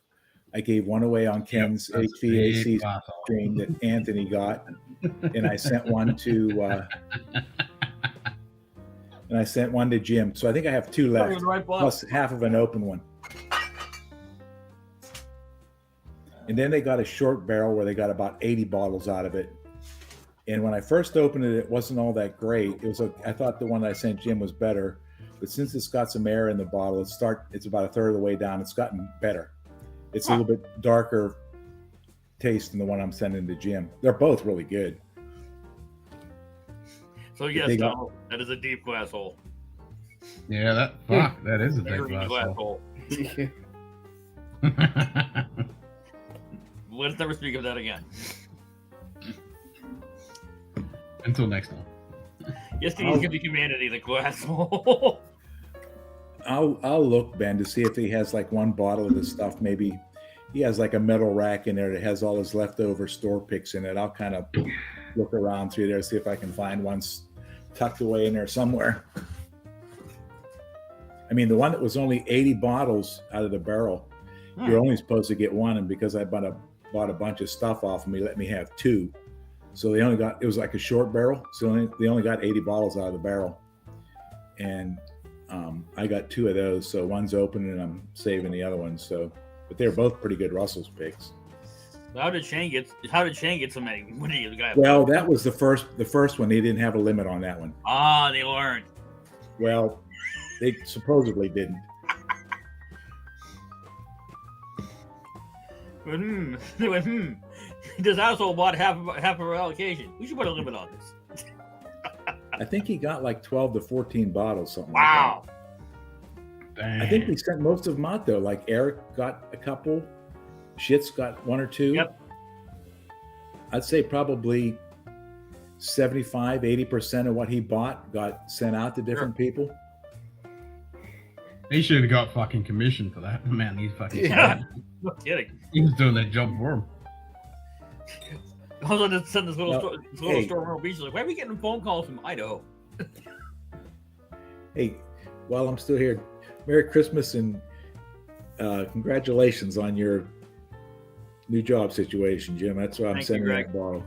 I gave one away on Ken's HVAC stream that Anthony got, and I sent one to. And I sent one to Jim. So I think I have 2 left, plus half of an open one. And then they got a short barrel where they got about 80 bottles out of it. And when I first opened it, it wasn't all that great. It was I thought the one I sent Jim was better, but since it's got some air in the bottle, it's about a third of the way down. It's gotten better. It's a little bit darker taste than the one I'm sending to Jim. They're both really good. So yes, Donald, that is a deep glass hole. Yeah, that is a deep glass hole. Let's never speak of that again. Until next time. Yesterday give the humanity the glass hole. I'll look, Ben, to see if he has like one bottle of this stuff. Maybe he has like a metal rack in there that has all his leftover store picks in it. I'll kind of look around through there, see if I can find one tucked away in there somewhere. I mean, the one that was only 80 bottles out of the barrel, you're only supposed to get one, and because I bought a bunch of stuff off of me, let me have two. So it was like a short barrel, so they only got 80 bottles out of the barrel. And I got two of those, so one's open and I'm saving the other one. So, but they're both pretty good Russell's picks. How did Shane get so many? What did the guy? Well, that was the first one. They didn't have a limit on that one. They learned. Well, they supposedly didn't. This household bought half of our allocation. We should put a limit on this. I think he got like 12 to 14 bottles, something wow. Like that. I think we sent most of them out though. Like Eric got a couple, Shit's got one or two. Yep. I'd say probably 75-80% of what he bought got sent out to different people. He should have got fucking commission for that. Man, he's fucking no kidding. He was doing that job for him. I was going to send this little store Myrtle Beach. Like, why are we getting phone calls from Idaho? Hey, while I'm still here, Merry Christmas and congratulations on your new job situation, Jim. That's why I'm sending that bottle.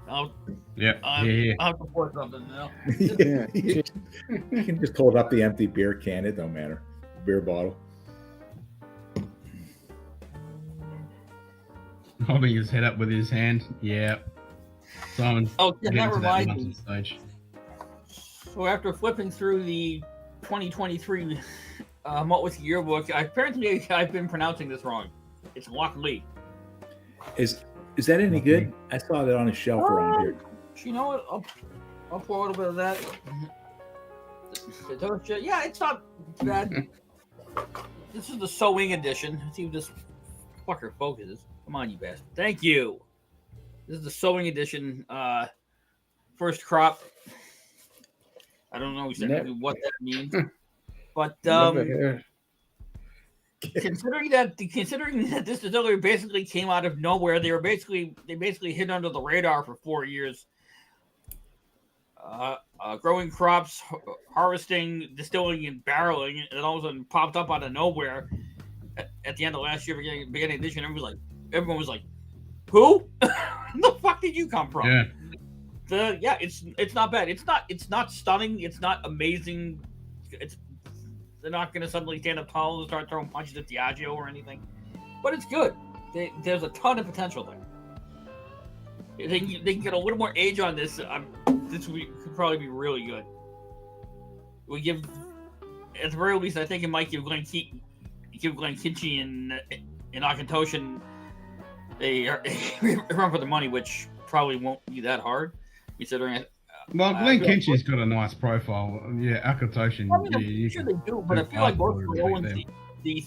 I'll have to pour something now. You can just hold up the empty beer can. It don't matter. Beer bottle. Holding his head up with his hand. Yeah. Simon. Oh, that reminds me. So after flipping through the 2023 Malt Whiskey Yearbook, apparently I've been pronouncing this wrong. It's Loch Lee. Is that any good? I saw that on a shelf around here. You know what? I'll pour a little bit of that. Yeah, it's not bad. This is the sewing edition. Let's see if this fucker focuses. Come on, you bastard. Thank you. This is the sewing edition. First crop. I don't know exactly what that means. But considering that this distillery basically came out of nowhere, they basically hid under the radar for 4 years. Growing crops, harvesting, distilling, and barreling, and then all of a sudden popped up out of nowhere at the end of last year, beginning of this year. Everyone was like, "Who? Where the fuck did you come from?" Yeah. It's not bad. It's not stunning. It's not amazing. They're not going to suddenly stand up tall and start throwing punches at Diageo or anything, but it's good. There's a ton of potential there. They can get a little more age on this. This could probably be really good. We give, at the very least, I think it might give Glen Kinchy and Akantoshan a run for the money, which probably won't be that hard, considering. Well, Glen Kinchy's got a nice profile. Yeah, Akantoshan. I'm sure they do, but I feel like both of the ones, the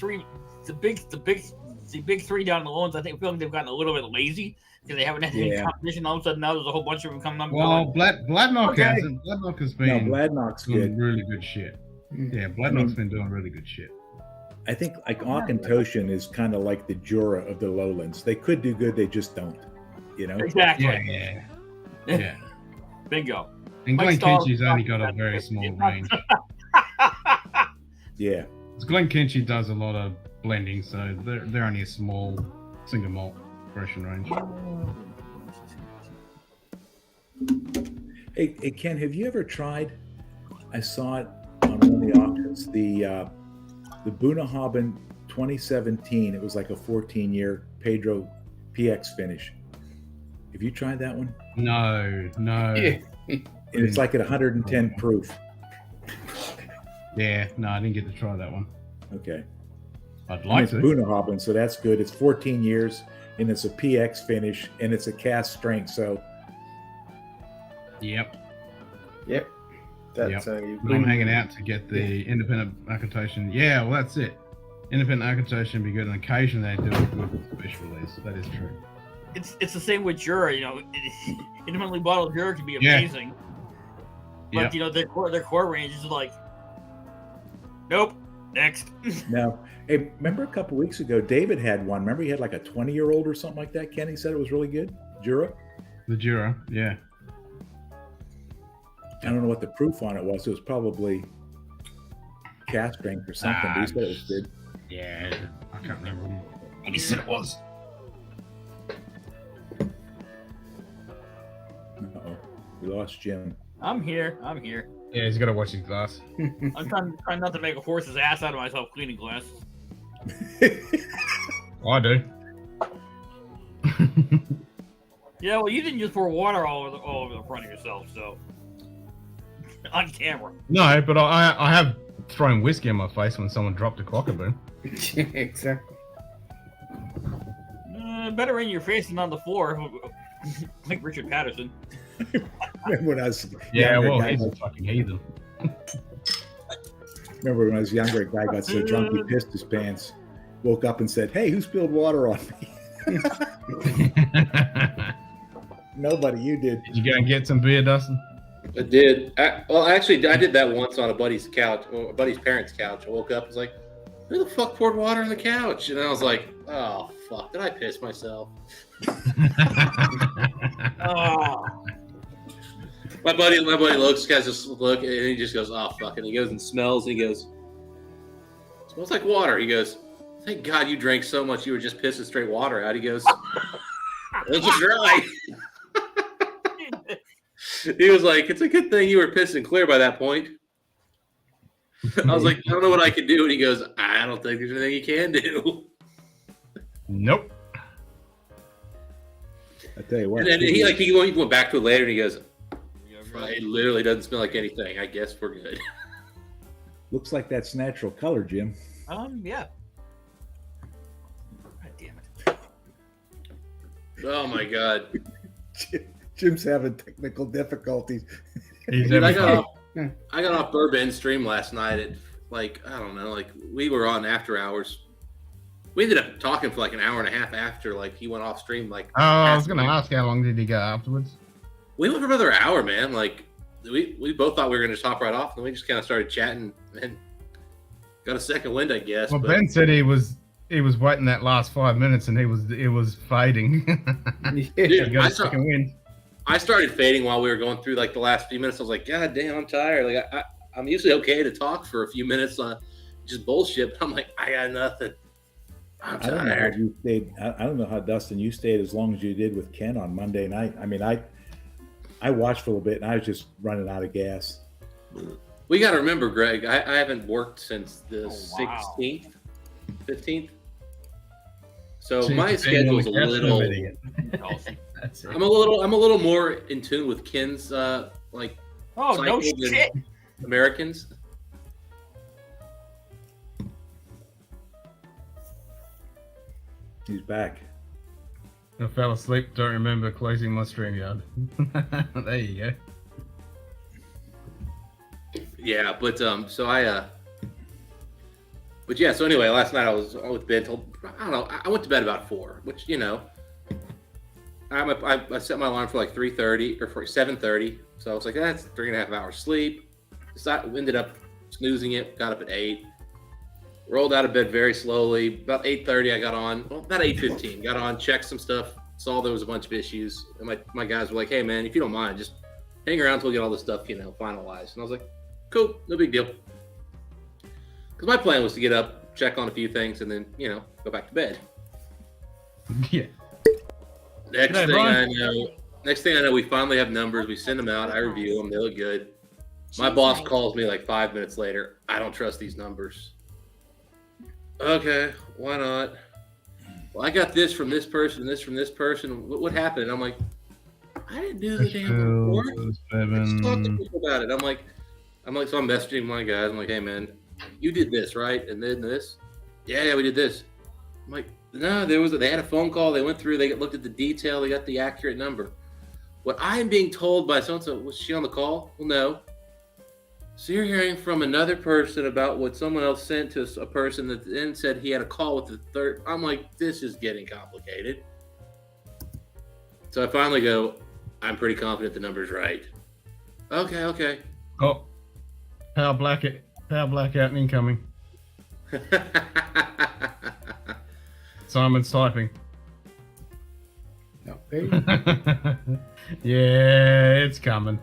big three down in the loans, I feel like they've gotten a little bit lazy because they haven't had any competition. All of a sudden, now there's a whole bunch of them coming up. Well, Bladnock hasn't. Bladnock has been. Bladnock's doing really good shit. Yeah, Bladnock's been doing really good shit. I think like Akantoshan is kind of like the Jura of the lowlands. They could do good, they just don't. You know. Exactly. Yeah. Bingo. And Glen Kinchy's only got a very small range. Yeah. Glen Kinchy does a lot of blending, so they're only a small single malt expression range. Hey, Ken, have you ever tried? I saw it on one of the auctions. The Bunnahabhain 2017. It was like a 14-year Pedro PX finish. Have you tried that one? No. Yeah. And it's like at 110 proof. Yeah, no, I didn't get to try that one. Okay. I'd like it's to. Bunnahabhain, so that's good. It's 14 years, and it's a PX finish, and it's a cast strength. So, Yep. That's But I'm hanging out to get the independent accreditation. Yeah, well, that's it. Independent accreditation would be good, and occasionally they do a good special release. That is true. It's the same with Jura. You know, independently bottled Jura can be Yeah. amazing, but you know their core range is like, nope, next. now, hey, remember a couple weeks ago, David had one. Remember he had like a 20-year-old or something like that? Kenny said it was really good. Jura? The Jura, yeah. I don't know what the proof on it was. It was probably cast strength or something. But he said it was good. Yeah, I can't remember what he said it was. Uh-oh. We lost Jim. I'm here. Yeah, he's got to watch his glass. I'm trying not to make a horse's ass out of myself cleaning glasses. I do. Yeah, well, you didn't just pour water all over the front of yourself, so on camera. No, but I have thrown whiskey in my face when someone dropped a cockaboo. Exactly. Better in your face than on the floor, like Richard Patterson. Remember when I was Yeah, younger, well, guy he's a got- fucking heathen. remember when I was younger, a guy got so drunk he pissed his pants. Woke up and said, "Hey, who spilled water on me?" Nobody, you did. Did you go and get some beer, Dustin? I did. Actually, I did that once on a buddy's couch, or a buddy's parents' couch. I woke up and was like, who the fuck poured water on the couch? And I was like, oh, fuck, did I piss myself? Oh. My buddy looks, guys just look, and he just goes, oh, fuck. And he goes and smells, and he goes, smells like water. He goes, thank God you drank so much you were just pissing straight water out. He goes, it's just dry. He was like, it's a good thing you were pissing clear by that point. I was like, I don't know what I can do. And he goes, I don't think there's anything you can do. Nope. I tell you what. And then he went back to it later and he goes, it literally doesn't smell like anything. I guess we're good. Looks like that's natural color, Jim. Yeah. God damn it. Oh my God. Jim's having technical difficulties. Dude, I got off Bourbon's stream last night at like, I don't know, like we were on after hours. We ended up talking for like an hour and a half after like he went off stream. Like, Oh, I was going to ask how long did he go afterwards? we went for another hour, man. Like we both thought we were going to just hop right off, and we just kind of started chatting and got a second wind, I guess. Well, but Ben said he was waiting that last 5 minutes and it was fading. Dude, He got a second wind. I started fading while we were going through like the last few minutes. I was like, God damn, I'm tired. Like I'm usually okay to talk for a few minutes on just bullshit, but I'm like, I got nothing. I'm I don't know how tired. you stayed. I don't know how, Dustin, you stayed as long as you did with Ken on Monday night. I mean, I watched for a little bit and I was just running out of gas. We got to remember, Greg, I haven't worked since the 16th, 15th. So my schedule's a little. I'm a little more in tune with Ken's like. Oh no cycle than shit! Americans. He's back. I fell asleep. Don't remember closing my StreamYard. There you go. Yeah, but but yeah. So anyway, last night I was with Ben till I don't know. I went to bed about 4, which you know. I set my alarm for like 3:30 or for 7:30, so I was like, that's 3.5 hours sleep. So I ended up snoozing it. Got up at 8. Rolled out of bed very slowly. About 8:30, I got on. Well, about 8:15, got on, checked some stuff, saw there was a bunch of issues, and my guys were like, hey man, if you don't mind, just hang around till we get all this stuff, finalized. And I was like, cool, no big deal. Because my plan was to get up, check on a few things, and then go back to bed. Yeah. Next thing I know, we finally have numbers. We send them out. I review them. They look good. My boss calls me like 5 minutes later. I don't trust these numbers. Okay, why not? well, I got this from this person, this from this person. What happened? And I'm like, I didn't do the damn report. Let's talk to people about it. I'm like, so I'm messaging my guys. I'm like, hey man, you did this, right? And then this. Yeah, we did this. I'm like, no, they had a phone call. They went through. They looked at the detail. They got the accurate number. What I'm being told by so-and-so, was she on the call? Well, no. So you're hearing from another person about what someone else sent to a person that then said he had a call with the third. I'm like, this is getting complicated. So I finally go, I'm pretty confident the number's right. Okay. Oh, power blackout incoming. Simon's typing. Okay. Yeah, it's coming.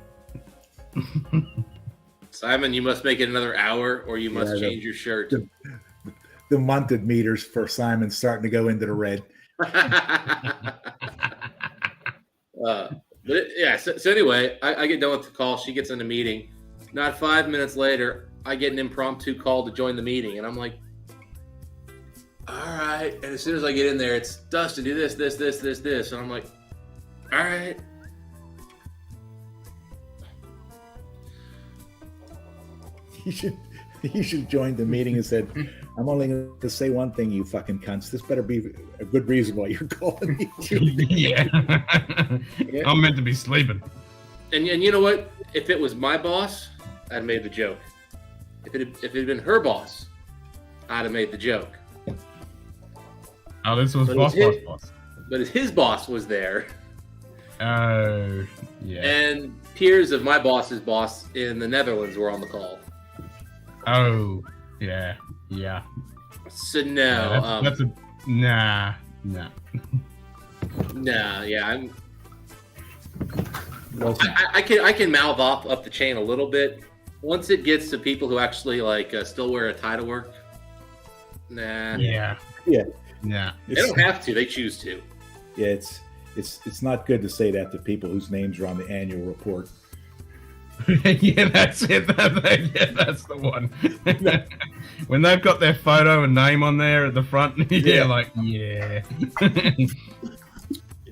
Simon, you must make it another hour or you must change your shirt. The Munted meters for Simon starting to go into the red. So anyway, I get done with the call. She gets in the meeting. Not 5 minutes later, I get an impromptu call to join the meeting. And I'm like, all right. And as soon as I get in there, it's Dustin, do this. And I'm like, all right. You should join the meeting and said, I'm only going to say one thing, you fucking cunts. This better be a good reason why you're calling me. Yeah. I'm meant to be sleeping. And you know what? If it was my boss, I'd have made the joke. If it had been her boss, I'd have made the joke. Oh, this was boss. But his boss was there. Oh, yeah. And peers of my boss's boss in the Netherlands were on the call. Oh, yeah. So no, that's a nah. Nah, yeah, I can mouth off up the chain a little bit. Once it gets to people who actually still wear a tie to work, nah. Yeah. They don't have to. They choose to. Yeah, it's not good to say that to people whose names are on the annual report. Yeah, that's it. That's the one. When they've got their photo and name on there at the front, yeah.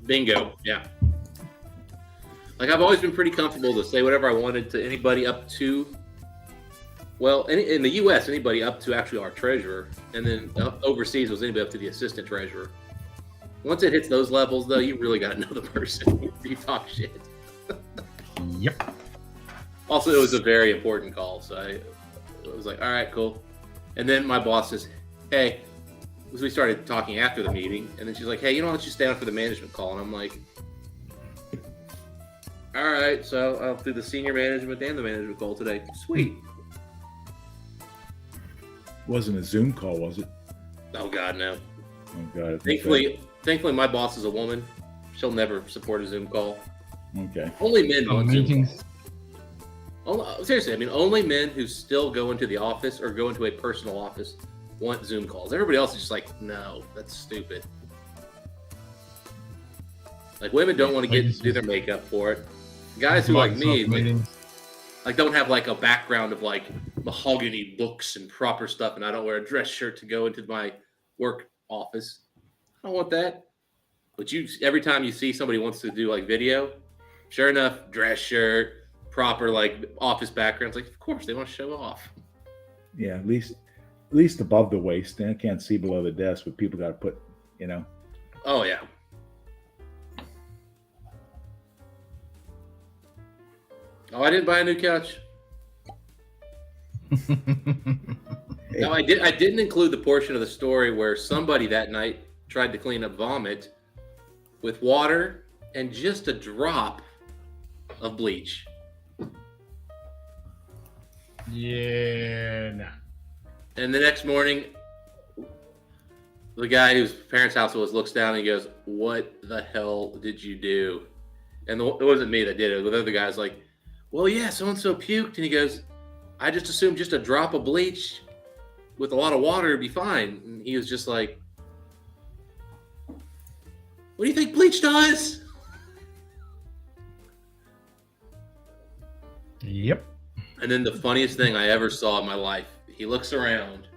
Bingo, yeah. I've always been pretty comfortable to say whatever I wanted to anybody up to, in the U.S., anybody up to actually our treasurer, and then overseas was anybody up to the assistant treasurer. Once it hits those levels, though, you really got to know the person. You talk shit. Yep. Also, it was a very important call, so I was like, all right, cool. And then my boss says, hey, we started talking after the meeting, and then she's like, hey, why don't you stay on for the management call? And I'm like, all right, so I'll do the senior management and the management call today. Sweet. Wasn't a Zoom call, was it? Oh, God, no. Oh, God. Thankfully, my boss is a woman. She'll never support a Zoom call. Okay. Only men want Zoom calls. Seriously, only men who still go into the office or go into a personal office want Zoom calls. Everybody else is just like, no, that's stupid. Women don't want to do their makeup for it. Guys who like me, don't have a background of mahogany books and proper stuff, and I don't wear a dress shirt to go into my work office. I don't want that. But every time you see somebody wants to do video, sure enough, dress shirt, proper office backgrounds. Of course they want to show off. Yeah, at least above the waist. I can't see below the desk, but people got to put, Oh yeah. Oh, I didn't buy a new couch. No, I didn't include the portion of the story where somebody that night tried to clean up vomit with water and just a drop of bleach. Yeah, nah. And the next morning, the guy whose parents' house was looks down and he goes, "What the hell did you do?" And it wasn't me that did it. The other guy's like, "Well, yeah, so-and-so puked." And he goes, "I just assumed just a drop of bleach with a lot of water would be fine." And he was just like, "What do you think bleach does?" Yep. And then the funniest thing I ever saw in my life, he looks around.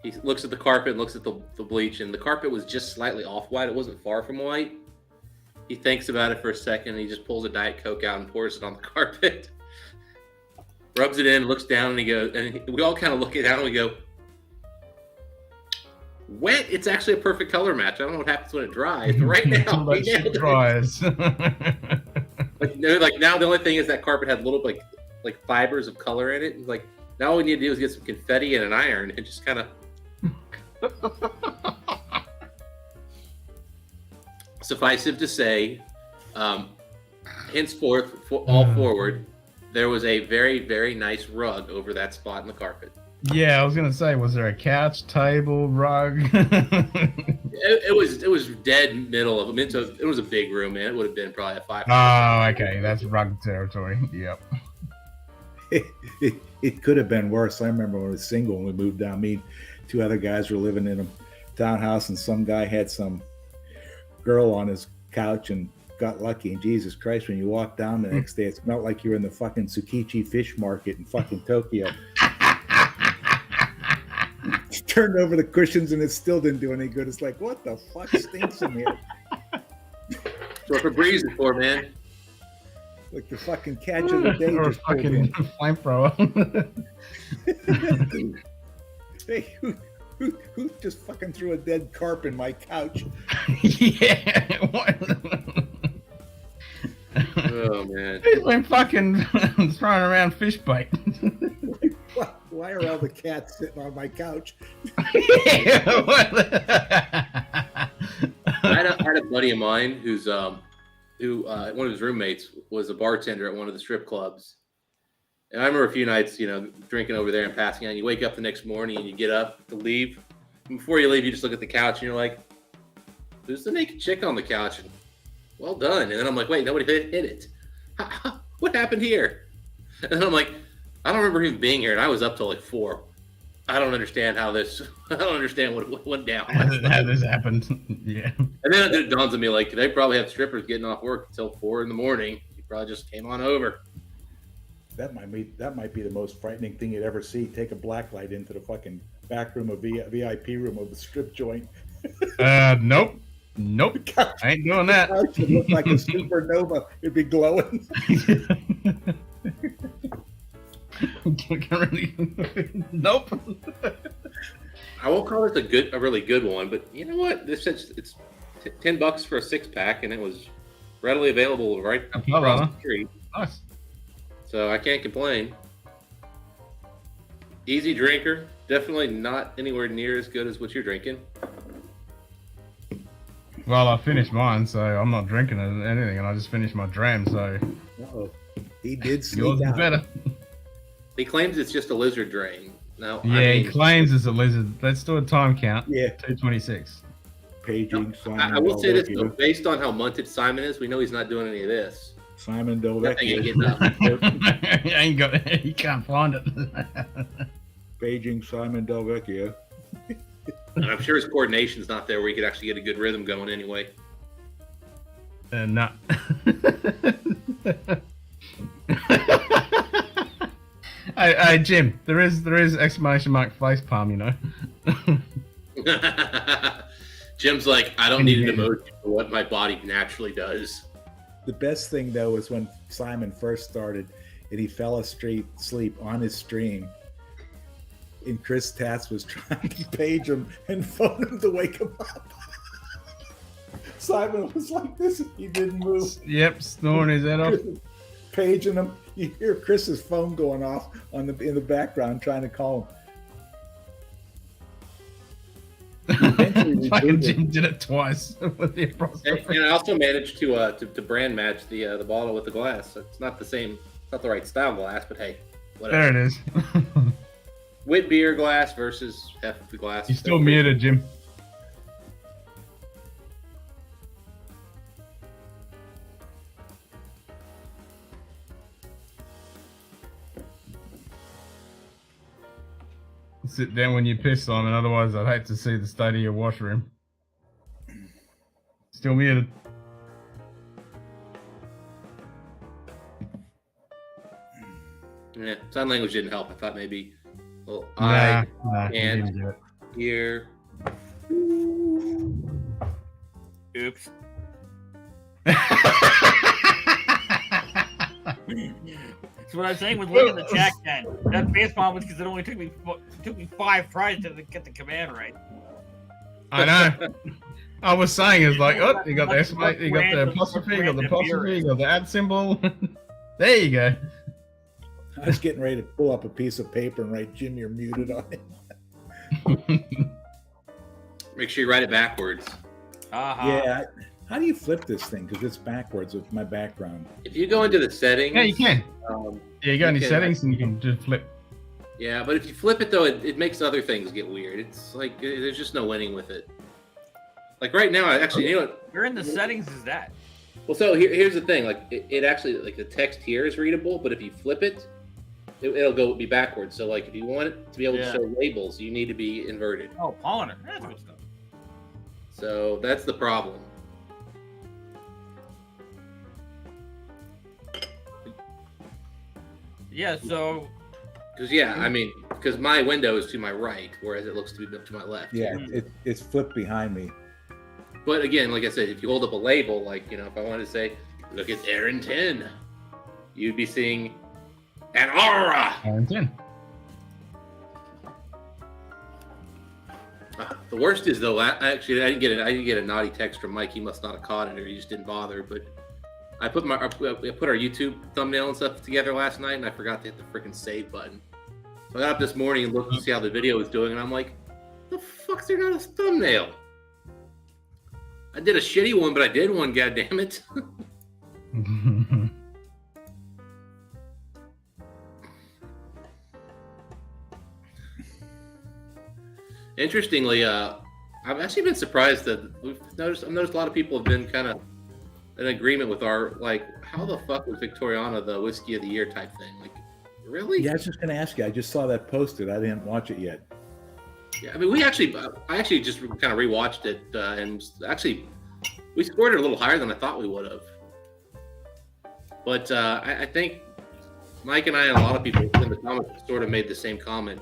He looks at the carpet and looks at the bleach, and the carpet was just slightly off white. It wasn't far from white. He thinks about it for a second, and he just pulls a Diet Coke out and pours it on the carpet. Rubs it in, looks down, and he goes, and we all kind of look at it and we go, wet, it's actually a perfect color match. I don't know what happens when it dries, but right now, he nailed it. Dries. Like now, the only thing is that carpet had little like fibers of color in it. And like now, all we need to do is get some confetti and an iron and just kind of. Suffice it to say, henceforth, all forward, there was a very, very nice rug over that spot in the carpet. Yeah, I was gonna say, was there a couch, table, rug? It was dead middle of them. It was a big room, man. It would have been probably a 5. Oh, okay, that's rug territory. Yep. It could have been worse. I remember when I was single and we moved down. Me, 2 other guys were living in a townhouse, and some guy had some girl on his couch and got lucky. And Jesus Christ, when you walked down the next day, it smelled like you were in the fucking Tsukiji fish market in fucking Tokyo. Turned over the cushions and it still didn't do any good. It's like, what the fuck stinks in here? That's what Febreze is for, man. Like the fucking catch of the day Or just pulled fucking in. flamethrower. Hey, who just fucking threw a dead carp in my couch? Yeah. What? Oh man. He's been fucking throwing around fish bait. Why are all the cats sitting on my couch? I had a buddy of mine who one of his roommates was a bartender at one of the strip clubs. And I remember a few nights, drinking over there and passing out. And you wake up the next morning and you get up to leave. And before you leave, you just look at the couch and you're like, "There's the naked chick on the couch." And, well done. And then I'm like, "Wait, nobody hit it. What happened here?" And then I'm like, "I don't remember him being here." And I was up till like 4. I don't understand I don't understand what went down. How this happened. Yeah. And then it dawns on me, like, they probably have strippers getting off work until 4 in the morning. He probably just came on over. That might be the most frightening thing you'd ever see. Take a black light into the fucking back room of VIP room of the strip joint. Nope. I ain't doing that. It would look like a supernova. It'd be glowing. Nope. I won't call it a really good one, but you know what? It's $10 for a 6-pack, and it was readily available right across the street. Nice. So I can't complain. Easy drinker. Definitely not anywhere near as good as what you're drinking. Well, I finished mine, so I'm not drinking anything, and I just finished my dram, so. Uh-oh. He did yours is better. He claims it's just a lizard drain. Now, Yeah, he claims it's a lizard. Let's do a time count. Yeah. 2:26. Paging Simon. I will say this, though, based on how munted Simon is, we know he's not doing any of this. Simon That thing ain't getting up. He can't find it. Paging Simon Delvecchio. And I'm sure his coordination's not there where he could actually get a good rhythm going anyway. No. Hey, Jim, there is exclamation mark facepalm, Jim's like, I don't need an emoji for what my body naturally does. The best thing, though, was when Simon first started and he fell asleep on his stream. And Chris Tatz was trying to page him and phone him to wake him up. Simon was like this. He didn't move. Yep, snoring his head off. Paging him. You hear Chris's phone going off in the background trying to call him. Fucking Jim did it twice with the apostrophe. And I also managed to brand match the bottle with the glass. It's not the same, it's not the right style glass, but hey, whatever. There it is. Wit beer glass versus Hefty glass. You're still muted, Jim. Sit down when you piss, Simon, otherwise I'd hate to see the state of your washroom. Still muted. Yeah, sign language didn't help. I thought maybe, well, Nah, and you didn't do it. here. Oops. That's what I'm saying with looking at the chat then. That face palm was because it only took me 5 tries to get the command right. I know. I was saying it's like, oh, you got the exclamation, you got the apostrophe, you got the apostrophe, you got the @ symbol. There you go. I was getting ready to pull up a piece of paper and write, Jim, you're muted on it. Make sure you write it backwards. Yeah. How do you flip this thing? Because it's backwards with my background. If you go into the settings. Yeah, you can. Yeah, you go into settings and you can just flip. Yeah, but if you flip it, though, it makes other things get weird. It's like, there's just no winning with it. Like right now, actually, you know what? Where in the settings is that? Well, so here's the thing. Like, it actually, like, the text here is readable, but if you flip it, it'll be backwards. So, like, if you want it to be able to show labels, you need to be inverted. Oh, pollinator. That's good stuff. So that's the problem. Yeah, so... Because my window is to my right, whereas it looks to be to my left. Yeah, it's flipped behind me. But again, like I said, if you hold up a label, like, you know, if I wanted to say, look at Aaron 10, you'd be seeing an aura. Aaron 10. The worst is, though, I didn't get a naughty text from Mike. He must not have caught it, or he just didn't bother. But I put our YouTube thumbnail and stuff together last night, and I forgot to hit the freaking save button. So I got up this morning and looked to see how the video was doing, and I'm like, the fuck's there not a thumbnail? I did a shitty one, but I did one, goddammit. Interestingly, I've actually been surprised that I've noticed a lot of people have been kind of in agreement with our, like, how the fuck was Victoriana the whiskey of the year type thing? Like, really? Yeah, I was just going to ask you. I just saw that posted. I didn't watch it yet. Yeah, I mean, I actually just kind of rewatched it, and actually, we scored it a little higher than I thought we would have. But I think Mike and I and a lot of people in the comments sort of made the same comment.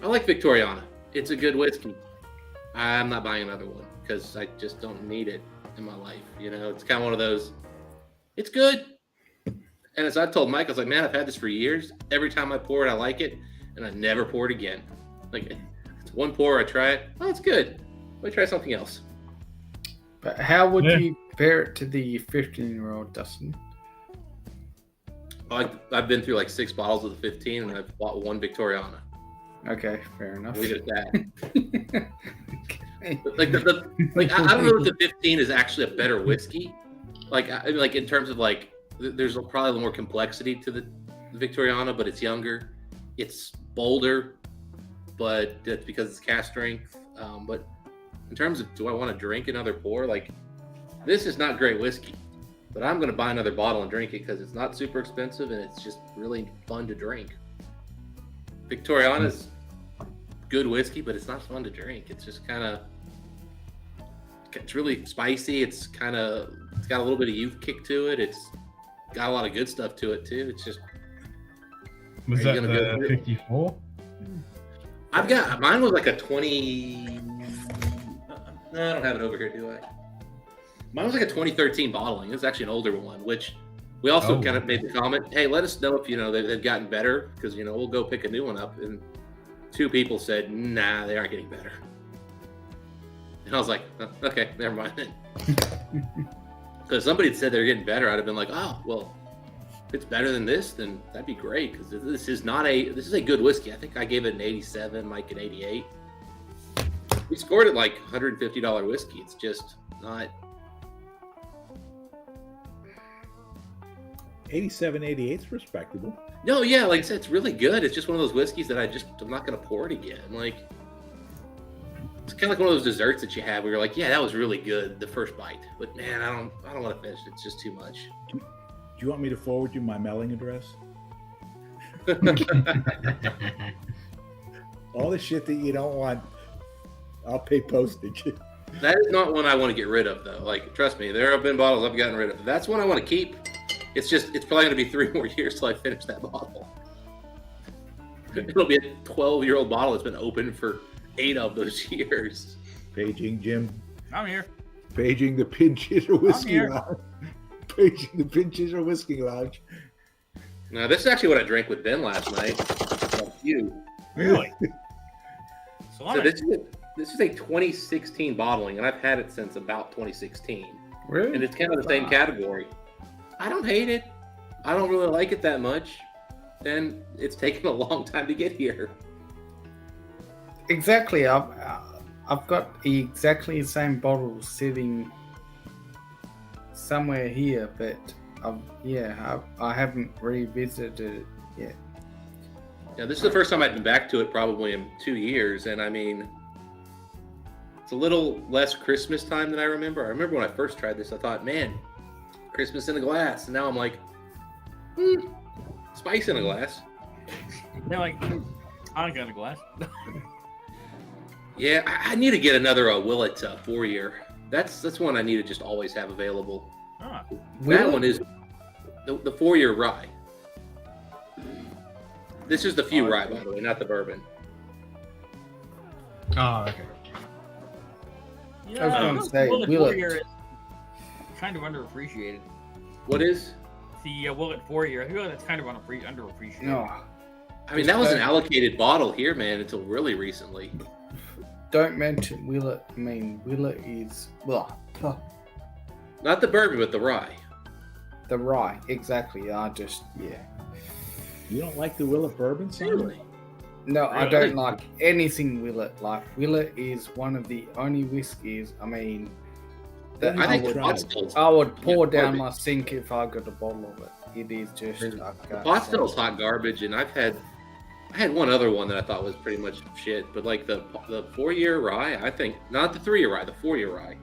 I like Victoriana. It's a good whiskey. I'm not buying another one because I just don't need it in my life. You know, it's kind of one of those. It's good. And as I told Mike, I was like, man, I've had this for years. Every time I pour it, I like it, and I never pour it again. Like, it's one pour, I try it. Oh, it's good. Let me try something else. But how would you compare it to the 15-year-old, Dustin? I've been through like 6 bottles of the 15, and I've bought one Victoriana. Okay, fair enough. We did that. Like I don't know if the 15 is actually a better whiskey. Like in terms of like, there's probably a little more complexity to the Victoriana, but it's younger, it's bolder, but that's because it's cask strength. But in terms of, do I want to drink another pour? Like, this is not great whiskey, but I'm going to buy another bottle and drink it because it's not super expensive and it's just really fun to drink. Victoriana's good whiskey, but it's not fun to drink. It's just it's really spicy. It's got a little bit of youth kick to it. It's got a lot of good stuff to it too. It's just. Was that the 54? Mine was like a 20. No, I don't have it over here, do I? Mine was like a 2013 bottling. It's actually an older one, which we also kind of made the comment, hey, let us know if, you know, they've gotten better, because, you know, we'll go pick a new one up. And 2 people said, nah, they aren't getting better. And I was like, oh, okay, never mind then. Because somebody had said they're getting better, I'd have been like, oh, well, if it's better than this, then that'd be great, because this is a good whiskey. I think I gave it an 87, Mike an 88. We scored it like $150 whiskey. It's just not. 87, 88 is respectable. No, yeah, like I said, it's really good. It's just one of those whiskeys that I'm not going to pour it again. Like, it's kind of like one of those desserts that you have where you're like, yeah, that was really good the first bite, but man, I don't want to finish it. It's just too much. Do you want me to forward you my mailing address? All the shit that you don't want, I'll pay postage. That is not one I want to get rid of, though. Like, trust me, there have been bottles I've gotten rid of. That's one I want to keep. It's probably going to be 3 more years till I finish that bottle. It'll be a 12-year-old bottle that's been open for 8 of those years. Paging Jim. I'm here. Paging the Pinches or Whiskey here. Lounge. Paging the Pinches or Whiskey Lounge. Now, this is actually what I drank with Ben last night. Like you. Really? So this is a 2016 bottling, and I've had it since about 2016. Really? And it's kind of the same category. I don't hate it. I don't really like it that much. And it's taken a long time to get here. Exactly. I've got exactly the same bottle sitting somewhere here, but I haven't revisited it yet. Yeah, this is the first time I've been back to it probably in 2 years, and I mean, it's a little less Christmas time than I remember. I remember when I first tried this, I thought, man, Christmas in a glass. And now I'm like, spice in a glass. They're like, Hanukkah in a glass. Yeah, I need to get another Willet 4-year. That's one I need to just always have available. That one is the 4-year rye. This is the few rye, by the way, not the bourbon. Oh, okay. Yeah, I was going to say, Willet Willet. 4-year is kind of underappreciated. What is? The Willet 4-year. I feel like that's kind of underappreciated. No. I mean, that was an allocated bottle here, man, until really recently. Don't mention Willet. I mean, Willet is Not the bourbon, but the rye. the rye. Exactly. You don't like the Willet bourbon, Simon? No, I don't like anything Willet. Like, Willet is one of the only whiskeys, I mean, that I think pot stills. I would pour down my sink if I got a bottle of it. It is just... Pot stills hot garbage, and I had one other one that I thought was pretty much shit, but like the 4-year rye, I think, not the 3-year rye, the 4-year rye.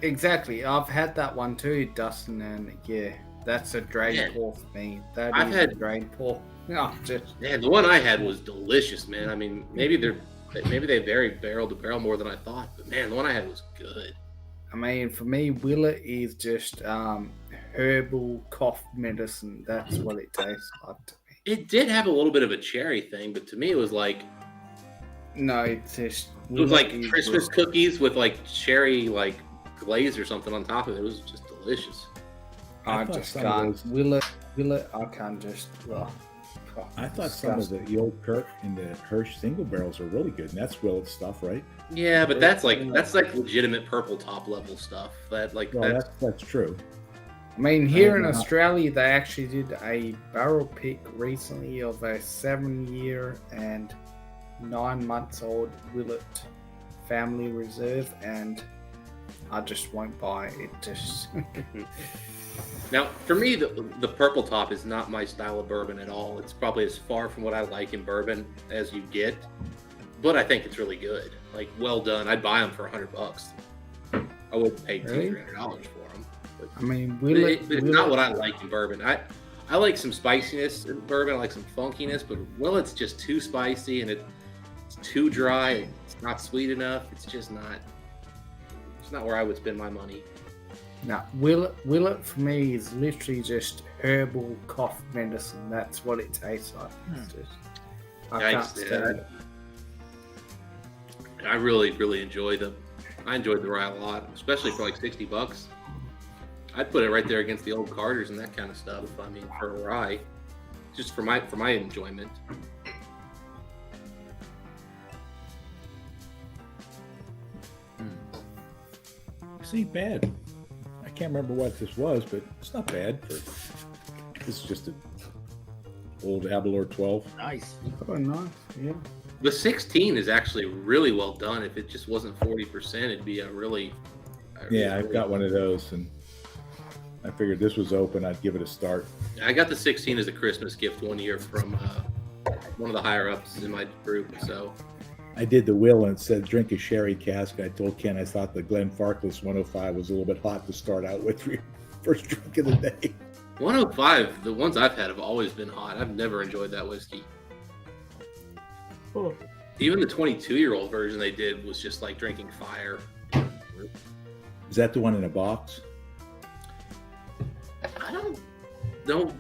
Exactly. I've had that one too, Dustin, and that's a drain pour for me. I've had a drain pour. No, Man, the one I had was delicious, man. I mean, maybe they varied barrel to barrel more than I thought, but man, the one I had was good. I mean, for me, Willet is just herbal cough medicine. That's what it tastes like to me. It did have a little bit of a cherry thing, but to me, it was like it's just Christmas cookies with like cherry like glaze or something on top of it. It was just delicious. I just can't. Willet, I can't just. I thought some of the old Kirk and the Hirsch single barrels are really good, and that's Willet stuff, right? Yeah, but that's like legitimate purple top level stuff. That's true. I mean, here in Australia, they actually did a barrel pick recently of a 7-year and 9 months old Willet Family Reserve, and I just won't buy it. Just now, for me, the purple top is not my style of bourbon at all. It's probably as far from what I like in bourbon as you get, but I think it's really good. Like, well done. I'd buy them for $100. I wouldn't pay $200-300 for them. But I mean, it's not what I like in bourbon. I like some spiciness in bourbon. I like some funkiness, but Willet's just too spicy and it's too dry. It's not sweet enough. It's just not. It's not where I would spend my money. No, Willet for me is literally just herbal cough medicine. That's what it tastes like. It's just, I can't stand it. I really, really enjoyed the rye a lot, especially for like $60. I'd put it right there against the old Carters and that kind of stuff. I mean, for a rye, just for my enjoyment. This ain't bad. I can't remember what this was, but it's not bad. This is just an old Abelor 12. Nice. Oh, nice. Yeah. The 16 is actually really well done. If it just wasn't 40%, it'd be a really. I've got one of those, and I figured this was open. I'd give it a start. I got the 16 as a Christmas gift one year from one of the higher ups in my group. So I did the will, and it said drink a sherry cask. I told Ken I thought the Glenfarclas 105 was a little bit hot to start out with for your first drink of the day. 105, the ones I've had have always been hot. I've never enjoyed that whiskey. Oh. Even the 22-year-old version they did was just like drinking fire. Is that the one in a box? I don't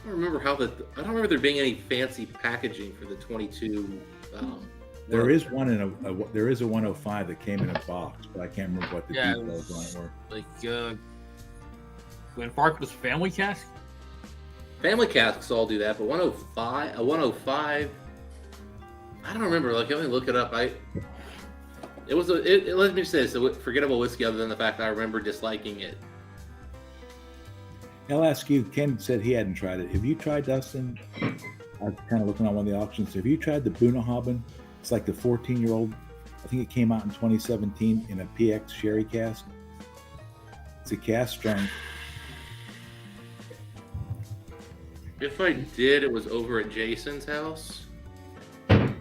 remember I don't remember there being any fancy packaging for the 22 There is one in there is a 105 that came in a box, but I can't remember what the Yeah, details on it were. Like when Fark was family cask. Family casks all do that, but 105. I don't remember. Like, let me look it up. Let me say this: a forgettable whiskey. Other than the fact that I remember disliking it. I'll ask you. Ken said he hadn't tried it. Have you tried, Dustin? I'm kind of looking on one of the auctions. Have you tried the Bunnahabhain? It's like the 14-year-old. I think it came out in 2017 in a PX sherry cask. It's a cask strength. If I did, it was over at Jason's house. I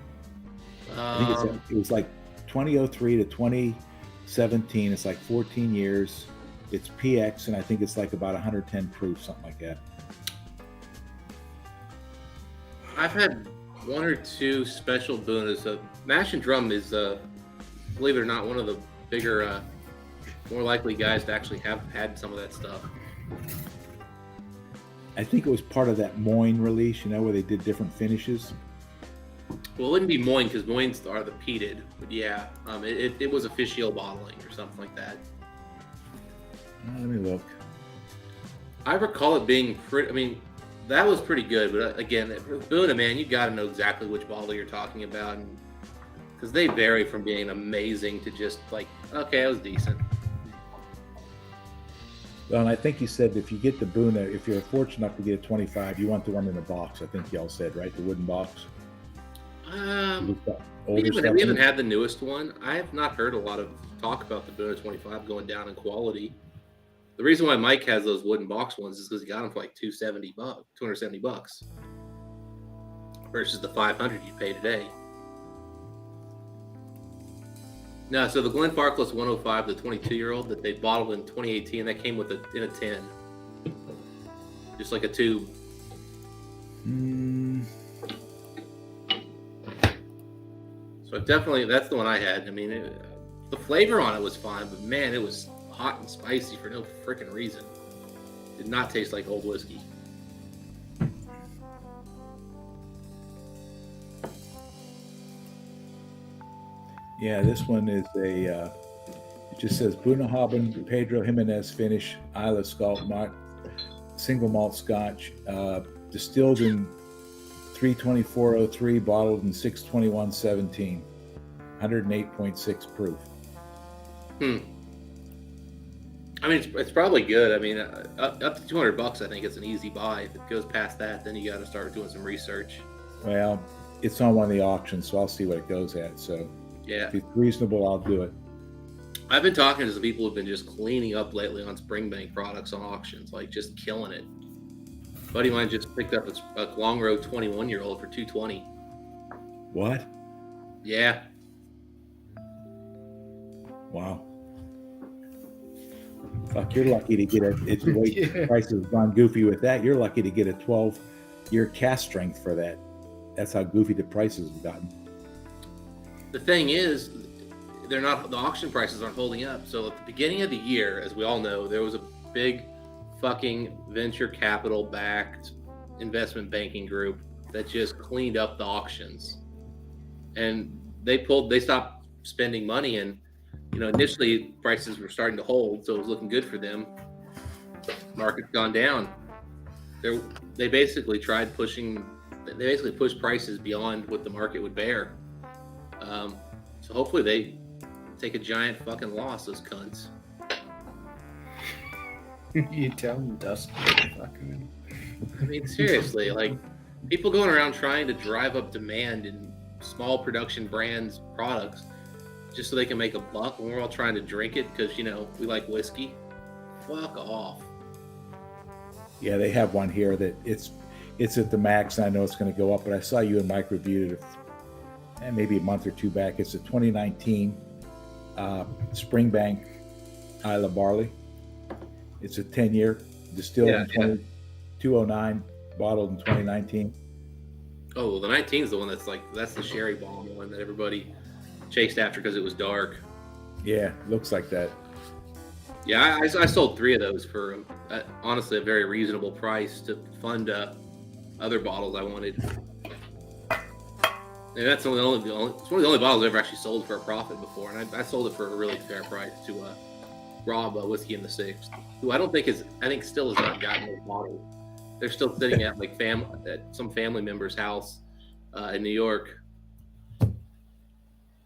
think it was like 2003 to 2017. It's like 14 years. It's PX, and I think it's like about 110 proof, something like that. I've had one or two special boons. Mash and Drum is, believe it or not, one of the bigger, more likely guys to actually have had some of that stuff. I think it was part of that Moyne release, where they did different finishes. Well, it wouldn't be Moyne because Moynes are the peated, but yeah, it was official bottling or something like that. Let me look. I recall it being pretty. I mean, that was pretty good, but again, Boona, man, you got to know exactly which bottle you're talking about, because they vary from being amazing to just like, okay, it was decent. Well, and I think you said if you get the Boona, if you're fortunate enough to get a 25, you want the one in the box. I think y'all said, right? The wooden box. We haven't had the newest one. I have not heard a lot of talk about the Boona 25 going down in quality. The reason why Mike has those wooden box ones is because he got them for like $270 versus the $500 you pay today. No, so the Glenfarclas 105, the 22-year-old that they bottled in 2018, that came with in a tin, just like a tube. So definitely, that's the one I had. I mean, the flavor on it was fine, but man, it was hot and spicy for no freaking reason. Did not taste like old whiskey. Yeah, this one is it just says Bunnahabhain, Pedro Jimenez finish, Isla Scotch, single malt Scotch, distilled in 324.03, bottled in 621.17, 108.6 proof. I mean, it's probably good. I mean, up to $200, I think it's an easy buy. If it goes past that, then you got to start doing some research. Well, it's on one of the auctions, so I'll see what it goes at. So yeah, if it's reasonable, I'll do it. I've been talking to some people who've been just cleaning up lately on Springbank products on auctions, like just killing it. A buddy of mine just picked up a Long Road 21-year-old for $220. What? Yeah. Wow. Fuck, you're lucky to get it's the way prices have gone goofy with that. You're lucky to get a 12-year cast strength for that. That's how goofy the prices have gotten. The thing is, the auction prices aren't holding up. So at the beginning of the year, as we all know, there was a big fucking venture capital backed investment banking group that just cleaned up the auctions. And they stopped spending money, and initially prices were starting to hold, so it was looking good for them. Market's gone down. They basically pushed prices beyond what the market would bear. So hopefully they take a giant fucking loss, those cunts. You tell them, Dustin. I mean, seriously, like, people going around trying to drive up demand in small production brands products just so they can make a buck when we're all trying to drink it because, we like whiskey. Fuck off. Yeah, they have one here that it's at the max, and I know it's going to go up, but I saw you and Mike reviewed it maybe a month or two back. It's a 2019 Springbank Isla Barley. It's a 10-year, distilled in 209, bottled in 2019. Oh, well, the 19 is the one that's the sherry bomb one that everybody chased after because it was dark. Yeah, looks like that. Yeah, I sold 3 of those for honestly a very reasonable price to fund other bottles I wanted. And that's it's one of the only bottles I've ever actually sold for a profit before, and I sold it for a really fair price to Rob Whiskey in the Six, who I think still has not gotten those bottles. They're still sitting at at some family member's house in New York.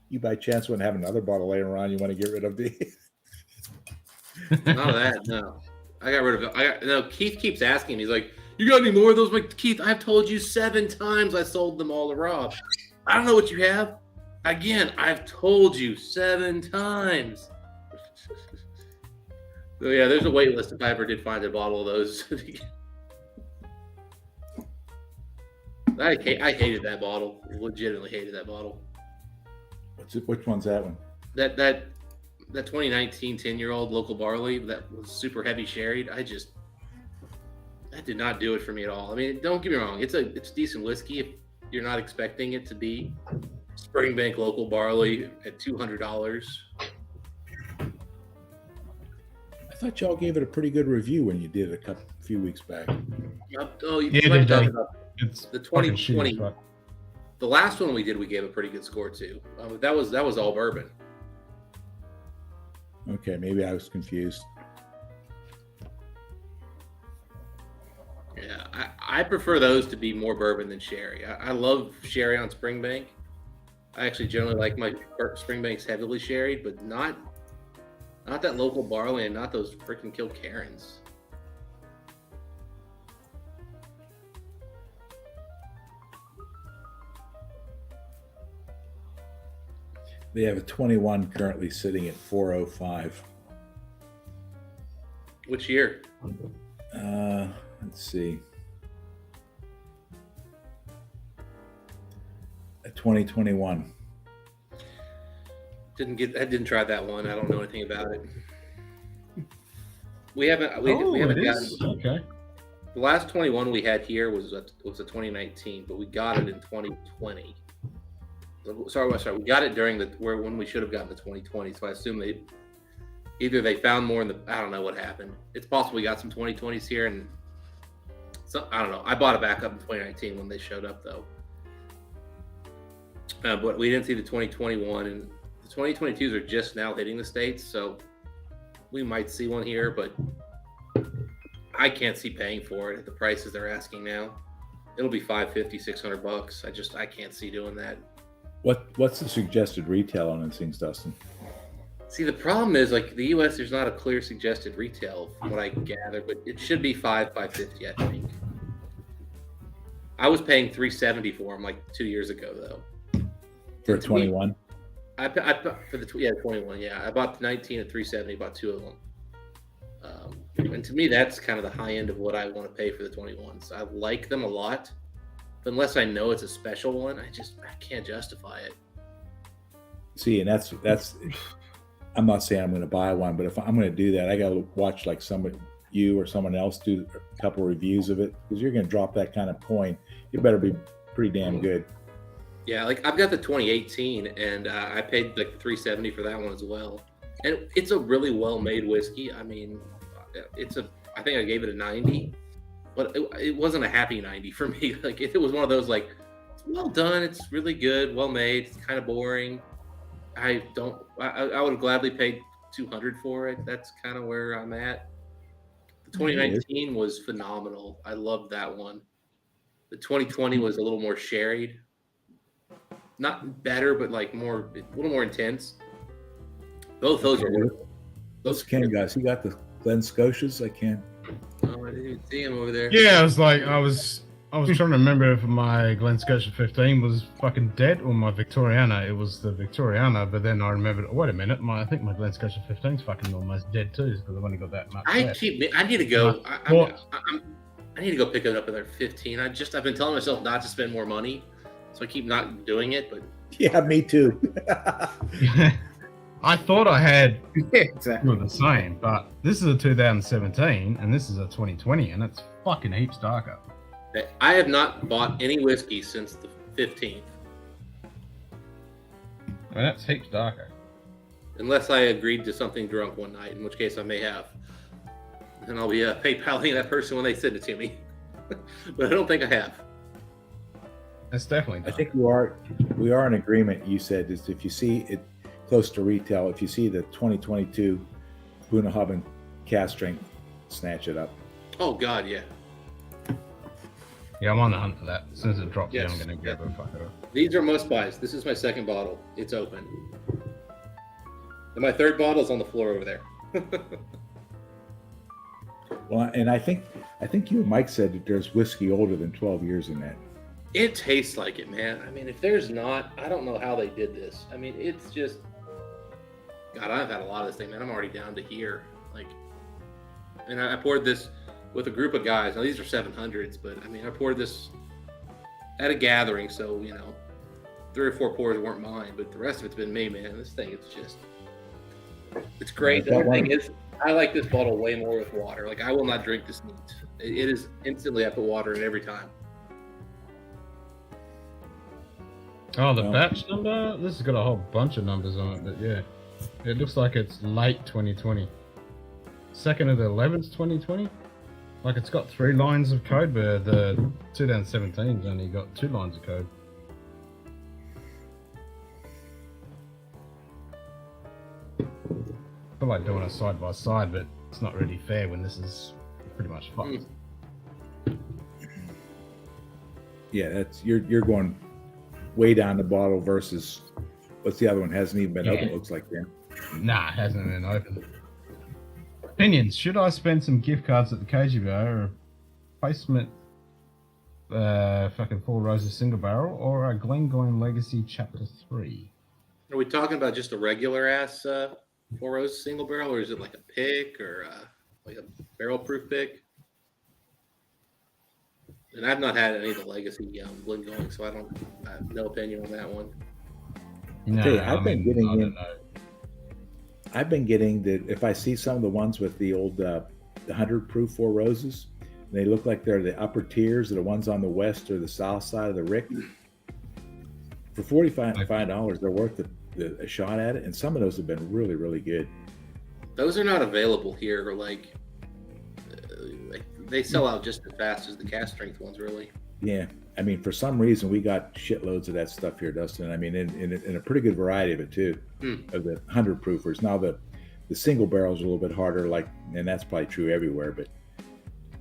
You by chance wouldn't have another bottle laying around you want to get rid of, do you? None of that, no. I got rid of it. No, Keith keeps asking me. He's like, "You got any more of those?" I'm like, Keith, I've told you 7 times I sold them all to Rob. I don't know what you have. Again, I've told you 7 times. So yeah, there's a wait list if I ever did find a bottle of those. I hated that bottle. Legitimately hated that bottle. Which one's that one? That 2019 10-year-old local barley that was super heavy sherried. That did not do it for me at all. I mean, don't get me wrong. It's decent whiskey if you're not expecting it to be Springbank local barley at $200. I thought y'all gave it a pretty good review when you did it a few weeks back. Oh, you Yeah, might they talk do. about It's the fucking 2020. shitty, but- The last one we did, we gave a pretty good score to. That was all bourbon. Okay, maybe I was confused. Yeah, I prefer those to be more bourbon than sherry. I love sherry on Springbank. I actually generally like my Springbanks heavily sherried, but not that local barley and not those freaking Kilcairns. They have a 21 currently sitting at 405. Which year? Let's see. A 2021. I didn't try that one. I don't know anything about it. We haven't gotten. Okay. The last 21 we had here was a 2019, but we got it in 2020. Sorry, we got it during when we should have gotten the 2020. So I assume they found more I don't know what happened. It's possible we got some 2020s here, and so I don't know. I bought it back up in 2019 when they showed up though, but we didn't see the 2021, and the 2022s are just now hitting the States, so we might see one here, but I can't see paying for it at the prices they're asking now. It'll be $550, $600. I can't see doing that. What's the suggested retail on these things, Dustin? See, the problem is, like, the U.S., there's not a clear suggested retail from what I gather, but it should be $550, I think. I was paying $370 for them like 2 years ago, though. For 21? I for the 21. Yeah, I bought the 19 at $370. Bought 2 of them. And to me, that's kind of the high end of what I want to pay for the 21s. I like them a lot, but unless I know it's a special one, I can't justify it. See, and that's. I'm not saying I'm going to buy one, but if I'm going to do that, I got to watch like you or someone else do a couple reviews of it, because you're going to drop that kind of coin. It better be pretty damn good. Yeah, like I've got the 2018, and I paid like $370 for that one as well. And it's a really well-made whiskey. I mean, I think I gave it a 90, but it wasn't a happy 90 for me. Like it was one of those like, it's well done, it's really good, well made. It's kind of boring. I would have gladly paid $200 for it. That's kind of where I'm at. The 2019 was phenomenal. I loved that one. The 2020 was a little more sherried. Not better, but like a little more intense. Both those are worth it. Those Ken guys, you got the Glen Scotias? I can't. Oh, I didn't even see him over there. Yeah, I was trying to remember if my Glen Scotia 15 was fucking dead or my Victoriana. It was the Victoriana, but then I remembered, wait a minute, I think my Glen Scotia 15 is fucking almost dead too, because I've only got that much left. I need to go. I need to go pick it up at their 15. I've been telling myself not to spend more money, so I keep not doing it. But yeah, me too. I thought I had exactly the same, but this is a 2017 and this is a 2020, and it's fucking heaps darker. I have not bought any whiskey since the 15th. I mean, that's heaps darker. Unless I agreed to something drunk one night, in which case I may have. And I'll be PayPaling that person when they send it to me. But I don't think I have. It's definitely I dark. think we are in agreement. You said is if you see it close to retail, if you see the 2022 Bunnahabhain cast strength, snatch it up. Oh God, yeah. Yeah, I'm on the hunt for that. As soon as it drops, Yes. I'm gonna grab it. Fuck it up. These are must buys. This is my second bottle. It's open. And my third bottle is on the floor over there. Well, and I think you and Mike said that there's whiskey older than 12 years in that. It tastes like it, man. I mean, if there's not, I don't know how they did this. I mean, it's just, God, I've had a lot of this thing, man. I'm already down to here. Like, and I poured this with a group of guys. Now, these are 700s, but I mean, I poured this at a gathering. So, 3 or 4 pours weren't mine, but the rest of it's been me, man. This thing is just, it's great. The other thing is, I like this bottle way more with water. Like, I will not drink this neat. It is instantly, I put water in every time. Oh, the batch number? This has got a whole bunch of numbers on it, but yeah. It looks like it's late 2020. 2nd of the 11th, 2020? Like it's got 3 lines of code, but the 2017's only got 2 lines of code. I feel like doing it side by side, but it's not really fair when this is pretty much fucked. Yeah, that's you're going way down the bottle versus what's the other one? Hasn't even been open. Looks like that. Nah, it hasn't been open. Opinions: should I spend some gift cards at the KGB or placement fucking Four Roses single barrel or a Glengoyne Legacy Chapter 3? Are we talking about just a regular ass Four Roses single barrel, or is it like a pick or like a barrel proof pick? And I've not had any of the Legacy Glengoyne, so I have no opinion on that one. No, Hey, I've been getting that if I see some of the ones with the old the 100 proof Four Roses, they look like they're the upper tiers, the ones on the west or the south side of the Rick. For $45, they're worth a shot at it, and some of those have been really, really good. Those are not available here. Like they sell out just as fast as the cast strength ones, really. Yeah, I mean, for some reason, we got shitloads of that stuff here, Dustin. I mean, in a pretty good variety of it too, of the 100 proofers. Now the single barrels are a little bit harder, and that's probably true everywhere. But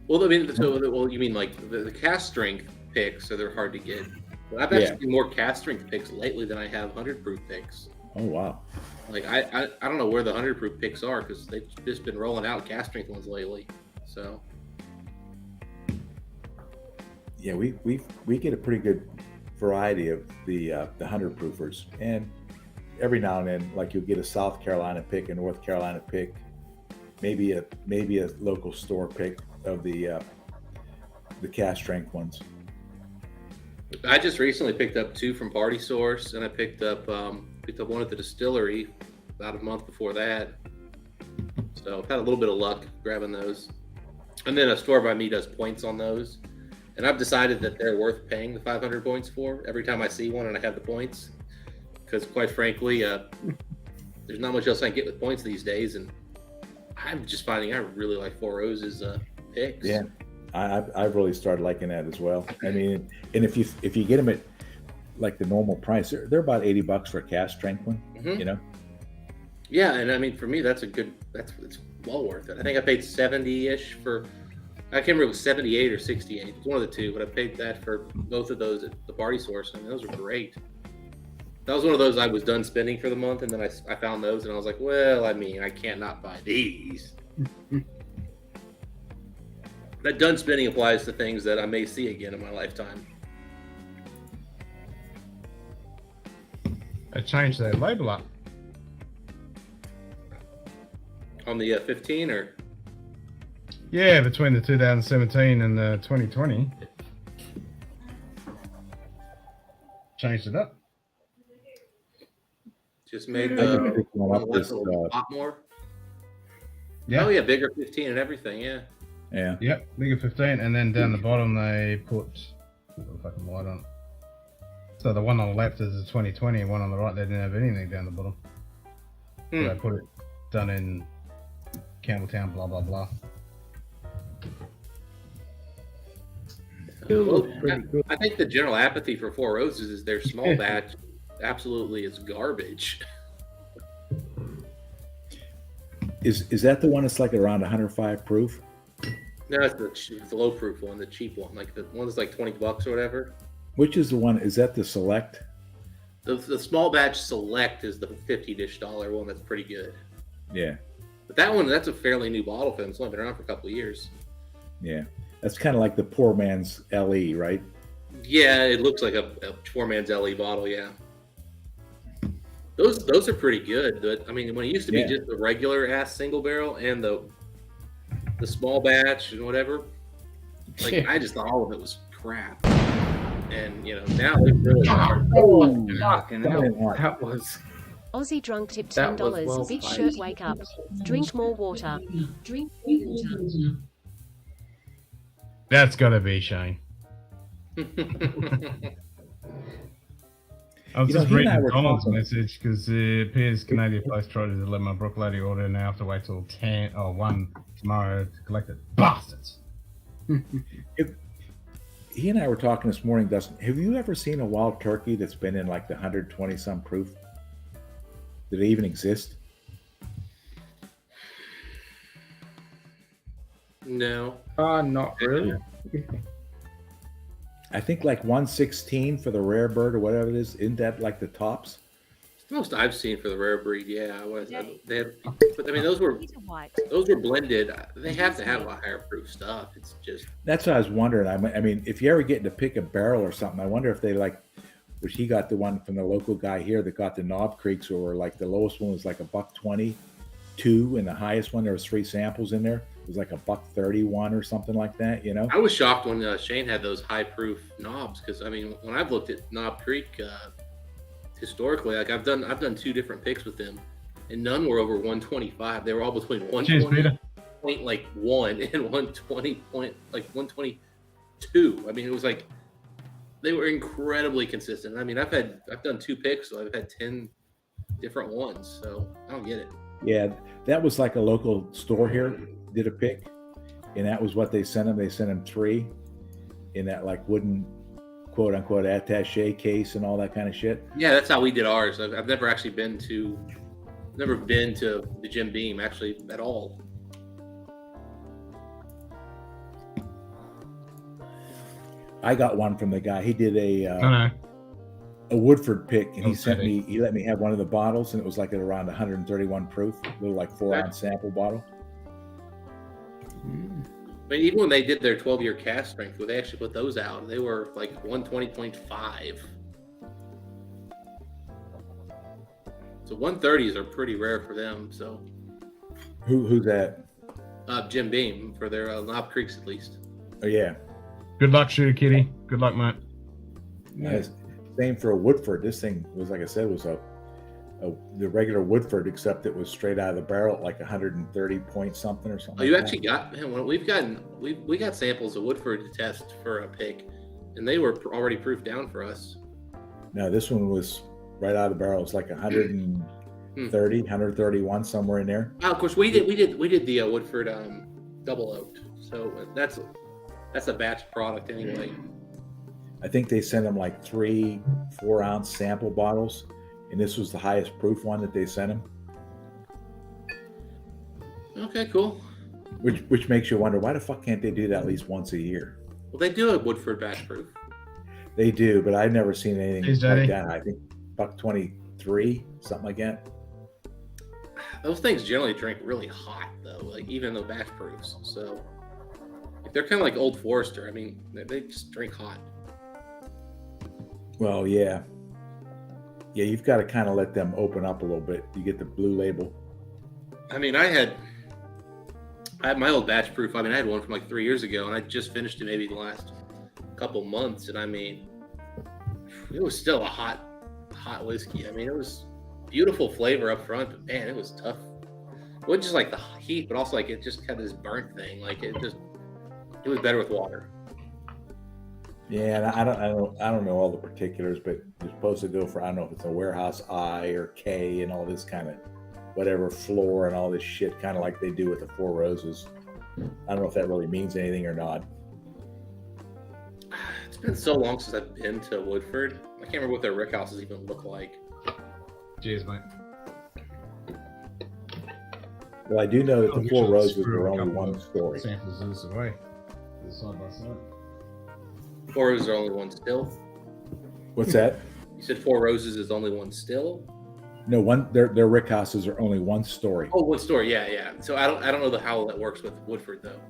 well, I mean, you mean like the cast strength picks, so they're hard to get. But I've actually seen more cast strength picks lately than I have 100 proof picks. Oh wow! Like I don't know where the 100 proof picks are because they've just been rolling out cast strength ones lately. So. Yeah, we get a pretty good variety of the 100 proofers, and every now and then, like you'll get a South Carolina pick, a North Carolina pick, maybe a local store pick of the cast strength ones. I just recently picked up 2 from Party Source, and I picked up one at the distillery about a month before that. So I've had a little bit of luck grabbing those, and then a store by me does points on those. And I've decided that they're worth paying the 500 points for every time I see one and I have the points. Because quite frankly, there's not much else I can get with points these days. And I'm just finding I really like Four Roses picks. Yeah, I've really started liking that as well. I mean, and if you get them at like the normal price, they're about $80 for a cast strength one, Yeah, and I mean, for me, it's well worth it. I think I paid 70-ish for... I can't remember if it was 78 or 68. It's one of the two, but I paid that for both of those at the Party Source. I mean, those were great. That was one of those I was done spending for the month, and then I found those, and I was like, well, I mean, I can't not buy these. That done spending applies to things that I may see again in my lifetime. I changed their label up. On the 15 or... Yeah, between the 2017 and the 2020. Changed it up. Just made the lot more. Yeah. Oh yeah, bigger 15 and everything. Yeah. Yeah. Yep, bigger 15, and then down the bottom they put the fucking white on it. So the one on the left is the 2020, and one on the right they didn't have anything down the bottom. So they put it done in Campbelltown, blah blah blah. Well, I think the general apathy for Four Roses is their small batch absolutely is garbage. Is that the one that's like around 105 proof? No, it's the low proof one, the cheap one, like the one that's like $20 or whatever. Which is the one? Is that the Select? The small batch Select is the $50-ish one that's pretty good. Yeah. But that one, that's a fairly new bottle for them. It's only been around for a couple of years. Yeah. That's kind of like the poor man's LE, right? Yeah, it looks like a poor man's LE bottle, yeah. Those are pretty good. But I mean, when it used to be just the regular ass single barrel and the small batch and whatever, like I just thought all of it was crap. And you know, now they really are. Oh, fucking hell. That was Aussie drunk tip That was $10. well Bitch played. shirt wake up. Drink more water. Drink more water. That's gotta be Shane. I was just reading Donald's message because it appears Canadian Post tried to deliver my Brook Lady order and now I have to wait till 1 tomorrow to collect it. Bastards! He and I were talking this morning, Dustin. Have you ever seen a wild turkey that's been in like the 120 some proof? Do they even exist? No. not really. I think like 116 for the rare bird or whatever it is. Isn't that like the tops? It's the most I've seen for the rare breed. Yeah, they had, but I mean those were blended. They have to have a higher proof stuff. It's just That's what I was wondering. I mean, if you ever get to pick a barrel or something, I wonder if they like, which he got the one from the local guy here that got the Knob Creeks, or like the lowest one was like $1.22, and the highest one there was 3 samples in there. It was like $1.31 or something like that. You know, I was shocked when Shane had those high proof knobs because I mean when I've looked at Knob Creek historically, like I've done 2 different picks with them, and none were over 125. They were all between 120.1 and 120.122. I mean, it was like they were incredibly consistent. I mean, I've done 2 picks, so I've had 10 different ones. So I don't get it. Yeah, that was like a local store here did a pick, and that was what they sent him. They sent him 3 in that like wooden quote unquote attache case and all that kind of shit. Yeah, that's how we did ours. I've never actually been to the Jim Beam actually at all. I got one from the guy. He did a Woodford pick, and he let me have one of the bottles, and it was like at around 131 proof, a little like 4-ounce sample bottle. I mean, even when they did their 12-year cast strength, where they actually put those out, they were like 120.5. So 130s are pretty rare for them. So who's that? Jim Beam for their Knob Creeks at least. Oh yeah. Good luck, Shooter Kitty. Good luck, mate. Nice. Same for a Woodford. This thing was, like I said, was the regular Woodford, except it was straight out of the barrel at like 130 point something or something. Oh, you actually got, man, we got samples of Woodford to test for a pick, and they were already proofed down for us. No, this one was right out of the barrel. It's like 130, 131, somewhere in there. Oh, of course, we did the Woodford double oaked, so that's a batch product anyway. I think they sent them like 3 4-ounce sample bottles, and this was the highest proof one that they sent him. Okay, cool. Which makes you wonder, why the fuck can't they do that at least once a year? Well, they do a Woodford batch proof. They do, but I've never seen anything like that. I think $1.23, something like that. Those things generally drink really hot, though, like even though batch proofs. So they're kind of like Old Forester. I mean, they just drink hot. Well, yeah. Yeah, you've got to kind of let them open up a little bit. You get the blue label. I mean, I had my old batch proof. I mean, I had one from like 3 years ago, and I just finished it maybe the last couple months. And I mean, it was still a hot whiskey. I mean, it was beautiful flavor up front, but man, it was tough. It wasn't just like the heat, but also like it just had this burnt thing. Like it was better with water. Yeah, and I don't know all the particulars, but you're supposed to go for, I don't know if it's a warehouse I or K and all this kind of whatever floor and all this shit, kind of like they do with the Four Roses. I don't know if that really means anything or not. been so long since I've been to Woodford. I can't remember what their rick houses even look like. Cheers, mate. Well, I do know that Oh, the Four we should Roses screw are a only couple one of story. Samples of this away. Side by side. Four Roses are only one still. What's that? You said Four Roses is only one still? No, their rick houses are only one story. Oh, one story. Yeah, yeah. So I don't know how that works with Woodford though.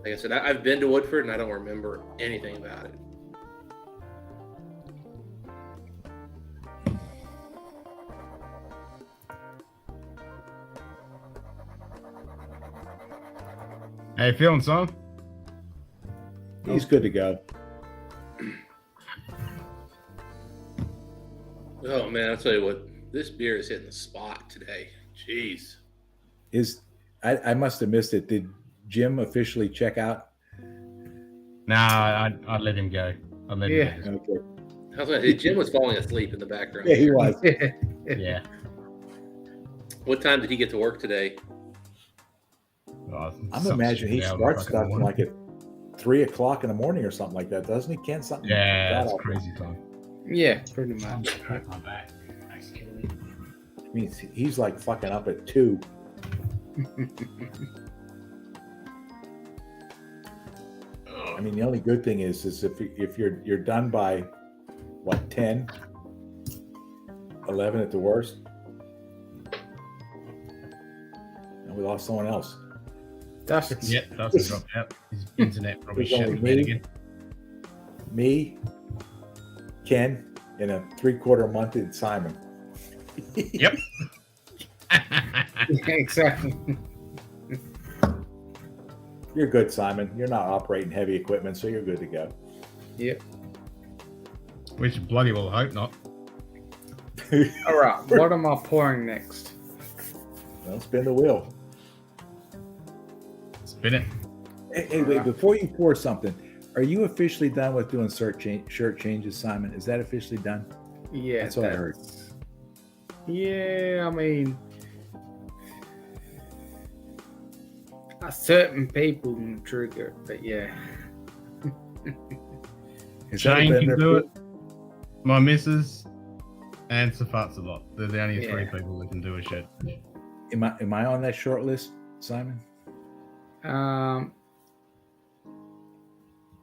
Like I said, I've been to Woodford and I don't remember anything about it. How you feeling, son? He's good to go. Oh man, I'll tell you what, this beer is hitting the spot today. Jeez. I must have missed it. Did Jim officially check out? Nah, I'd let him go. I'd let him go. Okay. I was like, Jim was falling asleep in the background. Yeah, he was. Yeah. What time did he get to work today? I'm imagining he starts stuff like at 3 o'clock in the morning or something like that, doesn't he? Ken, something. Yeah, like that's that. crazy time. Yeah, pretty much. I'm back. I mean, he's like fucking up at 2. I mean, the only good thing is if you're done by what, 10, 11 at the worst. And we lost someone else. Dustin. Yep, Dustin dropped out. His internet probably There's only shut down again. Me, Ken, and a 3/4 Munted Simon. Yep. Exactly. You're good, Simon. You're not operating heavy equipment, so you're good to go. Yep. We should bloody well hope not. All right. What am I pouring next? Well, spin the wheel. Spin it. Hey, wait, before you pour something, are you officially done with doing shirt changes, Simon? Is that officially done? Yeah. That's what I heard. Yeah, I mean, certain people can trigger it, but yeah. Shane can do it. My missus and Safat's a lot. They're the only 3 people that can do a shit. Am I on that short list, Simon? I'm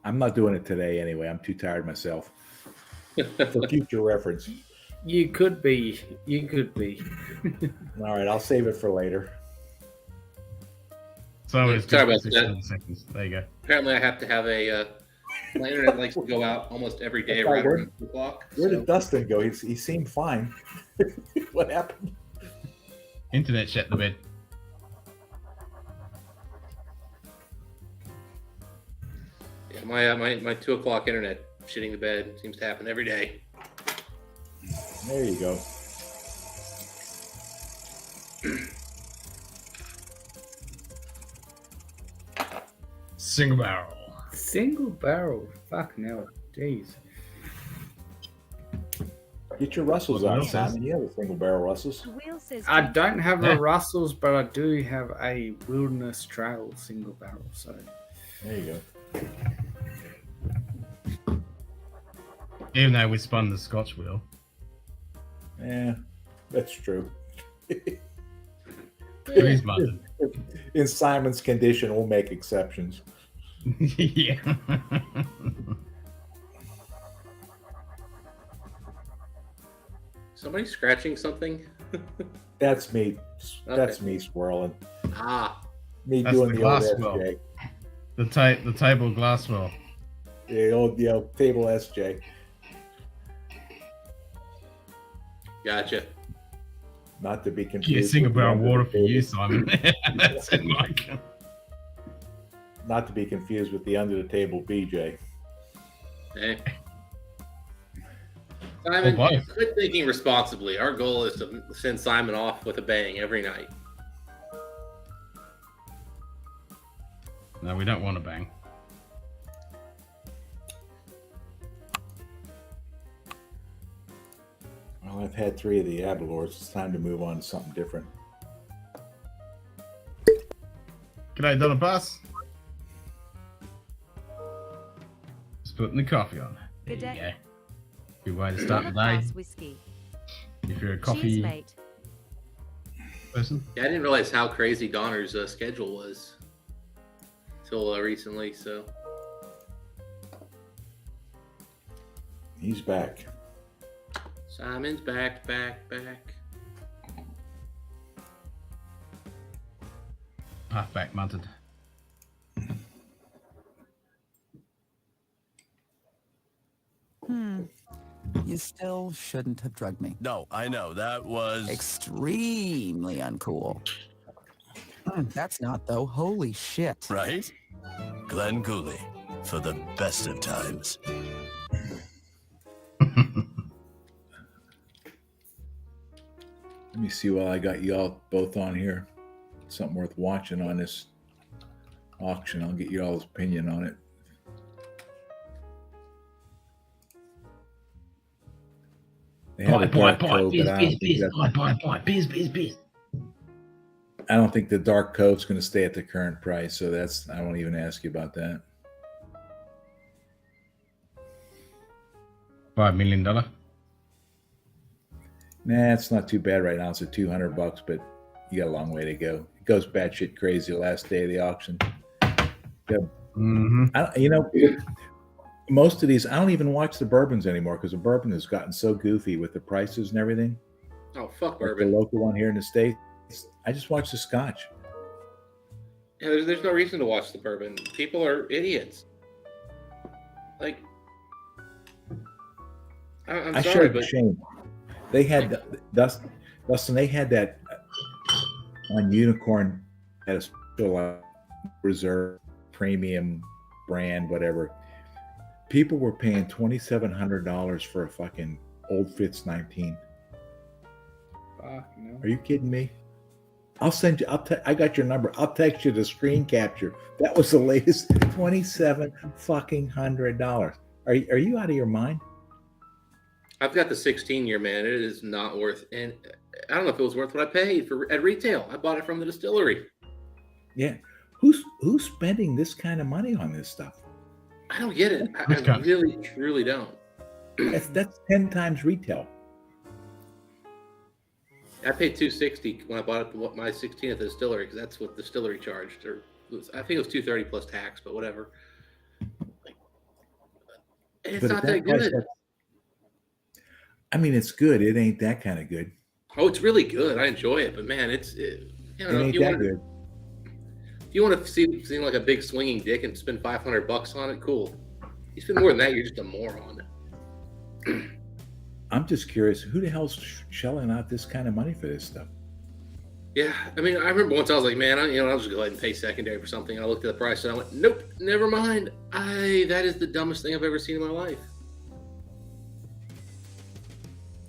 not doing it today anyway. I'm too tired myself. For future reference. You could be. You could be. All right, I'll save it for later. So it's Sorry about 16 that. seconds. There you go. Apparently, I have to have a. My internet likes to go out almost every day around 2 o'clock. Where did Dustin go? He seemed fine. What happened? Internet shut the bed. Yeah, my 2 o'clock internet shitting the bed seems to happen every day. There you go. Single barrel. Single barrel. Fuck no. Jeez. Get your Russells out, Simon. You have a single barrel Russells. I don't have a Russell's, but I do have a Wilderness Trail single barrel. So there you go. Even though we spun the Scotch wheel. Yeah, that's true. It is Munted. In Simon's condition, we'll make exceptions. Yeah. Somebody scratching something? That's me. That's Okay. me swirling. Ah. Me That's doing the the old glass wheel. SJ. The table glass wheel. The old table SJ. Gotcha. Not to be Yeah, confused. single with the barrel under water the for you, table. Simon. That's it, Mike. Not to be confused with the under the table BJ. Hey. Simon, Oh, boy. quit thinking responsibly. Our goal is to send Simon off with a bang every night. No, we don't want to bang. Well, I've had 3 of the Abalors. It's time to move on to something different. G'day, Donna Bus. Just putting the coffee on. There Good you day. go. Good way to start the day. Pass whiskey. If you're a Cheers, coffee mate. person. Yeah, I didn't realize how crazy Donner's schedule was until recently. So He's back. Simon's back. Halfback Munted. You still shouldn't have drugged me. No, I know. That was Extremely uncool. That's not, though. Holy shit. right. Glenn Cooley for the best of times. Let me see while I got y'all both on here. Something worth watching on this auction. I'll get y'all's opinion on it. They have a dark code, but I don't think the dark code's going to stay at the current price. So I won't even ask you about that. $5 million. Nah, it's not too bad right now. It's at $200, but you got a long way to go. It goes batshit crazy the last day of the auction. Most of these, I don't even watch the bourbons anymore because the bourbon has gotten so goofy with the prices and everything. Oh, fuck Like bourbon. the local one here in the States, I just watch the Scotch. Yeah, there's no reason to watch the bourbon. People are idiots. Like, I'm I sorry, showed but shame. They had Dustin. They had that on Unicorn at a special reserve premium brand, whatever. People were paying $2,700 for a fucking Old Fitz 19. Fuck no. Are you kidding me? I'll send you. I got your number. I'll text you the screen capture. That was the latest. $2,700. Are you out of your mind? I've got the 16-year, man. It is not worth, and I don't know if it was worth what I paid for at retail. I bought it from the distillery. Yeah. Who's spending this kind of money on this stuff? I don't get it. I really, truly don't. That's 10 times retail. I paid $260 when I bought it, my 16 at the distillery, because that's what the distillery charged. I think it was $230 plus tax, but whatever. And it's not that good. I mean, it's good. It ain't that kind of good. Oh, it's really good. I enjoy it, but man, it ain't that good. If you want to seem like a big swinging dick and spend $500 on it, cool. You spend more than that, you're just a moron. I'm just curious, who the hell's shelling out this kind of money for this stuff? Yeah, I mean, I remember once I was like, man, I'll just go ahead and pay secondary for something. I looked at the price and I went, nope, never mind. That is the dumbest thing I've ever seen in my life.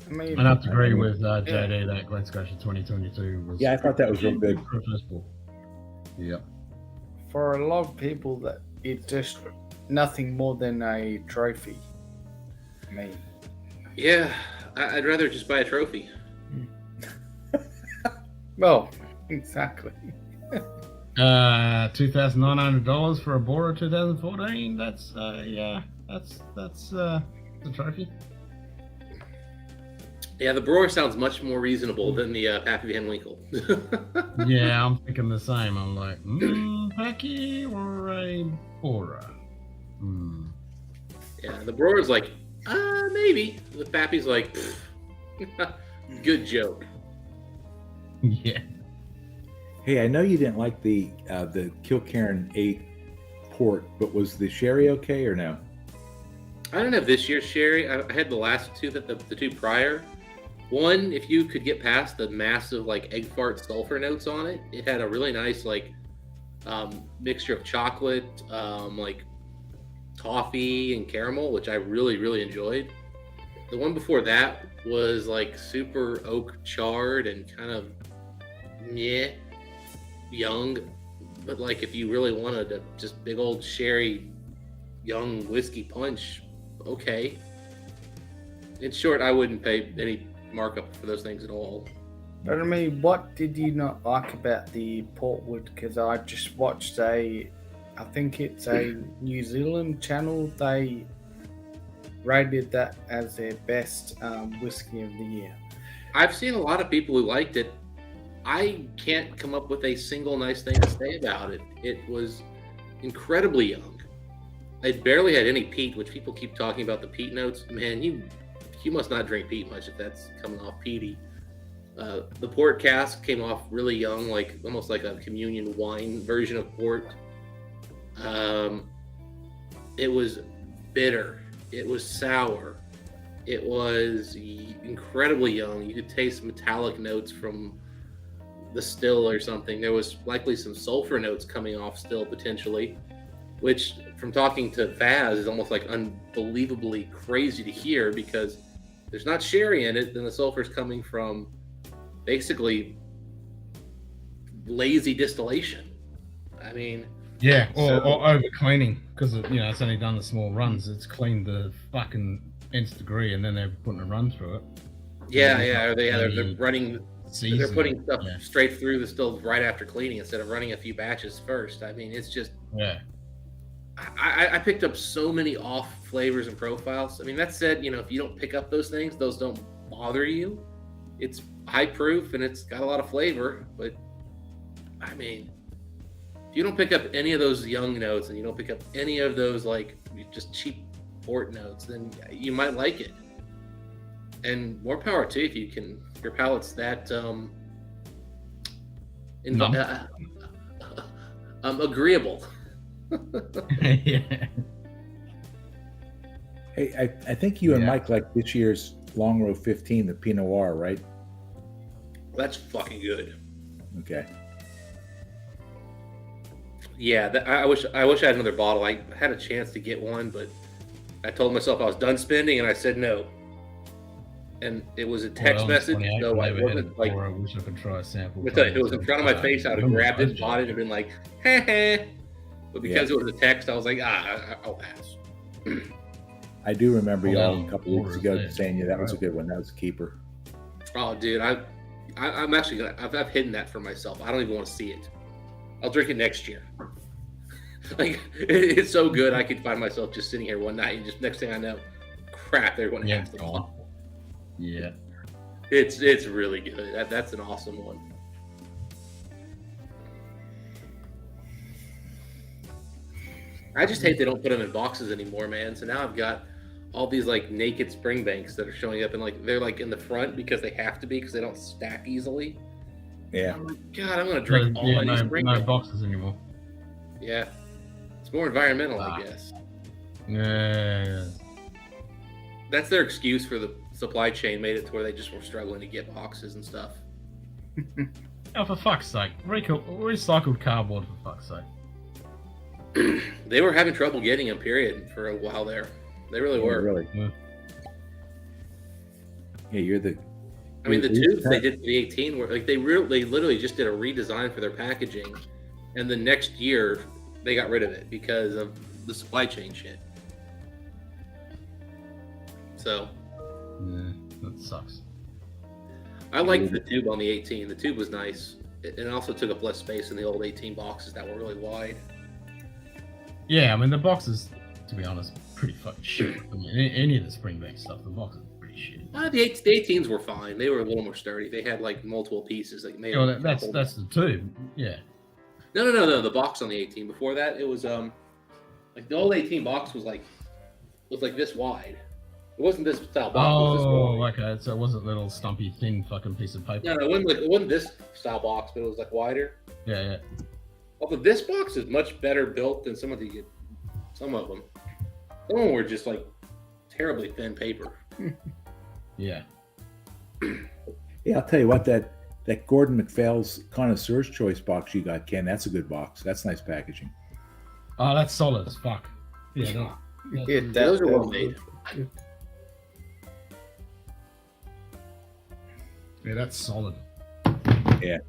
I mean, I'd have to agree with JD that Glen Scotch 2022 was. Yeah, I thought that was real good. Yep. For a lot of people, that it's just nothing more than a trophy. I mean, yeah, I'd rather just buy a trophy. Well, exactly. $2,900 for a Bora 2014. That's the trophy. Yeah, the Brewer sounds much more reasonable than the Pappy Van Winkle. Yeah, I'm thinking the same. I'm like, Packy or a Bora? Yeah, the Brewer's like, maybe. The Pappy's like, good joke. Yeah. Hey, I know you didn't like the Kilcairn 8 port, but was the sherry okay or no? I didn't have this year's sherry. I had the last two, the two prior. One, if you could get past the massive like egg fart sulfur notes on it, it had a really nice like mixture of chocolate, like toffee and caramel, which I really, really enjoyed. The one before that was like super oak charred and kind of young, but like if you really wanted a just big old sherry young whiskey punch, okay. In short, I wouldn't pay any markup for those things at all. But I mean, what did you not like about the Portwood? Because I just watched a I think it's a New Zealand channel. They rated that as their best whiskey of the year. I've seen a lot of people who liked it. I can't come up with a single nice thing to say about it. It was incredibly young. It barely had any peat, which people keep talking about the peat notes. Man, you must not drink peat much if that's coming off peaty. The port cask came off really young, like almost like a communion wine version of port. It was bitter. It was sour. It was incredibly young. You could taste metallic notes from the still or something. There was likely some sulfur notes coming off still potentially, which from talking to Vaz is almost like unbelievably crazy to hear because there's not sherry in it, then the sulfur's coming from basically lazy distillation. I mean, yeah, or over cleaning because it's only done the small runs. It's cleaned the fucking nth degree, and then they're putting a run through it. They're running. They're putting stuff straight through the still right after cleaning instead of running a few batches first. I mean, it's just I picked up so many off flavors and profiles. I mean, that said, if you don't pick up those things, those don't bother you. It's high proof and it's got a lot of flavor, but I mean, if you don't pick up any of those young notes and you don't pick up any of those like just cheap port notes, then you might like it. And more power too if you can. Your palate's that agreeable. Yeah. Hey, I think you and Mike like this year's Long Row 15, the Pinot Noir, right? That's fucking good. Okay. Yeah, I wish I had another bottle. I had a chance to get one, but I told myself I was done spending, and I said no. And it was a text message, so I wasn't like. I wish I could try a sample. If it was in front of my face, I would have grabbed it, bought it, and been like, "Heh heh." But because it was a text, I was like, I'll pass. I do remember y'all a couple weeks ago saying, "Yeah, that was a good one. That was a keeper." Oh, dude, I'm actually gonna. I've hidden that for myself. I don't even want to see it. I'll drink it next year. Like it's so good, I could find myself just sitting here one night, and just next thing I know, crap, everyone has the bottle. Yeah, it's really good. That's an awesome one. I just hate they don't put them in boxes anymore, man. So now I've got all these like naked spring banks that are showing up, and like they're like in the front because they have to be because they don't stack easily. Yeah. Oh my God, I'm gonna drink all of these spring banks. No boxes anymore. Yeah, it's more environmental, I guess. Yeah. That's their excuse for the supply chain. Made it to where they just were struggling to get boxes and stuff. Oh, for fuck's sake! Recycled cardboard, for fuck's sake. They were having trouble getting them, period, for a while there. They really were. Really? Yeah, you're the. I mean, the tubes they did for the 18 were like they literally just did a redesign for their packaging, and the next year they got rid of it because of the supply chain shit. So. Yeah, that sucks. I liked the tube on the 18. The tube was nice. It also took up less space in the old 18 boxes that were really wide. Yeah, I mean the boxes, to be honest, pretty fucking shit. I mean, any of the Springbank stuff, the boxes are pretty shit. The 18s were fine. They were a little more sturdy. They had like multiple pieces. Like made. Oh, that's the tube. Yeah. No. The box on the 18. Before that, it was like the old 18 box was like this wide. It wasn't this style box. Oh, okay. So it wasn't a little stumpy, thin fucking piece of paper. No, it wasn't this style box, but it was like wider. Yeah. Although this box is much better built than some of them. Some of them were just like terribly thin paper. Yeah. Yeah, I'll tell you what, that Gordon McPhail's Connoisseur's Choice box you got, Ken, that's a good box. That's nice packaging. Oh, that's solid as fuck. Yeah. Those are well made. Yeah, that's solid. Yeah.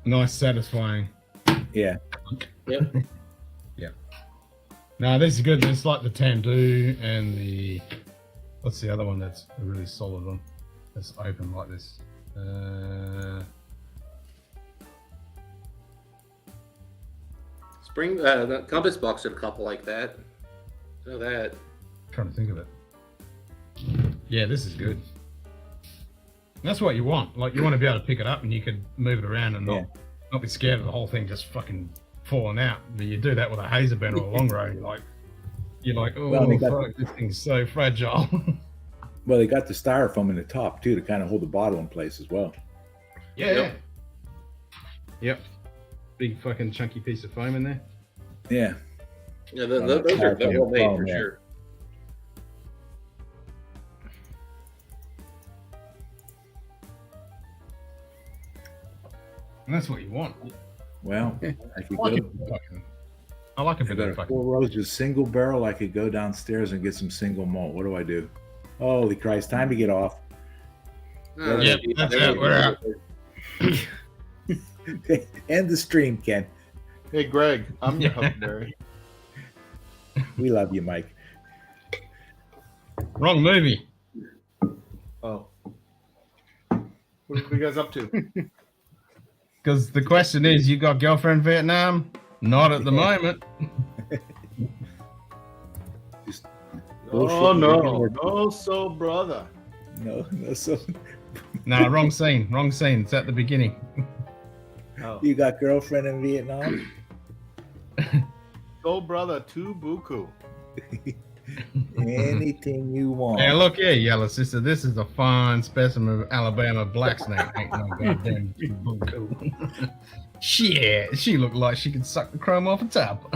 Nice, satisfying. Yeah. Yep. Yeah. No, this is good. It's like the Tandu and the... What's the other one that's a really solid one? That's open like this. Spring, the Compass Box did a couple like that. I know that. Trying to think of it. Yeah, this is good. That's what you want. Like, you want to be able to pick it up and you could move it around and not be scared of the whole thing just fucking falling out. But you do that with a Hazerband or a long road, you're like, oh, fuck, this thing's so fragile. Well, they got the styrofoam in the top too to kind of hold the bottle in place as well. Yeah. Yep. Big fucking chunky piece of foam in there. Yeah. Yeah, those are well made for sure. And that's what you want. Well, I could go. I like a bit of fucking. 4 Roses single barrel. I could go downstairs and get some single malt. What do I do? Holy Christ! Time to get off. Yep, that's it. We're out. End the stream, Ken. Hey, Greg, I'm your Huckleberry. We love you, Mike. Wrong movie. Oh. What are you guys up to? Because the question is, you got girlfriend in Vietnam? Not at the moment. Oh, no, so brother. No, so. No, wrong scene. Wrong scene. It's at the beginning. Oh. You got girlfriend in Vietnam? So brother, to buku. Anything you want. Hey, look here, yellow sister. This is a fine specimen of Alabama black snake. Ain't no goddamn buku. Shit, she looked like she could suck the chrome off the top.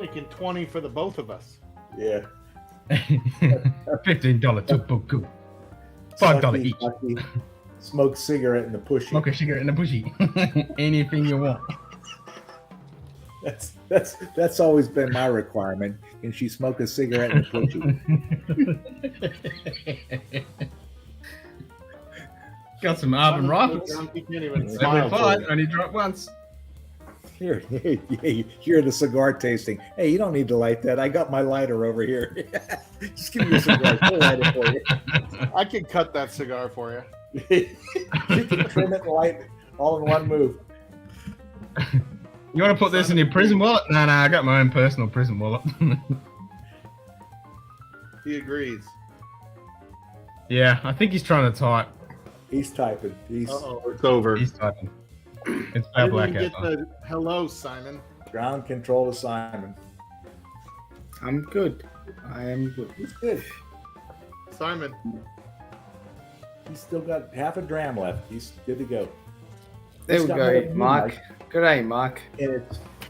Taking 20 for the both of us. Yeah. $15 to buku. $5 each. Smoke cigarette in the pushy. Smoke a cigarette in the pushy. Anything you want. That's always been my requirement. Can she smoke a cigarette in the pushy? Got some Auburn rifles. Smile only dropped once. Here, the cigar tasting. Hey, you don't need to light that. I got my lighter over here. Just give me a cigar. I'll light it for you. I can cut that cigar for you. You can trim it and light it all in one move. You want to put this in your prison wallet? No, I got my own personal prison wallet. He agrees. Yeah, I think he's trying to type. He's typing. Uh-oh, it's over. He's typing. It's I bad didn't blackout. get the hello, Simon. Ground control to Simon. I'm good. I am good. He's good. Simon. He's still got half a dram left. He's good to go. There we go, Mark. Good day, Mark. And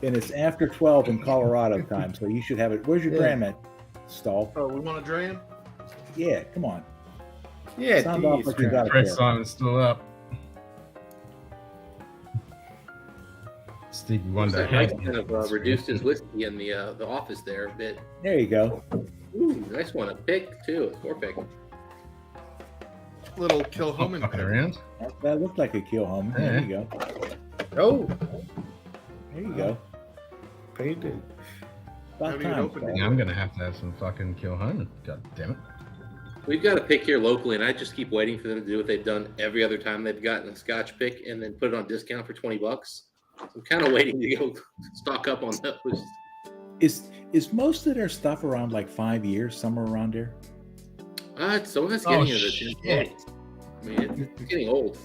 it's after 12 in Colorado time, so you should have it. Where's your dram at, Stall? Oh, we want a dram? Yeah, come on. Yeah, sound off like you got it Fred there. Simon's still up. Stevie Wonder. Mike kind of reduced his whiskey in the office there a bit. There you go. Ooh, nice one. A pick too. A 4-pick. Little Kilhoman. Around. That looked like a kill home. Yeah. There you go. Oh, there you go. paid it. About time. Yeah, I'm gonna have to have some fucking kill home. God damn it. We've got a pick here locally, and I just keep waiting for them to do what they've done every other time they've gotten a Scotch pick and then put it on discount for $20. I'm kind of waiting to go stock up on those. Is most of their stuff around like 5 years, somewhere around there? Some of it's getting into the shit. 10. I mean, it's getting old.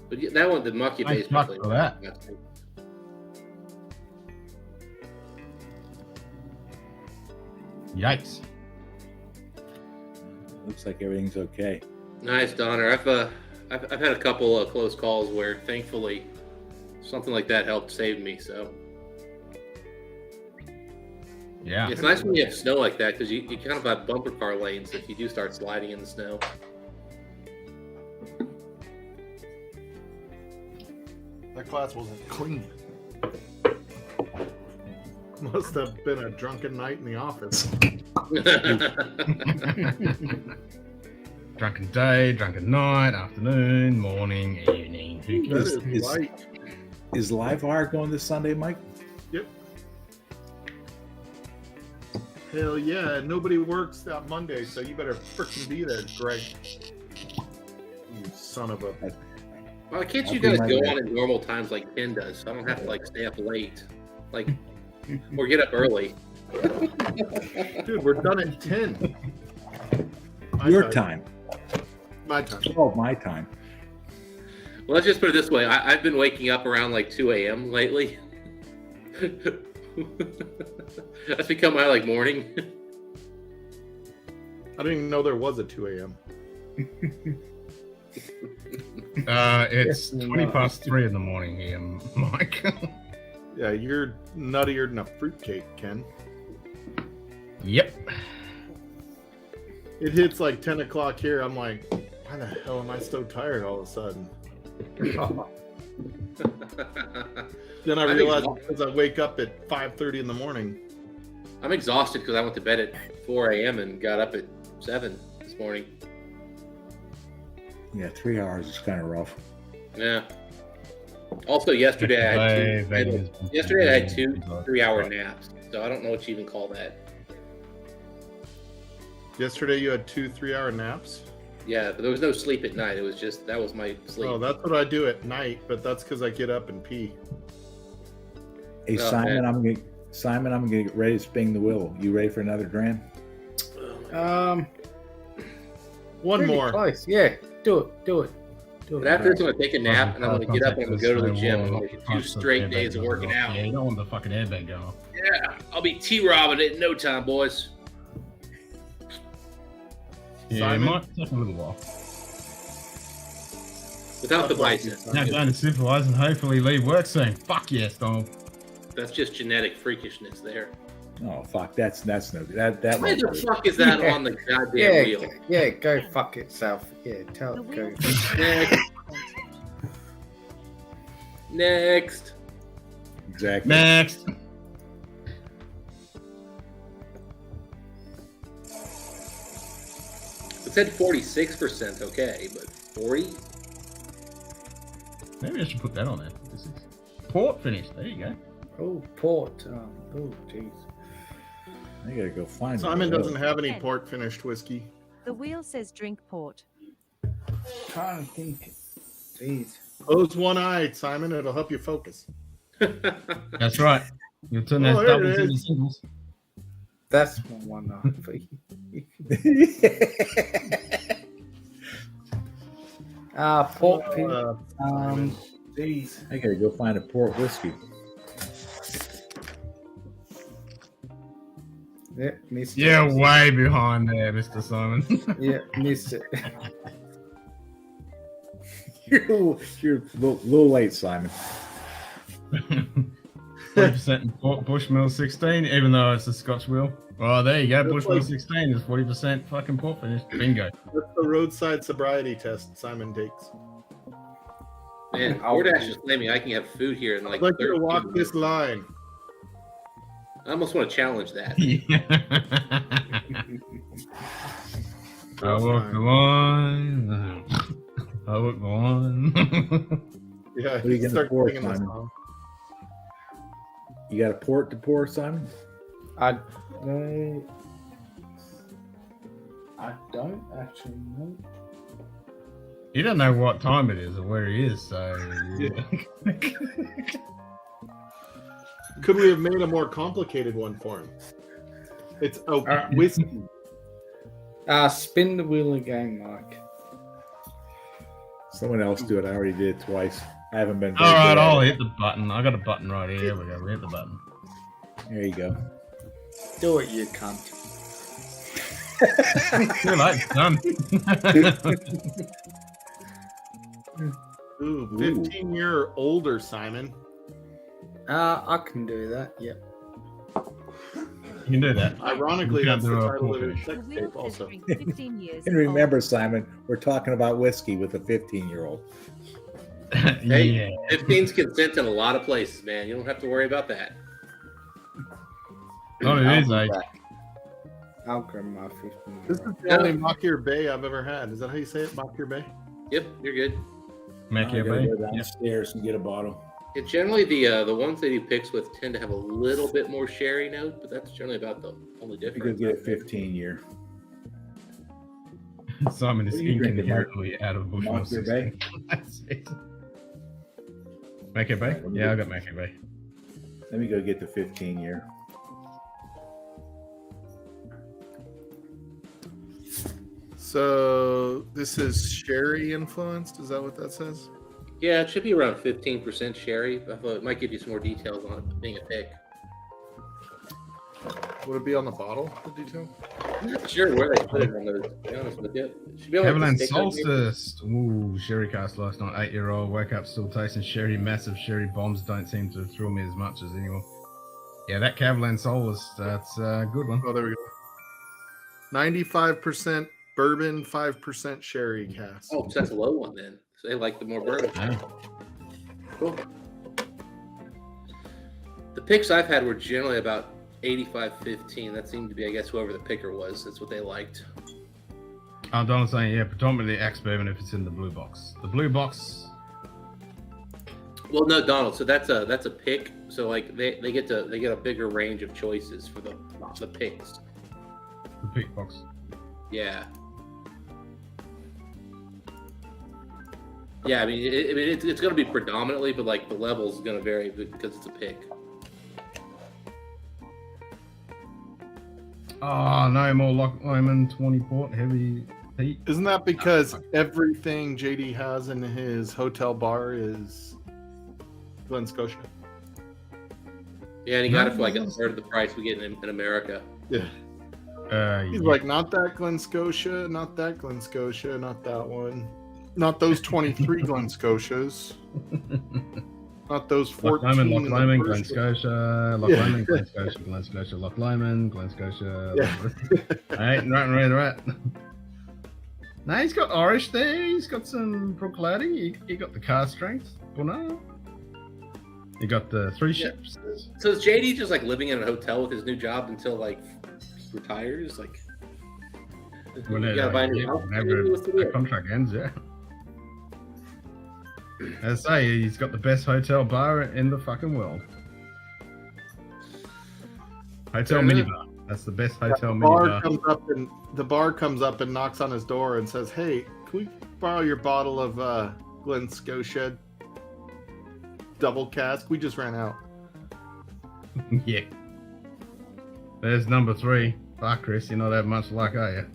But yeah, that one, the mucky Nice base, luck probably. for that. Yikes. Looks like everything's okay. Nice, Donner. I've had a couple of close calls where, thankfully, something like that helped save me. So yeah, it's nice when you have snow like that because you kind of have bumper car lanes if you do start sliding in the snow. That class wasn't clean. Must have been a drunken night in the office. Drunken day, drunken night, afternoon, morning, evening. Who cares? That is light. Is Livewire going this Sunday, Mike? Yep. Hell yeah. Nobody works that Monday, so you better frickin' be there, Greg. You son of a... Why can't I'll you be guys my go best. on at normal times like Ken does? So I don't have to like stay up late, like, or get up early. Dude, we're done at 10. Your time. My time. Oh, my time. Well, let's just put it this way: I've been waking up around like 2 a.m. lately. That's become my like morning. I didn't even know there was a 2 a.m. It's 20 past 3 in the morning here, Mike. Yeah, you're nuttier than a fruitcake, Ken. Yep. It hits like 10 o'clock here. I'm like, why the hell am I so tired all of a sudden? Then I realized because I wake up at 5:30 in the morning. I'm exhausted because I went to bed at 4 a.m. and got up at 7 this morning. Yeah, 3 hours is kind of rough. Yeah. Also, yesterday I had two 3-hour naps. So I don't know what you even call that. Yesterday you had 2 3-hour naps? Yeah, but there was no sleep at night. It was just, that was my sleep. Oh, that's what I do at night, but that's because I get up and pee. Hey, Oh, Simon, man. I'm gonna get ready to spin the wheel. You ready for another dram? One pretty more. Close. Yeah, do it. But after this, I'm going to take a nap, and I'm going to get up and I'm going to go to the gym. I'm going to get 2 straight days of working out. Yeah, you don't want the fucking airbag going off. Yeah, I'll be T-Robbing it in no time, boys. Yeah, it Simon? might take a little while. Without the bicep. Now going to supervise and hopefully leave work soon. Fuck yes, Donald. That's just genetic freakishness there. Oh fuck, that's no good. That Why won't the do. fuck is that on the goddamn wheel? Yeah, go fuck itself. Yeah, tell The it go. wheel Next. Exactly. Next. It said 46%, okay, but 40? Maybe I should put that on there. This is port finish. There you go. Oh, port. Oh, jeez. I gotta go find Simon it. doesn't have any port finished whiskey. The wheel says drink port. Trying to think. Jeez. Close one eye, Simon. It'll help you focus. That's right. You'll turn Oh, those there it doubles into is. singles. That's one eye for you. Port pin. Jeez. I gotta go find a port whiskey. Yeah, missed it. You're way behind there, Mr. Simon. Yeah, missed it. You're a little late, Simon. 40% in port, Bushmill 16, even though it's a Scotch wheel. Oh, there you go. That's Bushmill like- 16 is 40% fucking port finish. Bingo. That's the roadside sobriety test Simon takes. Man, DoorDash is claiming I can have food here in like I'd like you to 13 walk minutes. this line. I almost want to challenge that. I walk the line. I walk the line. Yeah, What are you gonna start pour, singing this Simon? song. You got a port to pour, Simon? I don't actually know. You don't know what time it is or where he is, so. Could we have made a more complicated one for him? It's a whiskey. Spin the wheel again, Mike. Someone else do it. I already did it twice. I haven't been. All right, good at I'll it. hit the button. I got a button right here. Here we go. We hit the button. There you go. Do it, you cunt. Too late. It's done. Ooh, 15-year or older, Simon. I can do that. Yep. You can do that. Ironically, You that's can't the do a title port of his finish. sex The wheel tape says also. drink 15 years. And remember, Simon, we're talking about whiskey with a 15-year-old. Hey, Yeah. 15's consent in a lot of places, man. You don't have to worry about that. Not at his age. I'll grab my 15. This is the only Makir Bay I've ever had. Is that how you say it, Makir Bay? Yep, you're good. Make I your gotta bay. go downstairs and get a bottle. Yeah, generally, the ones that he picks with tend to have a little bit more sherry note, but that's generally about the only I could difference. get a 15-year. Simon is What are you drinking, incoherently out of Bushmill Monster Bay? 16. That's it. Mako Bay? Yeah, I got Mako Bay. Let me go get the 15 year. So this is sherry influenced. Is that what that says? Yeah, it should be around 15% sherry. I thought it might give you some more details on it being a pick. Would it be on the bottle, the detail? I'm not sure where they put it on those, to be honest with you. It should be on Haviland the sticker, maybe. Solstice. Ooh, sherry cast last night. 8-year-old. Woke up still tasting sherry. Massive sherry bombs don't seem to thrill me as much as anymore. Yeah, that Haviland Solstice, that's a good one. Oh, there we go. 95% bourbon, 5% sherry cast. Oh, so that's a low one then. So they like the more bourbon. Yeah. Cool. The picks I've had were generally about 85-15. That seemed to be, I guess, whoever the picker was. That's what they liked. Oh, Donald's saying, yeah, predominantly ex-bourbon if it's in the blue box. The blue box. Well, no, Donald. So that's a pick. So like they get a bigger range of choices for the picks. The pick box. Yeah. Yeah, I mean, it's going to be predominantly, but like the level is going to vary because it's a pick. Oh, no more Loch Lomond 20 port heavy heat. Isn't that because everything JD has in his hotel bar is Glen Scotia? Yeah, and he got it for like a third of the price we get in America. Yeah. He's like, not that Glen Scotia, not that Glen Scotia, not that one. Not those 23 Glen Scotias. Not those 14. Loch Lomond, Glen Scotia, Loch Lomond, Glen Scotia, Glen Scotia, Loch Lomond, Glen Scotia. Right, right, right. No, he's got Irish there. He's got some Proclady. He got the car strength. Well, no. He got the 3 ships. So is JD just like living in a hotel with his new job until like he retires? Like, Whenever, you gotta buy a new house? whenever the contract ends, yeah. As I say, he's got the best hotel bar in the fucking world. Hotel minibar. That's the best hotel minibar. The bar comes up and knocks on his door and says, "Hey, can we borrow your bottle of Glen Scotia double cask? We just ran out." Yeah. There's number 3. Fuck, Chris, you're not having much luck, are you?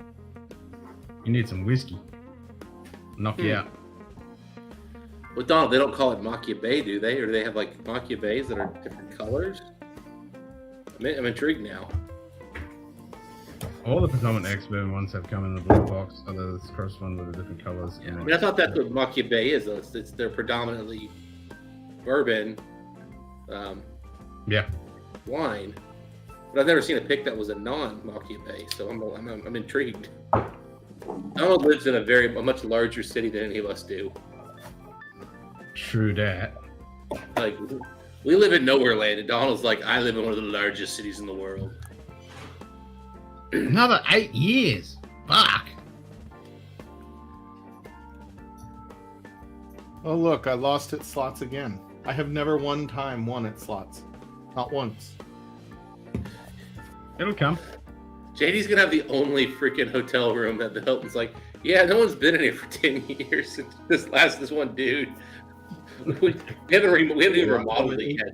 You need some whiskey. Knock you out. Well, Donald, they don't call it Makia Bay, do they? Or do they have like Makia Bays that are different colors? I'm intrigued now. All the predominant ex-bourbon ones have come in the blue box, so there's correspond with the different colors. I mean, I thought that's what Makia Bay is, though. They're predominantly bourbon, wine. But I've never seen a pick that was a non-Makia Bay, so I'm intrigued. Donald lives in a much larger city than any of us do. True that. Like, we live in nowhere land, and Donald's like, I live in one of the largest cities in the world. Another 8 years. Fuck. Oh, look, I lost at slots again. I have never one time won at slots. Not once. It'll come. JD's gonna have the only freaking hotel room that the Hilton's like, yeah, no one's been in here for 10 years since this one dude. We haven't even remodeled it yet.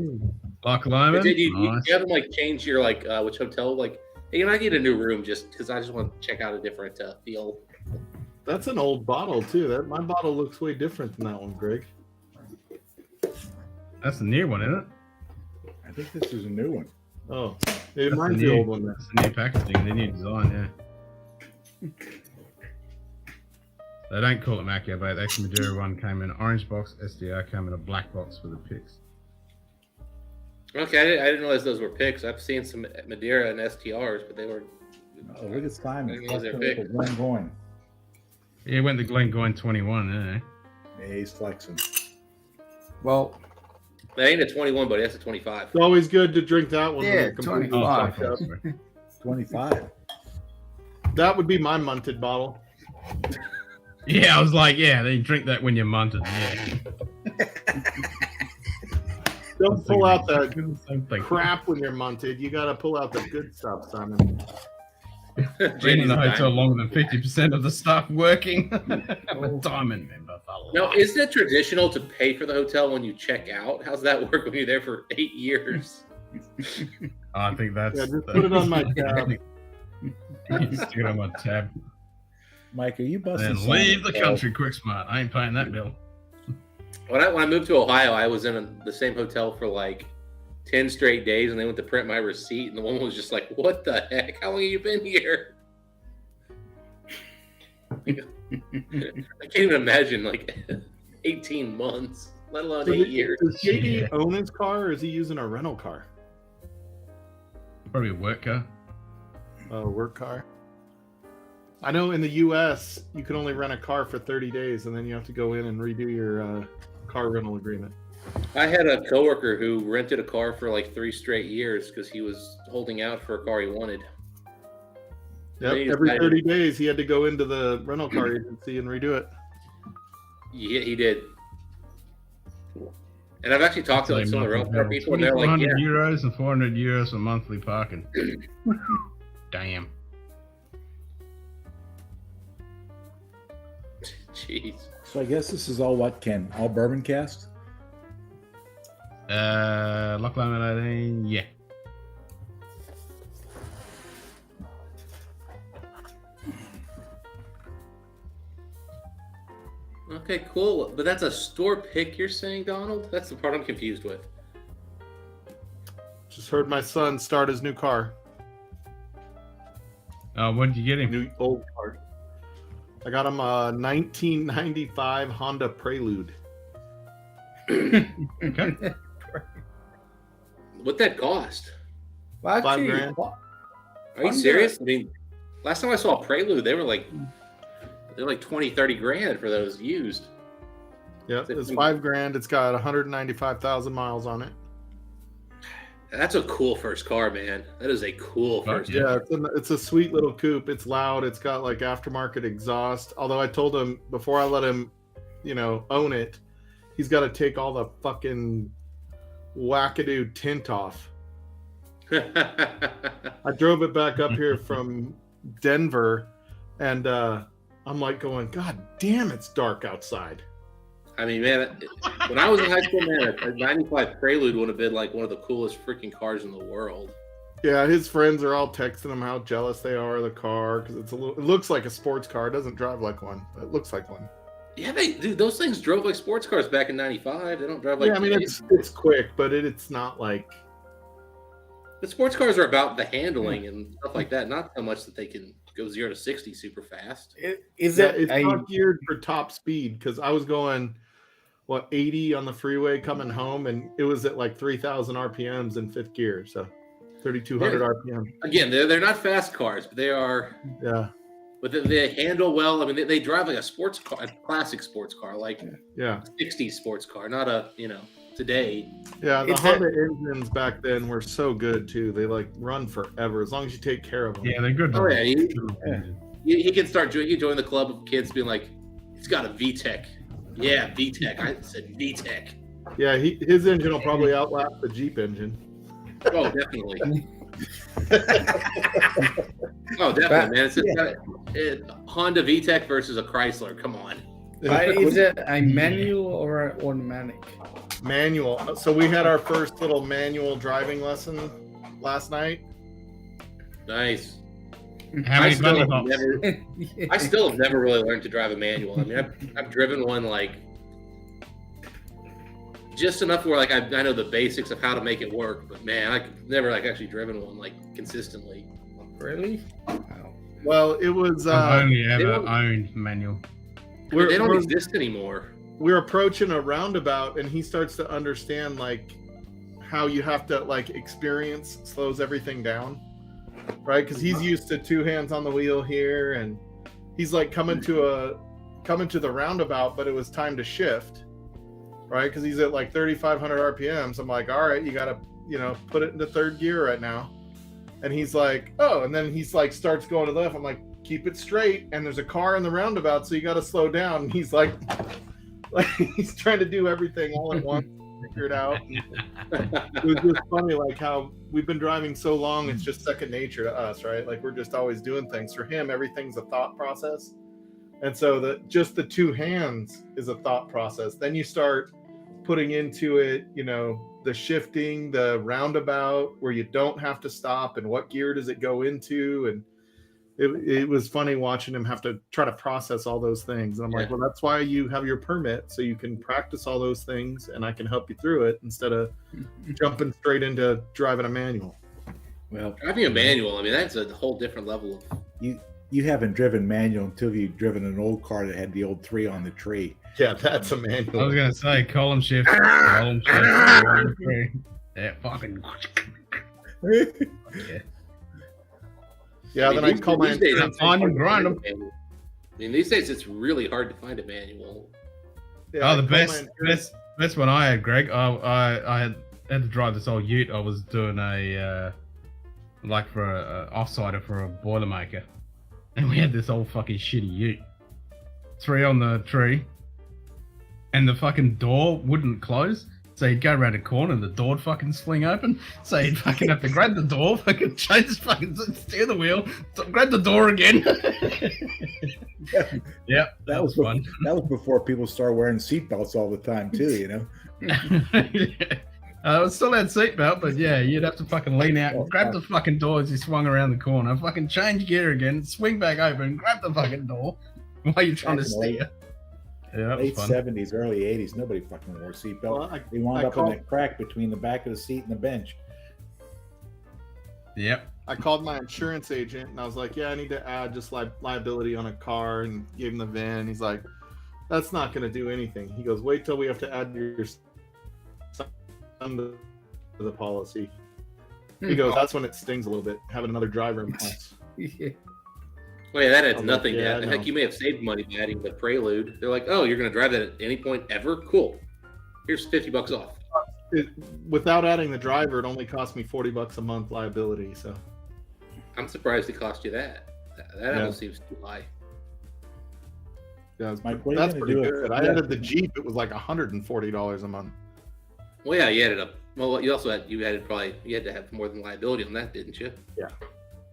Loch Lomond? JD, you haven't like changed your like which hotel? Like, hey, I need a new room just because I just want to check out a different feel. That's an old bottle too. My bottle looks way different than that one, Greg. That's the new one, isn't it? I think this is a new one. Oh, mine's the old one. That's the new packaging, the new design, yeah. They don't call it Macchio, but the ex-Madeira one came in an orange box, SDR came in a black box for the picks. Okay, I didn't realize those were picks. I've seen some Madeira and STRs, but they were. Oh, look at Simon. Glengoyne. Yeah, went to Glengoyne 21, Yeah, he's flexing. Well, that ain't a 21, buddy. That's a 25. It's always good to drink that one. Yeah, when you're completely 25. fucked up. 25. That would be my munted bottle. Yeah, I was like, yeah, they drink that when you're munted, yeah. Don't pull out the crap when you're munted. You got to pull out the good stuff, Simon. Been in the hotel longer than 50% of the staff working. I'm a diamond member, fella. Now, isn't it traditional to pay for the hotel when you check out? How's that work when you're there for 8 years? I think that's. Yeah, just put it on my tab. Stick it on my tab. Mike, are you busting? And leave the country quick smart. I ain't paying that bill. When I moved to Ohio, I was in the same hotel for like 10 straight days, and they went to print my receipt, and the woman was just like, "What the heck? How long have you been here?" I can't even imagine like 18 months, let alone 8 years. Does JD own his car, or is he using a rental car? Probably a work car. A work car. I know in the U.S. you can only rent a car for 30 days, and then you have to go in and redo your car rental agreement. I had a coworker who rented a car for like 3 straight years because he was holding out for a car he wanted. Yep, every 30 days he had to go into the rental car agency and redo it. Yeah, he did. And I've actually talked to like some of the rental car people, and they're like, €400 euros and €400 for monthly parking. Damn. Jeez. So I guess this is all what, Ken? All bourbon cast? Lock laminating, yeah. Okay, cool. But that's a store pick, you're saying, Donald? That's the part I'm confused with. Just heard my son start his new car. What did you get him? New old car. I got him a 1995 Honda Prelude. Okay. What'd that cost? Well, actually, $5,000. Are you serious? I mean, last time I saw a Prelude, they're like 20, 30 grand for those used. Yeah, it's $5,000. It's got 195,000 miles on it. That's a cool first car, man. That is a cool first car. Yeah, it's a sweet little coupe. It's loud. It's got like aftermarket exhaust. Although I told him before I let him, own it, he's got to take all the fucking wackadoo tint off. I drove it back up here from Denver, and I'm like going, God damn, it's dark outside. I mean, man, when I was in high school, man, a 95 Prelude would have been like one of the coolest freaking cars in the world. Yeah, his friends are all texting him how jealous they are of the car because it looks like a sports car. It doesn't drive like one. It looks like one. Yeah, dude, those things drove like sports cars back in '95. They don't drive like. Yeah, I mean it's quick, but it's not like. The sports cars are about the handling and stuff like that, not so much that they can go 0 to 60 super fast. It's not geared for top speed because I was going 80 on the freeway coming home, and it was at like 3,000 RPMs in fifth gear, so 3,200 RPM. Again, they're not fast cars, but they are. Yeah. But they handle well. I mean, they drive like a sports car, a classic sports car, like a 60s sports car, not a today. Yeah, the Honda engines back then were so good too. They like run forever as long as you take care of them. Yeah, they're good. Oh yeah, he can start join the club of kids being like, it's got a VTEC. Yeah, VTEC. I said VTEC. Yeah, his engine will probably outlast the Jeep engine. Oh, definitely. Oh, definitely, man. It's Honda VTEC versus a Chrysler. Come on. Is it a manual or an automatic? Manual. So we had our first little manual driving lesson last night. Nice. How many bunny hops? I still have never really learned to drive a manual. I mean, I've driven one like just enough where like I know the basics of how to make it work, but man, I've never like actually driven one like consistently. Really? Well, it was. I've only ever owned manual. They don't exist anymore. We're approaching a roundabout, and he starts to understand like how you have to like experience slows everything down. Right, because he's used to 2 hands on the wheel here, and he's like coming to the roundabout, but it was time to shift, right? Because he's at like 3,500 RPMs. I'm like, all right, you gotta, put it into third gear right now. And he's like, oh, and then he's like starts going to the left. I'm like, keep it straight, and there's a car in the roundabout, so you got to slow down. And he's like he's trying to do everything all at once. Figure it out. It was just funny, like how we've been driving so long, it's just second nature to us, right? Like we're just always doing things. For him, everything's a thought process. And so just the two hands is a thought process. Then you start putting into it, the shifting, the roundabout where you don't have to stop, and what gear does it go into, and it was funny watching him have to try to process all those things. And I'm like, well, that's why you have your permit, so you can practice all those things, and I can help you through it instead of jumping straight into driving a manual. Well, driving a manual, I mean, that's a whole different level of. You haven't driven manual until you've driven an old car that had the old 3 on the tree. Yeah, that's a manual. I was gonna say column shift, column shift. Yeah, fucking. Yeah. Yeah, then I call my insurance. I mean, these days it's really hard to find a manual. Yeah, the best one I had, Greg. I had to drive this old Ute. I was doing a for a offsider for a Boilermaker, and we had this old fucking shitty Ute. 3 on the tree, and the fucking door wouldn't close. So he'd go around a corner and the door would fucking swing open. So he'd fucking have to grab the door, fucking change his fucking steer the wheel, grab the door again. Yeah, that was fun. That was before people started wearing seatbelts all the time too, It still had seatbelt, but yeah, you'd have to fucking lean out and grab the fucking door as you swung around the corner, fucking change gear again, swing back open, grab the fucking door while you're trying to steer. Yeah, late 70s, early 80s, nobody fucking wore seatbelt. Well, they wound up in that crack between the back of the seat and the bench. Yep. I called my insurance agent and I was like, yeah, I need to add just liability on a car, and gave him the VIN. He's like, that's not going to do anything. He goes, wait till we have to add your son to the policy. He goes, that's when it stings a little bit, having another driver in place. Well, yeah, that adds nothing. Heck, you may have saved money by adding the Prelude. They're like, oh, you're going to drive that at any point ever? Cool. Here's $50 off. Without adding the driver, it only cost me $40 a month liability. So I'm surprised it cost you that. That almost seems too high. Yeah, that's pretty good. I added the Jeep. It was like $140 a month. Well, yeah, you added up. Well, you also had you had to have more than liability on that, didn't you? Yeah.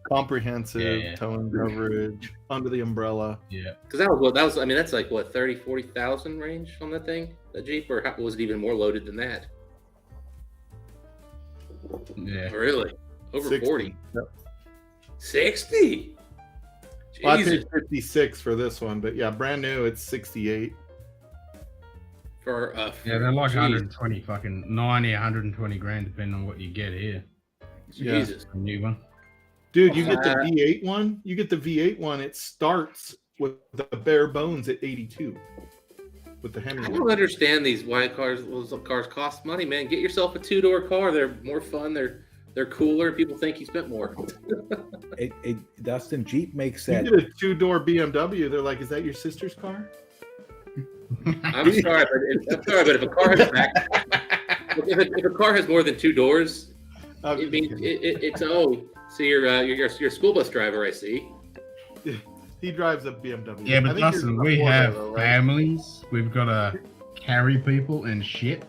Comprehensive towing coverage under the umbrella. Yeah, because that was I mean, that's like what 30,000-40,000 range on that thing, the Jeep, or was it even more loaded than that? Yeah, really, over 60. 40. Yep. 60. Well, I paid 56 for this one, but yeah, brand new it's 68. For they're like 120, fucking 90, 120 grand, depending on what you get here. Jesus, a new one. Dude, you get the V8 one. You get the V8 one. It starts with the bare bones at 82 with the Hemi. I don't understand why those cars cost money, man. Get yourself a 2-door car. They're more fun. They're cooler. People think you spent more. Dustin, Jeep makes that. You get a 2-door BMW. They're like, is that your sister's car? I'm sorry, but if a car has if a car has more than 2 doors, it means it's So you're a school bus driver, I see. He drives a BMW. Yeah, but Dustin, we have families. We've got to carry people and shit.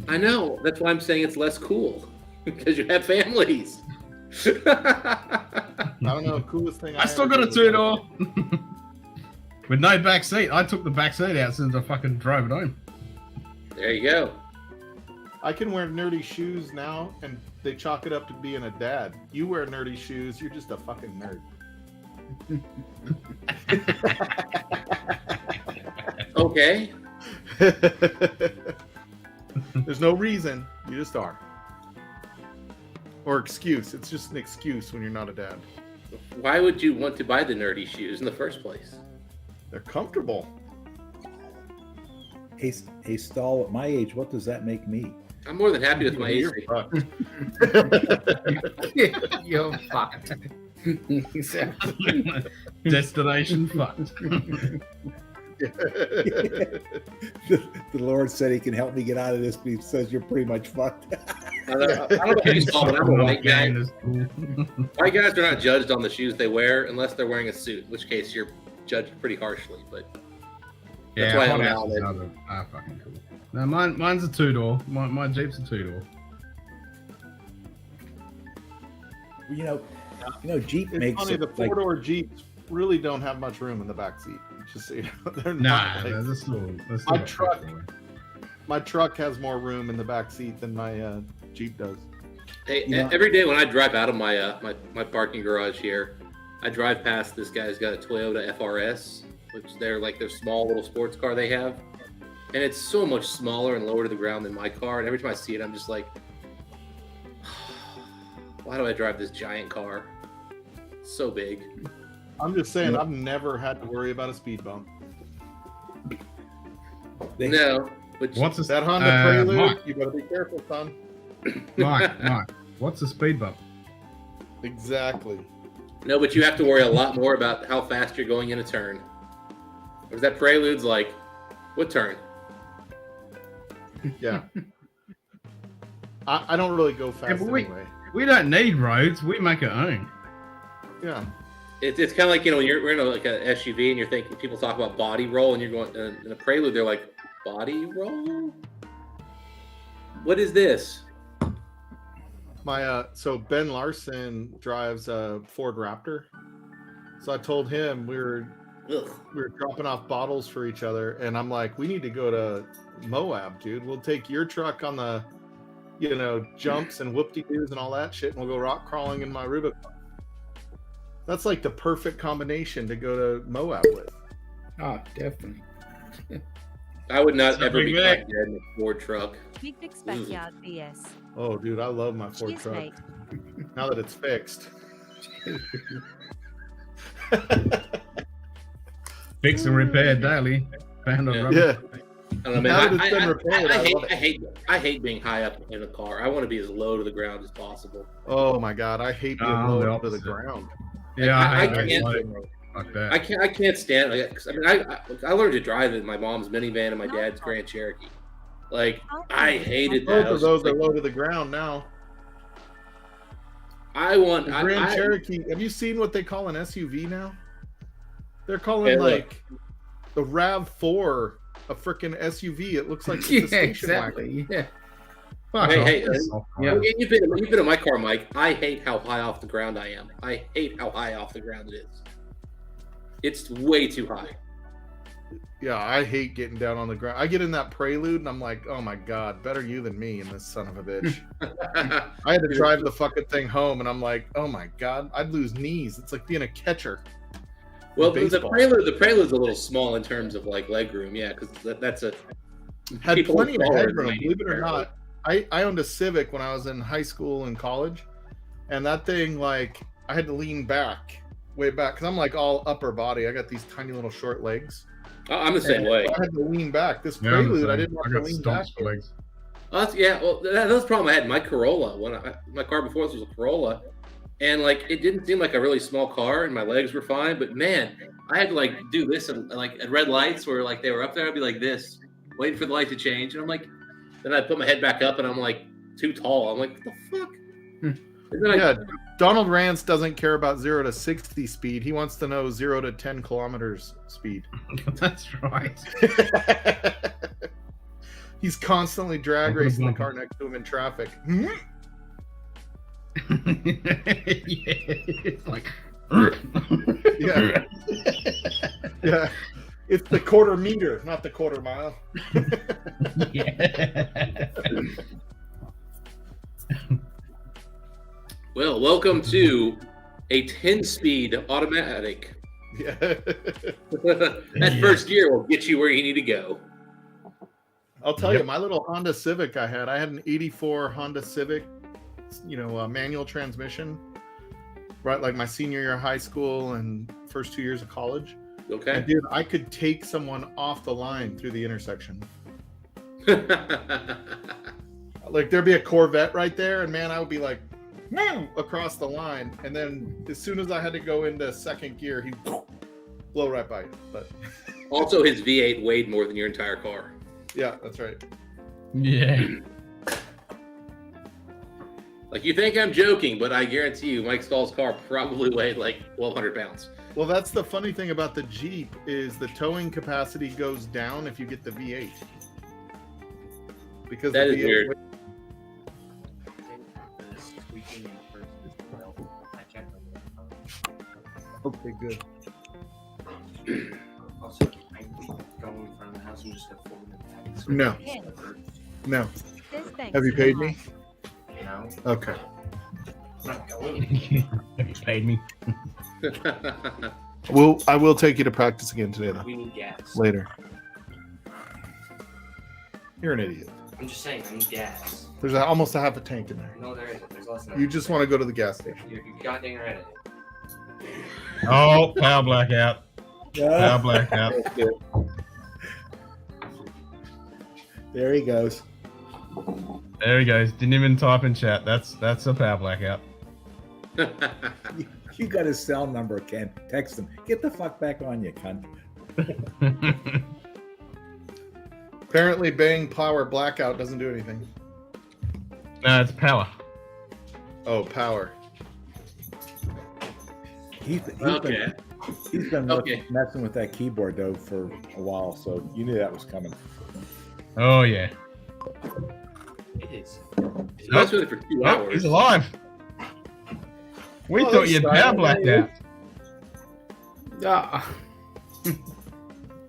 I know. That's why I'm saying it's less cool. Because you have families. I don't know. Coolest thing I still got a 2-door. With no back seat. I took the back seat out since I fucking drove it home. There you go. I can wear nerdy shoes now, and they chalk it up to being a dad. You wear nerdy shoes, you're just a fucking nerd. Okay. There's no reason. You just are. Or excuse. It's just an excuse when you're not a dad. Why would you want to buy the nerdy shoes in the first place? They're comfortable. Hey, Stahl, at my age, what does that make me? I'm more than happy with my age. You're fucked. Destination fucked. The Lord said he can help me get out of this, but he says you're pretty much fucked. I don't know if you saw, but I'm a white guy. White guys are not judged on the shoes they wear unless they're wearing a suit, in which case you're judged pretty harshly. But that's why I'm out. Fucking cool. No, mine's a 2-door. My Jeep's a 2-door. You know, Jeep makes funny, it the 4-door Jeeps really don't have much room in the back seat. Just so you know, they're Nah, not like, that's still my truck has more room in the back seat than my Jeep does. Hey, You know- every day when I drive out of my my parking garage here, I drive past this guy's got a Toyota FRS, which they're like their small little sports car they have, and it's so much smaller and lower to the ground than my car. And every time I see it, I'm just like, why do I drive this giant car? It's so big. I'm just saying, I've never had to worry about a speed bump. No, but What's a, That Honda Prelude, Mike, you better be careful, son. Mike, what's a speed bump? Exactly. No, but you have to worry a lot more about how fast you're going in a turn. Because that Prelude's like, what turn? Yeah. I don't really go fast but anyway. We don't need roads. We make our own. Yeah. It's kind of like, you know, when you're in like an SUV and you're thinking, people talk about body roll and you're going, in a Prelude, they're like, body roll? What is this? My so Ben Larson drives a Ford Raptor. So I told him we were dropping off bottles for each other, and I'm like, we need to go to Moab, dude. We'll take your truck on the, you know, jumps and whoop-de-doos and all that shit, and we'll go rock crawling in my Rubicon. That's like the perfect combination to go to Moab with. Oh, definitely. I would not So ever be big caught dead in a Ford truck. Big Vic's backyard BS. Oh, dude, I love my Ford Cheers, truck. mate. Now that it's fixed. Fix and repair daily. Found a rubber. Yeah. I don't know, Now that man. it's been repaired, I love it. I hate being high up in a car. I want to be as low to the ground as possible. Oh my god, I hate being Oh, the low to the opposite. ground. Yeah, I I can't- hate like that. I can't stand it. 'Cause, I mean, I learned to drive in my mom's minivan and my dad's Grand Cherokee. Like, I hated that. Both I of was those like, are low to the ground now. I want The Grand I, Cherokee. Have you seen what they call an SUV now? They're calling Hey, look. like the RAV4 a freaking SUV. It looks like it's Yeah, a station exactly. Yeah. Fuck off. Hey, Yeah. you've been in my car, Mike. I hate how high off the ground I am. I hate how high off the ground it is. It's way too high. Yeah, I hate getting down on the ground. I get in that Prelude and I'm like, oh my god, better you than me in this son of a bitch. I had to drive the fucking thing home and I'm like, oh my god, I'd lose knees. It's like being a catcher. Well, in the baseball. Prelude's a little small in terms of like leg room, yeah, because that's a Had people plenty of smaller than headroom, me, believe it or apparently. not. I owned a Civic when I was in high school and college, and that thing, like, I had to lean back, way back, because I'm like all upper body. I got these tiny little short legs. I'm the same And way. I had to lean back. This Yeah, I'm the Prelude, I same. didn't I have to got lean back. stumps legs. Oh, yeah, well, that's the problem I had. My Corolla, my car before this was a Corolla, and like it didn't seem like a really small car, and my legs were fine. But man, I had to like do this and like at red lights where like they were up there, I'd be like this, waiting for the light to change, and I'm like, then I put my head back up, and I'm like too tall. I'm like, what the fuck? And then Yeah, Donald Rance doesn't care about 0 to 60 speed. He wants to know 0 to 10 kilometers speed. That's right. He's constantly drag racing the car next to him in traffic. It's like, Yeah. Yeah. It's the quarter meter, not the quarter mile. Well, welcome to a 10-speed automatic. Yeah. That first gear will get you where you need to go. I'll tell you, my little Honda Civic I had an 84 Honda Civic, manual transmission, right? Like my senior year of high school and first 2 years of college. Okay. And dude, I could take someone off the line through the intersection. Like there'd be a Corvette right there, and man, I would be like, woo, across the line. And then as soon as I had to go into second gear, he'd blow right by you. But Also, his V8 weighed more than your entire car. yeah, that's right. Yeah. Like, you think I'm joking, but I guarantee you Mike Stahl's car probably weighed like 1,200 pounds. Well, that's the funny thing about the Jeep is the towing capacity goes down if you get the V8. Because That the is V8 weird. Okay, good. Also, I go in front of the house and just have 4 minutes. No. No. Says thanks Have you for paid the me? No. Okay. I'm not going. Have you paid me? I will take you to practice again today, though. We need gas. Later. You're an idiot. I'm just saying, I need gas. There's almost a half a tank in there. No, there isn't. There's less than You just want to go to the gas station. You're goddamn right. Oh, power blackout. Power blackout. There he goes. There he goes. Didn't even type in chat. That's a power blackout. You got his cell number, Ken. Text him. Get the fuck back on, you cunt. Apparently, bang power blackout doesn't do anything. No, it's power. Oh, power. He's Okay. been Okay. messing with that keyboard though for a while, so you knew that was coming. Oh yeah. It is. He messed with it for 2 hours. He's alive. We thought you'd power blacked out.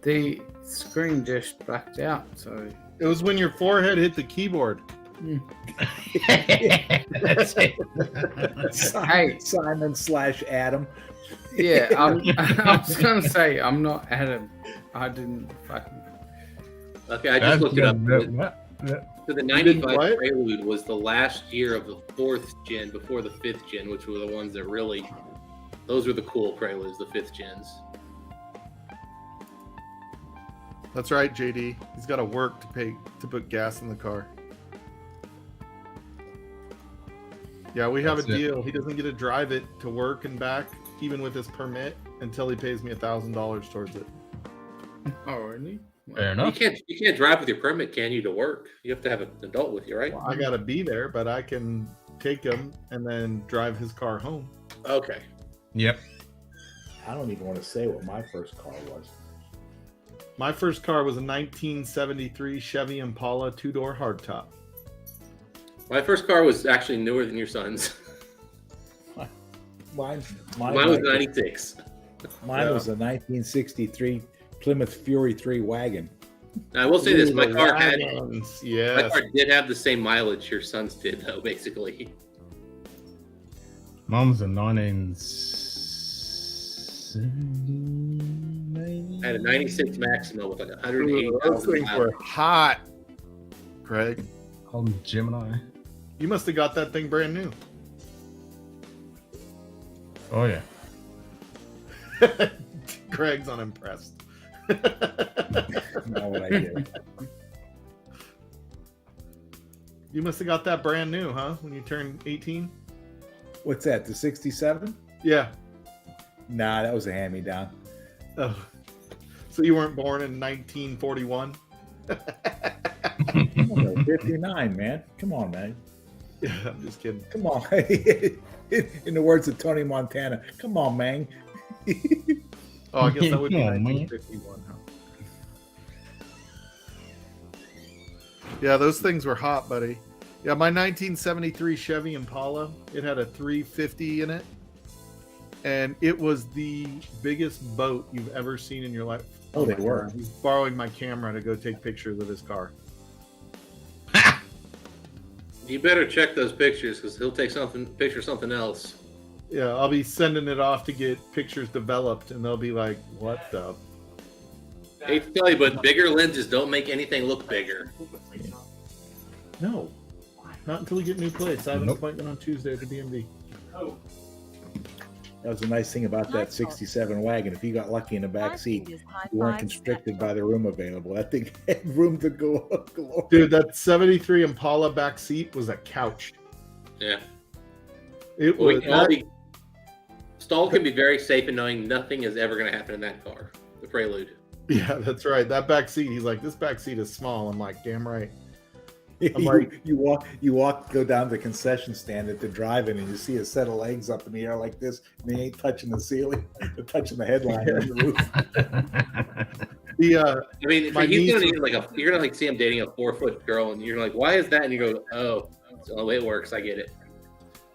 The screen just blacked out, so It was when your forehead hit the keyboard. That's it. Hey. Simon/Adam. Yeah, I was gonna say I'm not Adam. I didn't fucking. Okay, I just looked it up. Yeah. So the You didn't 95 what? Prelude was the last year of the 4th gen before the 5th gen, which were the ones that really, those were the cool Preludes, the 5th gens. That's right, JD. He's got to work to put gas in the car. Yeah, we have That's a it. deal. He doesn't get to drive it to work and back, even with his permit, until he pays me $1,000 towards it. Oh, really? Fair You enough. can't drive with your permit, can you, to work? You have to have an adult with you, right? I got to be there, but I can take him and then drive his car home. Okay. Yep. I don't even want to say what my first car was. My first car was a 1973 Chevy Impala 2-door hardtop. My first car was actually newer than your son's. Mine was 96. Mine Yeah. was a 1963 Plymouth Fury 3 wagon. Now, I will say this: my Ooh, car wagons. Yes. did have the same mileage your son's did, though. Basically, Mom's a 1970. I had a 96 Maxima with like 180,000 Those things miles. were hot, Craig. Called him Gemini. You must have got that thing brand new. Oh yeah. Craig's unimpressed. Not what I did. You must have got that brand new, huh? When you turned 18? What's that? The 67? Yeah. Nah, that was a hand-me-down. Oh. So you weren't born in 1941? 59, man. Come on, man. Yeah, I'm just kidding. Come on. In the words of Tony Montana, come on, man. Oh, I guess that would be Yeah, man. 1951, huh? Yeah, those things were hot, buddy. Yeah, my 1973 Chevy Impala, it had a 350 in it. And it was the biggest boat you've ever seen in your life. Oh, they my were. God. He's borrowing my camera to go take pictures of his car. You better check those pictures because he'll take something else. Yeah, I'll be sending it off to get pictures developed, and they'll be like, "What the?" I hate to tell you, but bigger lenses don't make anything look bigger. No, not until we get a new place. I have an Nope. appointment on Tuesday at the DMV. That was the nice thing about that 67 wagon. If you got lucky in the back seat, you weren't constricted by the room available. That thing had room to go. Galore. Dude, that 73 Impala back seat was a couch. Yeah. It We was. can all be, Stall can be very safe in knowing nothing is ever going to happen in that car. The Prelude. Yeah, that's right. That back seat. He's like, this back seat is small. I'm like, damn right. I'm like, you walk, go down to the concession stand at the drive-in, and you see a set of legs up in the air like this, and they ain't touching the ceiling, they're touching the headline and the roof. The I mean, my he's gonna niece- need you're gonna see him dating a 4-foot girl, and you're like, why is that? And you go, oh, it's the way it works. I get it.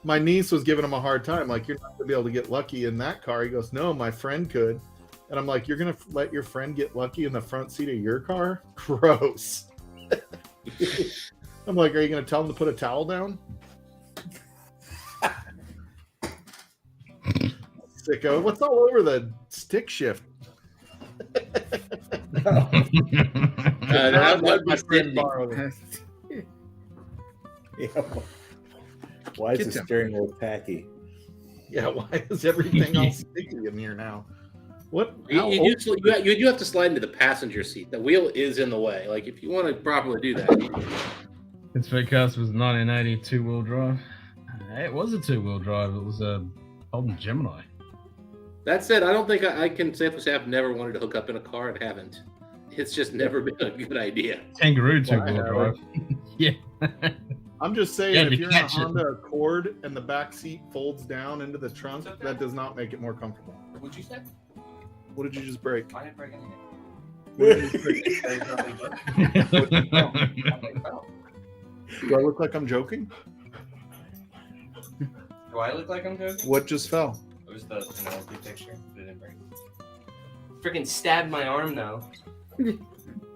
my niece was giving him a hard time. Like, you're not gonna be able to get lucky in that car. He goes, no, my friend could. And I'm like, you're gonna let your friend get lucky in the front seat of your car? Gross. I'm like, are you gonna tell him to put a towel down? Sicko. What's all over the stick shift? That my friend borrow them. Yeah. Why is Get the them. steering wheel tacky? Yeah, why is everything all sticky in here now? What? How You old- do have to slide into the passenger seat. The wheel is in the way. Like if you want to properly do that, This Vitcast was 1980 two-wheel drive. It was a two-wheel drive. It was a Holden Gemini. that said, I don't think I can safely say I've never wanted to hook up in a car and haven't. It's just never been a good idea. Kangaroo Well, I two-wheel have. drive. Yeah. I'm just saying, Yeah, if to you're in a catch it. Honda Accord and the back seat folds down into the trunk, that does not make it more comfortable. What'd you say? What did you just break? I didn't break anything. What did you break? Do I look like I'm joking? Do I look like I'm joking? What just fell? It was the Penelope picture. But it didn't break. Freaking stabbed my arm though.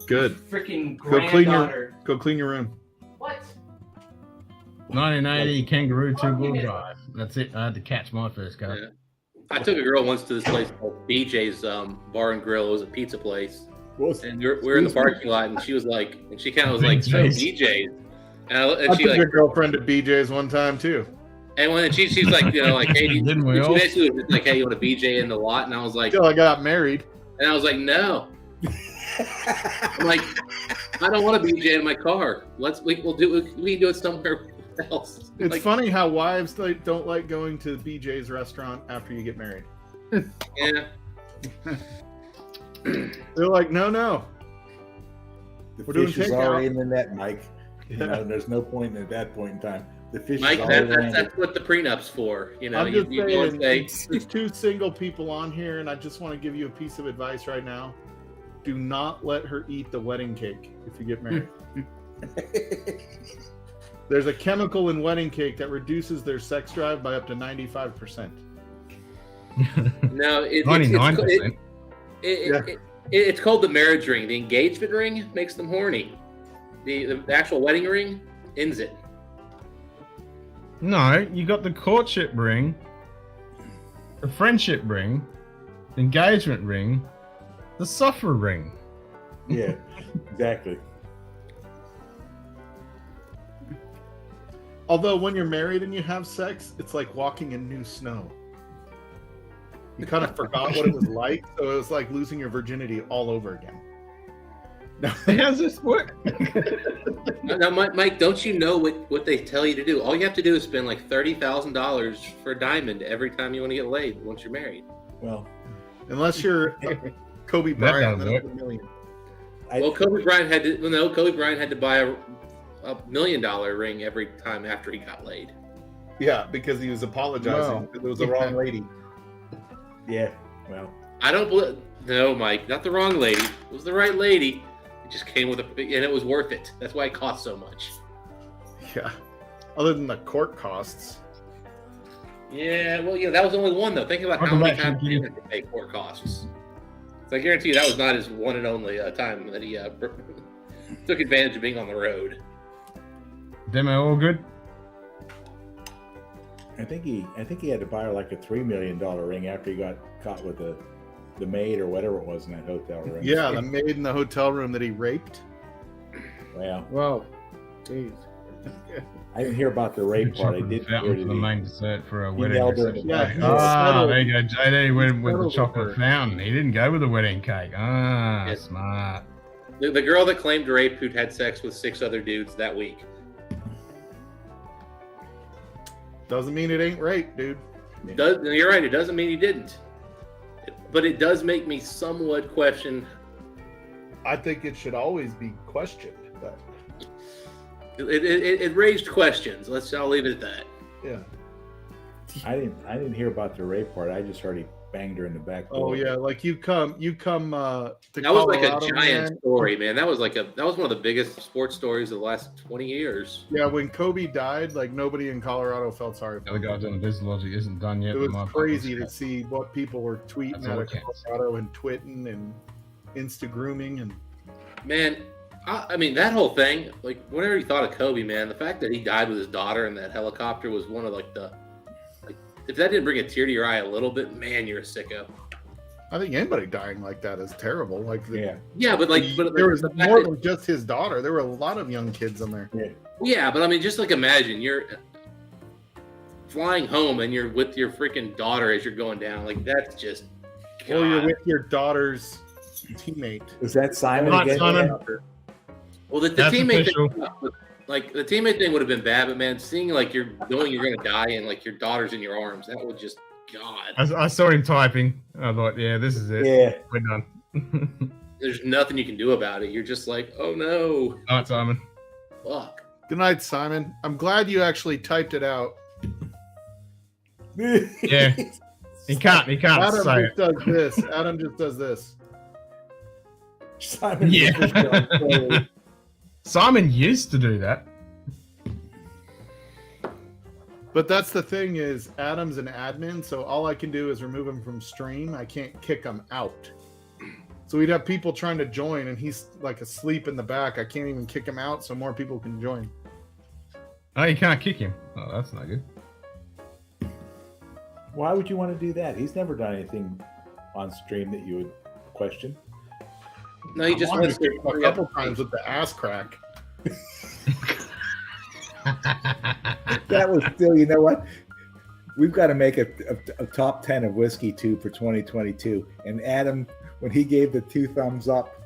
Good. Freaking Go clean granddaughter. your room. What? 1980 Kangaroo two-wheel drive. That's it. I had to catch my first car. Yeah. I took a girl once to this place called BJ's Bar and Grill. It was a pizza place. And we were in the parking lot, and she was like, and she kind of was like, so BJ's. And I she took like, a girlfriend to BJ's one time too. and when she's like, you know, like, hey, Didn't we she all? basically was just like, hey, you want a BJ in the lot? And I was like, Till I got married. and I was like, no. I'm like, I don't want a BJ in my car. We can do it somewhere else. It's Like, funny how wives don't like going to BJ's restaurant after you get married. yeah. They're like, no. The We're doing fish is takeout. already in the net, Mike. You Yeah. know, there's no point at that point in time. The fish Mike, is already landed. that's what the prenup's for. You know, I'm you just want saying, to say, there's two single people on here, and I just want to give you a piece of advice right now. Do not let her eat the wedding cake if you get married. There's a chemical in wedding cake that reduces their sex drive by up to 95%. no, 99%. It's called the marriage ring. The engagement ring makes them horny. The actual wedding ring ends it. No, you got the courtship ring, the friendship ring, the engagement ring, the suffer ring. Yeah, exactly. Although when you're married and you have sex, it's like walking in new snow. You kind of forgot what it was like, so it was like losing your virginity all over again. How's this work? Now, Mike, don't you know what they tell you to do? All you have to do is spend like $30,000 for a diamond every time you want to get laid once you're married. Well, unless you're Kobe Bryant, then it's $1 million. Well, Kobe Bryant had to buy a $1 million ring every time after he got laid. Yeah, because he was apologizing because it was the wrong lady. Yeah, well, I don't believe. No, Mike, not the wrong lady. It was the right lady. It just came with and it was worth it. That's why it cost so much. Yeah. Other than the court costs. Yeah, well, that was only one though. Think about how many times he had to pay court costs. So I guarantee you that was not his one and only time that he took advantage of being on the road. Demo all good? I think he had to buy her like a $3 million ring after he got caught with the maid or whatever it was in that hotel room. Yeah, the maid in the hotel room that he raped. Wow. Whoa. Jeez. I didn't hear about the rape part. I did hear the main dessert for a he wedding. held her in the back. There you go. JD went with the chocolate fountain. He didn't go with the wedding cake. Smart. The girl that claimed rape who'd had sex with 6 other dudes that week. Doesn't mean it ain't rape, dude. You're right. It doesn't mean he didn't. But it does make me somewhat question. I think it should always be questioned. But It raised questions. I'll leave it at that. yeah. I didn't hear about the rape part. I just heard he banged her in the back Oh door. yeah, like you come to That was like a Colorado, giant man. story, man. That was one of the biggest sports stories of the last 20 years. Yeah, when Kobe died, like nobody in Colorado felt sorry The for other him. guy's on this logic isn't done yet. It but was my crazy to buttons- see what people were tweeting That's out all of it counts. Colorado and twitting and Insta grooming and Man, I mean, that whole thing, like, whatever you thought of Kobe, man, the fact that he died with his daughter in that helicopter was one of, like, if that didn't bring a tear to your eye a little bit, man, you're a sicko. I think anybody dying like that is terrible. Like, Yeah, but there was the fact more that- than just his daughter. There were a lot of young kids in there. Yeah, but I mean, just like imagine you're flying home and you're with your freaking daughter as you're going down. Like, that's just. Or you're God. with your daughter's teammate. Is that Simon Not again? Simon. Well, the That's teammate official. thing, like the teammate thing would have been bad, but man, seeing like you're knowing you're gonna die and like your daughter's in your arms, that would just God. I saw him typing. I thought, yeah, this is it. Yeah. We're done. There's nothing you can do about it. You're just like, oh no. All right, Simon. Fuck. Good night, Simon. I'm glad you actually typed it out. Yeah. He can't Adam say just does this. Adam just does this. Simon. Yeah. Simon used to do that. But that's the thing is, Adam's an admin, so all I can do is remove him from stream. I can't kick him out. So we'd have people trying to join, and he's like asleep in the back. I can't even kick him out, so more people can join. Oh, you can't kick him. Oh, that's not good. Why would you want to do that? He's never done anything on stream that you would question. No, he just I wanted wants to to kick him a couple times with the ass crack. That was still, you know what? We've got to make a top 10 of Whiskey Tube for 2022. And Adam, when he gave the 2 thumbs up,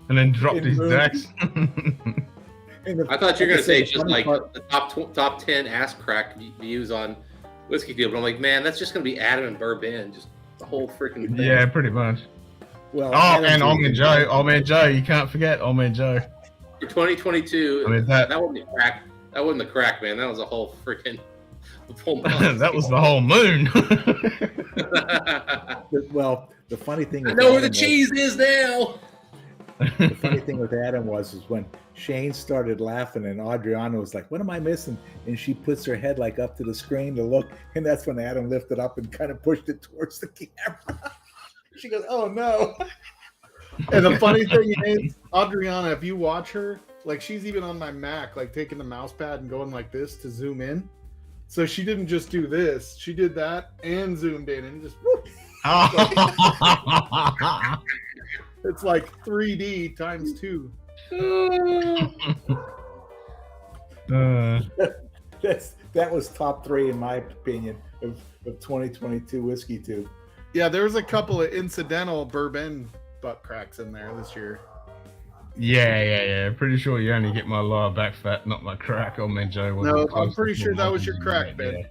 And then dropped In his room. decks. I thought you were gonna say just funny like part- the top 10 ass crack views on Whiskey Field, but I'm like, man, that's just gonna be Adam and Bourbon, just the whole freaking thing. Yeah, pretty much. Well, Oh, Adam's and Old Man even- Joe. Old Man Joe. You can't forget Old Man Joe. For 2022, I mean, that- wasn't the crack. That wasn't the crack, man. That was a whole freaking. That was the whole moon. Well, the funny thing I with know where the Adam was- cheese is now. The funny thing with Adam was when Shane started laughing and Adriana was like, "What am I missing?" And she puts her head like up to the screen to look, and that's when Adam lifted up and kind of pushed it towards the camera. She goes, "Oh no!" And the funny thing is, Adriana, if you watch her, like she's even on my Mac, like taking the mouse pad and going like this to zoom in. So she didn't just do this; she did that and zoomed in and just. Whoop. It's like 3D times 2. That was top 3 in my opinion of 2022 Whiskey Tube. Yeah, there was a couple of incidental bourbon butt cracks in there this year. Yeah. Pretty sure you only get my lower back fat, not my crack. Old Man Joe. wasn't No, I'm close to pretty sure full that was your muscles in crack, there, Ben.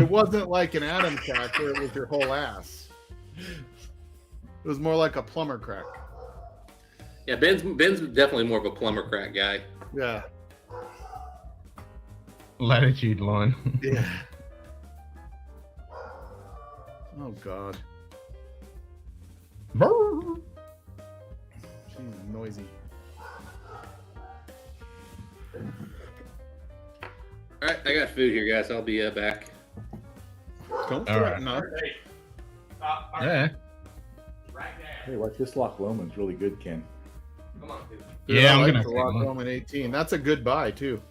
It wasn't like an Adam crack where it was your whole ass. It was more like a plumber crack. Yeah, Ben's definitely more of a plumber crack guy. Yeah. Latitude line. Yeah. Oh God. She's noisy. All right, I got food here, guys. I'll be back. Don't All threaten us. Yeah. Hey, watch this Loch Lomond's really good, Ken. Yeah, I'm I gonna like the take Loch one. Lomond 18. That's a good buy too.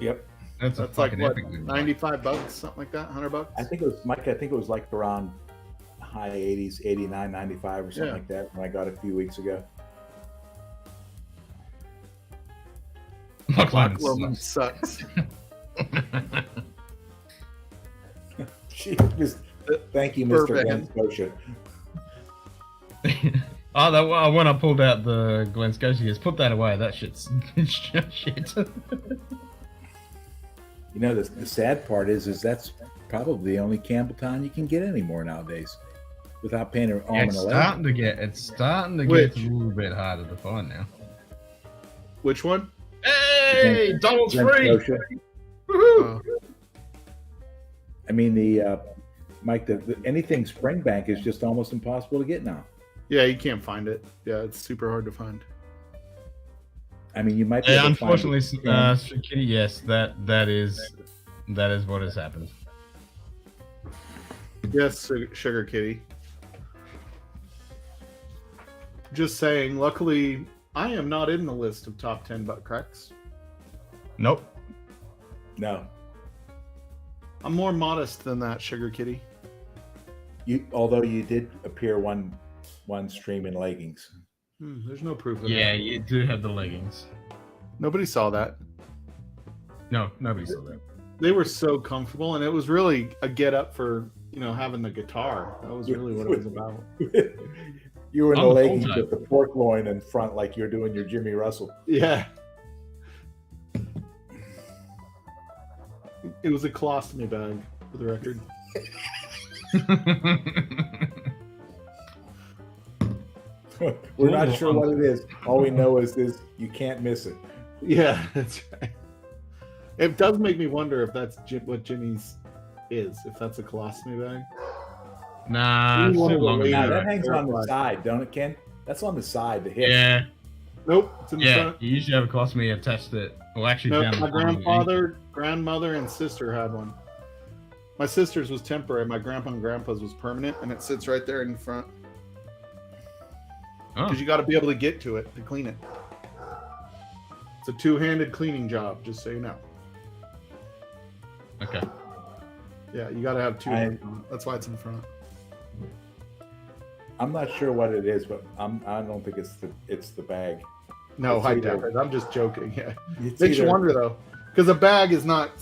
Yep. That's a That's like fucking what, epic movie. $95, something like that, $100. I think it was Mike. I think it was like around high 80s, 89, 95 or something Yeah. like that when I got it a few weeks ago. Loch Lomond Lomond sucks. sucks. Thank you, Mr. Bourbon. Glen Scotia. Oh, when I pulled out the Glen Scotia, he goes, put that away. That shit's shit. You know, the sad part is that's probably the only Campbelltown you can get anymore nowadays without paying an arm and It's a leg. starting to get Which? a little bit harder to find now. Which one? Hey! Hey, Donald's Glen free. Scotia. Woohoo! I mean, Mike, anything Springbank is just almost impossible to get now. Yeah, you can't find it. Yeah, it's super hard to find. I mean, you might be Yeah, able to find unfortunately, it. Street Kitty, yes, that is what has happened. Yes, Sugar Kitty. Just saying, luckily, I am not in the list of top 10 butt cracks. Nope. No. I'm more modest than that, Sugar Kitty. Although you did appear one stream in leggings. There's no proof of Yeah, that. you do have the leggings. Nobody saw that. No, nobody saw that. They were so comfortable, and it was really a get up for, having the guitar. That was really what it was about. You were in I'm the a leggings full-time. with the pork loin in front, like you're doing your Jimmy Russell. Yeah. It was a colostomy bag, for the record. We're not sure what it is. All we know is you can't miss it. Yeah, that's right. It does make me wonder if that's what Jimmy's is, if that's a colostomy bag. Nah, it's One too of the long. ladies- Nah, ago. that hangs on the side, don't it, Ken? That's on the side, the hip. Yeah, Nope, it's in the yeah. front. You usually have a colostomy attached to it. Well, actually, Nope, down my the bottom of the grandfather, grandmother, and sister had one. My sister's was temporary. My grandpa and grandpa's was permanent, and it sits right there in front. Oh. Because you got to be able to get to it to clean it. It's a two-handed cleaning job, just so you know. Okay. Yeah, you got to have two. I- hands on it. That's why it's in front. I'm not sure what it is, but I don't think it's the bag. No, It's I either- doubt it. I'm just joking. Yeah, It's makes you either- wonder though, because a bag is not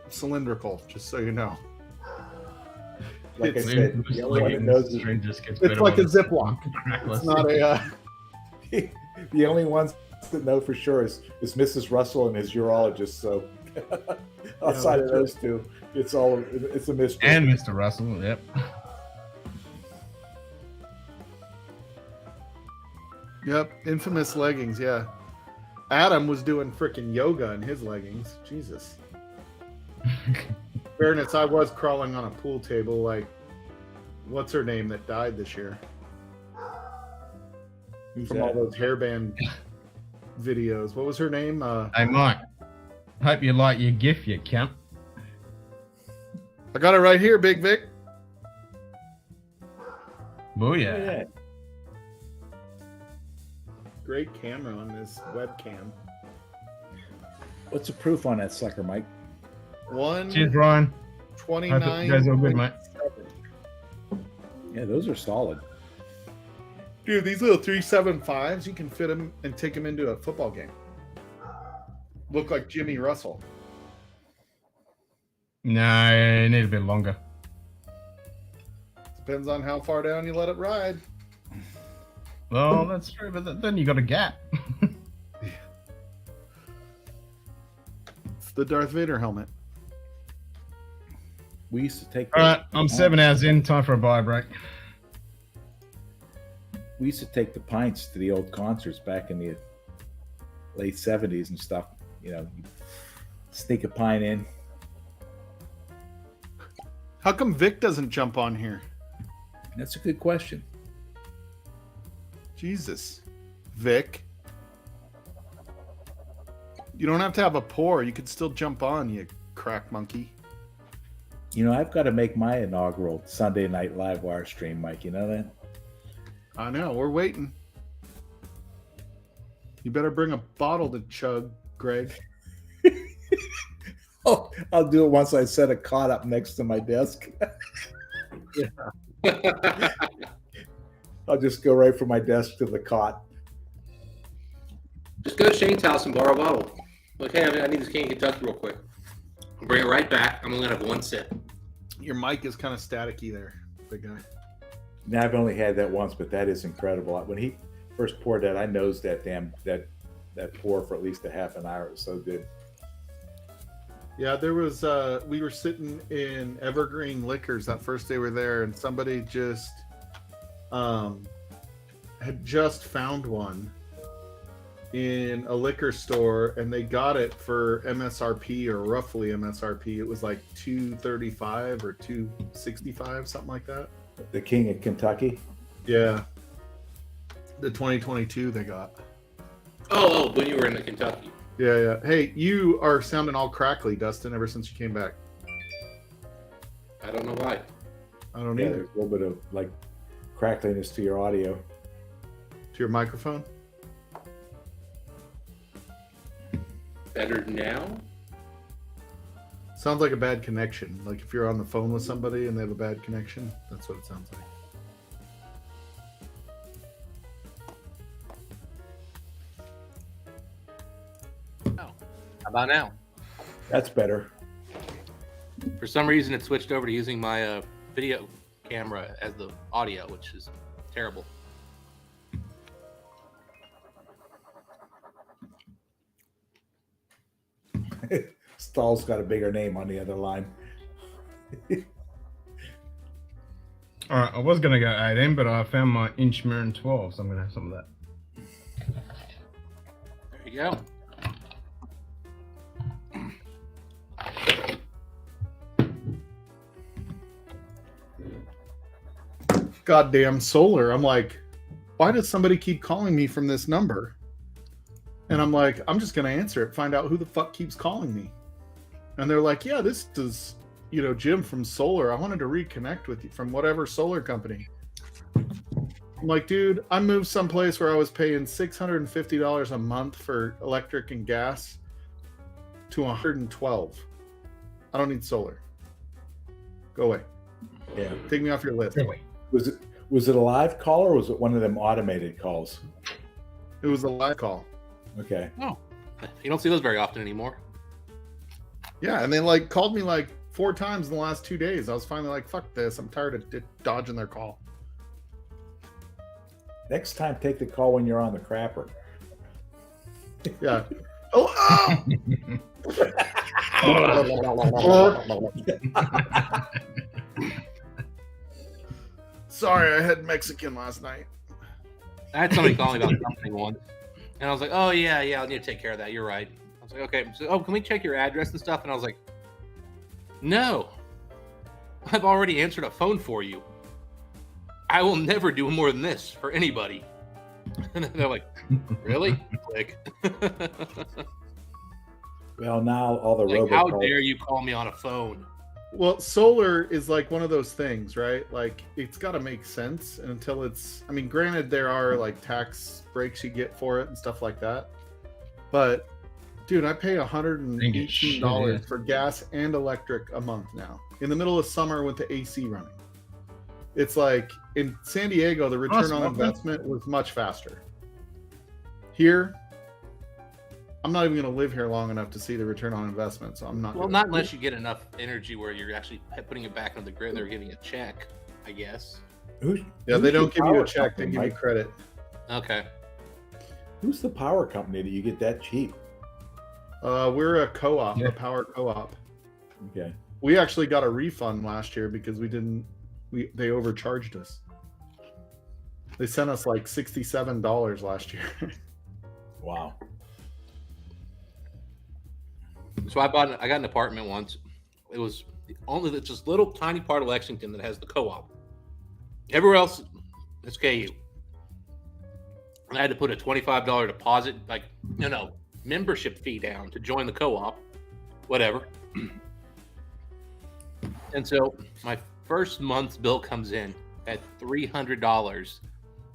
cylindrical. Just so you know, Like I It's- said, the only one that knows is it's like a Ziploc. It's not a. the only ones that know for sure is Mrs. Russell and his urologist. So outside of those two, it's a mystery. And Mr. Russell, yep. Yep, infamous leggings. Yeah, Adam was doing freaking yoga in his leggings. Jesus. Fairness, I was crawling on a pool table like, what's her name that died this year? Who's From that? all those hairband videos. What was her name? Hey, Mike. Hope you like your gift, you cunt. I got it right here, Big Vic. Booyah. Yeah. Great camera on this webcam. What's the proof on that sucker, Mike? Cheers, Brian. Hope 29. you guys are good, mate. Yeah, those are solid. Dude, these little 375s, you can fit them and take them into a football game. Look like Jimmy Russell. No, you need a bit longer. Depends on how far down you let it ride. Well, that's true, but then you got a gap. It's the Darth Vader helmet. We used to take. All right, I'm 7 hours in. Time for a bio break. We used to take the pints to the old concerts back in the late '70s and stuff. You know, sneak a pint in. How come Vic doesn't jump on here? That's a good question. Jesus. Vic. You don't have to have a pour. You could still jump on, you crack monkey. You know, I've got to make my inaugural Sunday Night Live wire stream, Mike. You know that? I know. We're waiting. You better bring a bottle to chug, Greg. Oh, I'll do it once I set a cot up next to my desk. I'll just go right from my desk to the cot. Just go to Shane's house and borrow a bottle. Like, hey, I need this King Kentucky real quick. I'll bring it right back. I'm only gonna have one sip. Your mic is kind of staticky there, big guy. Now I've only had that once, but that is incredible. When he first poured that, I nosed that that pour for at least a half an hour. It was so good. Yeah, there was we were sitting in Evergreen Liquors that first day we were there, and somebody just had just found one, in a liquor store, and they got it for MSRP or roughly MSRP. It was like $235 or $265, something like that. The King of Kentucky. Yeah. The 2022 they got. Oh, when you were in the Kentucky. Yeah. Hey, you are sounding all crackly, Dustin, ever since you came back. I don't know why. I don't Yeah, either. there's a little bit of like crackliness to your audio. To your microphone? Better now? Sounds like a bad connection. Like if you're on the phone with somebody and they have a bad connection, that's what it sounds like. How about now? That's better. For some reason, it switched over to using my video camera as the audio, which is terrible. Stahl's got a bigger name on the other line. All right, I was gonna go 18, but I found my inch mirror 12, so I'm gonna have some of that. There you go. Goddamn solar. I'm like, why does somebody keep calling me from this number? And I'm like, I'm just gonna answer it, find out who the fuck keeps calling me. And they're like, yeah, this is, Jim from Solar. I wanted to reconnect with you from whatever solar company. I'm like, dude, I moved someplace where I was paying $650 a month for electric and gas to $112. I don't need solar. Go away. Yeah. Take me off your list. Was it a live call or was it one of them automated calls? It was a live call. Okay. Oh, you don't see those very often anymore. Yeah, and they called me 4 times in the last 2 days. I was finally like, fuck this. I'm tired of dodging their call. Next time, take the call when you're on the crapper. Yeah. Oh! Sorry, I had Mexican last night. I had somebody call me about something once, and I was like, "Oh yeah, I'll need to take care of that. You're right." I was like, "Okay." So, can we check your address and stuff? And I was like, "No, I've already answered a phone for you. I will never do more than this for anybody." And they're like, "Really?" Click. Well, now all the Like, how robocalls. dare you call me on a phone? Well, solar is one of those things, right? It's got to make sense until it's. I mean, granted, there are tax breaks you get for it and stuff like that. But, dude, I pay $118 for gas and electric a month now. In the middle of summer with the AC running. It's in San Diego, the return on investment was much faster. Here, I'm not even going to live here long enough to see the return on investment, so I'm not. Well, not unless you get enough energy where you're actually putting it back on the grid. They're giving a check, I guess. Yeah, they don't give you a check; they give you credit. Okay. Who's the power company that you get that cheap? We're a co-op, a power co-op. Okay. We actually got a refund last year because they overcharged us. They sent us $67 last year. Wow. So I got an apartment once. It was it's this little tiny part of Lexington that has the co-op. Everywhere else, it's KU. And I had to put a $25 deposit, membership fee down to join the co-op, whatever. And so my first month's bill comes in at $300.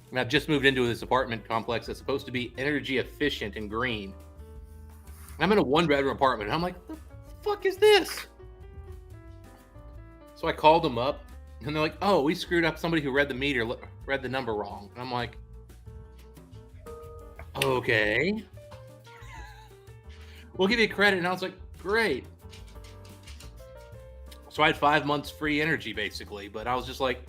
And I've just moved into this apartment complex that's supposed to be energy efficient and green. I'm in a 1-bedroom apartment, and I'm like, the fuck is this? So I called them up, and they're like, oh, we screwed up. Somebody who read the meter read the number wrong. And I'm like, okay. We'll give you credit. And I was like, great. So I had 5 months free energy, basically. But I was just like,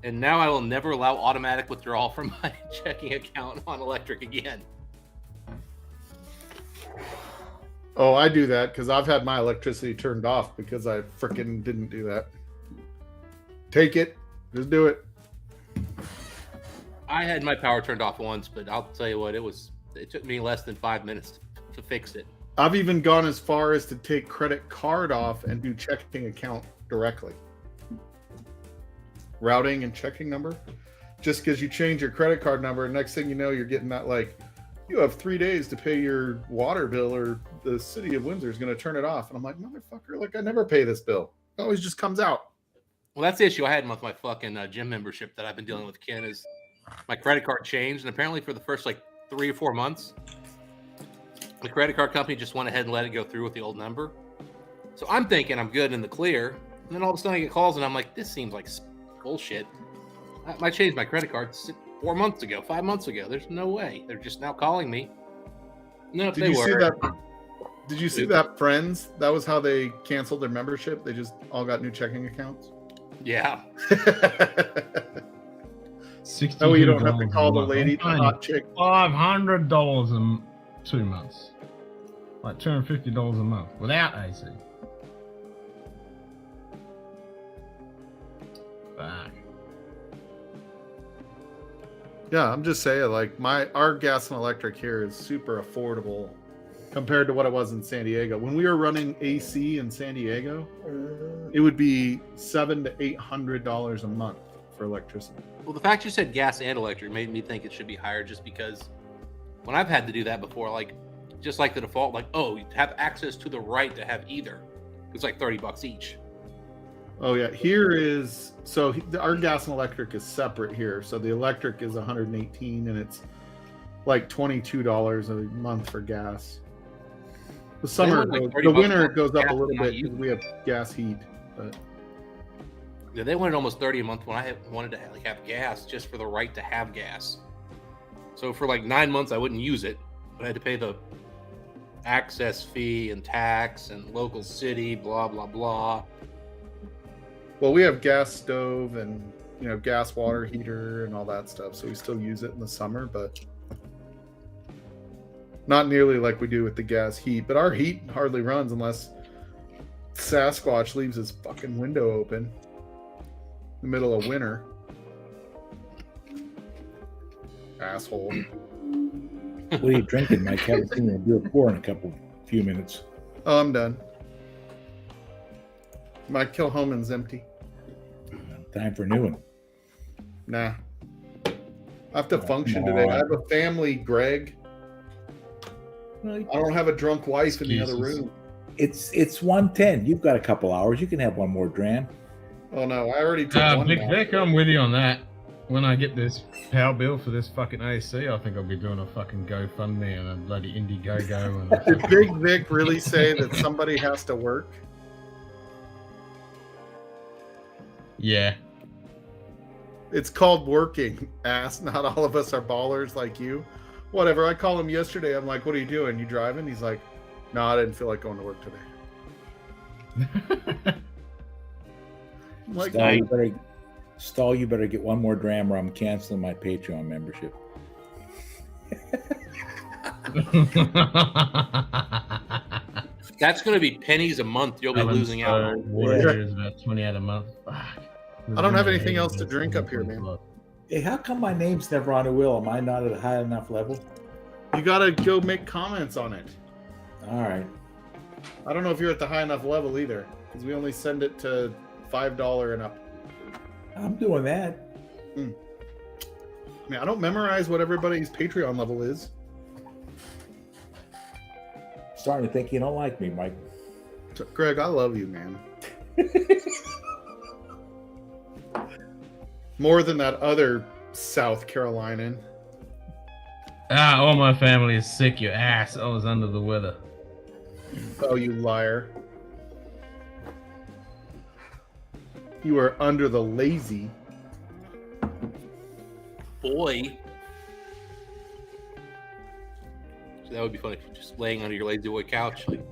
and now I will never allow automatic withdrawal from my checking account on electric again. Oh, I do that because I've had my electricity turned off because I freaking didn't do that. Take it. Just do it. I had my power turned off once, but I'll tell you what, it was It took me less than 5 minutes to fix it. I've even gone as far as to take credit card off and do checking account directly. Routing and checking number. Just because you change your credit card number, and next thing you know, you're getting that like, you have 3 days to pay your water bill, or the city of Windsor is going to turn it off. And I'm like, motherfucker, like I never pay this bill. It always just comes out. Well, that's the issue I had with my fucking gym membership that I've been dealing with, Ken, is my credit card changed, and apparently for the first like 3 or 4 months, the credit card company just went ahead and let it go through with the old number. So I'm thinking I'm good in the clear, and then all of a sudden I get calls, and I'm like, this seems like bullshit. I changed my credit card 4 months ago, 5 months ago. There's no way. They're just now calling me. No, Did you see that Friends? That was how they canceled their membership. They just all got new checking accounts. Yeah. That way you don't have to call the lady, the hot chick. $500 in 2 months. Like $250 a month without AC. Fuck. Yeah, I'm just saying, like our gas and electric here is super affordable compared to what it was in San Diego. When we were running AC in San Diego, it would be $700 to $800 a month for electricity. Well, the fact you said gas and electric made me think it should be higher, just because when I've had to do that before, like just like the default, like, oh, you have access to the right to have either. It's like $30 each. Oh yeah, our gas and electric is separate here. So the electric is $118, and it's like $22 a month for gas. The summer, the winter it goes up a little bit because we have gas heat. But yeah, they wanted almost $30 a month when I wanted to have gas, just for the right to have gas. So for like 9 months, I wouldn't use it, but I had to pay the access fee and tax and local city, blah blah blah. Well, we have gas stove and gas water heater and all that stuff, so we still use it in the summer, but not nearly like we do with the gas heat. But our heat hardly runs unless Sasquatch leaves his fucking window open in the middle of winter. Asshole. What are you drinking, Mike? Haven't seen you do a pour in a few minutes. Oh, I'm done. My Kilhoman's empty. Time for a new one. Nah. I have to function today. I have a family, Greg. I don't have a drunk wife in the other room. It's 1:10. You've got a couple hours. You can have one more dram. Oh no, I already took one. Big Vic, I'm with you on that. When I get this power bill for this fucking AC, I think I'll be doing a fucking GoFundMe and a bloody Indiegogo. And Did Big Vic really say that somebody has to work? Yeah. It's called working, ass. Not all of us are ballers like you. Whatever. I called him yesterday. I'm like, what are you doing? You driving? He's like, no, I didn't feel like going to work today. Like, Stall, you better get one more dram or I'm canceling my Patreon membership. That's going to be pennies a month. You'll be losing out. Water is about 20 out a month. I don't have anything else to drink up here, man. Hey, how come my name's never on a will? Am I not at a high enough level? You got to go make comments on it. All right. I don't know if you're at the high enough level either, because we only send it to $5 and up. I'm doing that. I mean, I don't memorize what everybody's Patreon level is. Starting to think you don't like me, Mike. Greg, I love you, man. More than that other South Carolinian. All my family is sick, you ass. I was under the weather. Oh, you liar. You were under the lazy. Boy. So that would be funny if you're just laying under your lazy boy couch. Like,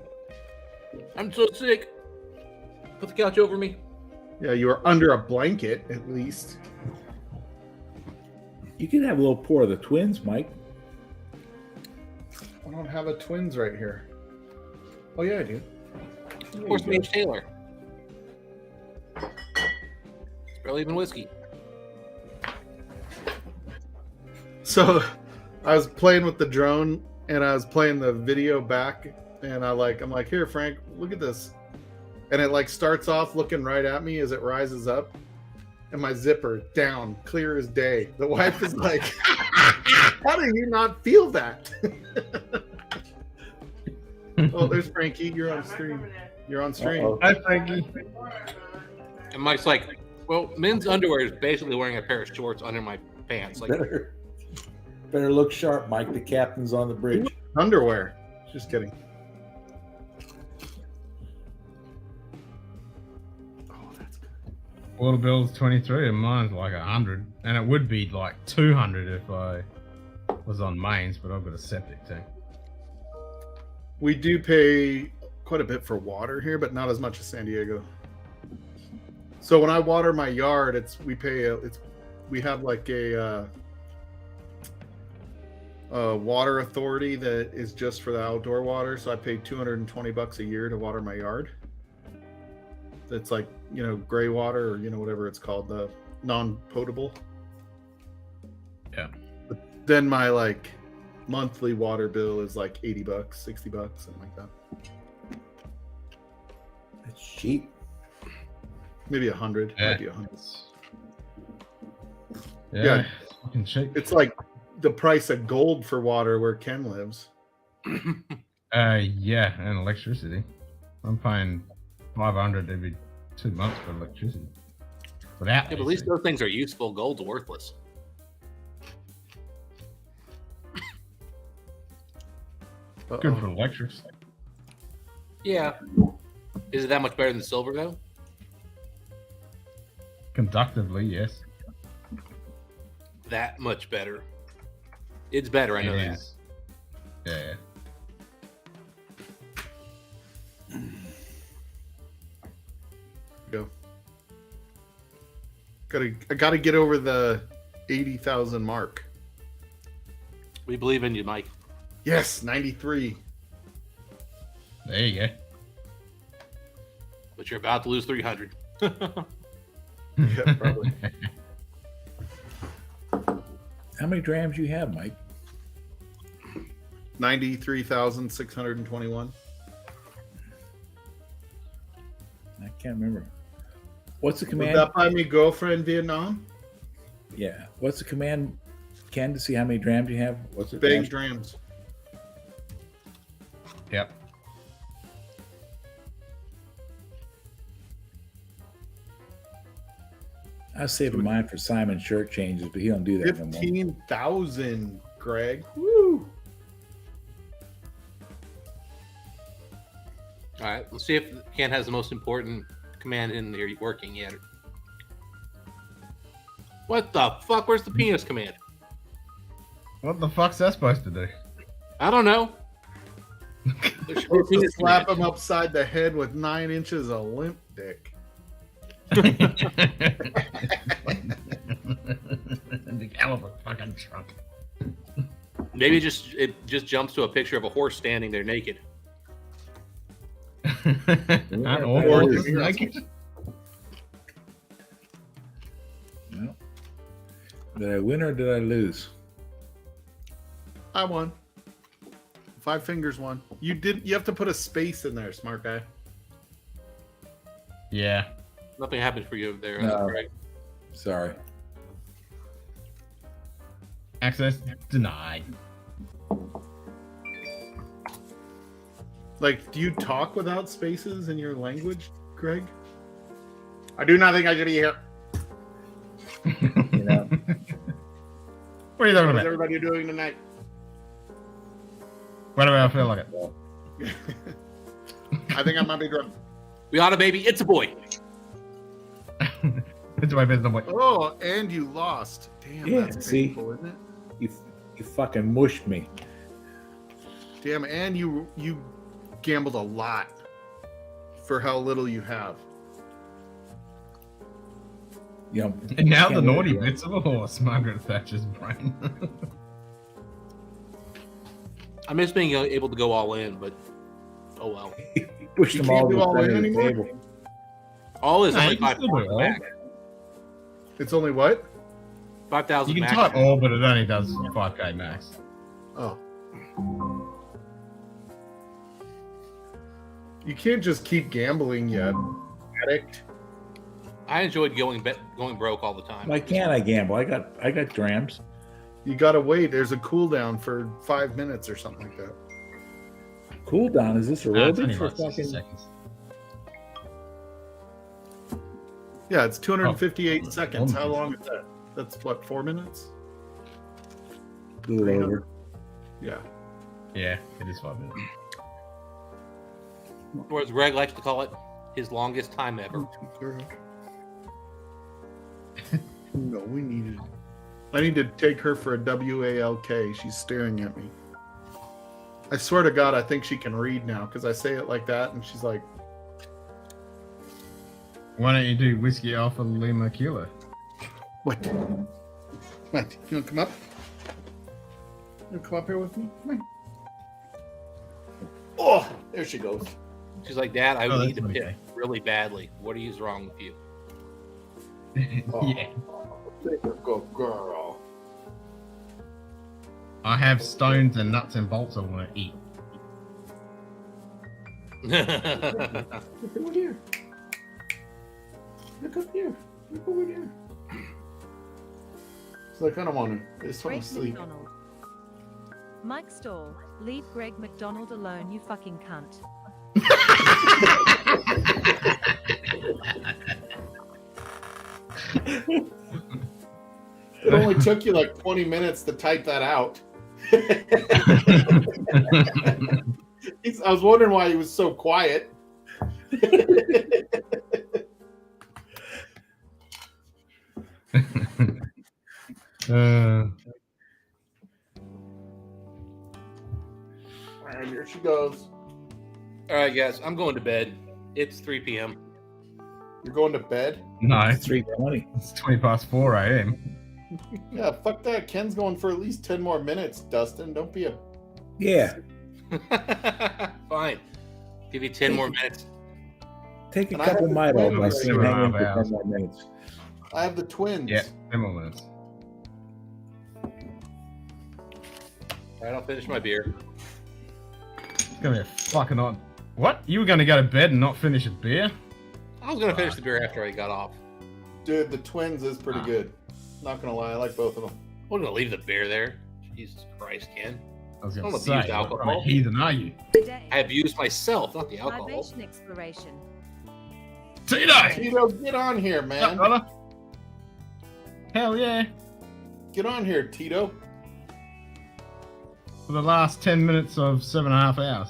I'm so sick. Put the couch over me. Yeah, you were under a blanket, at least. You can have a little pour of the twins, Mike. I don't have a twins right here. Oh, yeah, I do. Of course, Mage Taylor. It's barely even whiskey. So, I was playing with the drone and I was playing the video back, and I'm like, here, Frank, look at this. And it like starts off looking right at me as it rises up, and my zipper down, clear as day. The wife is like, how do you not feel that? Oh, there's Frankie. You're on stream. You're on stream. Uh-oh. Hi, Frankie. And Mike's like, well, men's underwear is basically wearing a pair of shorts under my pants. Like, Better look sharp, Mike. The captain's on the bridge. Underwear. Just kidding. Water bill's 23 and mine's like 100, and it would be like 200 if I was on mains, but I've got a septic tank. We do pay quite a bit for water here, but not as much as San Diego. So when I water my yard, we have like a water authority that is just for the outdoor water. So I pay $220 a year to water my yard. That's like, gray water, or whatever it's called, the non-potable. Yeah. But then my like monthly water bill is like $80, $60, something like that. It's cheap. Maybe 100. Yeah. Maybe 100. Yeah. It's fucking cheap. It's like the price of gold for water where Ken lives. Yeah, and electricity. I'm paying 500 every 2 months for electricity. Without yeah, but at least those things are useful. Gold's worthless. Good for electrics. Yeah. Is it that much better than silver, though? Conductively, yes. That much better. It's better, I know that. Yeah. Go. I gotta get over the 80,000 mark. We believe in you, Mike. Yes, 93. There you go. But you're about to lose 300. Yeah, probably. How many drams you have, Mike? 93,621. I can't remember. What's the command? Was that by me girlfriend Vietnam? Yeah. What's the command, Ken, to see how many drams you have? What's it? Big drams. Yep. I was saving mine for Simon's shirt changes, but he don't do that no more. 15,000, Greg. Woo! All right, let's see if Ken has the most important command in there working yet. What the fuck? Where's the penis command? What the fuck's that supposed to do? I don't know. Supposed to slap him upside the head with 9 inches of limp dick. The hell of a fucking trunk. Maybe it just jumps to a picture of a horse standing there naked. Not all horses naked. Well, did I win or did I lose? I won. 5 fingers won. You have to put a space in there, smart guy. Yeah. Nothing happened for you there. No. Greg. Sorry. Access denied. Like, do you talk without spaces in your language, Greg? I do not think I should be here. You know. What are you talking What is about? everybody doing tonight? Why do I feel like it? I think I might be drunk. We got a baby. It's a boy. It's my business. Oh, and you lost. Damn, Yeah, that's see? painful, isn't it? You fucking mushed me. Damn, and you gambled a lot for how little you have. You know, And now the can't naughty win. bits of a horse, Margaret Thatcher's brain. I miss being able to go all in, but oh well. Pushed You them can't all to do the all center in of the anymore? table. All is Nah, only you can still do 5,000 all. back. It's only what? 5,000 You can max. type all, but it only does 5k max. Oh. You can't just keep gambling, you addict. I enjoyed going broke all the time. Why can't I gamble? I got drams. You gotta wait. There's a cooldown for 5 minutes or something like that. Cooldown? Is this it's aerobic only for like 60 fucking? seconds. Yeah, it's 258 seconds. How 1 long is that? That's what, 4 minutes? A little over. Yeah. Yeah, it is 5 minutes. Or as Greg likes to call it, his longest time ever. No, we needed. I need to take her for a WALK. She's staring at me. I swear to God, I think she can read now because I say it like that, and she's like, Why don't you do Whiskey Alpha Lima Kilo? "What? What? You want to come up? You want to come up here with me? Come on." Oh, there she goes. She's like, Dad, I Oh, need that's to piss okay. really badly. What is wrong with you? Yeah. Good girl. I have stones and nuts and bolts I want to eat. Look over here. Look up here. Look over there. So I kind of want to. I just want Greg to sleep. McDonald. Mike Stall, leave Greg McDonald alone, you fucking cunt. It only took you like 20 minutes to type that out. I was wondering why he was so quiet. And here she goes. All right, guys, I'm going to bed. It's 3 p.m. You're going to bed? No, It's 3:20. it's 20 past 4 a.m. Yeah, fuck that. Ken's going for at least 10 more minutes, Dustin. Don't be a... Yeah. Fine. Give you 10 more minutes. Take a And I couple have might the off by twins. saying hang in for 2.5 10 more minutes. I have the twins. Yeah, 10 more minutes. All right, I'll finish my beer. It's gonna be a fucking odd. What? You were gonna go to bed and not finish a beer? I was going to finish the beer after I got off. Dude, the twins is pretty good. Not gonna lie, I like both of them. I'm going to leave the beer there. Jesus Christ, Ken. I was I gonna don't say, abuse what alcohol. kind of heathen are you? Today, I abuse myself, not the alcohol. libation exploration. Tito! Tito, get on here, What's up, man. brother? Hell yeah. Get on here, Tito. For the last 10 minutes of 7.5 hours.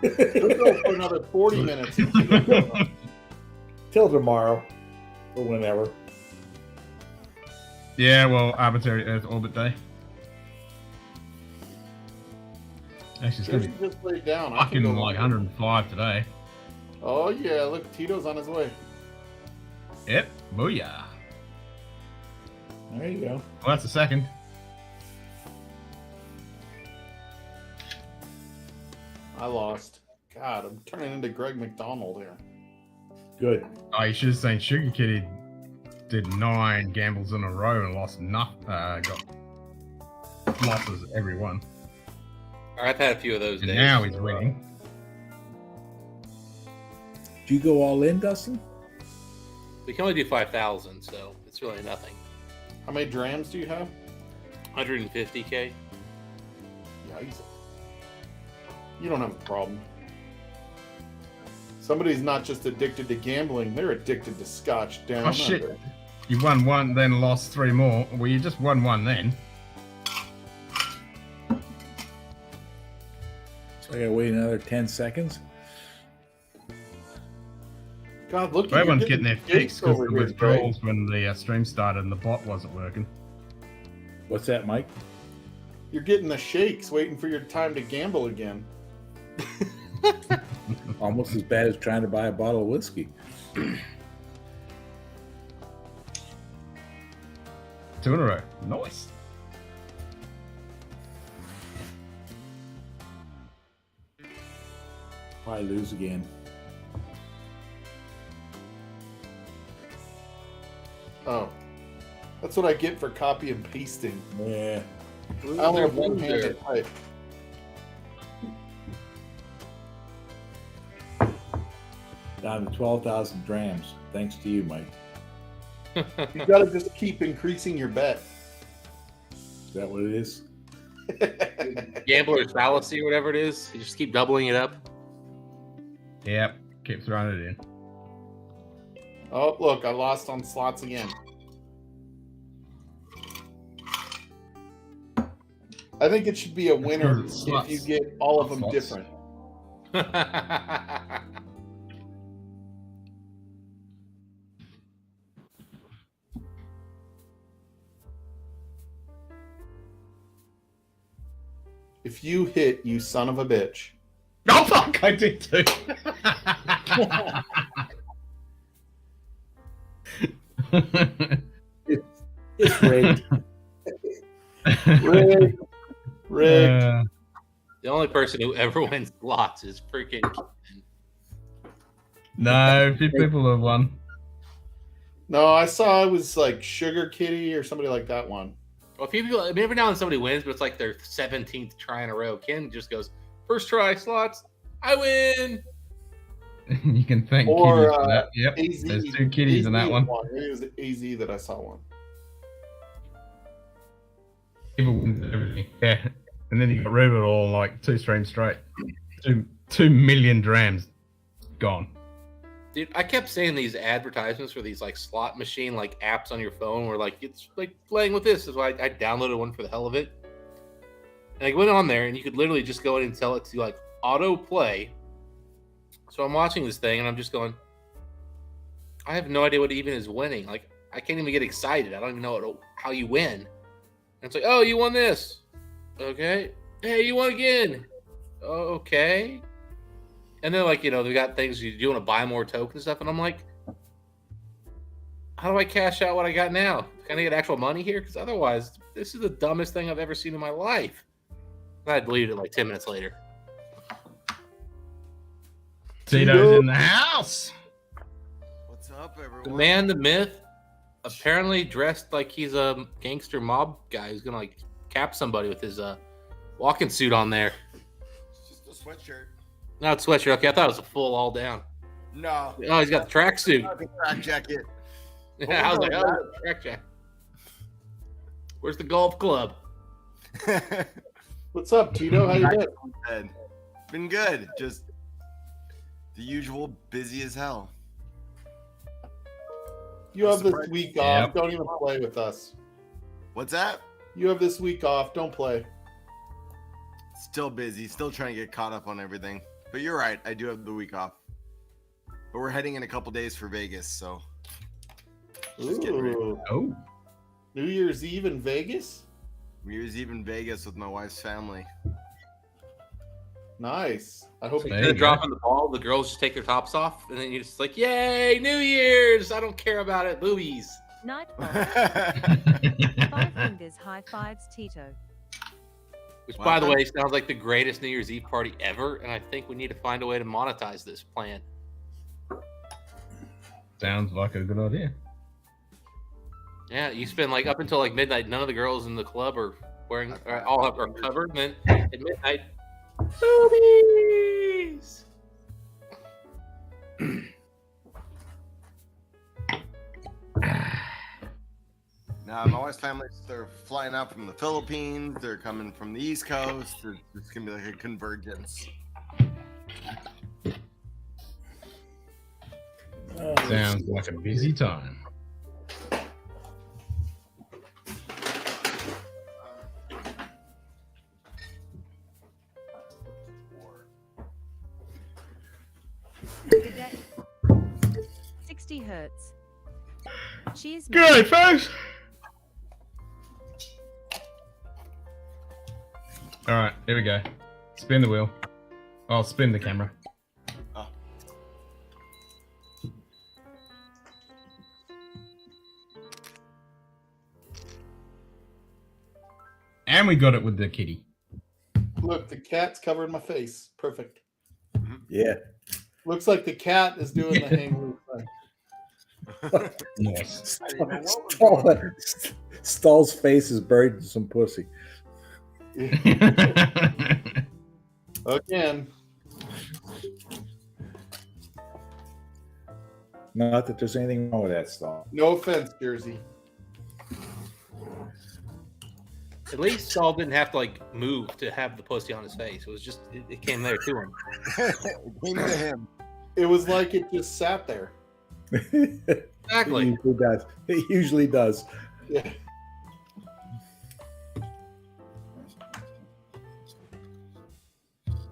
We'll go for another 40 minutes. Till tomorrow. Or whenever. Yeah, well, arbitrary Earth orbit day. Actually, it's gonna She be just laid down. I can fucking go like longer. 105 today. Oh yeah, look, Tito's on his way. Yep, booyah. There you go. Well, that's the second. I lost. God, I'm turning into Greg McDonald here. Good. Oh, you should have seen Sugar Kitty did 9 gambles in a row and lost got losses every one. All right, I've had a few of those And days. now he's winning. Do you go all in, Dustin? We can only do 5,000, so it's really nothing. How many drams do you have? 150K. Yeah, you don't have a problem. Somebody's not just addicted to gambling, they're addicted to Scotch down Oh shit. under. You won 1, then lost 3 more. Well, you just won 1 then. So I gotta wait another 10 seconds. God, look, Well, everyone's getting their fix because over the here, withdrawals when the stream started and the bot wasn't working. What's that, Mike? You're getting the shakes waiting for your time to gamble again. Almost as bad as trying to buy a bottle of whiskey. 2 in a row. Nice. I lose again. Oh. That's what I get for copy and pasting. Yeah. I only have one-handed pipe. Down to 12,000 drams. Thanks to you, Mike. You gotta just keep increasing your bet. Is that what it is? Gambler's fallacy or whatever it is. You just keep doubling it up. Yep. Keep throwing it in. Oh, look, I lost on slots again. I think it should be a winner if you get all of them different. If you hit, you son of a bitch. Oh, fuck, I did too. It's rigged. Rigged. Rigged. The only person who ever wins lots is freaking. No, a few people have won. No, I saw it was like Sugar Kitty or somebody like that one. Well, a few people, I mean, every now and then somebody wins, but it's like their 17th try in a row. Ken just goes, first try, slots, I win. You can thank Or, kitties for that. Yep, AZ, there's 2 kitties in that one. Maybe it was AZ that I saw one. People win everything. Yeah, and then you got rid of it all like 2 streams straight. 2 million drams gone. Dude, I kept seeing these advertisements for these like slot machine like apps on your phone where like it's like playing with this. Is why I downloaded one for the hell of it. And I went on there and you could literally just go in and tell it to like auto play. So I'm watching this thing and I'm just going, I have no idea what even is winning. Like I can't even get excited. I don't even know how you win. And it's like, oh, you won this. Okay. Hey, you won again. Oh, okay. And then, like, you know, they got things you want to buy more tokens and stuff. And I'm like, how do I cash out what I got now? Can I get actual money here? Because otherwise, this is the dumbest thing I've ever seen in my life. And I deleted it like 10 minutes later. Tito's in the house. What's up, everyone? The man, the myth, apparently dressed like he's a gangster mob guy who's going to, like, cap somebody with his walking suit on there. It's just a sweatshirt. No, it's sweatshirt. Okay, I thought it was a full all down. No. Oh, he's got the tracksuit. The track jacket. Yeah, I was like, oh, track jacket. Where's the golf club? What's up, Tito? How you doing? Been good. Just the usual busy as hell. You have this week off. Don't even play with us. What's that? You have this week off. Don't play. Still busy. Still trying to get caught up on everything. But you're right. I do have the week off. But we're heading in a couple days for Vegas, so. Just getting ready. Oh. New Year's Eve in Vegas? New Year's Eve in Vegas with my wife's family. Nice. I hope you're dropping the ball. The girls just take their tops off, and then you're just like, "Yay, New Year's! I don't care about it, boobies." Nightfall. 5 fingers high fives, Tito. Which, by the way, sounds like the greatest New Year's Eve party ever, and I think we need to find a way to monetize this plan. Sounds like a good idea. Yeah, you spend like up until like midnight. None of the girls in the club are wearing, all are covered. And then at midnight, boobies. Now, my wife's family, they're flying out from the Philippines. They're coming from the East Coast. It's going to be like a convergence. Sounds like a busy time. Cadet. 60 hertz. Cheers. Good, folks. All right, here we go. Spin the wheel. I'll spin the camera. Oh. And we got it with the kitty. Look, the cat's covering my face. Perfect. Yeah. Looks like the cat is doing the hang loose thing. Nice. Stall's face is buried in some pussy. Again. Not that there's anything wrong with that stuff. No offense, Jersey. At least Saul didn't have to like move to have the pussy on his face. It was just it came there to him. It came to him. It was like it just sat there. Exactly. It usually does. It usually does. Yeah.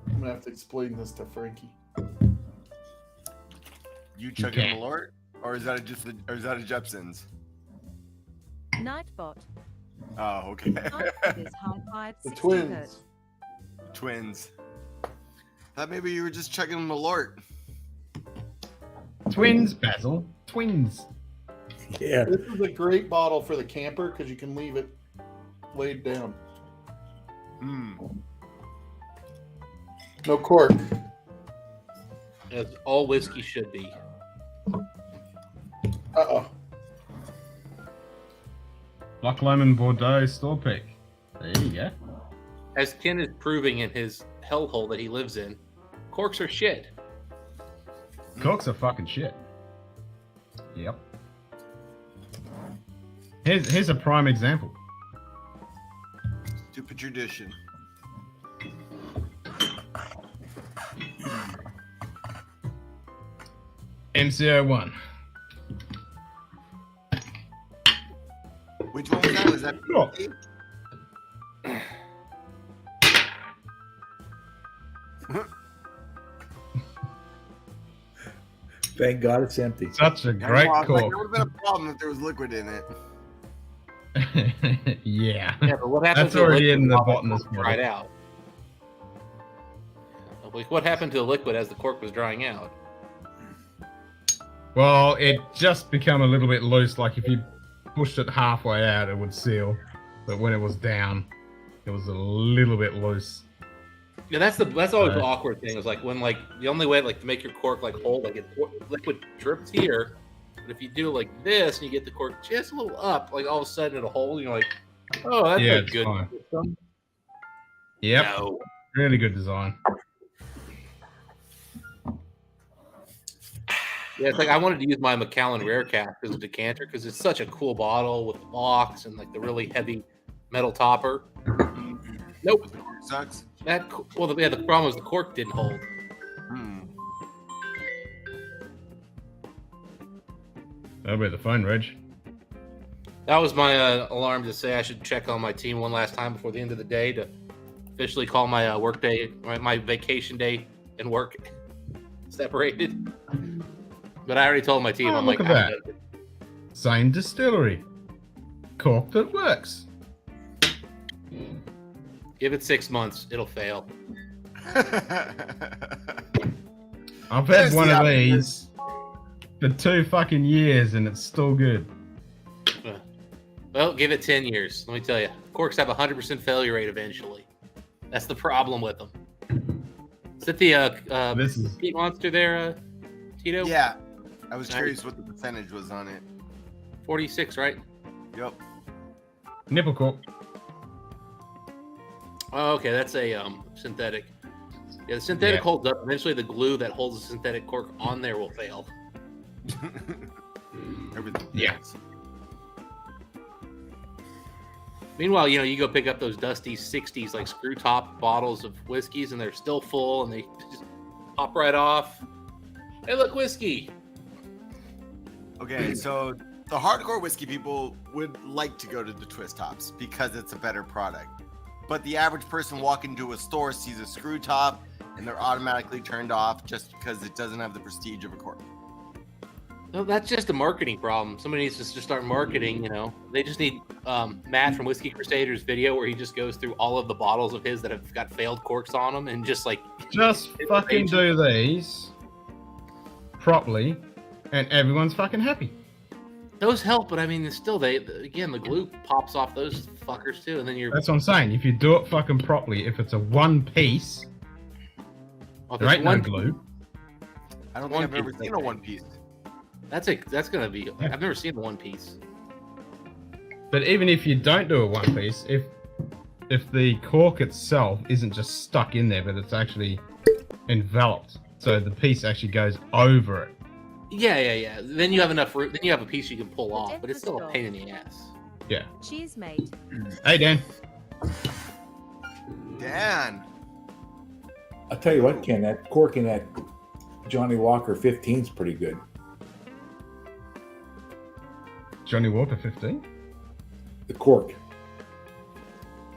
I'm gonna have to explain this to Frankie. You chugging a Malort, or is that a Jepson's? Nightbot. Oh, okay. Nightbot is high five. The 60 twins. hertz. Twins. Thought maybe you were just chugging Malort. Twins, Basil. Twins. Yeah. This is a great bottle for the camper because you can leave it laid down. No cork. As all whiskey should be. Uh-oh. Black Lemon Bordeaux store pick. There you go. As Ken is proving in his hellhole that he lives in, corks are shit. Corks are fucking shit. Yep. Here's a prime example. Stupid tradition. MCO1. Which one was that? Was that? Cool. Thank God it's empty. Such a great Like, cork. there would have been a problem if there was liquid in it. Yeah. Yeah, but what happens That's already to the in the liquid bottom of while this it's dried bottle. out? Like, what happened to the liquid as the cork was drying out? Well, it just became a little bit loose. Like if you pushed it halfway out, it would seal. But when it was down, it was a little bit loose. Yeah, that's always the Right. awkward thing. Is like when like the only way like to make your cork like hold like liquid drips here, but if you do like this and you get the cork just a little up, like all of a sudden it'll hold. You're like, oh, that's Yeah, a it's good fine. system. Yep. No. Really good design. Yeah, it's like I wanted to use my Macallan Rare Cask as a decanter because it's such a cool bottle with the box and like the really heavy metal topper. Nope. The cork sucks. The problem was the cork didn't hold. That'll be the phone, Reg. That was my alarm to say I should check on my team one last time before the end of the day to officially call my work day, my vacation day and work separated. But I already told my team. Oh, I'm look like, at that. Same distillery. Cork that works. give it 6 months, it'll fail. I've had one of these for 2 fucking years and it's still good. Well, give it 10 years. Let me tell you, corks have a 100% failure rate eventually. That's the problem with them. Is it the Peat Monster there, Tito? Yeah. I was curious what the percentage was on it. 46, right? Yep. Nipple cork. Oh, okay, that's a synthetic. Yeah, the synthetic holds up. Eventually, the glue that holds the synthetic cork on there will fail. Everything. Yeah. Meanwhile, you go pick up those dusty 60s like screw top bottles of whiskeys, and they're still full, and they just pop right off. Hey, look, whiskey. Okay, so the hardcore whiskey people would like to go to the twist tops because it's a better product. But the average person walking into a store sees a screw top and they're automatically turned off just because it doesn't have the prestige of a cork. No, that's just a marketing problem. Somebody needs to just start marketing, They just need Matt from Whiskey Crusaders video where he just goes through all of the bottles of his that have got failed corks on them and just fucking do these properly and everyone's fucking happy. Those help, but I mean, it's still the glue pops off those fuckers too, and then you're. That's what I'm saying. If you do it fucking properly, if it's a one piece, there ain't no glue. I don't think I've ever seen a one piece. That's gonna be. I've never seen a one piece. But even if you don't do a one piece, if if the cork itself isn't just stuck in there, but it's actually enveloped, so the piece actually goes over it. Yeah. Then you have enough room. Then you have a piece you can pull off, but it's still a pain in the ass. Yeah. Cheers, mate. Hey, Dan. Dan. I'll tell you what, Ken, that cork in that Johnny Walker 15 is pretty good. Johnny Walker 15? The cork.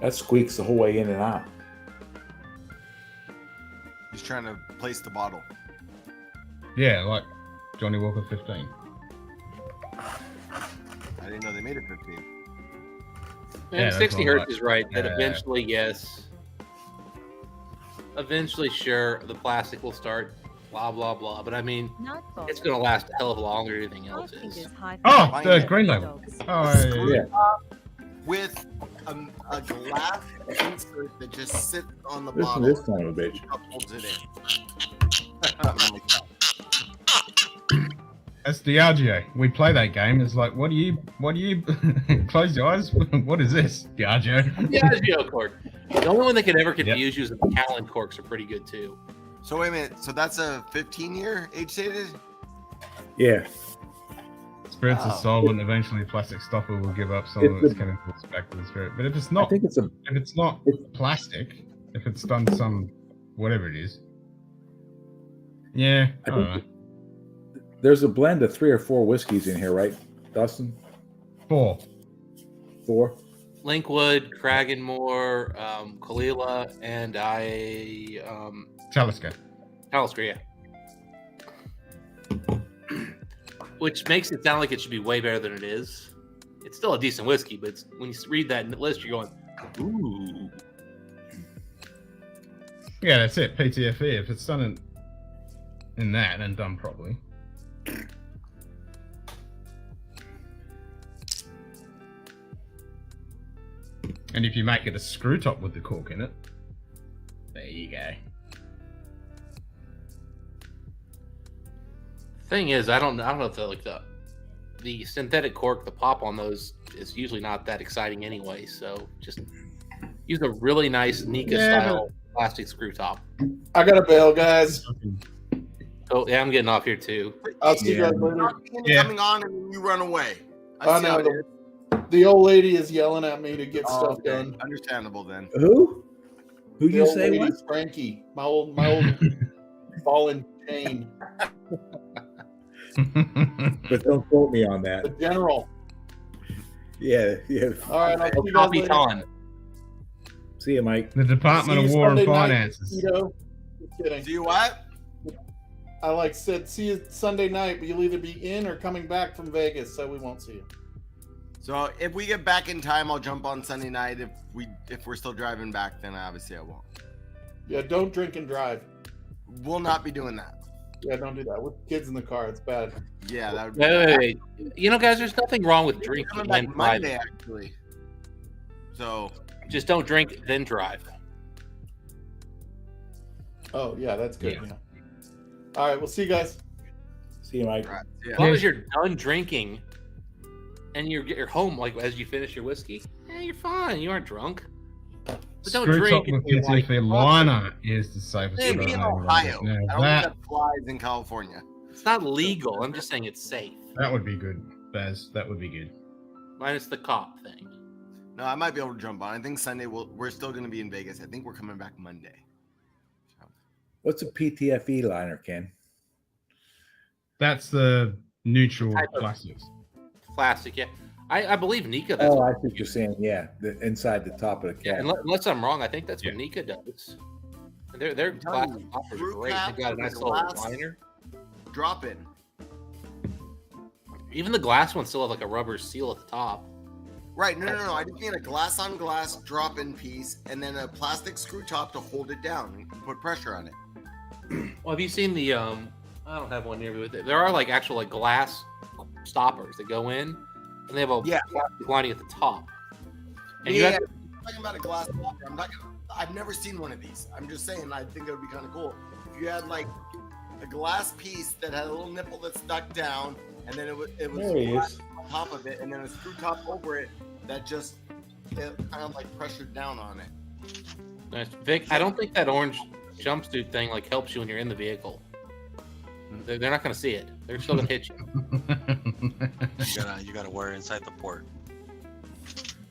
That squeaks the whole way in and out. He's trying to place the bottle. Yeah, like Johnny Walker 15. I didn't know they made it 15. And 60 hertz is right. That Yeah. eventually, yes. Eventually, sure, the plastic will start. Blah blah blah. But I mean, it's gonna last a hell of a longer than anything else is. Oh, the green label. Oh, yeah. With a glass insert that just sits on the Listen bottle. to this son of a bitch. Holds it That's Diageo. We play that game. It's like, what do you close your eyes? What is this? Diageo. Diageo cork. The only one that can ever confuse you is the Macallan corks are pretty good too. So wait a minute. So that's a 15-year age stated? Yeah. Spirits Wow. are solvent. Eventually, plastic stopper will give up some of It's its chemicals back to the spirit. But if it's not, I think if it's not plastic, if it's done some whatever it is, yeah, I don't know. There's a blend of 3 or 4 whiskeys in here, right, Dustin? 4. 4? Linkwood, Cragganmore, Kalila, and Talisker. Talisker, yeah. Which makes it sound like it should be way better than it is. It's still a decent whiskey, but it's, when you read that list, you're going, ooh. Yeah, that's it. PTFE. If it's done in that and done properly. And if you make it a screw top with the cork in it, there you go. Thing is, I don't know if the synthetic cork, the pop on those is usually not that exciting anyway. So just use a really nice Nika style plastic screw top. I gotta bail, guys. Oh yeah, I'm getting off here too. I'll see you guys later. Coming on and then you run away. I see how know. it is. The old lady is yelling at me to get stuff Okay. done. Understandable then. Who? Who'd The you old say lady, what? Frankie, my old fallen chain. But don't quote me on that. The general. Yeah. All right, I'll see you guys later. Capitan. See you, Mike. The Department of War and Finances. Just kidding. See you what? I said see you Sunday night, but you'll either be in or coming back from Vegas, so we won't see you. So if we get back in time, I'll jump on Sunday night. If we're still driving back, then obviously I won't. Yeah, don't drink and drive. We'll not be doing that. Yeah, don't do that with kids in the car. It's bad. Yeah, that would be Wait. You know, guys, there's nothing wrong with drinking coming and back Monday driving. actually. So Just don't drink then drive. Oh yeah, that's good. Yeah. All right, we'll see you guys. See you, Mike. As long as you're done drinking and you're home, like as you finish your whiskey, you're fine. You aren't drunk. But don't Screw drink top with until you're PTFE like, liner is the safest. Hey, way be in to go. Ohio. Now I don't think that that flies in California. it's not legal. I'm just saying it's safe. that would be good, Baz. That would be good. Minus the cop thing. No, I might be able to jump on. I think Sunday we're still going to be in Vegas. I think we're coming back Monday. What's a PTFE liner, Ken? That's the neutral plastics. Plastic, yeah. I believe Nika. That's Oh, I think you're saying, yeah, inside the top of the yeah, cap. unless I'm wrong, I think that's what Nika does. And their plastic toppers are great. They got a nice little liner. Drop in. Even the glass ones still have like a rubber seal at the top. Right, no. I just mean a glass on glass drop in piece and then a plastic screw top to hold it down and put pressure on it. Well, have you seen the I don't have one near me, but there are like actual like glass stoppers that go in and they have a plastic lining at the top. And you have to, I'm talking about a glass topper. I've never seen one of these. I'm just saying I think it would be kind of cool. If you had like a glass piece that had a little nipple that stuck down and then it was There he glass is. on top of it and then a screw top over it that just it kind of like pressured down on it. Nice. Vic, I don't think that orange jumpsuit thing like helps you when you're in the vehicle. They're not going to see it. They're still going to hit you. You gotta wear it inside the port.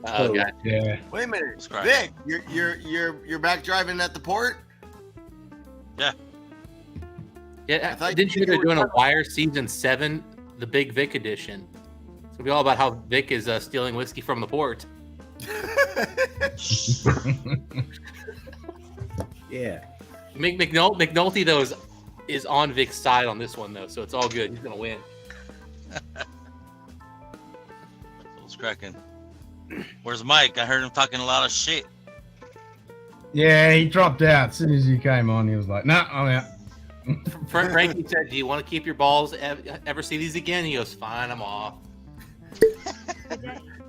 Oh, God. Yeah. Wait a minute, Vic, you're back driving at the port? Yeah. Yeah. Didn't you know they're doing a Wire season 7, the Big Vic edition? It's gonna be all about how Vic is stealing whiskey from the port. Yeah. McNulty though is on Vic's side on this one though, so it's all good. He's gonna win. What's cracking? Where's Mike? I heard him talking a lot of shit. Yeah, he dropped out as soon as you came on. He was like, "Nah, I'm out." Frankie said, "Do you want to keep your balls? Ever see these again?" He goes, "Fine, I'm off."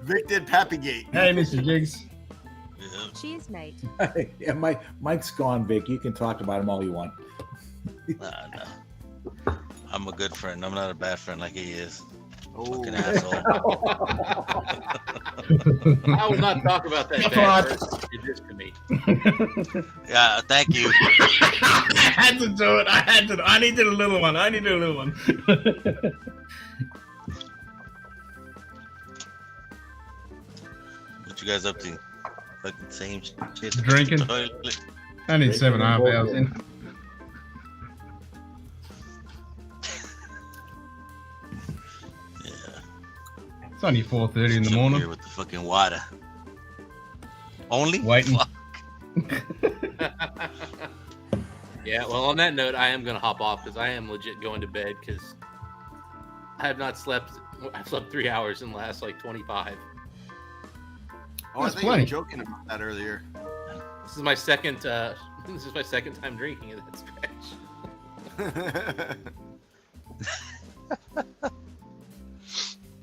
Vic did Pappygate. Hey, Mr. Jigs. Cheers, mate. Yeah, Mike's gone, Vic. You can talk about him all you want. Nah. I'm a good friend. I'm not a bad friend like he is. Fucking I asshole. will not talk about that bad person you did to me. Yeah, thank you. I had to do it. I needed a little one. What you guys up to? Fucking same shit. Drinking. I need 7.5 hours in. It's only 4:30 in the morning. Here with the fucking water. Only waiting. Yeah, well, on that note, I am going to hop off because I am legit going to bed because I have not slept. I've slept 3 hours in the last like 25. Oh, I think you were joking about that earlier. This is my second. This is my second time drinking at that stretch.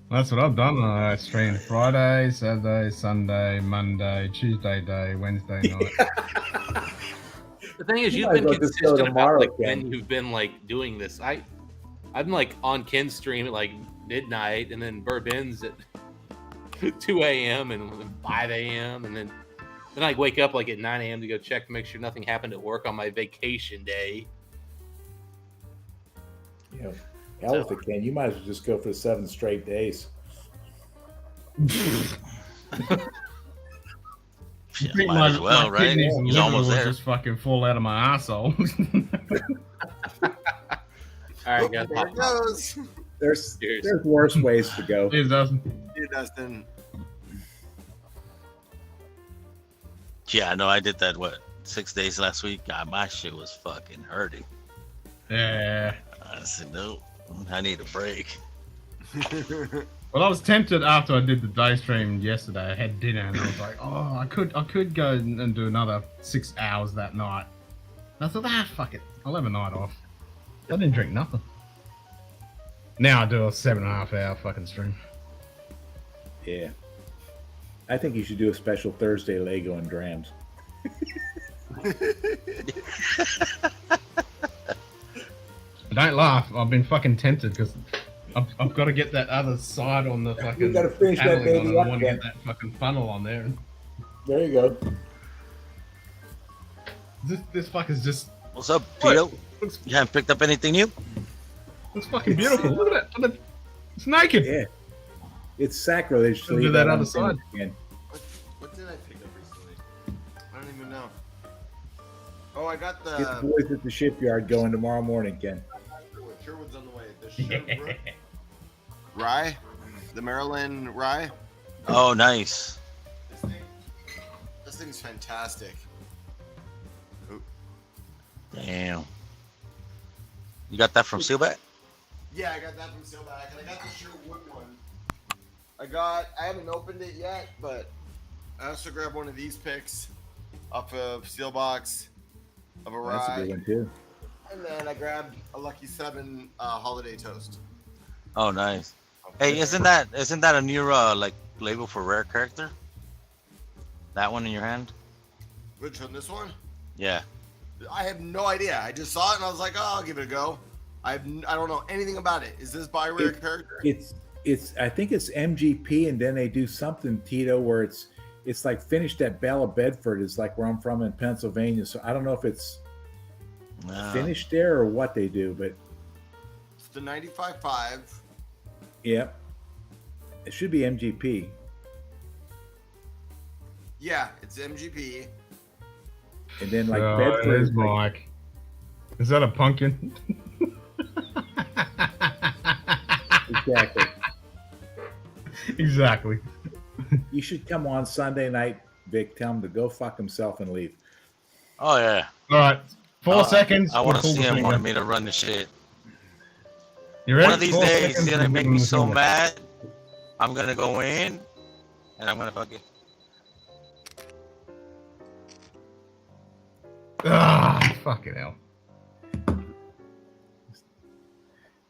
That's what I've done. I streamed Friday, Saturday, Sunday, Monday, Tuesday day, Wednesday night. The thing is, you've been consistent about like when you've been like doing this. I'm like on Ken's stream at like midnight, and then Bourbon's at 2 a.m. and 5 a.m. and then I wake up like at 9 a.m. to go check to make sure nothing happened at work on my vacation day. Yeah. Hell with it, Ken. You might as well just go for 7 straight days. Yeah, might as well, right? He's almost there. Just fucking fall out of my asshole. All right, guys. There it goes. There's worse ways to go. Cheers, Dustin. Cheers, Dustin. Yeah, no, I did that, 6 days last week? God, my shit was fucking hurting. Yeah. I said, no, I need a break. Well, I was tempted after I did the day stream yesterday. I had dinner and I was like, oh, I could go and do another 6 hours that night. And I thought, fuck it. I'll have a night off. I didn't drink nothing. Now I do a 7.5 hour fucking stream. Yeah. I think you should do a special Thursday Lego and Drams. Don't laugh. I've been fucking tempted because I've got to get that other side on the fucking. You got to finish that baby up. I want to get that fucking funnel on there. There you go. This fucker's just. What's up, Tito? You haven't picked up anything new? It's fucking beautiful. Look at that. It's naked. Yeah. It's sacrilege to Do leave that that other side. again. What did I pick up recently? I don't even know. Oh, I got Get the the boys at the shipyard going tomorrow morning, Ken. Sherwood's on the way. The Sherwood rye, the Maryland rye. Oh, nice. This thing's fantastic. Ooh. Damn. You got that from Sealback? Yeah, I got that from Sealback, and I got the Sherwood one. I haven't opened it yet, but I also grabbed one of these picks off of Steelbox of a rye. That's a good one too. And then I grabbed a Lucky 7 holiday toast. Oh, nice. Hey, isn't that a new like label for rare character? That one in your hand? Which one? This one? Yeah. I have no idea. I just saw it and I was like, oh, I'll give it a go. I don't know anything about it. Is this by rare character? It's I think it's MGP, and then they do something, Tito, where it's it's like finished at Bella Bedford is like where I'm from in Pennsylvania. So I don't know if it's finished there or what they do, but It's the 95.5. yep, it should be MGP. Yeah, it's MGP. And then like There's Bedford is like, Mike. Is that a pumpkin? exactly. Exactly. You should come on Sunday night, Vic. Tell him to go fuck himself and leave. Oh yeah. All right. 4 seconds. I want to we'll see pull the him finger. want me to run the shit. You ready? One of these 4 days, seconds, he's gonna we'll make pull me the so finger. mad. I'm gonna go in, and I'm gonna fuck it. Ah, fucking hell.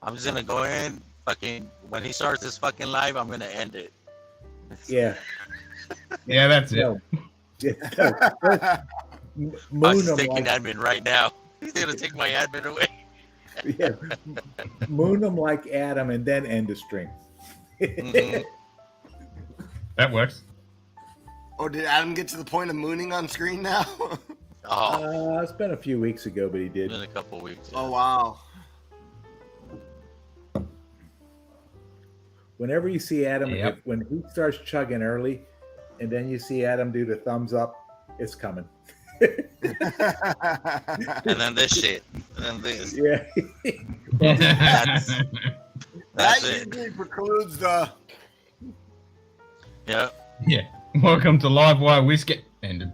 I'm just gonna go in, fucking. When he starts this fucking live, I'm gonna end it. Yeah. Yeah, that's it. No. He's Moon him taking like, admin right now. He's gonna take my admin away. yeah, moon him like Adam and then end the stream. Mhm. That works. Oh, did Adam get to the point of mooning on screen now? It's been a few weeks ago, but he did. In a couple weeks. Oh wow. Whenever you see Adam, Yep. when he starts chugging early, and then you see Adam do the thumbs up, it's coming. And then this shit. And then this. Yeah. That's That it. usually precludes the. Yep. Yeah. Welcome to Live Wire Whiskey. Ended.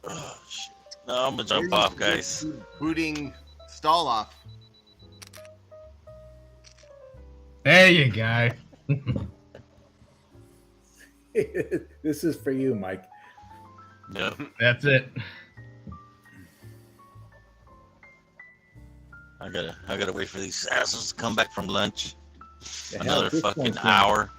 Oh, shit. No, I'm gonna jump off, guys. Booting stall off. There you go. This is for you, Mike. Yep. That's it. I gotta wait for these assholes to come back from lunch. The hell, Another this fucking one's hour.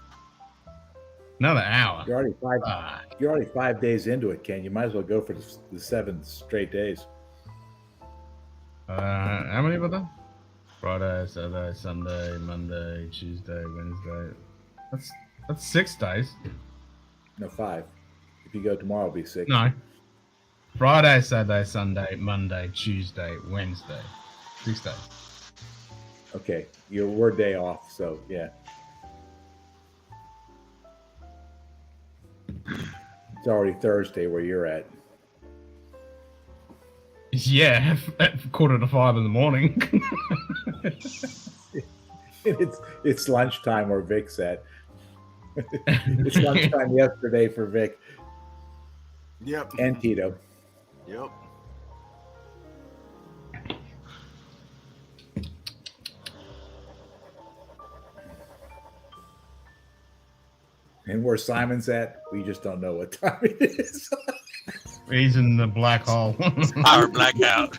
Another hour. You're already 5 days into it, Ken. You might as well go for the 7 straight days. How many were there? Friday, Saturday, Sunday, Monday, Tuesday, Wednesday. That's 6 days. No, 5. If you go tomorrow, it'll be 6. No. Friday, Saturday, Sunday, Monday, Tuesday, Wednesday. 6 days. Okay, we're a day off, so yeah. It's already Thursday where you're at. Yeah, at 4:45 in the morning. It's lunchtime where Vic's at. It's lunchtime yesterday for Vic. Yep. And Tito. Yep. And where Simon's at, we just don't know what time it is. He's in the black hole. Power blackout.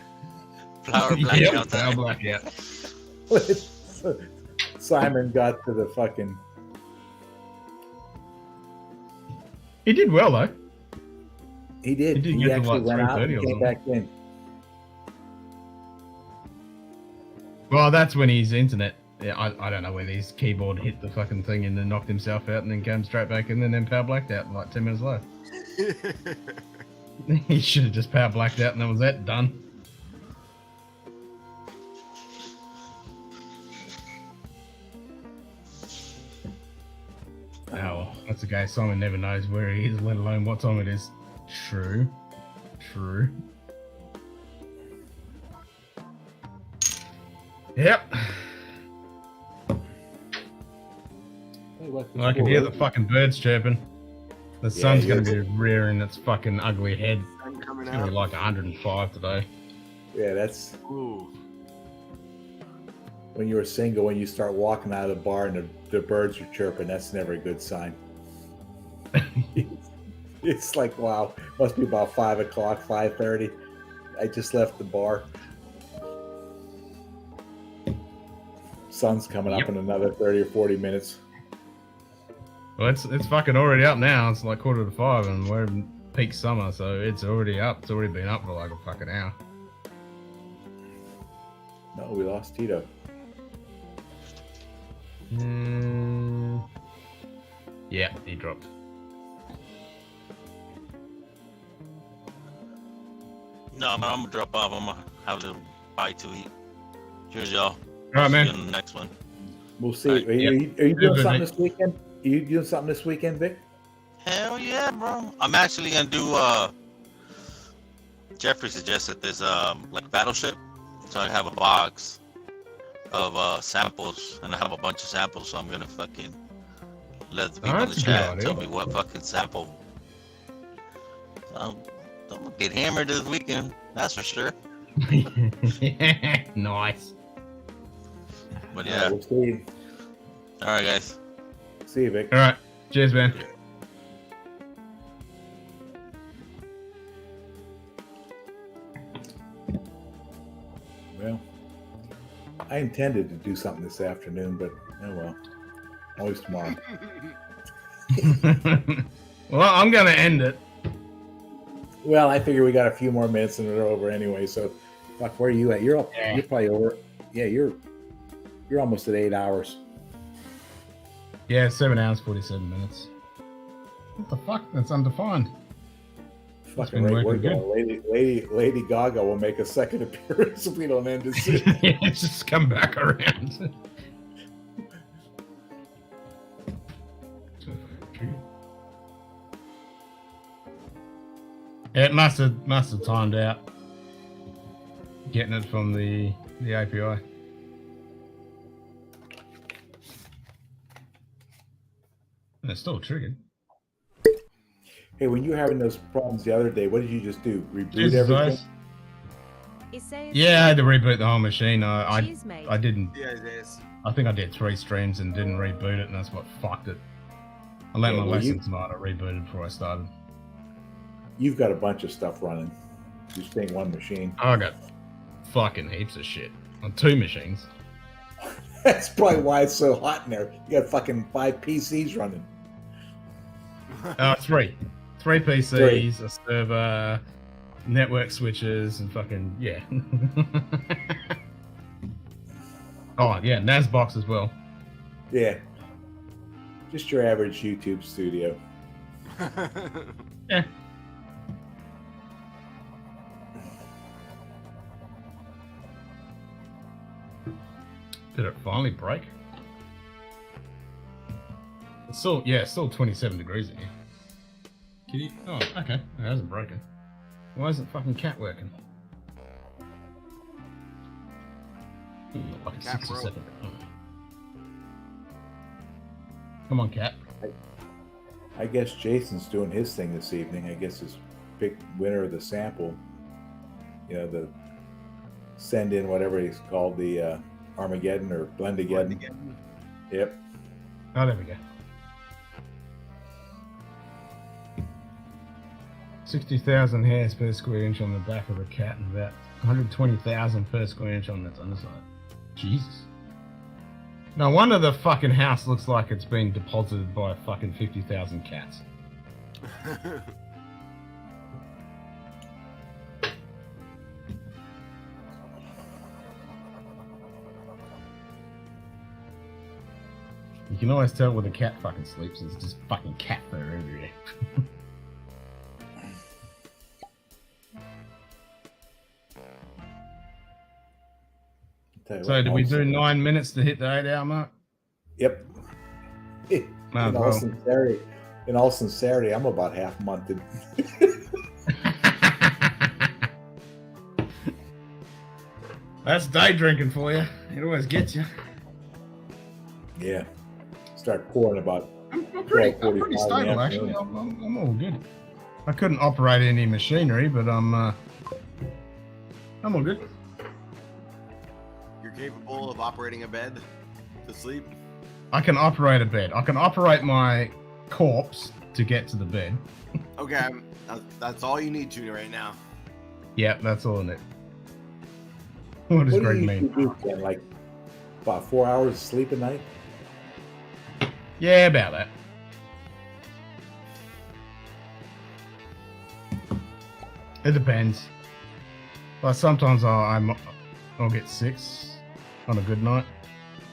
Power blackout. Yep, power time. blackout. Simon got to the fucking. He did well though. He did. He did He get to, actually like, went out 3:30 and or came something. back in. Well, that's when his internet. Yeah, I don't know whether his keyboard hit the fucking thing and then knocked himself out and then came straight back in and then power blacked out like 10 minutes later. He should have just power blacked out and that was that done. Oh, well, that's okay. Simon never knows where he is, let alone what time it is. True. True. Yep. I can hear the fucking birds chirping. The sun's Yeah, going to be rearing its fucking ugly head. Sun coming It's going to be like 105 today. Yeah, that's Ooh. when you're single, when you start walking out of the bar and the birds are chirping, that's never a good sign. It's like, wow, must be about 5 o'clock, 5:30. I just left the bar. Sun's coming up in another 30 or 40 minutes. Well, it's fucking already up now. It's like 4:45 and we're in peak summer, so it's already up. It's already been up for like a fucking hour. No, we lost Tito. Yeah, he dropped. No, man, I'm gonna drop off. I'm gonna have a little bite to eat. Cheers, y'all. All right, man. See you on the next one. We'll see. Right, Are you doing something this weekend? Are you doing something this weekend, Vic? Hell yeah, bro. I'm actually gonna do. Jeffrey suggested this like battleship, so I have a box of samples, and I have a bunch of samples. So I'm gonna fucking let the people in the chat tell me what fucking sample. I'm gonna get hammered this weekend. That's for sure. Nice. But yeah. We'll see. All right, guys. See you, Vic. All right. Cheers, man. Well, I intended to do something this afternoon, but oh well. Always tomorrow. Well, I'm gonna end it. Well, I figure we got a few more minutes and we're over anyway. So, fuck, where are you at? You're up. Yeah. You're probably over. Yeah, you're almost at 8 hours. Yeah, 7 hours, 47 minutes. What the fuck? That's undefined. Fucking right, we're going. Lady Gaga will make a second appearance if we don't end it soon. Yeah, just come back around. It must have timed out getting it from the API. And it's still triggered. Hey, when you were having those problems the other day, what did you just do? Reboot Jesus everything? Yeah, I had to reboot the whole machine. I didn't. Yeah, it is. I think I did 3 streams and didn't reboot it, and that's what fucked it. I learned my lesson tonight. I rebooted before I started. You've got a bunch of stuff running. Just staying one machine. I got fucking heaps of shit on 2 machines. That's probably why it's so hot in there. You got fucking 5 PCs running. 3. 3 PCs, a server, network switches, and fucking, yeah. Oh, yeah, NAS box as well. Yeah. Just your average YouTube studio. Yeah. Did it finally break? It's still, yeah, it's still 27 degrees in here. Can you? Oh, okay. It hasn't broken. Why isn't fucking cat working? Like a 67. Oh. Come on, cat. I guess Jason's doing his thing this evening. I guess his big winner of the sample. You know, the send in whatever he's called, the Armageddon or Blendageddon. Yep. Oh, there we go. 60,000 hairs per square inch on the back of a cat and about 120,000 per square inch on its underside. Jesus. No wonder the fucking house looks like it's been deposited by fucking 50,000 cats. You can always tell where the cat fucking sleeps. It's just fucking cat fur everywhere. So did we do 9 minutes to hit the 8 hour mark? Yep. In all sincerity, I'm about half monthed. That's day drinking for you. It always gets you. Yeah. Start pouring about. I'm pretty stable actually. I'm all good. I couldn't operate any machinery, but I'm all good. You're capable of operating a bed to sleep? I can operate a bed. I can operate my corpse to get to the bed. Okay, that's all you need to right now. Yeah, that's all in it. What does Greg mean? Do, Ken? Like about 4 hours of sleep a night? Yeah, about that. It depends. But sometimes I'll get 6 on a good night.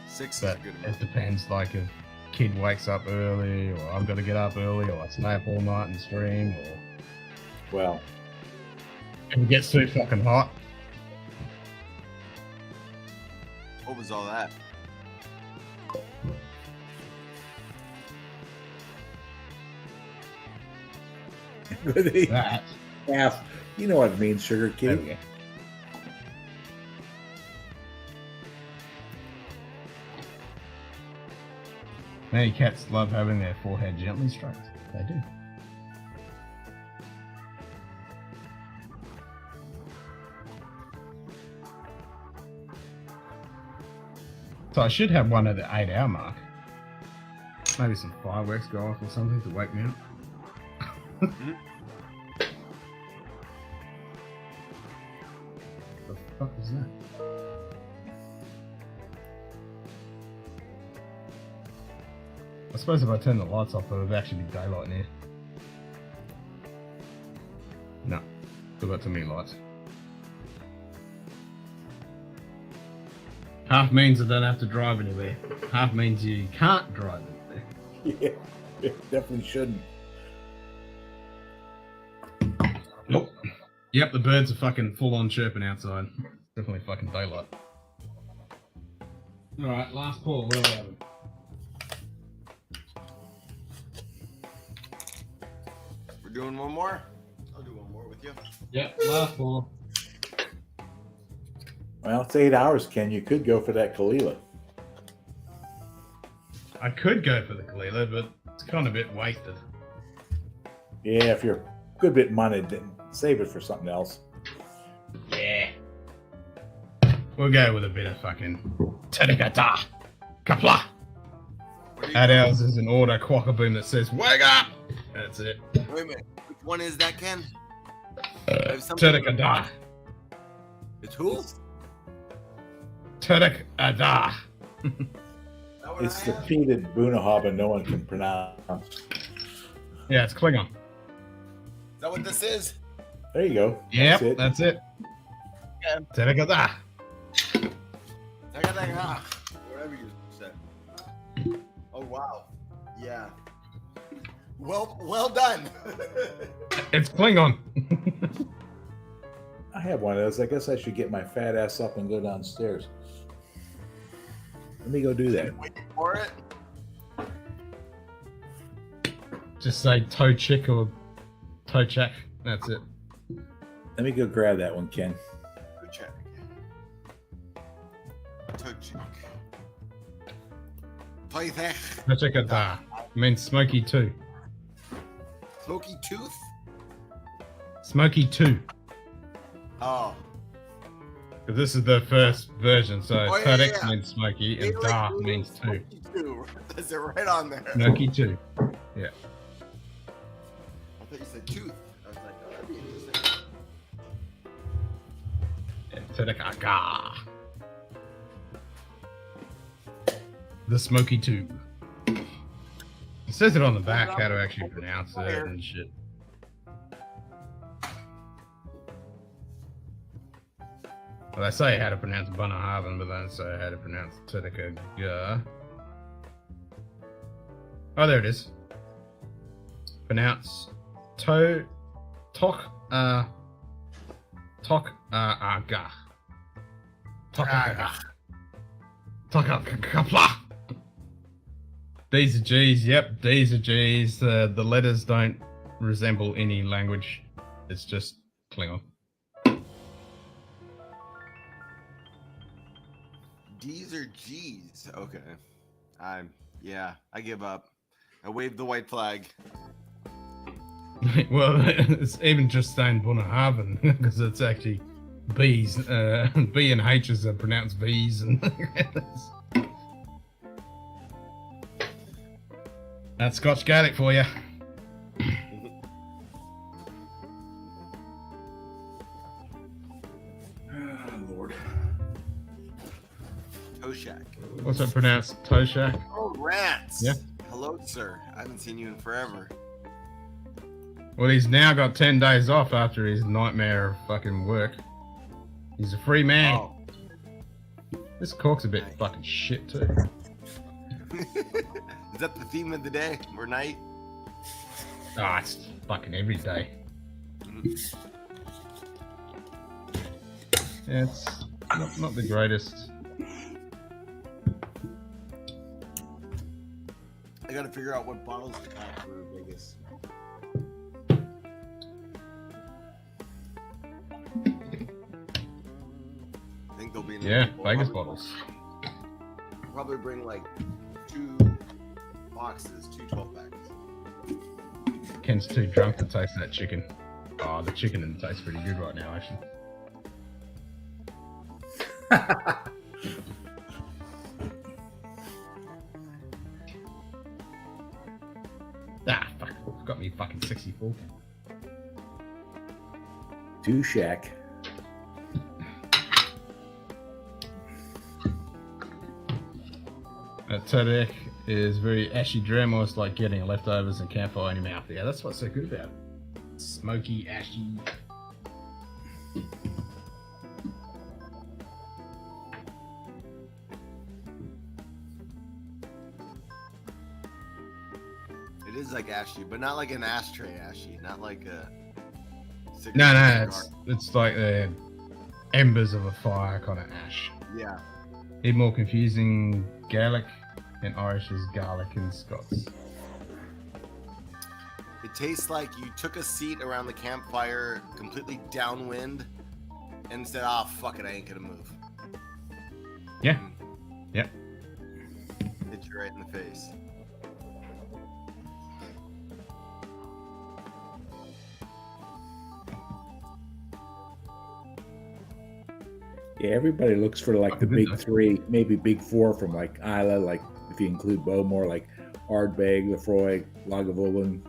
6 But is a good it amount. depends, like if kid wakes up early, or I've got to get up early, or I stay up all night and stream, or Well, if it gets too fucking hot. What was all that? That. Yeah, you know what it means, sugar kitty. Okay. Many cats love having their forehead gently stroked. They do. So I should have one at the 8-hour mark. Maybe some fireworks go off or something to wake me up. The fuck is that? I suppose if I turn the lights off, it would actually be daylight in here. No, still got too many lights. Half means I don't have to drive anywhere. Half means you can't drive anywhere. Yeah, definitely shouldn't. Nope. Yep, the birds are fucking full on chirping outside. Definitely fucking daylight. Alright, last call. Where are we having? We're doing one more? I'll do one more with you. Yep, last call. Well, it's 8 hours, Ken. You could go for that Kalila. I could go for the Kalila, but it's kind of a bit wasted. Yeah, if you're a good bit money, then save it for something else. Yeah. We'll go with a bit of fucking Tedekata. Kapla. At ours is an order quackaboom that says, wake up! That's it. Wait a minute. Which one is that, Ken? Tedekada. It's who? Tedekada. It's the peated Bunahaba no one can pronounce. Yeah, it's Klingon. Is that what this is? There you go. Yep, that's it. Yeah. Tedekada. Whatever you said. Oh wow. Yeah. Well done. It's Klingon. I have one of those. I guess I should get my fat ass up and go downstairs. Let me go do that. Wait for it. Just say toe chick or toe check. That's it. Let me go grab that one, Ken. Good check. Toe check. Tedekada means smoky too. Smoky tooth? Smoky too. Oh. Because this is the first version, so Oh, yeah, Tedek yeah. means smoky and Like da blue, means two. smoky two. That's it right on there. Smoky two. Yeah. I thought you said tooth. I was like, oh, that'd be interesting. Tedekaga. The smoky two. It says it on the back how to actually pronounce it and shit. Well, they say how to pronounce Bunnahaven, but they don't say how to pronounce Tedekaga. Oh, there it is. Pronounce aga. Tokakapla. D's are G's, yep, D's are G's. The letters don't resemble any language. It's just Klingon. D's or G's? Okay. Yeah, I give up. I wave the white flag. Well, it's even just saying Bunnahaven because it's actually B's. B and H's are pronounced V's, and that's Scotch Gaelic for you. Lord. Toshak. What's it pronounced? Toshak? Oh, rats. Yeah. Hello, sir. I haven't seen you in forever. Well, he's now got 10 days off after his nightmare of fucking work. He's a free man. Oh. This cork's a bit fucking shit too. Is that the theme of the day or night? Ah, it's fucking every day. Yeah, it's not the greatest. I gotta figure out what bottles to pack for Vegas. I think they'll be in Vegas bottles. Probably bring like 2 boxes, 2 12-packs. Ken's too drunk to taste that chicken. Oh, the chicken tastes pretty good right now, actually. Ah, fuck. Got me fucking 64. Shack. Tadek is very ashy dream, almost like getting leftovers and campfire in your mouth. Yeah, that's what's so good about it. Smoky, ashy. It is like ashy, but not like an ashtray ashy, not like a No, it's like the embers of a fire kind of ash. Yeah. Even more confusing, Gaelic and Irish is garlic and Scots. It tastes like you took a seat around the campfire completely downwind and said, "Ah, fuck it, I ain't gonna move." Yeah. Yep. Hit you right in the face. Yeah, everybody looks for like the big 3, maybe big 4 from like Isla, like if you include Bowmore, like Ardbeg, Lefroy, Lagavulin,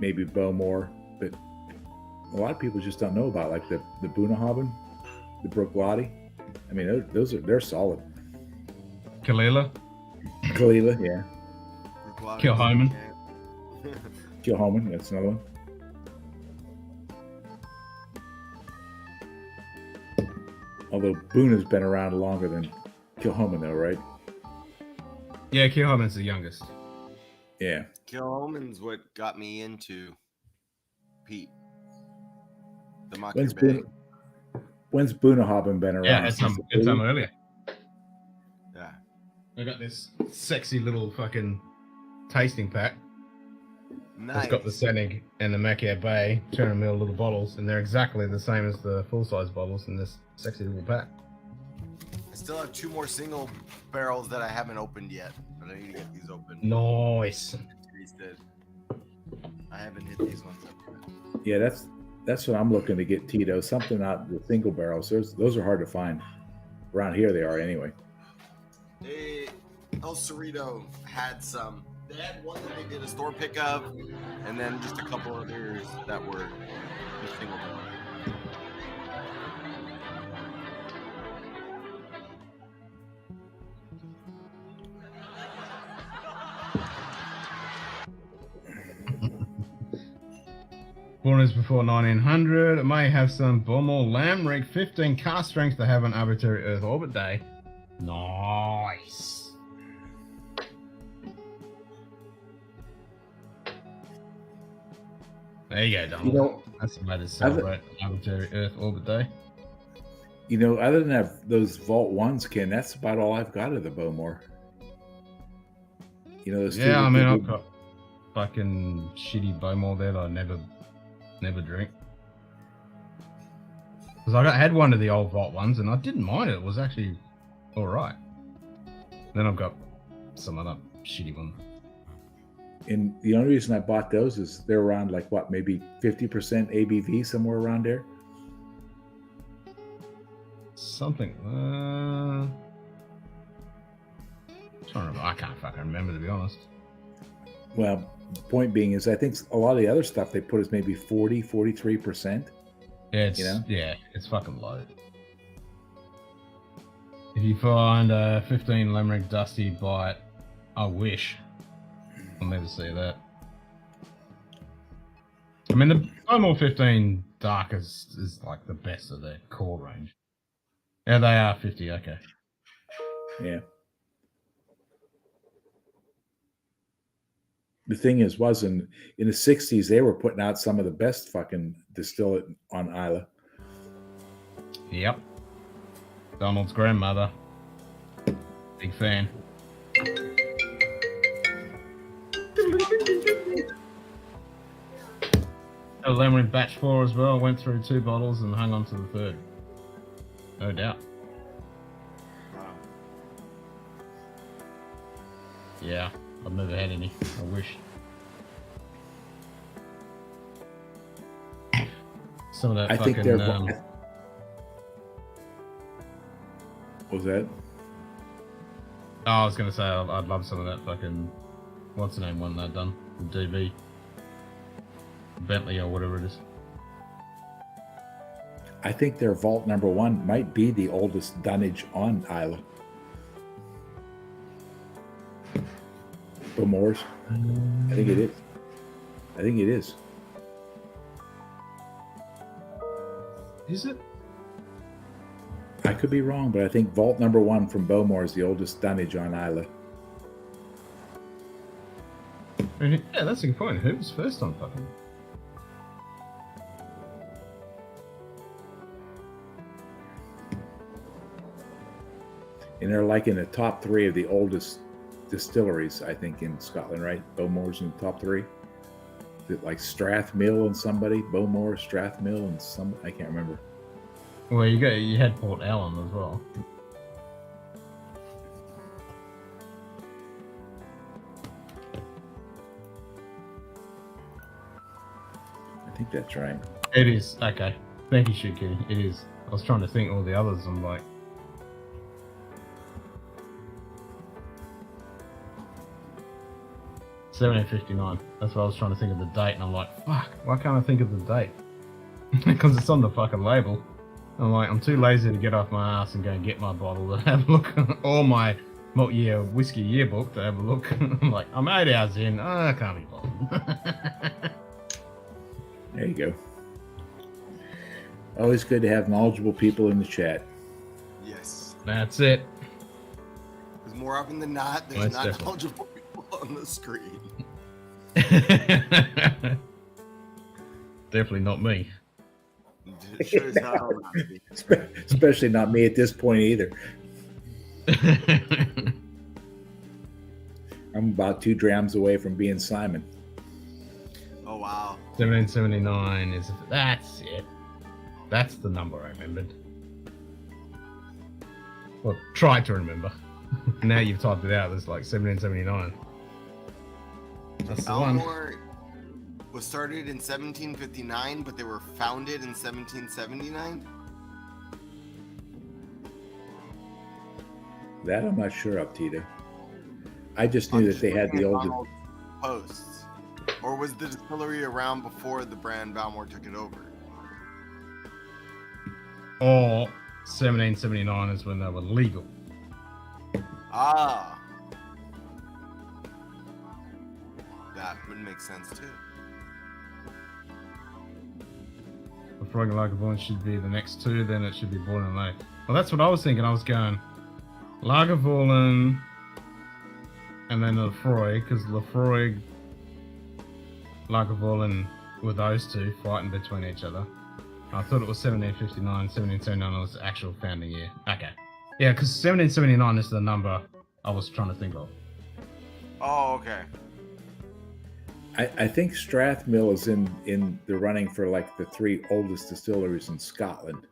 maybe Bowmore. But a lot of people just don't know about like the Bunnahabhain, the Brooklotti. I mean, they're solid. Kalila, yeah. Kilhoman. Kilhoman, that's another one. Although Boone has been around longer than Kilhoman, though, right? Yeah, Kilhoman's the youngest. Yeah. Kilhoman's what got me into Pete. The When's Mockery Bay. When's Bunnahabhain been around? Yeah, it's some earlier. Yeah. I got this sexy little fucking tasting pack. Nice. It's got the Senig and the Macquarie Bay 200ml little bottles, and they're exactly the same as the full-size bottles in this sexy little pack. I still have 2 more single barrels that I haven't opened yet, but I need to get these open. Nice. I haven't hit these ones up yet. Yeah, that's what I'm looking to get, Tito. Something out the single barrels. Those are hard to find. Around here they are anyway. El Cerrito had some. They had one that they did a store pickup, and then just a couple others that were just single barrel. Born is before 1900. It may have some Bowmore Lamb Rig 15 cast strength to have an arbitrary Earth orbit day. Nice. There you go, Donald. You know, that's the way to celebrate arbitrary Earth orbit day. You know, other than that, those Vault 1s, Ken, that's about all I've got of the Bowmore. You know, those Yeah, I mean, I've got fucking shitty Bowmore there that I never drink. Because I had one of the old Vault ones and I didn't mind it. It was actually alright. Then I've got some other shitty one. And the only reason I bought those is they're around like what, maybe 50% ABV, somewhere around there. Something. Trying to remember. I can't fucking remember, to be honest. Well, the point being is I think a lot of the other stuff they put is maybe 40, 43%. Yeah, it's, you know? Yeah, it's fucking low. If you find a 15 Limerick Dusty, buy it. I wish. I'll never see that. I mean, the Bowmore 15 Dark is like the best of their core range. Yeah, they are 50. Okay. Yeah. The thing is, was in the 60s, they were putting out some of the best fucking distillate on Isla. Yep. Donald's grandmother. Big fan. And then in batch 4 as well, went through 2 bottles and hung on to the 3rd. No doubt. Yeah, I've never had any. I wish. Some of that I fucking... think they're... what was that? Oh, I was going to say, I'd love some of that fucking... What's the name one they've done? The DB. Bentley or whatever it is. I think their vault number 1 might be the oldest dunnage on Isla. Bowmore's. I think it is. I think it is. Is it? I could be wrong, but I think vault number 1 from Bowmore is the oldest dunnage on Isla. Yeah, that's a good point. Who was first on fucking? And they're like in the top 3 of the oldest distilleries, I think, in Scotland, right? Bowmore's in the top 3. Is it like Strathmill and somebody? Bowmore, Strathmill, and some, I can't remember. Well, you had Port Ellen as well. I think that's right. It is. Okay. Thank you, Shoot Kitty. It is. I was trying to think all the others. I'm like... 1759. That's what I was trying to think of the date, and I'm like, fuck, why can't I think of the date? Because it's on the fucking label. I'm like, I'm too lazy to get off my ass and go and get my bottle to have a look, or my multi-year whiskey yearbook to have a look. I'm like, I'm 8 hours in, I can't be bothered. There you go. Always good to have knowledgeable people in the chat. Yes. That's it. Because more often than not, there's not definitely knowledgeable people on the screen. Definitely not me. It sure is not all about me. Especially not me at this point either. I'm about 2 drams away from being Simon. Oh, wow. 1779 is... That's it. That's the number I remembered. Well, tried to remember. Now you've typed it out, it's like 1779. That's the one. Balmore was started in 1759, but they were founded in 1779? That I'm not sure of, Tita. I just knew that they had the oldest... Posts. Or was the distillery around before the brand Balmore took it over? Or 1779 is when they were legal. Ah. That would make sense too. The Frog and Lagerborn should be the next 2, then it should be Born and Lake. Well, that's what I was thinking. I was going Lagerborn and then Lefroy, because Lefroy, Lagerborn were those 2 fighting between each other. I thought it was 1759, 1779 was the actual founding year. Okay. Yeah, because 1779 is the number I was trying to think of. Oh, okay. I think Strathmill is in the running for like the 3 oldest distilleries in Scotland.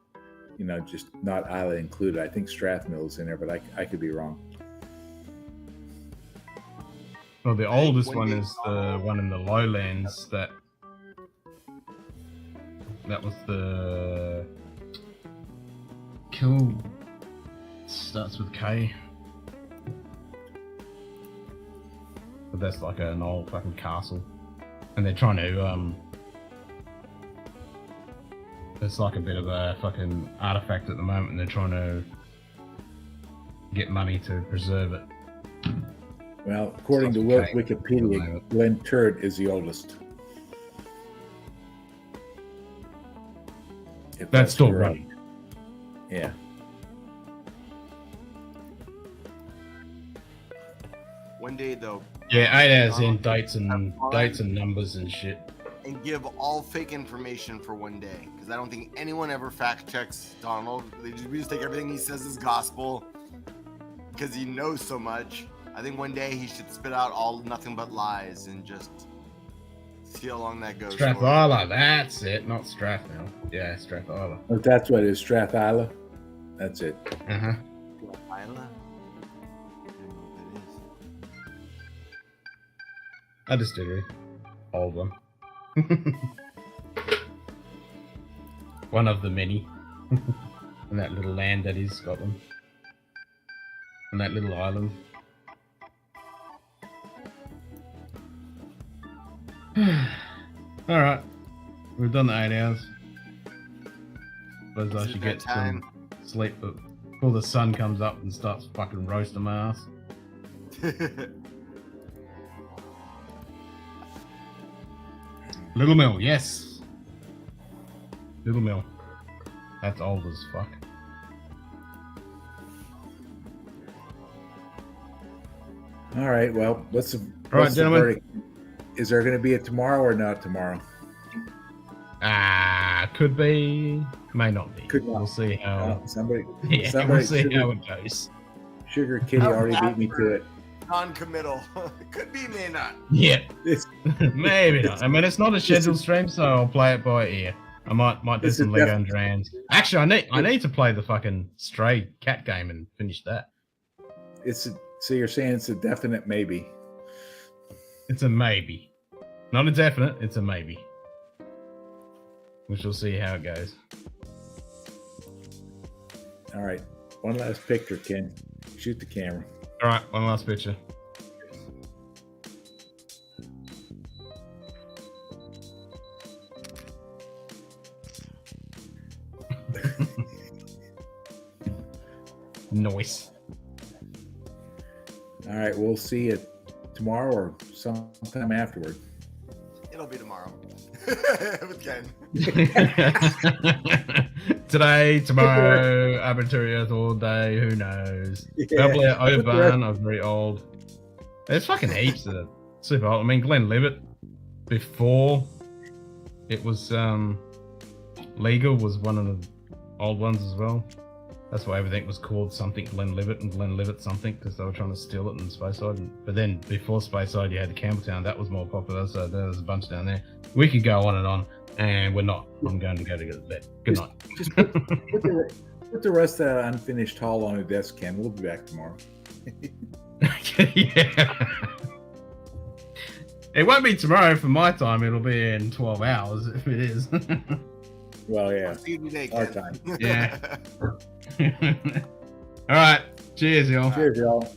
You know, just not Islay included. I think Strathmill is in there, but I could be wrong. Well, the oldest one is the one in the lowlands that was the Kill starts with K. But that's like an old fucking castle. And they're trying to it's like a bit of a fucking artifact at the moment, and they're trying to get money to preserve it. Well, according to Wikipedia, Glen Turd is the oldest. That's still right. Yeah. one day though. Yeah, 8 hours in dates and numbers and shit. And give all fake information for one day, because I don't think anyone ever fact checks Donald. We just take everything he says as gospel, because he knows so much. I think one day he should spit out all nothing but lies and just see how long that goes. Strathala, that's it, not Strathmill. Yeah, Strathala. If that's what it is, Strathala. That's it. Uh-huh. Strathala? A distillery. Old one. One of the many. And that little land that is Scotland. And that little island. Alright. We've done the 8 hours. Suppose I should get some sleep before the sun comes up and starts fucking roasting my ass. Little Mill, yes. Little Mill. That's old as fuck. All right. Well, what's the gentlemen. verdict? Is there going to be a tomorrow or not tomorrow? Could be, may not be. Could not. We'll see how. Somebody we'll see how it goes. Sugar Kitty already beat me to it. Non-committal. Could be, may not. Yeah, maybe not. I mean, it's not a scheduled stream, so I'll play it by ear. I might do some Lego and Drans. Actually, I need to play the fucking Stray cat game and finish that. So you're saying it's a definite maybe? It's a maybe, not a definite. It's a maybe. We shall see how it goes. All right. One last picture, Ken. Shoot the camera. All right. One last picture. Nice. All right. We'll see you tomorrow or sometime afterward. It'll be tomorrow. With Ken. Today, tomorrow, arbitrary earth all day, who knows? Yeah. Probably Oban, I'm very old. There's fucking heaps of super old. I mean, Glenlivet, before it was legal, was one of the old ones as well. That's why everything was called something Glenlivet and Glenlivet something, because they were trying to steal it in Speyside. But then before Speyside, you had Campbelltown. That was more popular, so there's a bunch down there. We could go on, and we're not. I'm going to go to bed. Good night. Just put the rest of that unfinished haul on the desk, Ken. We'll be back tomorrow. Yeah. It won't be tomorrow for my time. It'll be in 12 hours if it is. Well, yeah. See you today, Our Ken. time. Yeah. All right. Cheers, y'all. Cheers, y'all.